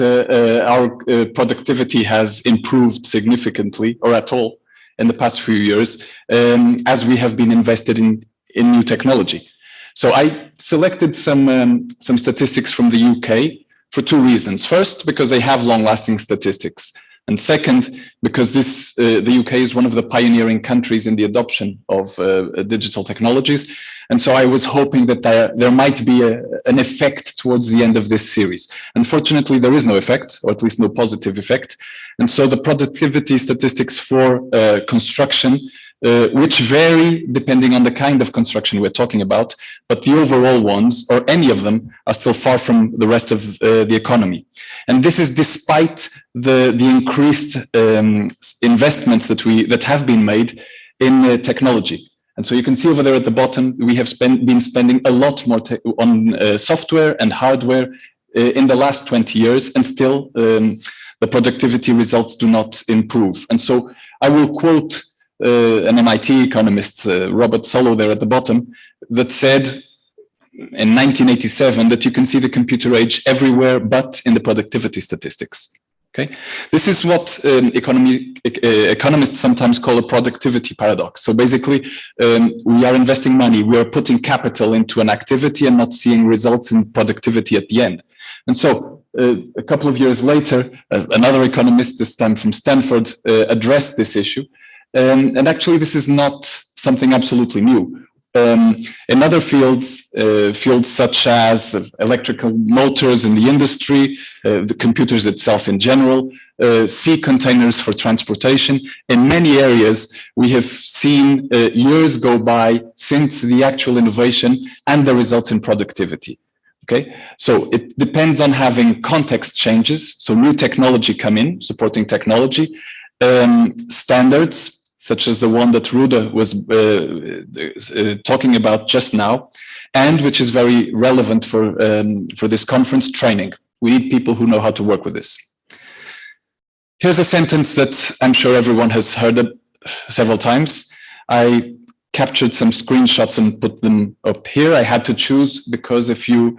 our productivity has improved significantly or at all in the past few years as we have been invested in new technology. So I selected some statistics from the UK for two reasons. First, because they have long-lasting statistics. And second, because the UK is one of the pioneering countries in the adoption of digital technologies. And so I was hoping that there might be an effect towards the end of this series. Unfortunately, there is no effect, or at least no positive effect. And so the productivity statistics for construction, which vary depending on the kind of construction we're talking about, but the overall ones, or any of them, are still far from the rest of the economy. And this is despite the increased investments that have been made in technology. And so you can see over there at the bottom, we have been spending a lot more on software and hardware in the last 20 years, and still the productivity results do not improve. And so I will quote an MIT economist, Robert Solow, there at the bottom, that said in 1987 that you can see the computer age everywhere but in the productivity statistics. Okay, this is what economists sometimes call a productivity paradox. So basically, we are investing money, we are putting capital into an activity and not seeing results in productivity at the end. And so a couple of years later, another economist, this time from Stanford, addressed this issue. And actually, this is not something absolutely new. In other fields, fields such as electrical motors in the industry, the computers itself in general, sea containers for transportation, in many areas, we have seen years go by since the actual innovation and the results in productivity. Okay, so it depends on having context changes. So new technology come in, supporting technology, standards, such as the one that Ruda was talking about just now, and which is very relevant for this conference, training. We need people who know how to work with this. Here's a sentence that I'm sure everyone has heard several times. I captured some screenshots and put them up here. I had to choose because 2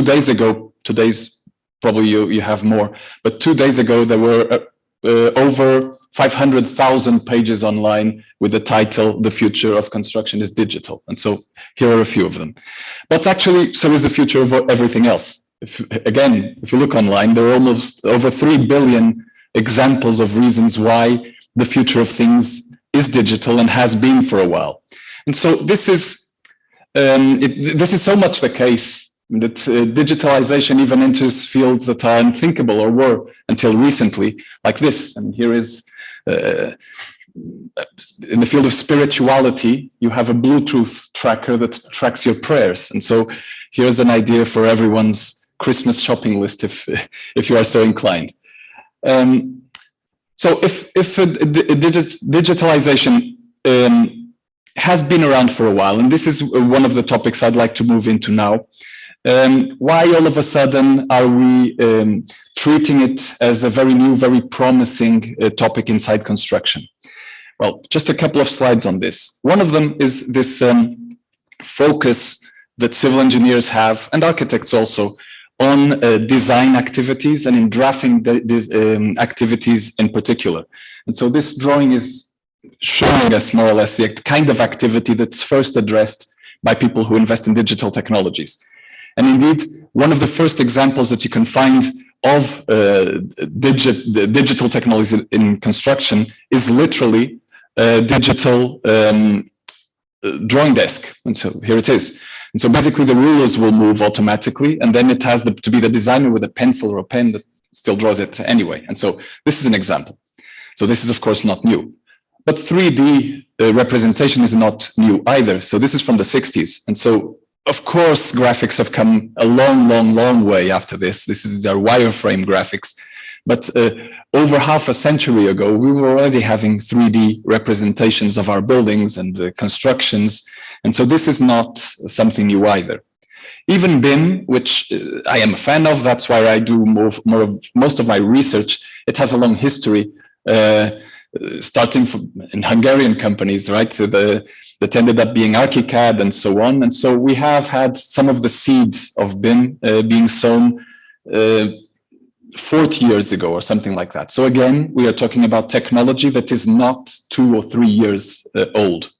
days ago, today's probably you have more, but 2 days ago there were over 500,000 pages online with the title, "The Future of Construction is Digital." And so here are a few of them. But actually, so is the future of everything else. if you look online, there are almost over 3 billion examples of reasons why the future of things is digital and has been for a while. And so this is so much the case that digitalization even enters fields that are unthinkable or were until recently, like this. And here is, in the field of spirituality, you have a Bluetooth tracker that tracks your prayers. And so here's an idea for everyone's Christmas shopping list, if you are so inclined. So if digitalization has been around for a while, and this is one of the topics I'd like to move into now, why all of a sudden are we treating it as a very new, very promising topic inside construction? Well, just a couple of slides on this. One of them is this focus that civil engineers have, and architects also, on design activities and in drafting activities in particular. And so this drawing is showing us more or less the kind of activity that's first addressed by people who invest in digital technologies. And indeed, one of the first examples that you can find of digital technologies in construction is literally a digital drawing desk. And so here it is. And so basically the rulers will move automatically, and then it has to be the designer with a pencil or a pen that still draws it anyway. And so this is an example. So this is of course not new, but 3D representation is not new either. So this is from the 60s. And so of course graphics have come a long way after this. This is their wireframe graphics. But over half a century ago, we were already having 3D representations of our buildings and constructions. And so this is not something new either. Even BIM, which I am a fan of, that's why I do most of my research, it has a long history, starting from in Hungarian companies, right? So that ended up being ArchiCAD and so on. And so we have had some of the seeds of BIM being sown 40 years ago or something like that. So again, we are talking about technology that is not 2 or 3 years old.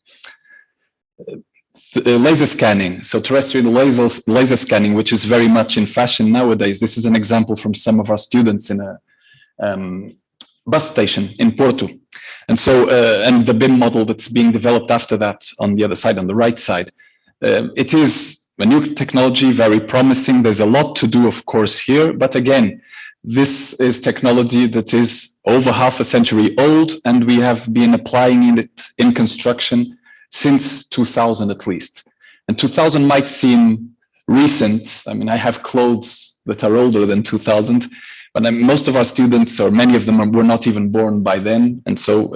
Laser scanning, so terrestrial laser scanning, which is very much in fashion nowadays. This is an example from some of our students in a bus station in Porto. And so, and the BIM model that's being developed after that on the other side, on the right side. It is a new technology, very promising. There's a lot to do, of course, here. But again, this is technology that is over half a century old, and we have been applying it in construction since 2000 at least. And 2000 might seem recent. I mean, I have clothes that are older than 2000, but most of our students, or many of them, were not even born by then. And so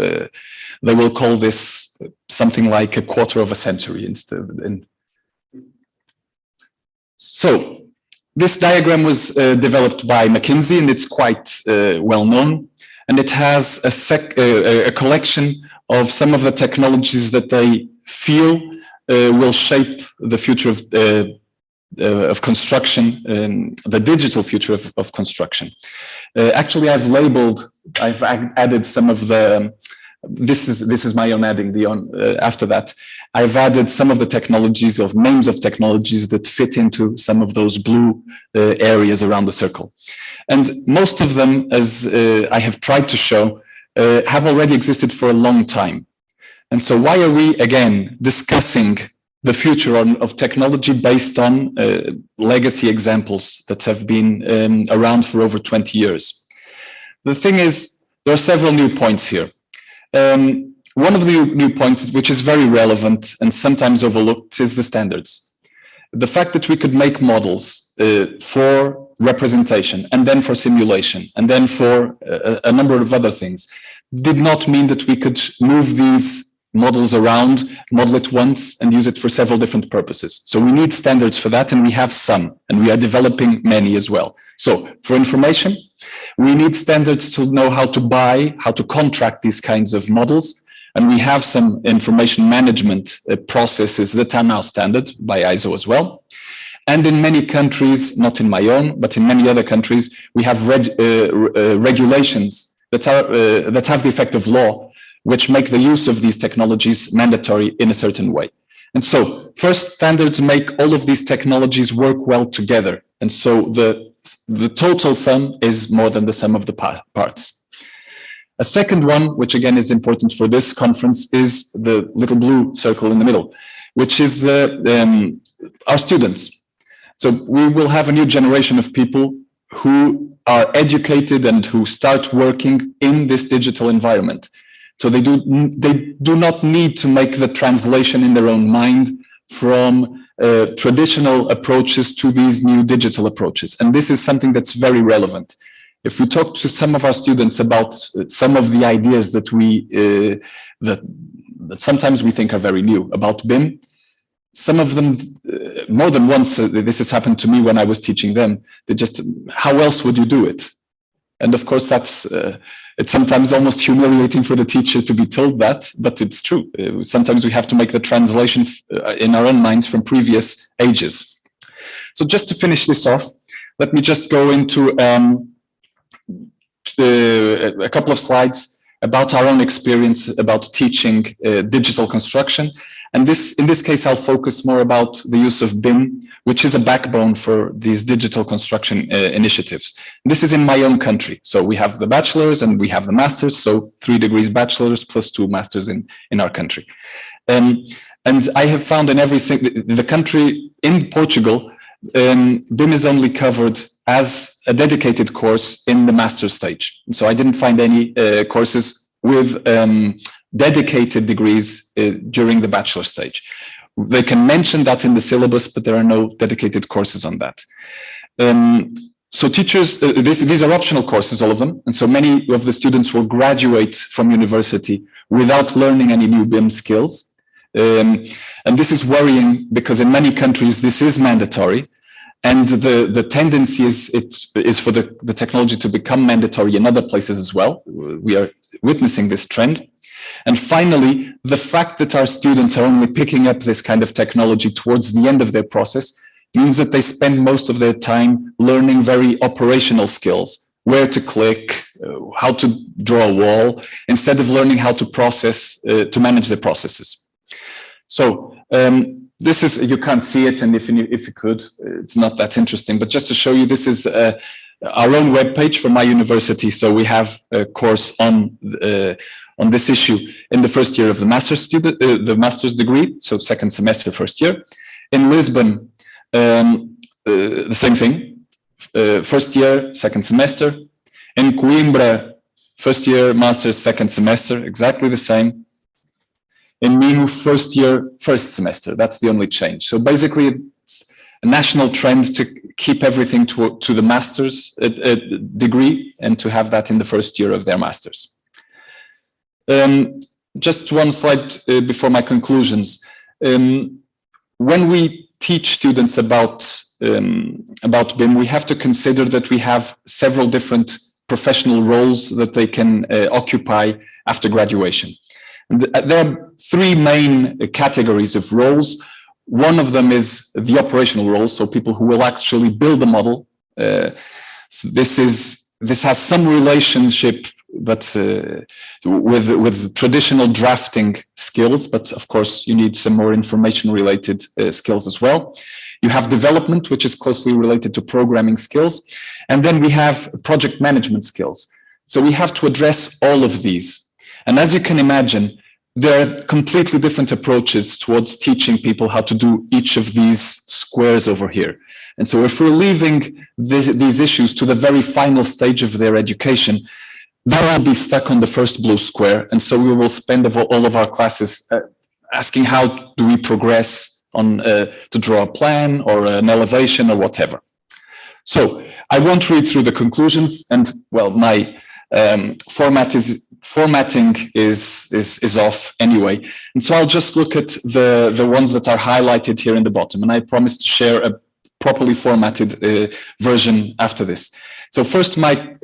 they will call this something like a quarter of a century instead. So this diagram was developed by McKinsey, and it's quite well known. And it has a collection of some of the technologies that they feel will shape the future of construction, the digital future of construction. Actually, I've added some of the, this is my own adding, after that, I've added some of the technologies, of names of technologies that fit into some of those blue areas around the circle. And most of them, as I have tried to show, have already existed for a long time. And so why are we, again, discussing the future of technology based on legacy examples that have been around for over 20 years? The thing is, there are several new points here. One of the new points, which is very relevant and sometimes overlooked, is the standards. The fact that we could make models for representation, and then for simulation, and then for a number of other things, did not mean that we could move these models around, model it once, and use it for several different purposes. So we need standards for that, and we have some, and we are developing many as well. So for information, we need standards to know how to buy, how to contract these kinds of models, and we have some information management processes that are now standard by ISO as well. And in many countries, not in my own, but in many other countries, we have regulations that have the effect of law, which make the use of these technologies mandatory in a certain way. And so first, standards make all of these technologies work well together. And so the total sum is more than the sum of the parts. A second one, which again is important for this conference, is the little blue circle in the middle, which is our students. So we will have a new generation of people who are educated and who start working in this digital environment. So they do not need to make the translation in their own mind from traditional approaches to these new digital approaches. And this is something that's very relevant. If we talk to some of our students about some of the ideas that that sometimes we think are very new about BIM, some of them, more than once, this has happened to me when I was teaching them, they just, how else would you do it? And of course, it's sometimes almost humiliating for the teacher to be told that, but it's true. Sometimes we have to make the translation in our own minds from previous ages. So just to finish this off, let me just go into a couple of slides about our own experience about teaching digital construction. And in this case, I'll focus more about the use of BIM, which is a backbone for these digital construction initiatives. And this is in my own country. So we have the bachelor's and we have the master's. So 3 degrees bachelor's plus 2 masters in our country. And I have found in the country, in Portugal, BIM is only covered as a dedicated course in the master's stage. So I didn't find any courses with dedicated degrees during the bachelor stage. They can mention that in the syllabus, but there are no dedicated courses on that. So teachers, these are optional courses, all of them. And so many of the students will graduate from university without learning any new BIM skills. And this is worrying because in many countries, this is mandatory. And the tendency is for the technology to become mandatory in other places as well. We are witnessing this trend. And finally, the fact that our students are only picking up this kind of technology towards the end of their process means that they spend most of their time learning very operational skills, where to click, how to draw a wall, instead of learning how to process, to manage their processes. So this is, you can't see it, and if you could, it's not that interesting, but just to show you, this is our own webpage for my university. So we have a course on this issue in the first year of the master's degree, so second semester, first year. In Lisbon, the same thing, first year, second semester. In Coimbra, first year, master's, second semester, exactly the same. In Minho, first year, first semester, that's the only change. So basically, it's a national trend to keep everything to the master's degree and to have that in the first year of their master's. Just one slide before my conclusions. When we teach students about BIM, we have to consider that we have several different professional roles that they can occupy after graduation. There are 3 main categories of roles. One of them is the operational roles, so people who will actually build the model. So this has some relationship, but with traditional drafting skills. But of course, you need some more information-related skills as well. You have development, which is closely related to programming skills, and then we have project management skills. So we have to address all of these. And as you can imagine, there are completely different approaches towards teaching people how to do each of these squares over here. And so if we're leaving these issues to the very final stage of their education, they will be stuck on the first blue square. And so we will spend all of our classes asking how do we progress on to draw a plan or an elevation or whatever. So I won't read through the conclusions, and well, my formatting is off anyway. And so I'll just look at the ones that are highlighted here in the bottom. And I promise to share a properly formatted version after this. So first, my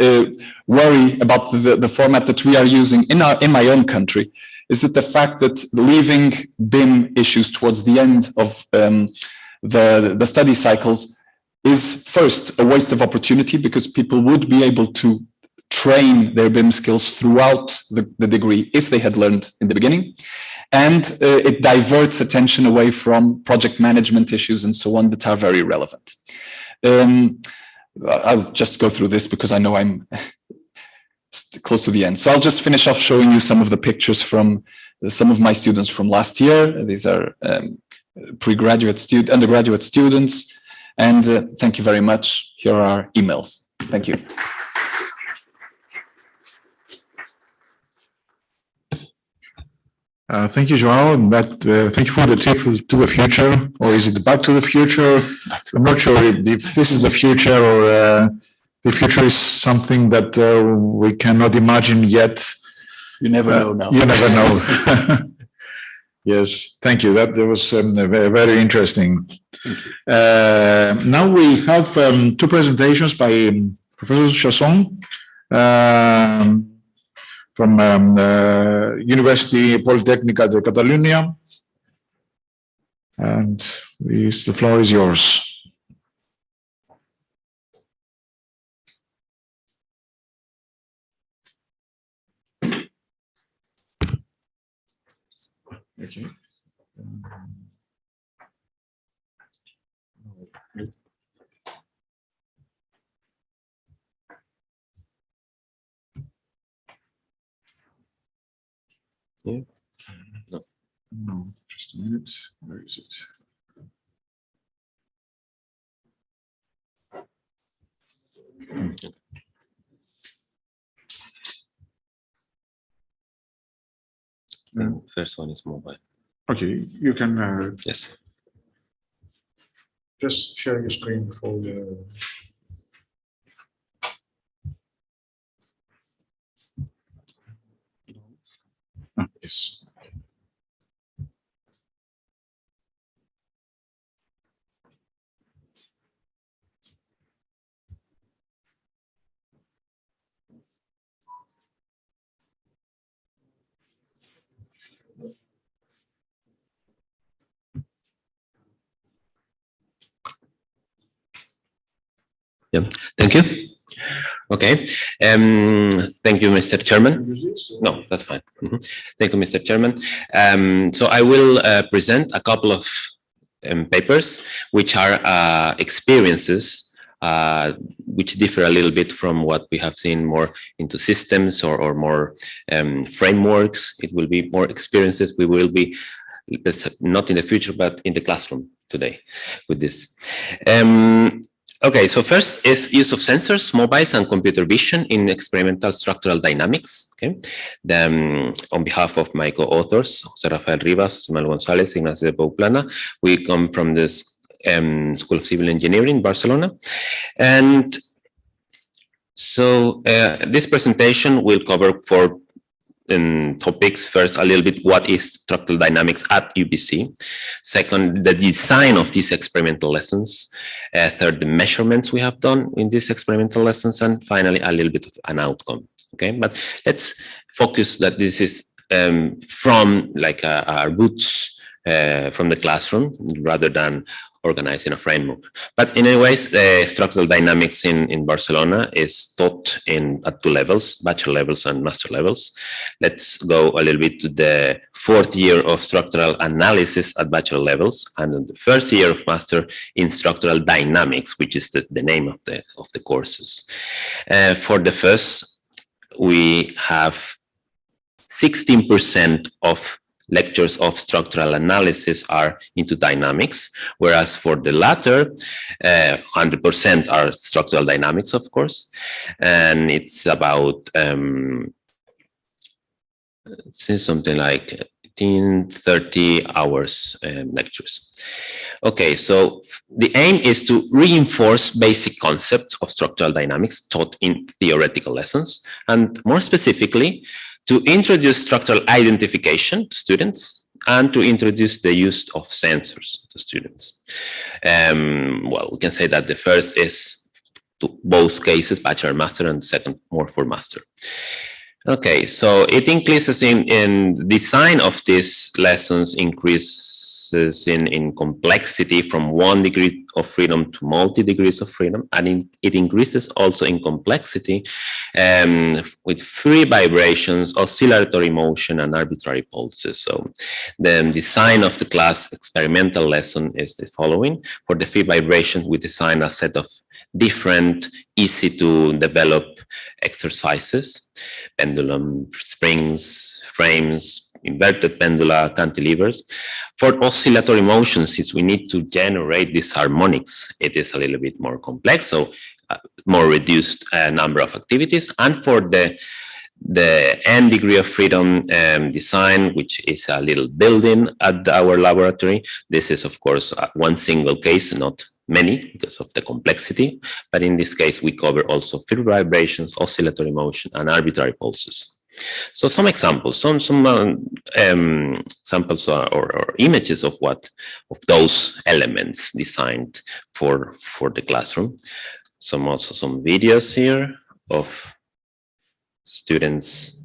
worry about the format that we are using in my own country is that the fact that leaving BIM issues towards the end of the study cycles is first a waste of opportunity, because people would be able to train their BIM skills throughout the degree if they had learned in the beginning. And it diverts attention away from project management issues and so on that are very relevant. I'll just go through this because I know I'm close to the end. So I'll just finish off showing you some of the pictures from some of my students from last year. These are undergraduate students. And thank you very much. Here are our emails. Thank you. Thank you, Joao. Thank you for the tip to the future, or is it back to the future? I'm not sure if this is the future or the future is something that we cannot imagine yet. You never know now. You never know. Yes, thank you. That was very interesting. Now we have two presentations by Professor Chasson from University Polytechnica de Catalunya. And the floor is yours. Okay. Yeah. No, just a minute. Where is it? First one is mobile. Okay, you can Yes. just share your screen for the. Yes. Yeah, thank you. Okay, thank you, Mr. Chairman. No, that's fine. Thank you, Mr. Chairman. So I will present a couple of papers which are experiences which differ a little bit from what we have seen more into systems or more frameworks. It will be more experiences. We will be, that's not in the future, but in the classroom today with this. Okay, so first is use of sensors, mobiles, and computer vision in experimental structural dynamics. Okay, then on behalf of my co-authors, José Rafael Rivas, José Manuel González, Ignacio de Pouplana, we come from the School of Civil Engineering, Barcelona, and so this presentation will cover four topics. First, a little bit what is structural dynamics at UBC. Second, the design of these experimental lessons. Third, the measurements we have done in these experimental lessons, and finally, a little bit of an outcome. Okay, but let's focus that this is from like our roots from the classroom rather than organized in a framework. But in any ways, structural dynamics in Barcelona is taught at two levels, bachelor levels and master levels. Let's go a little bit to the fourth year of structural analysis at bachelor levels, and the first year of master in structural dynamics, which is the name of the courses. For the first, we have 16% of lectures of structural analysis are into dynamics, whereas for the latter, 100% are structural dynamics, of course, and it's about something like 30 hours lectures. Okay, so the aim is to reinforce basic concepts of structural dynamics taught in theoretical lessons, and more specifically, to introduce structural identification to students and to introduce the use of sensors to students. Well, we can say that the first is to both cases, bachelor and master, and the second more for master. Okay, so it increases in design of these lessons, increase increases in complexity from 1 degree of freedom to multi degrees of freedom, and it increases also in complexity with free vibrations, oscillatory motion, and arbitrary pulses. So the design of the class experimental lesson is the following. For the free vibrations, we design a set of different, easy to develop exercises: pendulum, springs, frames, inverted pendula, cantilevers. For oscillatory motion, since we need to generate these harmonics, it is a little bit more complex, so more reduced number of activities. And for the n degree of freedom design, which is a little building at our laboratory, this is of course one single case, not many because of the complexity, but in this case we cover also free vibrations, oscillatory motion, and arbitrary pulses. So some examples, some samples or images of those elements designed for the classroom. Also some videos here of students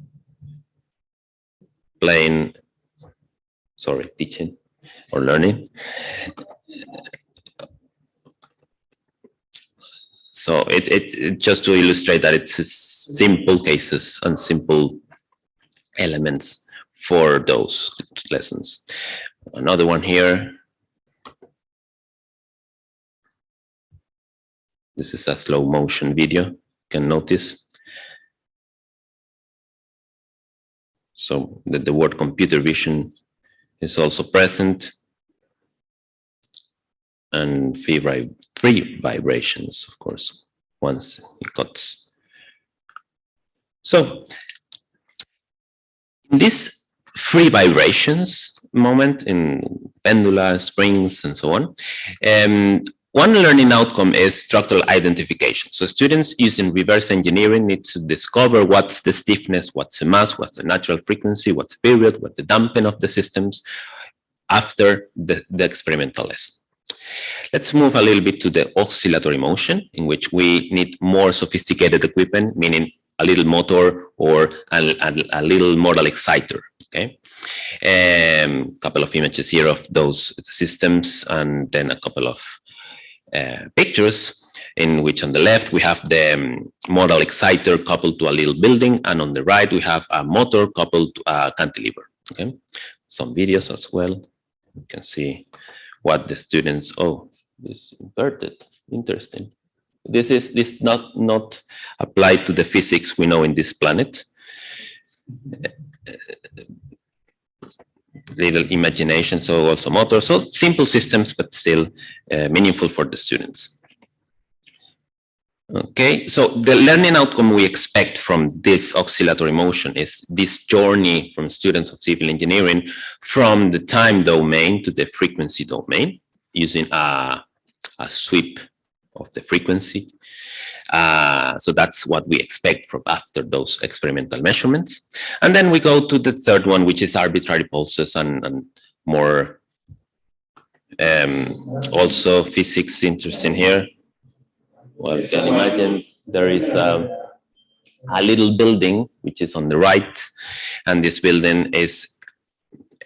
teaching or learning. So it just to illustrate that it's simple cases and simple elements for those lessons. Another one here. This is a slow motion video, you can notice. So the word computer vision is also present. And free vibrations, of course, once it cuts. So in this free vibrations moment in pendula, springs, and so on, one learning outcome is structural identification. So students using reverse engineering need to discover what's the stiffness, what's the mass, what's the natural frequency, what's the period, what's the damping of the systems after the experimental lesson. Let's move a little bit to the oscillatory motion, in which we need more sophisticated equipment, meaning a little motor or a little modal exciter. Okay, couple of images here of those systems, and then a couple of pictures in which on the left we have the modal exciter coupled to a little building, and on the right we have a motor coupled to a cantilever. Okay, some videos as well. You can see what the students, this inverted, interesting. This not applied to the physics we know in this planet. Little imagination, so also motor, so simple systems, but still meaningful for the students. Okay, so the learning outcome we expect from this oscillatory motion is this journey from students of civil engineering from the time domain to the frequency domain using a sweep of the frequency. So that's what we expect from after those experimental measurements. And then we go to the third one, which is arbitrary pulses and more also physics interesting here. Well, you can imagine there is a little building which is on the right, and this building is,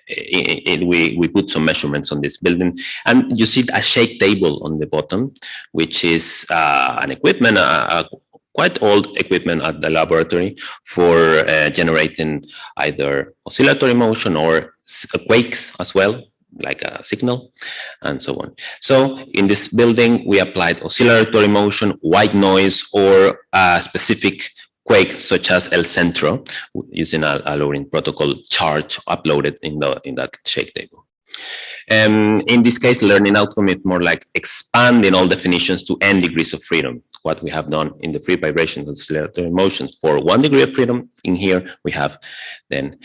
we put some measurements on this building, and you see a shake table on the bottom, which is an equipment, a quite old equipment at the laboratory for generating either oscillatory motion or quakes as well, like a signal, and so on. So in this building, we applied oscillatory motion, white noise, or a specific quake such as El Centro, using a lowering protocol charge uploaded in that shake table. In this case, learning outcome is more like expanding all definitions to n degrees of freedom. What we have done in the free vibrations and oscillatory motions for 1 degree of freedom. In here, we have then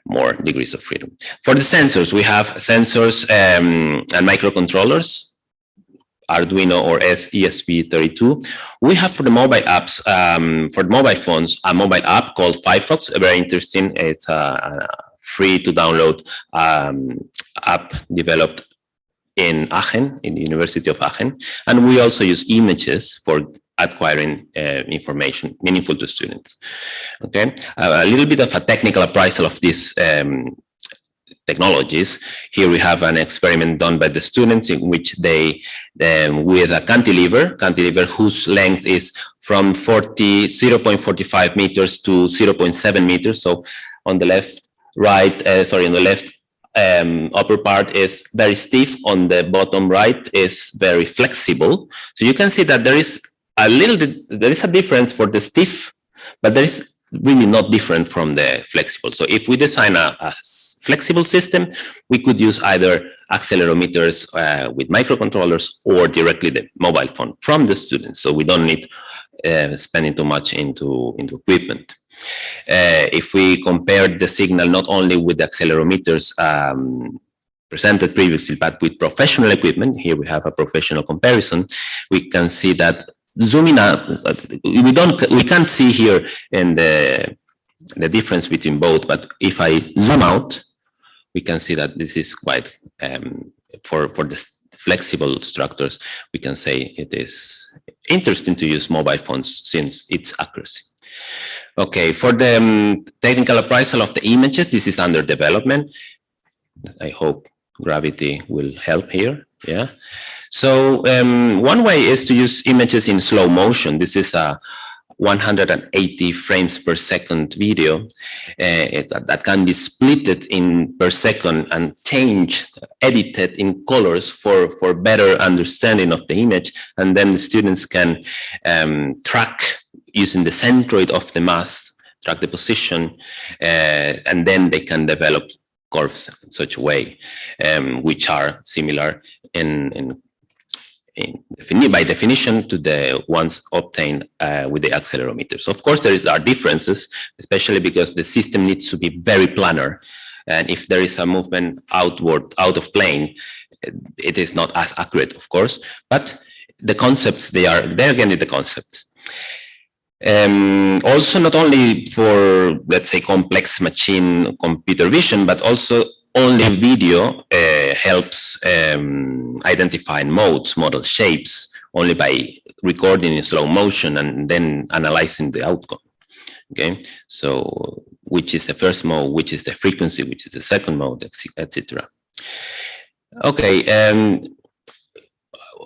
more degrees of freedom. For the sensors, we have sensors and microcontrollers, Arduino or ESP32. We have for the mobile apps, for the mobile phones, a mobile app called Firefox, very interesting. It's a free to download app developed in Aachen, in the University of Aachen. And we also use images for acquiring information meaningful to students. Okay, a little bit of a technical appraisal of this technologies. Here we have an experiment done by the students in which they, with a cantilever whose length is from 0.45 meters to 0.7 meters. So on the left, on the left upper part is very stiff, on the bottom right is very flexible. So you can see that there is a difference for the stiff, but there is really not different from the flexible. So if we design a flexible system, we could use either accelerometers with microcontrollers or directly the mobile phone from the students. So we don't need spending too much into equipment. If we compare the signal not only with the accelerometers presented previously, but with professional equipment, here we have a professional comparison, we can see that zooming out, we can't see here in the difference between both, but if I zoom out, we can see that this is quite, for the flexible structures, we can say it is interesting to use mobile phones since its accuracy. Okay, for the technical appraisal of the images, this is under development. I hope gravity will help here, yeah. So one way is to use images in slow motion. This is a 180 frames per second video that can be splitted per second and edited in colors for better understanding of the image. And then the students can track using the centroid of the mass, track the position, and then they can develop curves in such a way, which are similar by definition to the ones obtained with the accelerometers. Of course, there are differences, especially because the system needs to be very planar. And if there is a movement out of plane, it is not as accurate, of course, but the concepts, they're again the concepts. Also, not only for, let's say, complex machine computer vision, but also only video helps identify modes, model shapes, only by recording in slow motion and then analyzing the outcome. Okay, so which is the first mode, which is the frequency, which is the second mode, etc. Okay,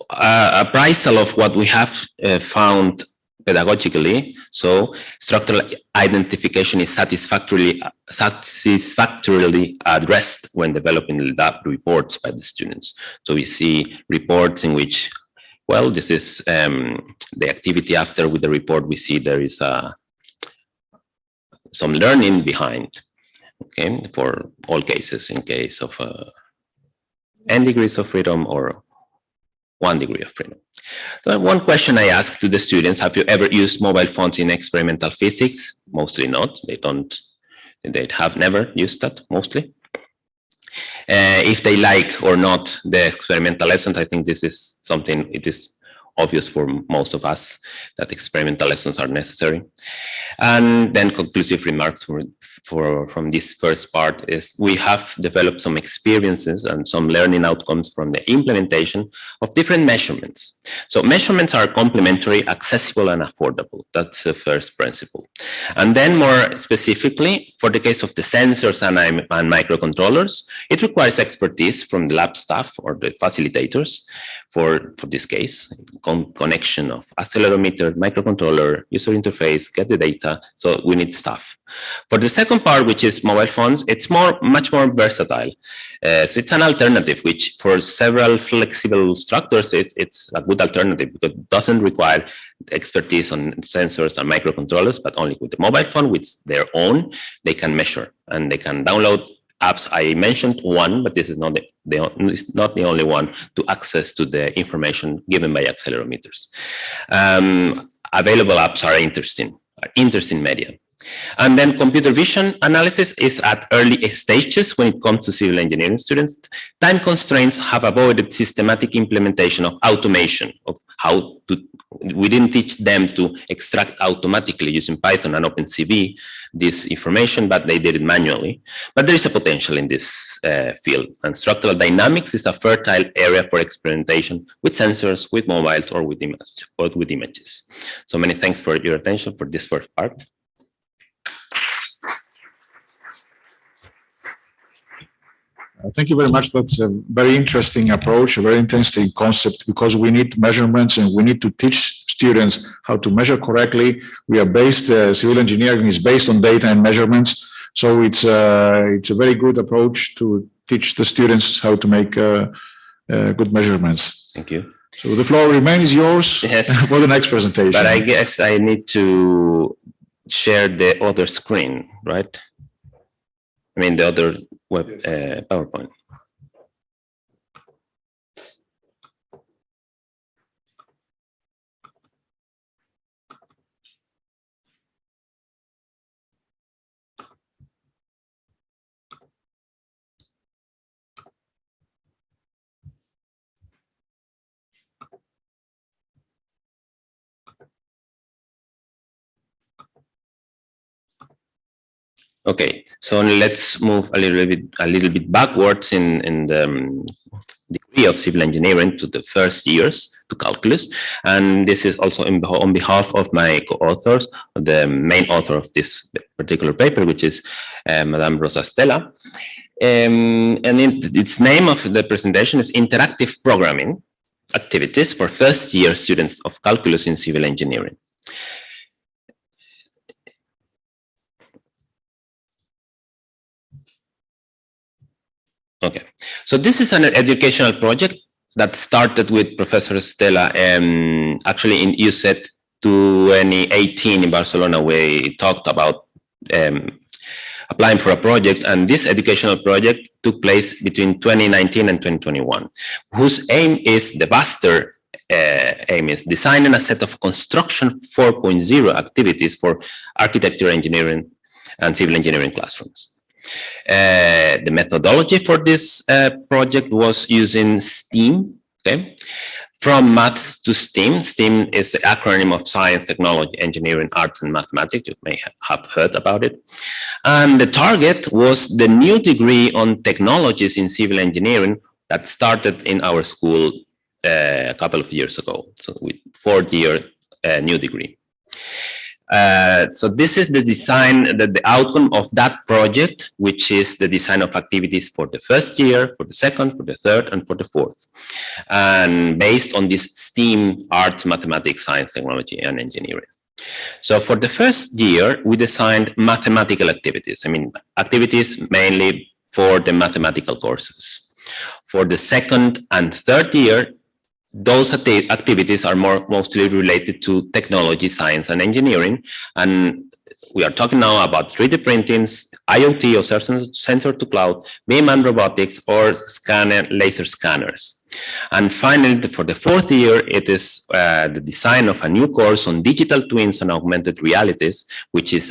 appraisal of what we have found pedagogically. So structural identification is satisfactorily addressed when developing lab reports by the students. So we see reports in which, well, this is the activity after with the report, we see there is some learning behind, okay, for all cases in case of n degrees of freedom or 1 degree of freedom. So one question I asked to the students, have you ever used mobile phones in experimental physics? Mostly not. They have never used that, mostly. If they like or not the experimental lessons, I think this is something, it is obvious for most of us that experimental lessons are necessary. And then conclusive remarks from this first part is we have developed some experiences and some learning outcomes from the implementation of different measurements. So measurements are complementary, accessible, and affordable. That's the first principle. And then more specifically, for the case of the sensors and microcontrollers, it requires expertise from the lab staff or the facilitators for this case, connection of accelerometer, microcontroller, user interface, get the data. So we need staff. For the second part, which is mobile phones, it's much more versatile. So it's an alternative, which for several flexible structures, it's a good alternative because it doesn't require expertise on sensors and microcontrollers, but only with the mobile phone, with their own, they can measure and they can download apps. I mentioned one, but this is not the only one to access to the information given by accelerometers. Available apps are interesting media. And then computer vision analysis is at early stages when it comes to civil engineering students. Time constraints have avoided systematic implementation of automation, of how to, we didn't teach them to extract automatically using Python and OpenCV this information, but they did it manually. But there is a potential in this field, and structural dynamics is a fertile area for experimentation with sensors, with mobiles, or with images. So many thanks for your attention for this first part. Thank you very much. That's a very interesting approach, a very interesting concept, because we need measurements and we need to teach students how to measure correctly. We are based, civil engineering is based on data and measurements. So it's a very good approach to teach the students how to make good measurements. Thank you. So the floor remains yours for the next presentation. But I guess I need to share the other screen, right? I mean, the other web PowerPoint. Okay, so let's move a little bit backwards in the degree of civil engineering to the first years to calculus, and this is also on behalf of my co-authors, the main author of this particular paper, which is Madame Rosa Stella, and its name of the presentation is Interactive Programming Activities for First Year Students of Calculus in Civil Engineering. Okay, so this is an educational project that started with Professor Stella, actually in UCET 2018 in Barcelona, where he talked about applying for a project, and this educational project took place between 2019 and 2021, whose aim is, the vaster aim is designing a set of construction 4.0 activities for architecture, engineering, and civil engineering classrooms. The methodology for this project was using STEAM, okay? From maths to STEAM. STEAM is the acronym of science, technology, engineering, arts, and mathematics. You may have heard about it. And the target was the new degree on technologies in civil engineering that started in our school a couple of years ago. So with 4th-year new degree. So this is the design, the outcome of that project, which is the design of activities for the first year, for the second, for the third, and for the fourth. And based on this STEAM, arts, mathematics, science, technology, and engineering. So for the first year, we designed mathematical activities. I mean, activities mainly for the mathematical courses. For the second and third year, those activities are mostly related to technology, science, and engineering. And we are talking now about 3D printings, IoT or sensor to cloud, BIM and robotics, or laser scanners. And finally, for the fourth year, it is the design of a new course on digital twins and augmented realities, which is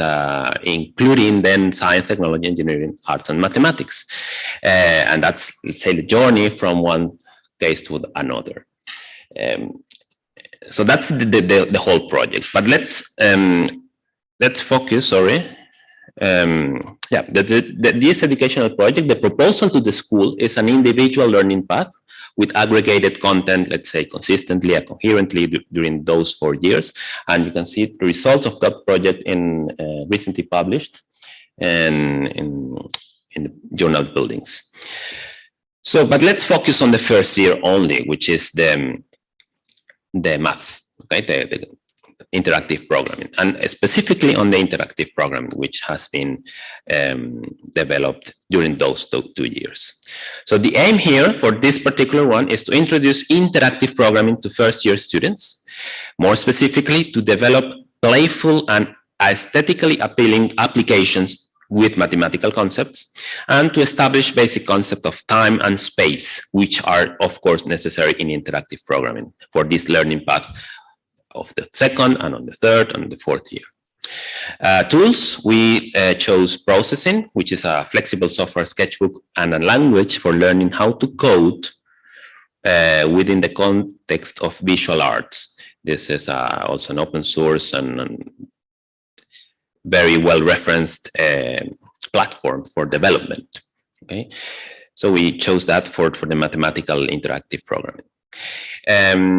including then science, technology, engineering, arts, and mathematics. And that's, let's say, the journey from one case to another. So that's the whole project. But let's focus. Sorry. This educational project, the proposal to the school is an individual learning path with aggregated content, let's say, consistently and coherently during those 4 years. And you can see the results of that project in recently published and in the journal Buildings. So, but let's focus on the first year only, which is the math, okay, the interactive programming, and specifically on the interactive programming, which has been developed during those 2 years. So the aim here for this particular one is to introduce interactive programming to first-year students, more specifically to develop playful and aesthetically appealing applications with mathematical concepts, and to establish basic concept of time and space, which are, of course, necessary in interactive programming for this learning path of the second and on the third and the fourth year. Tools, we chose processing, which is a flexible software sketchbook and a language for learning how to code within the context of visual arts. This is also an open source and very well referenced platform for development. Okay, so we chose that for the mathematical interactive programming.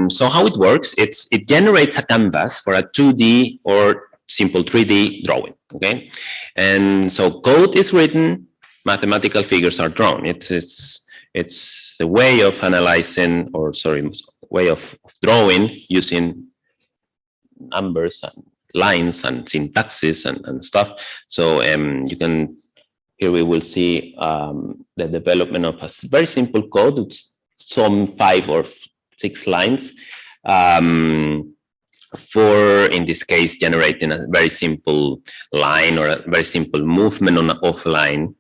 So how it works, it generates a canvas for a 2D or simple 3D drawing. Okay, and so code is written mathematical figures are drawn. It's a way of analyzing, or sorry, way of drawing using numbers and lines and syntaxes and stuff. So you can, here we will see the development of a very simple code. It's some 5 or 6 lines for, in this case, generating a very simple line or a very simple movement on an offline.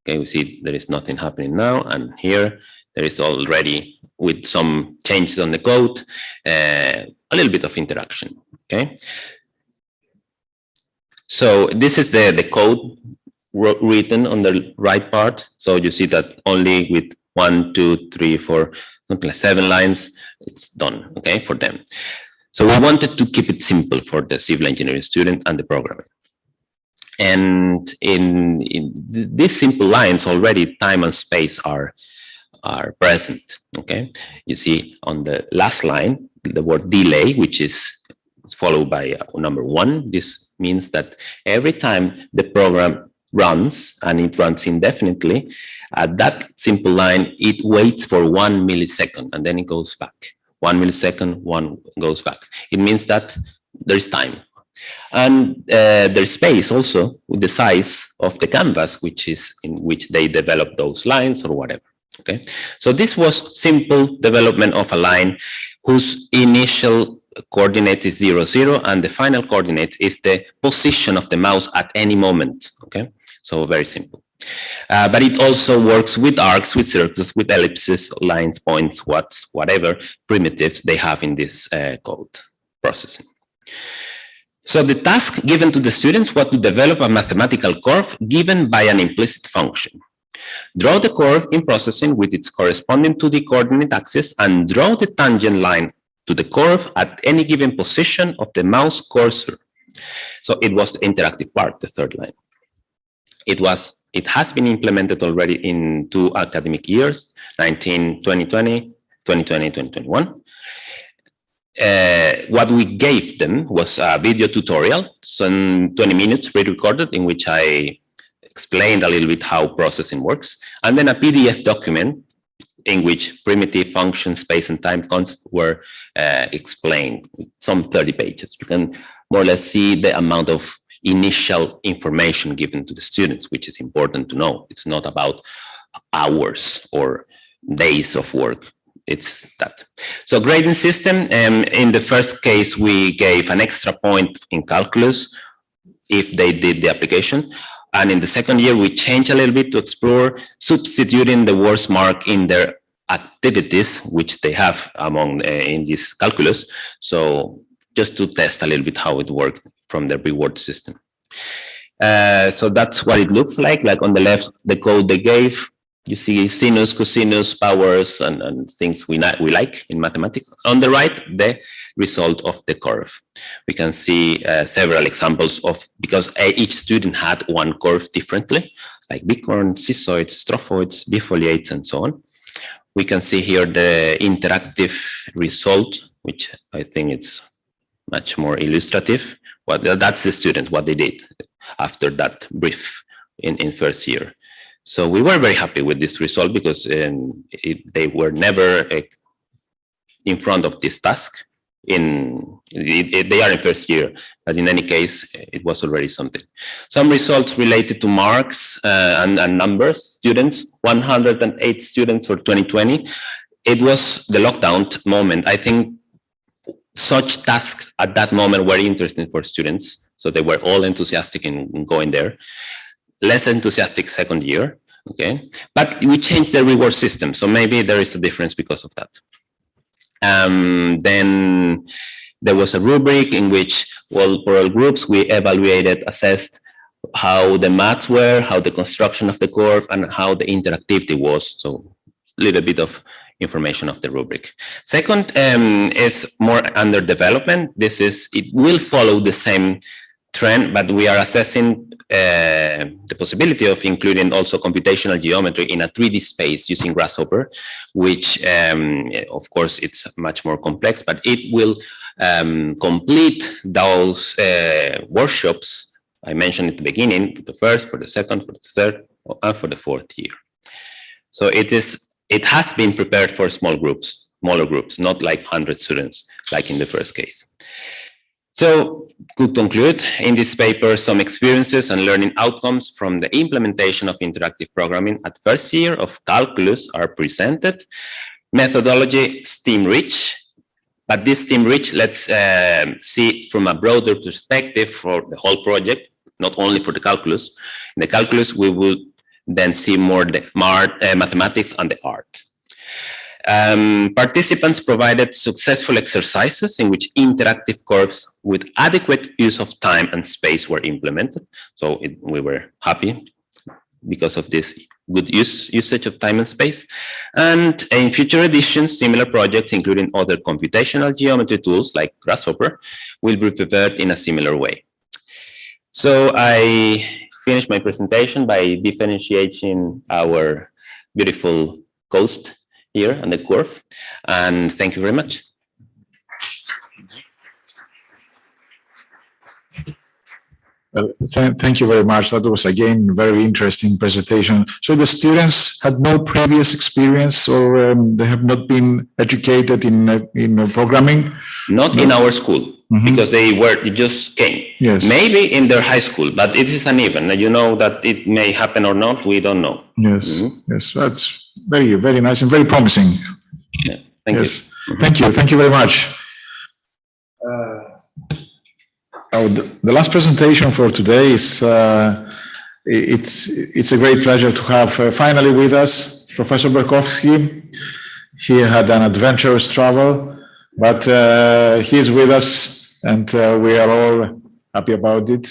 Okay, we see there is nothing happening now, and here there is already, with some changes on the code, a little bit of interaction. Okay, so this is the code written on the right part. So you see that only with 1, 2, 3, 4, something like 7 lines, it's done. Okay, for them. So we wanted to keep it simple for the civil engineering student and the programmer. And in these simple lines already, time and space are present. Okay, you see on the last line the word delay, which is followed by number 1. This means that every time the program runs, and it runs indefinitely, at that simple line it waits for 1 millisecond and then it goes back. 1 millisecond, 1 goes back. It means that there's time. And there's space also with the size of the canvas, which is in which they develop those lines or whatever. Okay, so this was simple development of a line whose initial coordinate is 0, 0, and the final coordinate is the position of the mouse at any moment. Okay, so very simple. But it also works with arcs, with circles, with ellipses, lines, points, whatever primitives they have in this code processing. So the task given to the students was to develop a mathematical curve given by an implicit function. Draw the curve in processing with its corresponding to the coordinate axis, and draw the tangent line to the curve at any given position of the mouse cursor. So it was the interactive part, the third line. It has been implemented already in 2 academic years, 2020, 2021. What we gave them was a video tutorial, some 20 minutes pre-recorded, in which I explained a little bit how processing works, and then a PDF document in which primitive function, space and time concepts were explained, some 30 pages. You can more or less see the amount of initial information given to the students, which is important to know. It's not about hours or days of work. It's that. So grading system, in the first case, we gave an extra point in calculus if they did the application. And in the second year, we changed a little bit to explore substituting the worst mark in their activities, which they have among in this calculus. So just to test a little bit how it worked from the reward system. So that's what it looks like. Like on the left, the code they gave. You see sinus, cosinus, powers, and things we like in mathematics. On the right, the result of the curve. We can see several examples of, because each student had one curve differently, like bicorn, cissoids, strophoids, bifoliates, and so on. We can see here the interactive result, which I think it's much more illustrative. That's the student, what they did after that brief in first year. So we were very happy with this result because they were never in front of this task. They are in first year, but in any case, it was already something. Some results related to marks and numbers, students, 108 students for 2020. It was the lockdown moment. I think such tasks at that moment were interesting for students. So they were all enthusiastic in going there. Less enthusiastic second year, okay? But we changed the reward system, so maybe there is a difference because of that. Then there was a rubric in which, well, for all groups, we evaluated, assessed how the maths were, how the construction of the curve, and how the interactivity was. So a little bit of information of the rubric. Second is more under development. It will follow the same trend, but we are assessing the possibility of including also computational geometry in a 3D space using Grasshopper, which of course it's much more complex, but it will complete those workshops I mentioned at the beginning, for the first, for the second, for the third, and for the fourth year. So it has been prepared for smaller groups, not like 100 students, like in the first case. So, to conclude, in this paper, some experiences and learning outcomes from the implementation of interactive programming at first year of calculus are presented. Methodology STEAM-rich, but this STEAM-rich, let's see it from a broader perspective for the whole project, not only for the calculus. In the calculus, we will then see more the mathematics and the art. Participants provided successful exercises in which interactive curves with adequate use of time and space were implemented. So we were happy because of this good usage of time and space. And in future editions, similar projects, including other computational geometry tools like Grasshopper, will be prepared in a similar way. So I finish my presentation by differentiating our beautiful coast here and the curve. And thank you very much. Thank you very much. That was, again, a very interesting presentation. So the students had no previous experience, or they have not been educated in programming? Not in our school, because they just came. Yes. Maybe in their high school, but it is uneven. You know that it may happen or not, we don't know. Yes, yes, that's very, very nice and very promising. Yeah. Thank you. Thank you very much. The last presentation for today is, it's a great pleasure to have finally with us Professor Berkowski. He had an adventurous travel, but he's with us, and we are all happy about it.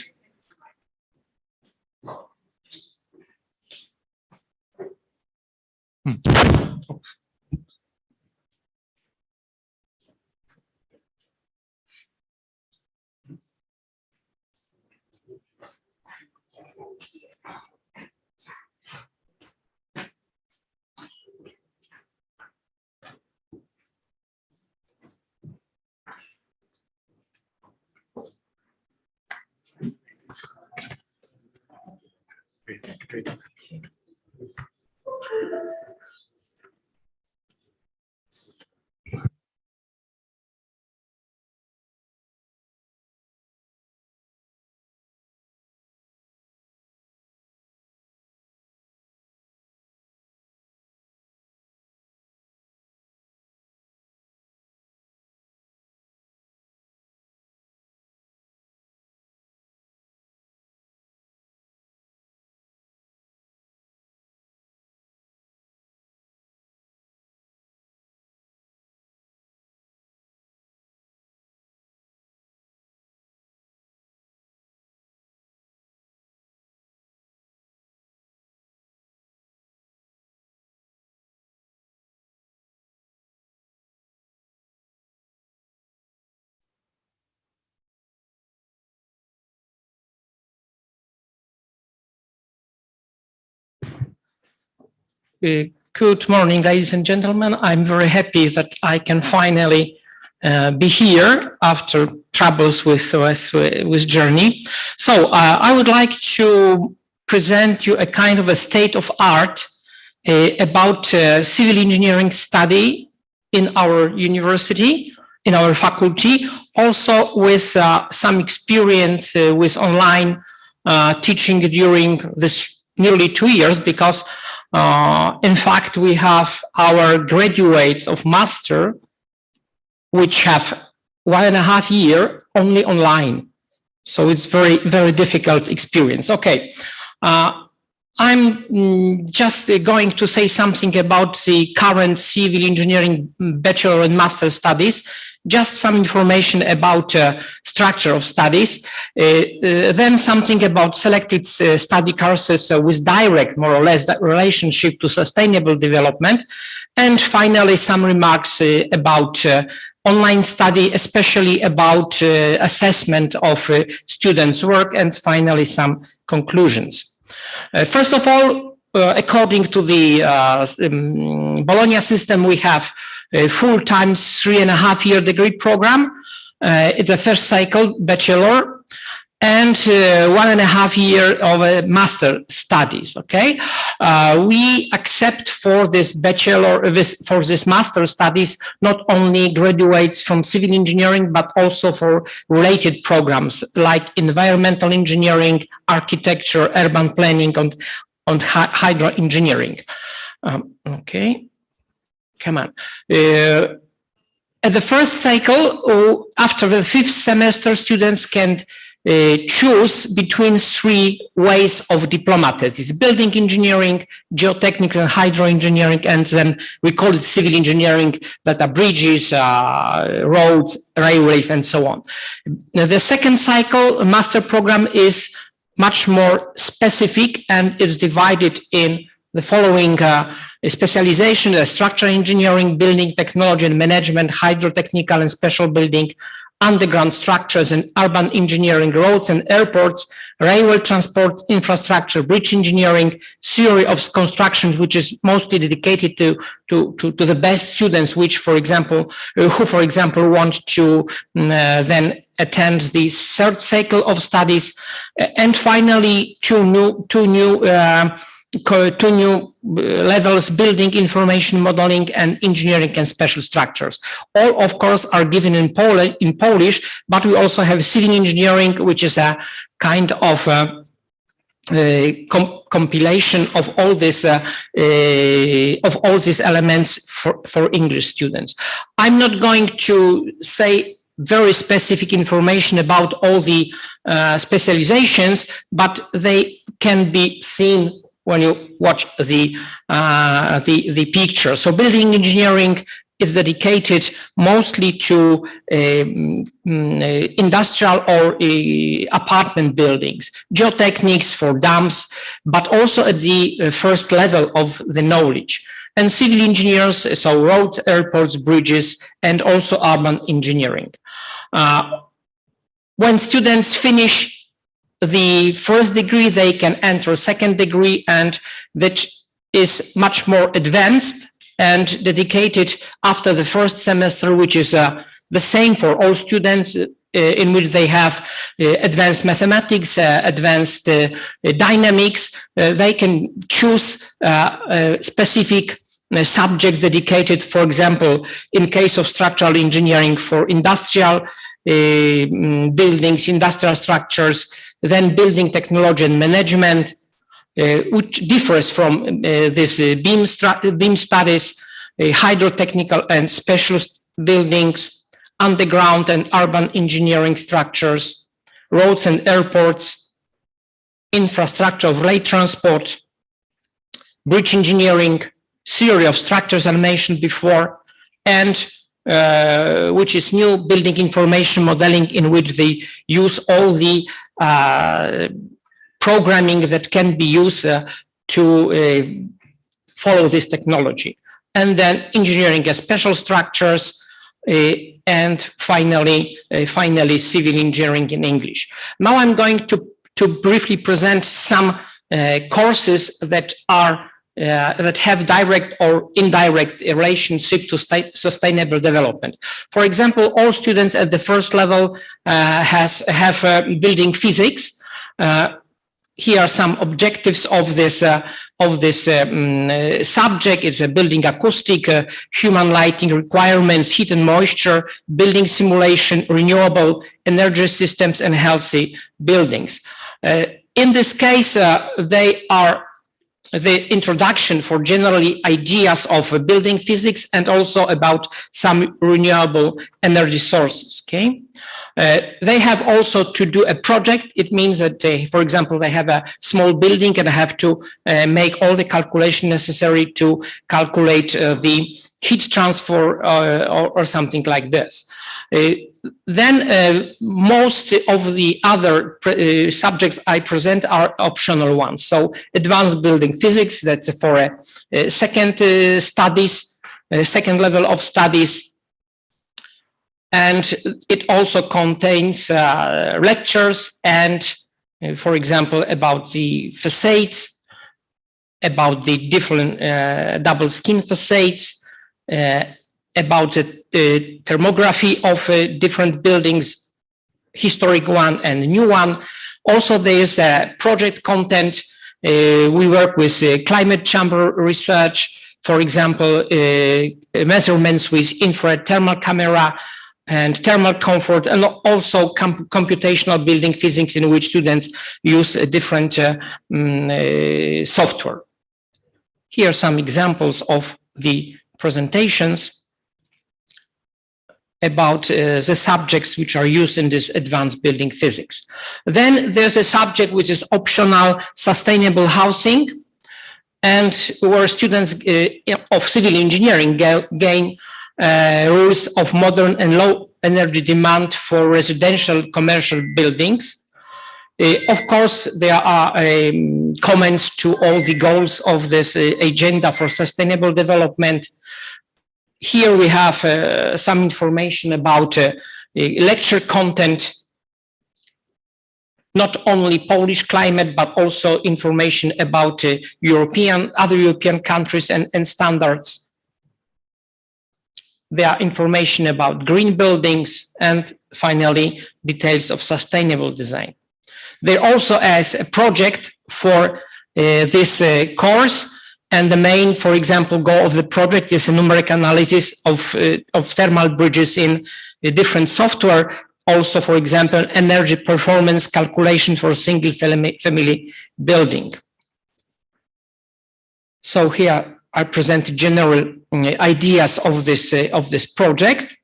Great. Good morning, ladies and gentlemen. I'm very happy that I can finally be here after troubles with journey. So I would like to present you a kind of a state of art about civil engineering study in our university, in our faculty, also with some experience with online teaching during this nearly 2 years, because in fact, we have our graduates of master, which have 1.5 years only online. So it's very, very difficult experience. Okay, I'm just going to say something about the current civil engineering bachelor and master studies, just some information about structure of studies, then something about selected study courses with direct, more or less, that relationship to sustainable development, and finally some remarks about online study, especially about assessment of students' work, and finally some conclusions. First of all, according to the Bologna system, we have a full-time 3.5-year degree program. It's the first cycle, bachelor, and 1.5 years of master studies. Okay, we accept for this bachelor, for this master studies, not only graduates from civil engineering, but also for related programs like environmental engineering, architecture, urban planning, and hydro engineering. Okay, come on. At the first cycle, after the 5th semester, students can choose between 3 ways of diploma thesis: building engineering, geotechnics, and hydro engineering, and then we call it civil engineering, that are bridges, roads, railways, and so on. Now, the second cycle master program is much more specific and is divided in the following specialization: structural engineering, building technology and management, hydrotechnical and special building, underground structures and urban engineering, roads and airports, railway transport infrastructure, bridge engineering, theory of construction, which is mostly dedicated to the best students, which, for example, who want to then attend the 3rd cycle of studies, and finally two new levels: building information modeling and engineering and special structures. All, of course, are given in Polish, but we also have civil engineering, which is a kind of compilation of all these elements for English students. I'm not going to say very specific information about all the specializations, but they can be seen when you watch the picture. So building engineering is dedicated mostly to industrial or apartment buildings, geotechnics for dams, but also at the first level of the knowledge. And civil engineers, so roads, airports, bridges, and also urban engineering. When students finish the first degree, they can enter a second degree, and that is much more advanced and dedicated after the first semester, which is the same for all students, in which they have advanced mathematics, advanced dynamics. They can choose specific subjects dedicated, for example, in case of structural engineering, for industrial buildings, industrial structures, then building technology and management, which differs from this beam studies, hydrotechnical and specialist buildings, underground and urban engineering structures, roads and airports, infrastructure of rail transport, bridge engineering, theory of structures I mentioned before, and which is new, building information modeling, in which they use all the programming that can be used to follow this technology. And then engineering and special structures, and finally civil engineering in English. Now I'm going to briefly present some courses that are that have direct or indirect relationship to sustainable development. For example, all students at the first level have building physics. Here are some objectives of this subject. It's a building acoustic, human lighting requirements, heat and moisture, building simulation, renewable energy systems, and healthy buildings. In this case, they are the introduction for generally ideas of building physics and also about some renewable energy sources. Okay, they have also to do a project. It means that they, for example, they have a small building and have to make all the calculation necessary to calculate the heat transfer or something like this. Then most of the other subjects I present are optional ones. So advanced building physics, that's for a second studies, second level of studies. And it also contains lectures and, for example, about the facades, about the different double skin facades, about the thermography of different buildings, historic one and new one. Also, there's project content. We work with climate chamber research, for example, measurements with infrared thermal camera and thermal comfort, and also computational building physics, in which students use a different software. Here are some examples of the presentations about the subjects which are used in this advanced building physics. Then there's a subject which is optional, sustainable housing, and where students of civil engineering gain rules of modern and low energy demand for residential commercial buildings. Of course, there are comments to all the goals of this agenda for sustainable development. Here we have some information about lecture content, not only Polish climate, but also information about other European countries and standards. There are information about green buildings, and finally, details of sustainable design. There also is a project for this course. And the main, for example, goal of the project is a numeric analysis of thermal bridges in different software. Also, for example, energy performance calculation for a single family building. So here I present general ideas of this project,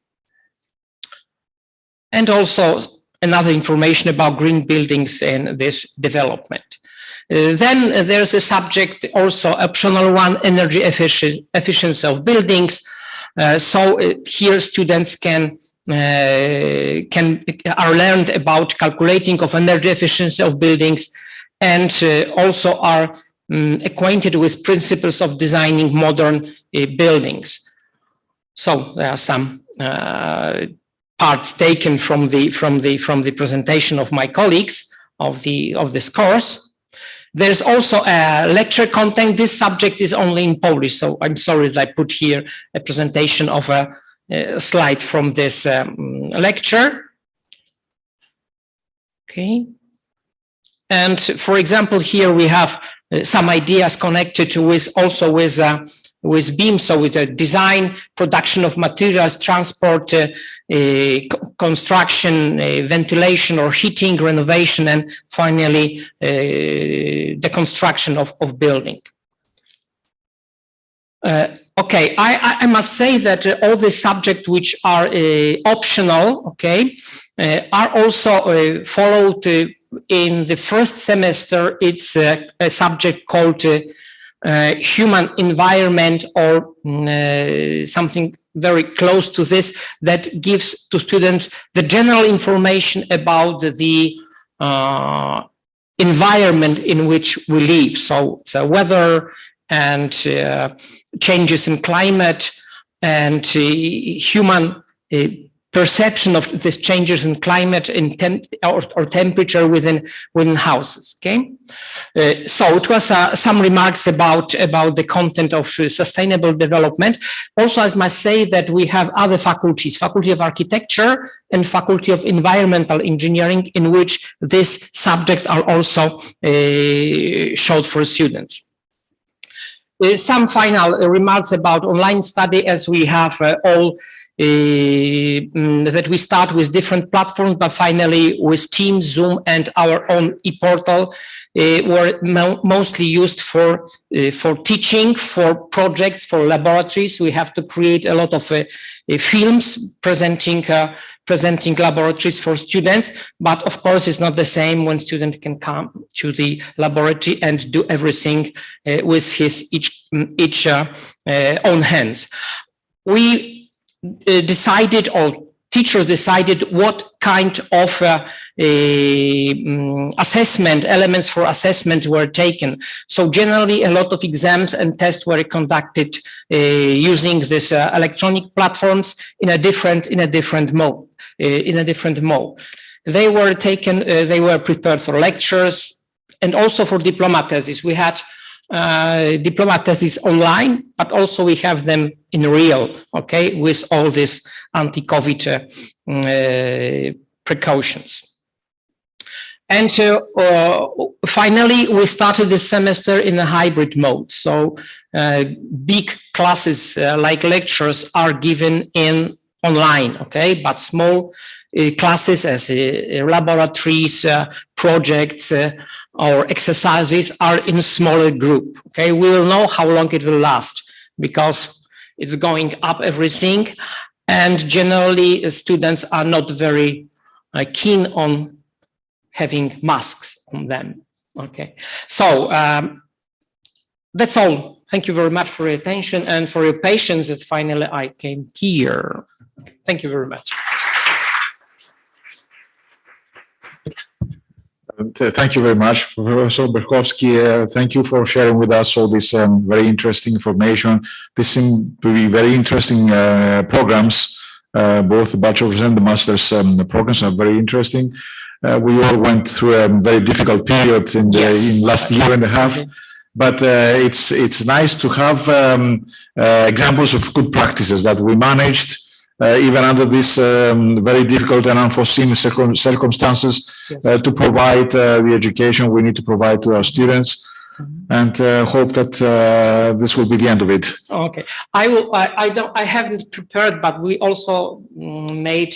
and also another information about green buildings and this development. Then there's a subject, also optional one, energy efficiency of buildings. So here students are learned about calculating of energy efficiency of buildings, and also are acquainted with principles of designing modern buildings. So there are some parts taken from the presentation of my colleagues of this course. There's also a lecture content. This subject is only in Polish, so I'm sorry that I put here a presentation of a slide from this lecture. Okay. And for example, here we have some ideas connected with BIM, so with the design, production of materials, transport, construction, ventilation or heating, renovation, and finally the construction of building. Okay, I must say that all the subjects which are optional, okay, are also followed in the first semester. It's a subject called human environment, or something very close to this, that gives to students the general information about the environment in which we live. So weather and changes in climate and human perception of these changes in climate or temperature within houses. Okay, so it was some remarks about the content of sustainable development. Also, I must say that we have other faculties: Faculty of Architecture and Faculty of Environmental Engineering, in which this subject are also showed for students. Some final remarks about online study, as we have all that we start with different platforms, but finally with Teams, Zoom, and our own e-portal were mostly used for teaching, for projects, for laboratories. We have to create a lot of films presenting laboratories for students, but of course it's not the same when students can come to the laboratory and do everything with his each own hands. We decided, or teachers decided, what kind of assessment elements for assessment were taken. So generally, a lot of exams and tests were conducted using these electronic platforms in a different mode. They were taken. They were prepared for lectures and also for diploma thesis. We had diploma thesis online, but also we have them in real, okay, with all this anti-COVID precautions. And finally, we started this semester in a hybrid mode. So big classes like lectures are given in online, okay? But small classes as laboratories, projects, or exercises are in a smaller group, okay? We will know how long it will last because it's going up everything. And generally, students are not very keen on having masks on them. Okay, so that's all. Thank you very much for your attention and for your patience that finally I came here. Thank you very much. Thank you very much, Professor Berkowski. Thank you for sharing with us all this very interesting information. This seemed to be very interesting programs. Both the bachelor's and the master's programs are very interesting. We all went through a very difficult period in the last year and a half, but it's nice to have examples of good practices that we managed even under these very difficult and unforeseen circumstances to provide the education we need to provide to our students, and hope that this will be the end of it. Okay, I haven't prepared, but we also made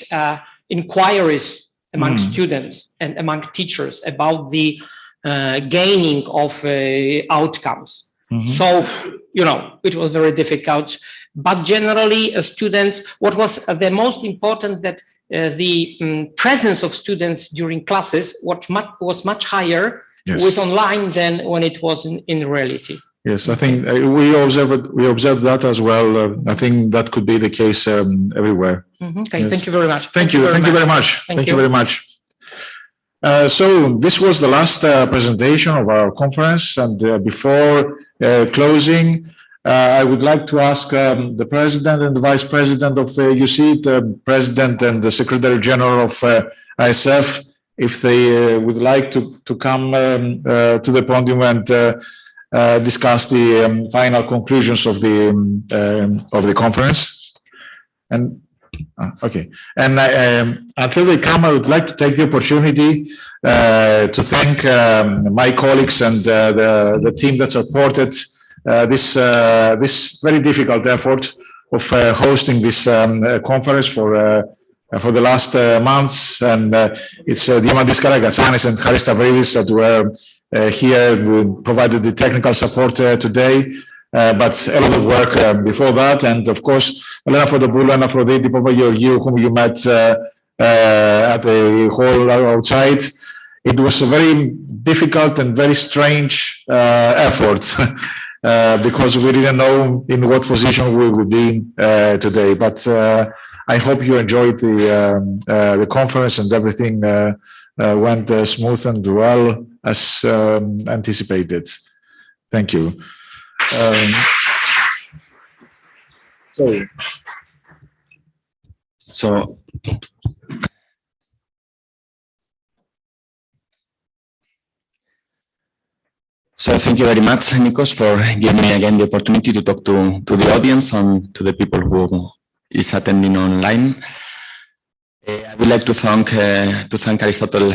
inquiries among students and among teachers about the gaining of outcomes. So, you know, it was very difficult, but generally students, what was the most important that the presence of students during classes was much higher with online than when it was in reality. Yes, I think we observed that as well. I think that could be the case everywhere. Okay, yes. Thank you very much. Thank you very much. Thank you very much. So this was the last presentation of our conference, and before closing, I would like to ask the President and the Vice President of UC, the President and the Secretary General of ISF, if they would like to come to the podium and discuss the final conclusions of the conference. And okay, and until they come, I would like to take the opportunity to thank my colleagues and the team that supported this very difficult effort of hosting this conference for the last months. And it's Diamandis Karagatsanis and Haris Stavridis that were here, who provided the technical support today. But a lot of work before that, and of course, Elena Fotopoulou and Aphrodite Papageorgiou, whom you met at the hall outside. It was a very difficult and very strange effort because we didn't know in what position we would be today. But I hope you enjoyed the conference and everything went smooth and well as anticipated. Thank you. So thank you very much, Nikos, for giving me again the opportunity to talk to the audience and to the people who is attending online. I would like to thank Aristotle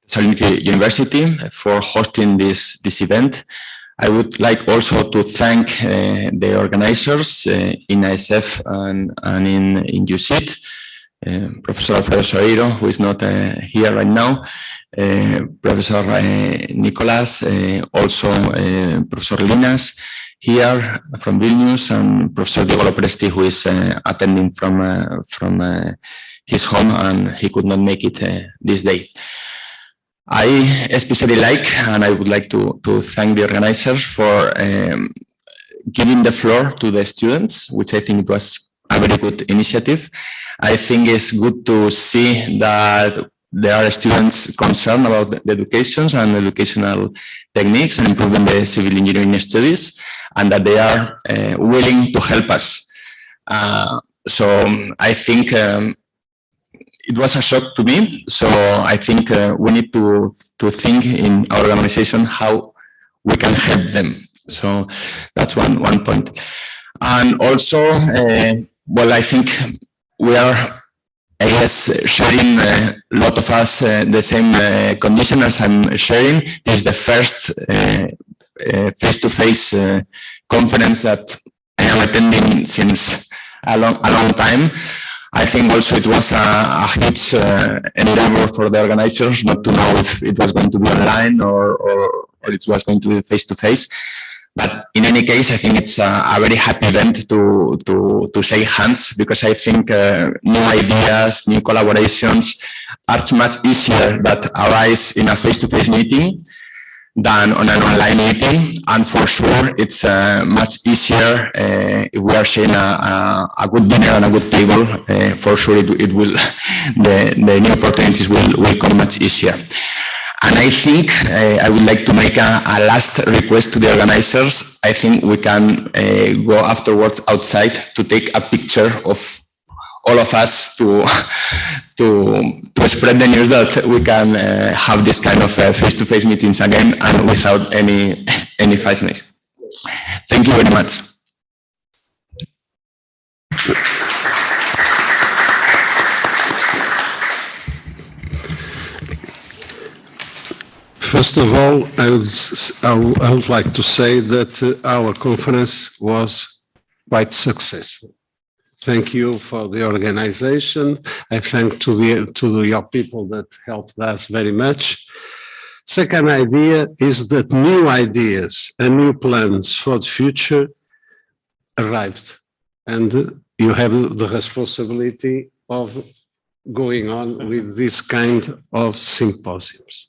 Thessaloniki University for hosting this event. I would like also to thank the organizers in ISF and in UCIT, Professor Alfredo Soeiro, who is not here right now, Professor Nicolas, also Professor Linas here from Vilnius, and Professor Diego Lopresti, who is attending from his home, and he could not make it this day. I especially like, and I would like to thank the organizers for giving the floor to the students, which I think it was a very good initiative. I think it's good to see that there are students concerned about the educations and educational techniques and improving the civil engineering studies, and that they are willing to help us. So I think it was a shock to me. So I think we need to think in our organization how we can help them. So that's one point. And also, well, I think we are I guess sharing a lot of us the same condition as I'm sharing. This is the first face-to-face conference that I am attending since a long time. I think also it was a huge endeavor for the organizers not to know if it was going to be online or it was going to be face-to-face. But in any case, I think it's a very happy event to shake hands, because I think new ideas, new collaborations are much easier that arise in a face-to-face meeting than on an online meeting. And for sure, it's much easier if we are sharing a good dinner and a good table. For sure, it will the new opportunities will come much easier. And I think I would like to make a last request to the organizers. I think we can go afterwards outside to take a picture of all of us to spread the news that we can have this kind of face-to-face meetings again and without any fastness. Thank you very much. First of all, I would like to say that our conference was quite successful. Thank you for the organization. I thank to your people that helped us very much. Second idea is that new ideas and new plans for the future arrived, and you have the responsibility of going on with this kind of symposiums.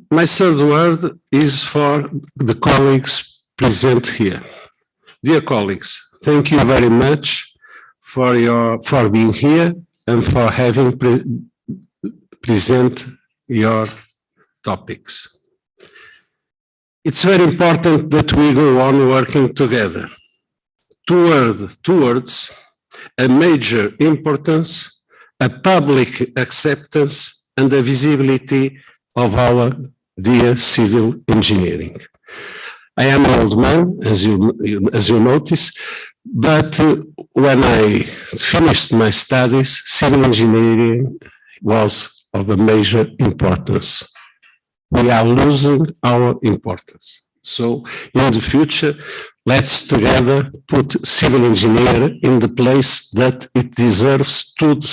My third word is for the colleagues present here. Dear colleagues, thank you very much for being here and for having present your topics. It's very important that we go on working together towards a major importance, a public acceptance, and the visibility of our dear civil engineering. I am an old man, as you notice, but when I finished my studies, civil engineering was of a major importance. We are losing our importance. So in the future, let's together put civil engineering in the place that it deserves towards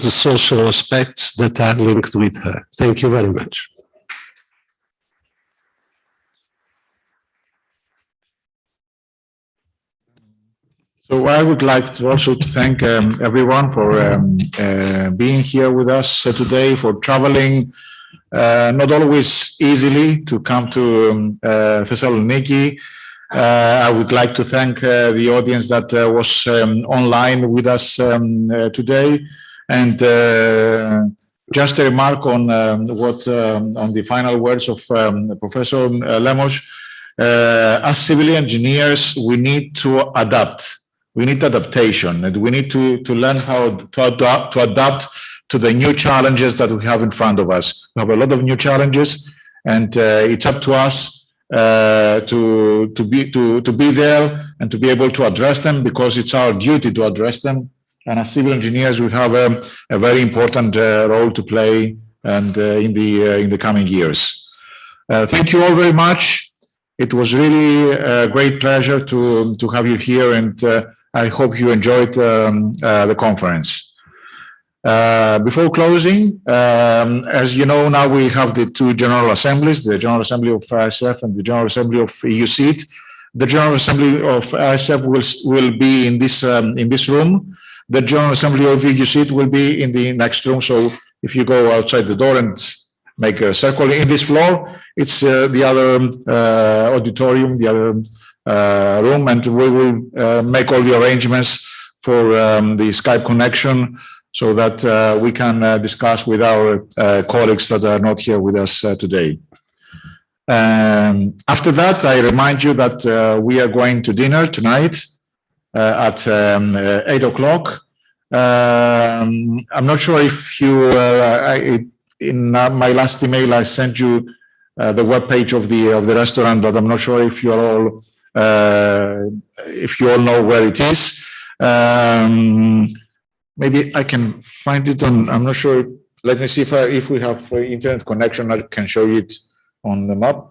the social aspects that are linked with her. Thank you very much. So I would like to also thank everyone for being here with us today, for traveling not always easily to come to Thessaloniki. I would like to thank the audience that was online with us today. And just a remark on on the final words of Professor Lemos. As civil engineers, we need to adapt. We need adaptation, and we need to learn how to adapt to the new challenges that we have in front of us. We have a lot of new challenges, and it's up to us to be there and to be able to address them, because it's our duty to address them. And as civil engineers, we have a very important role to play, and in the coming years. Thank you all very much. It was really a great pleasure to have you here, and I hope you enjoyed the conference. Before closing, as you know, now we have the two General Assemblies, the General Assembly of ISF and the General Assembly of EU seat. The General Assembly of ISF will be in this room. The General Assembly of EU seat will be in the next room. So if you go outside the door and make a circle in this floor, it's the other auditorium, the other room, and we will make all the arrangements for the Skype connection so that we can discuss with our colleagues that are not here with us today. After that, I remind you that we are going to dinner tonight at 8 o'clock. I'm not sure if you, in my last email, I sent you the webpage of the restaurant, but I'm not sure if you all know where it is. Maybe I can find it on, I'm not sure. Let me see if we have internet connection, I can show it on the map.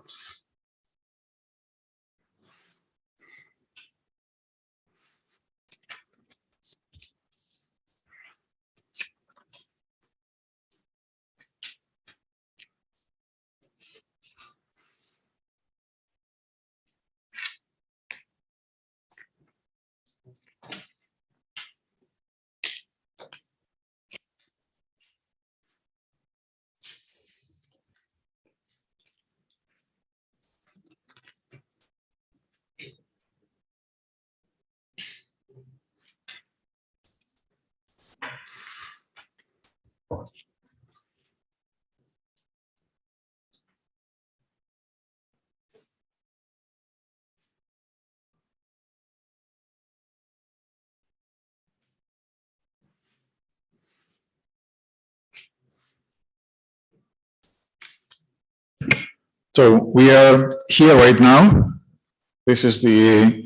So we are here right now. This is the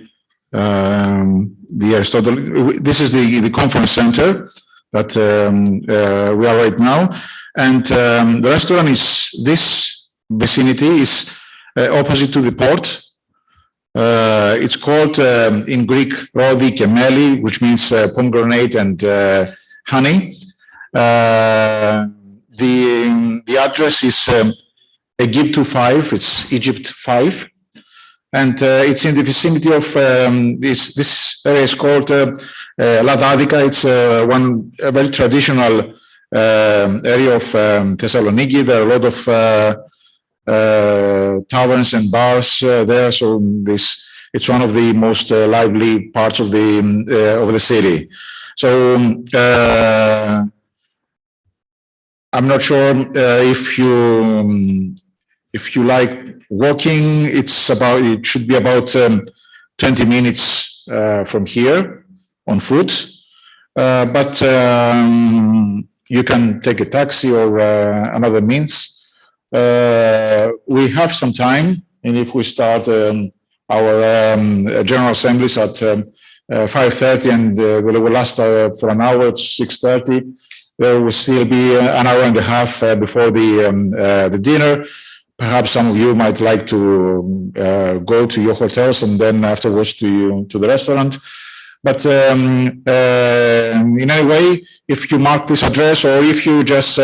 Aristotle. This is the conference center that we are right now, and the restaurant is this vicinity is opposite to the port. It's called in Greek Rodi Kemeli, which means pomegranate and honey. The address is Egypt 5. It's Egypt 5. And it's in the vicinity of this area is called Ladadica. It's a very traditional area of Thessaloniki. There are a lot of taverns and bars there. So it's one of the most lively parts of the city. So I'm not sure if you like walking, it should be about 20 minutes from here on foot. But you can take a taxi or another means. We have some time, and if we start our General Assemblies at 5:30 and they will last for an hour at 6:30, there will still be an hour and a half before the dinner. Perhaps some of you might like to go to your hotels and then afterwards to the restaurant. But in any way, if you mark this address or if you just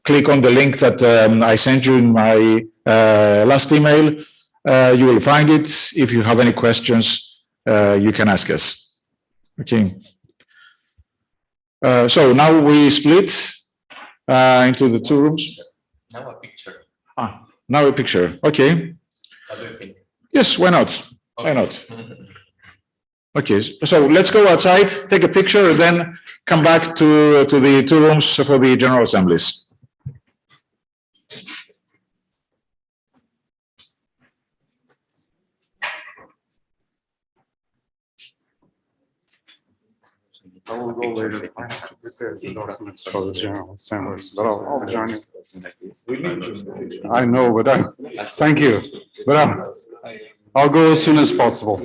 click on the link that I sent you in my last email, you will find it. If you have any questions, you can ask us. Okay. So now we split into the two rooms. Now a picture. Now a picture. Okay. What do you think? Yes, why not? Okay. Why not? Okay, so let's go outside, take a picture, and then come back to the two rooms for the General Assemblies. I will go later. I have to prepare the documents for the General Assembly, but I'll join you. I know, but thank you. But I'll go as soon as possible.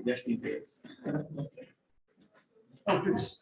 Just in case. Oh, please.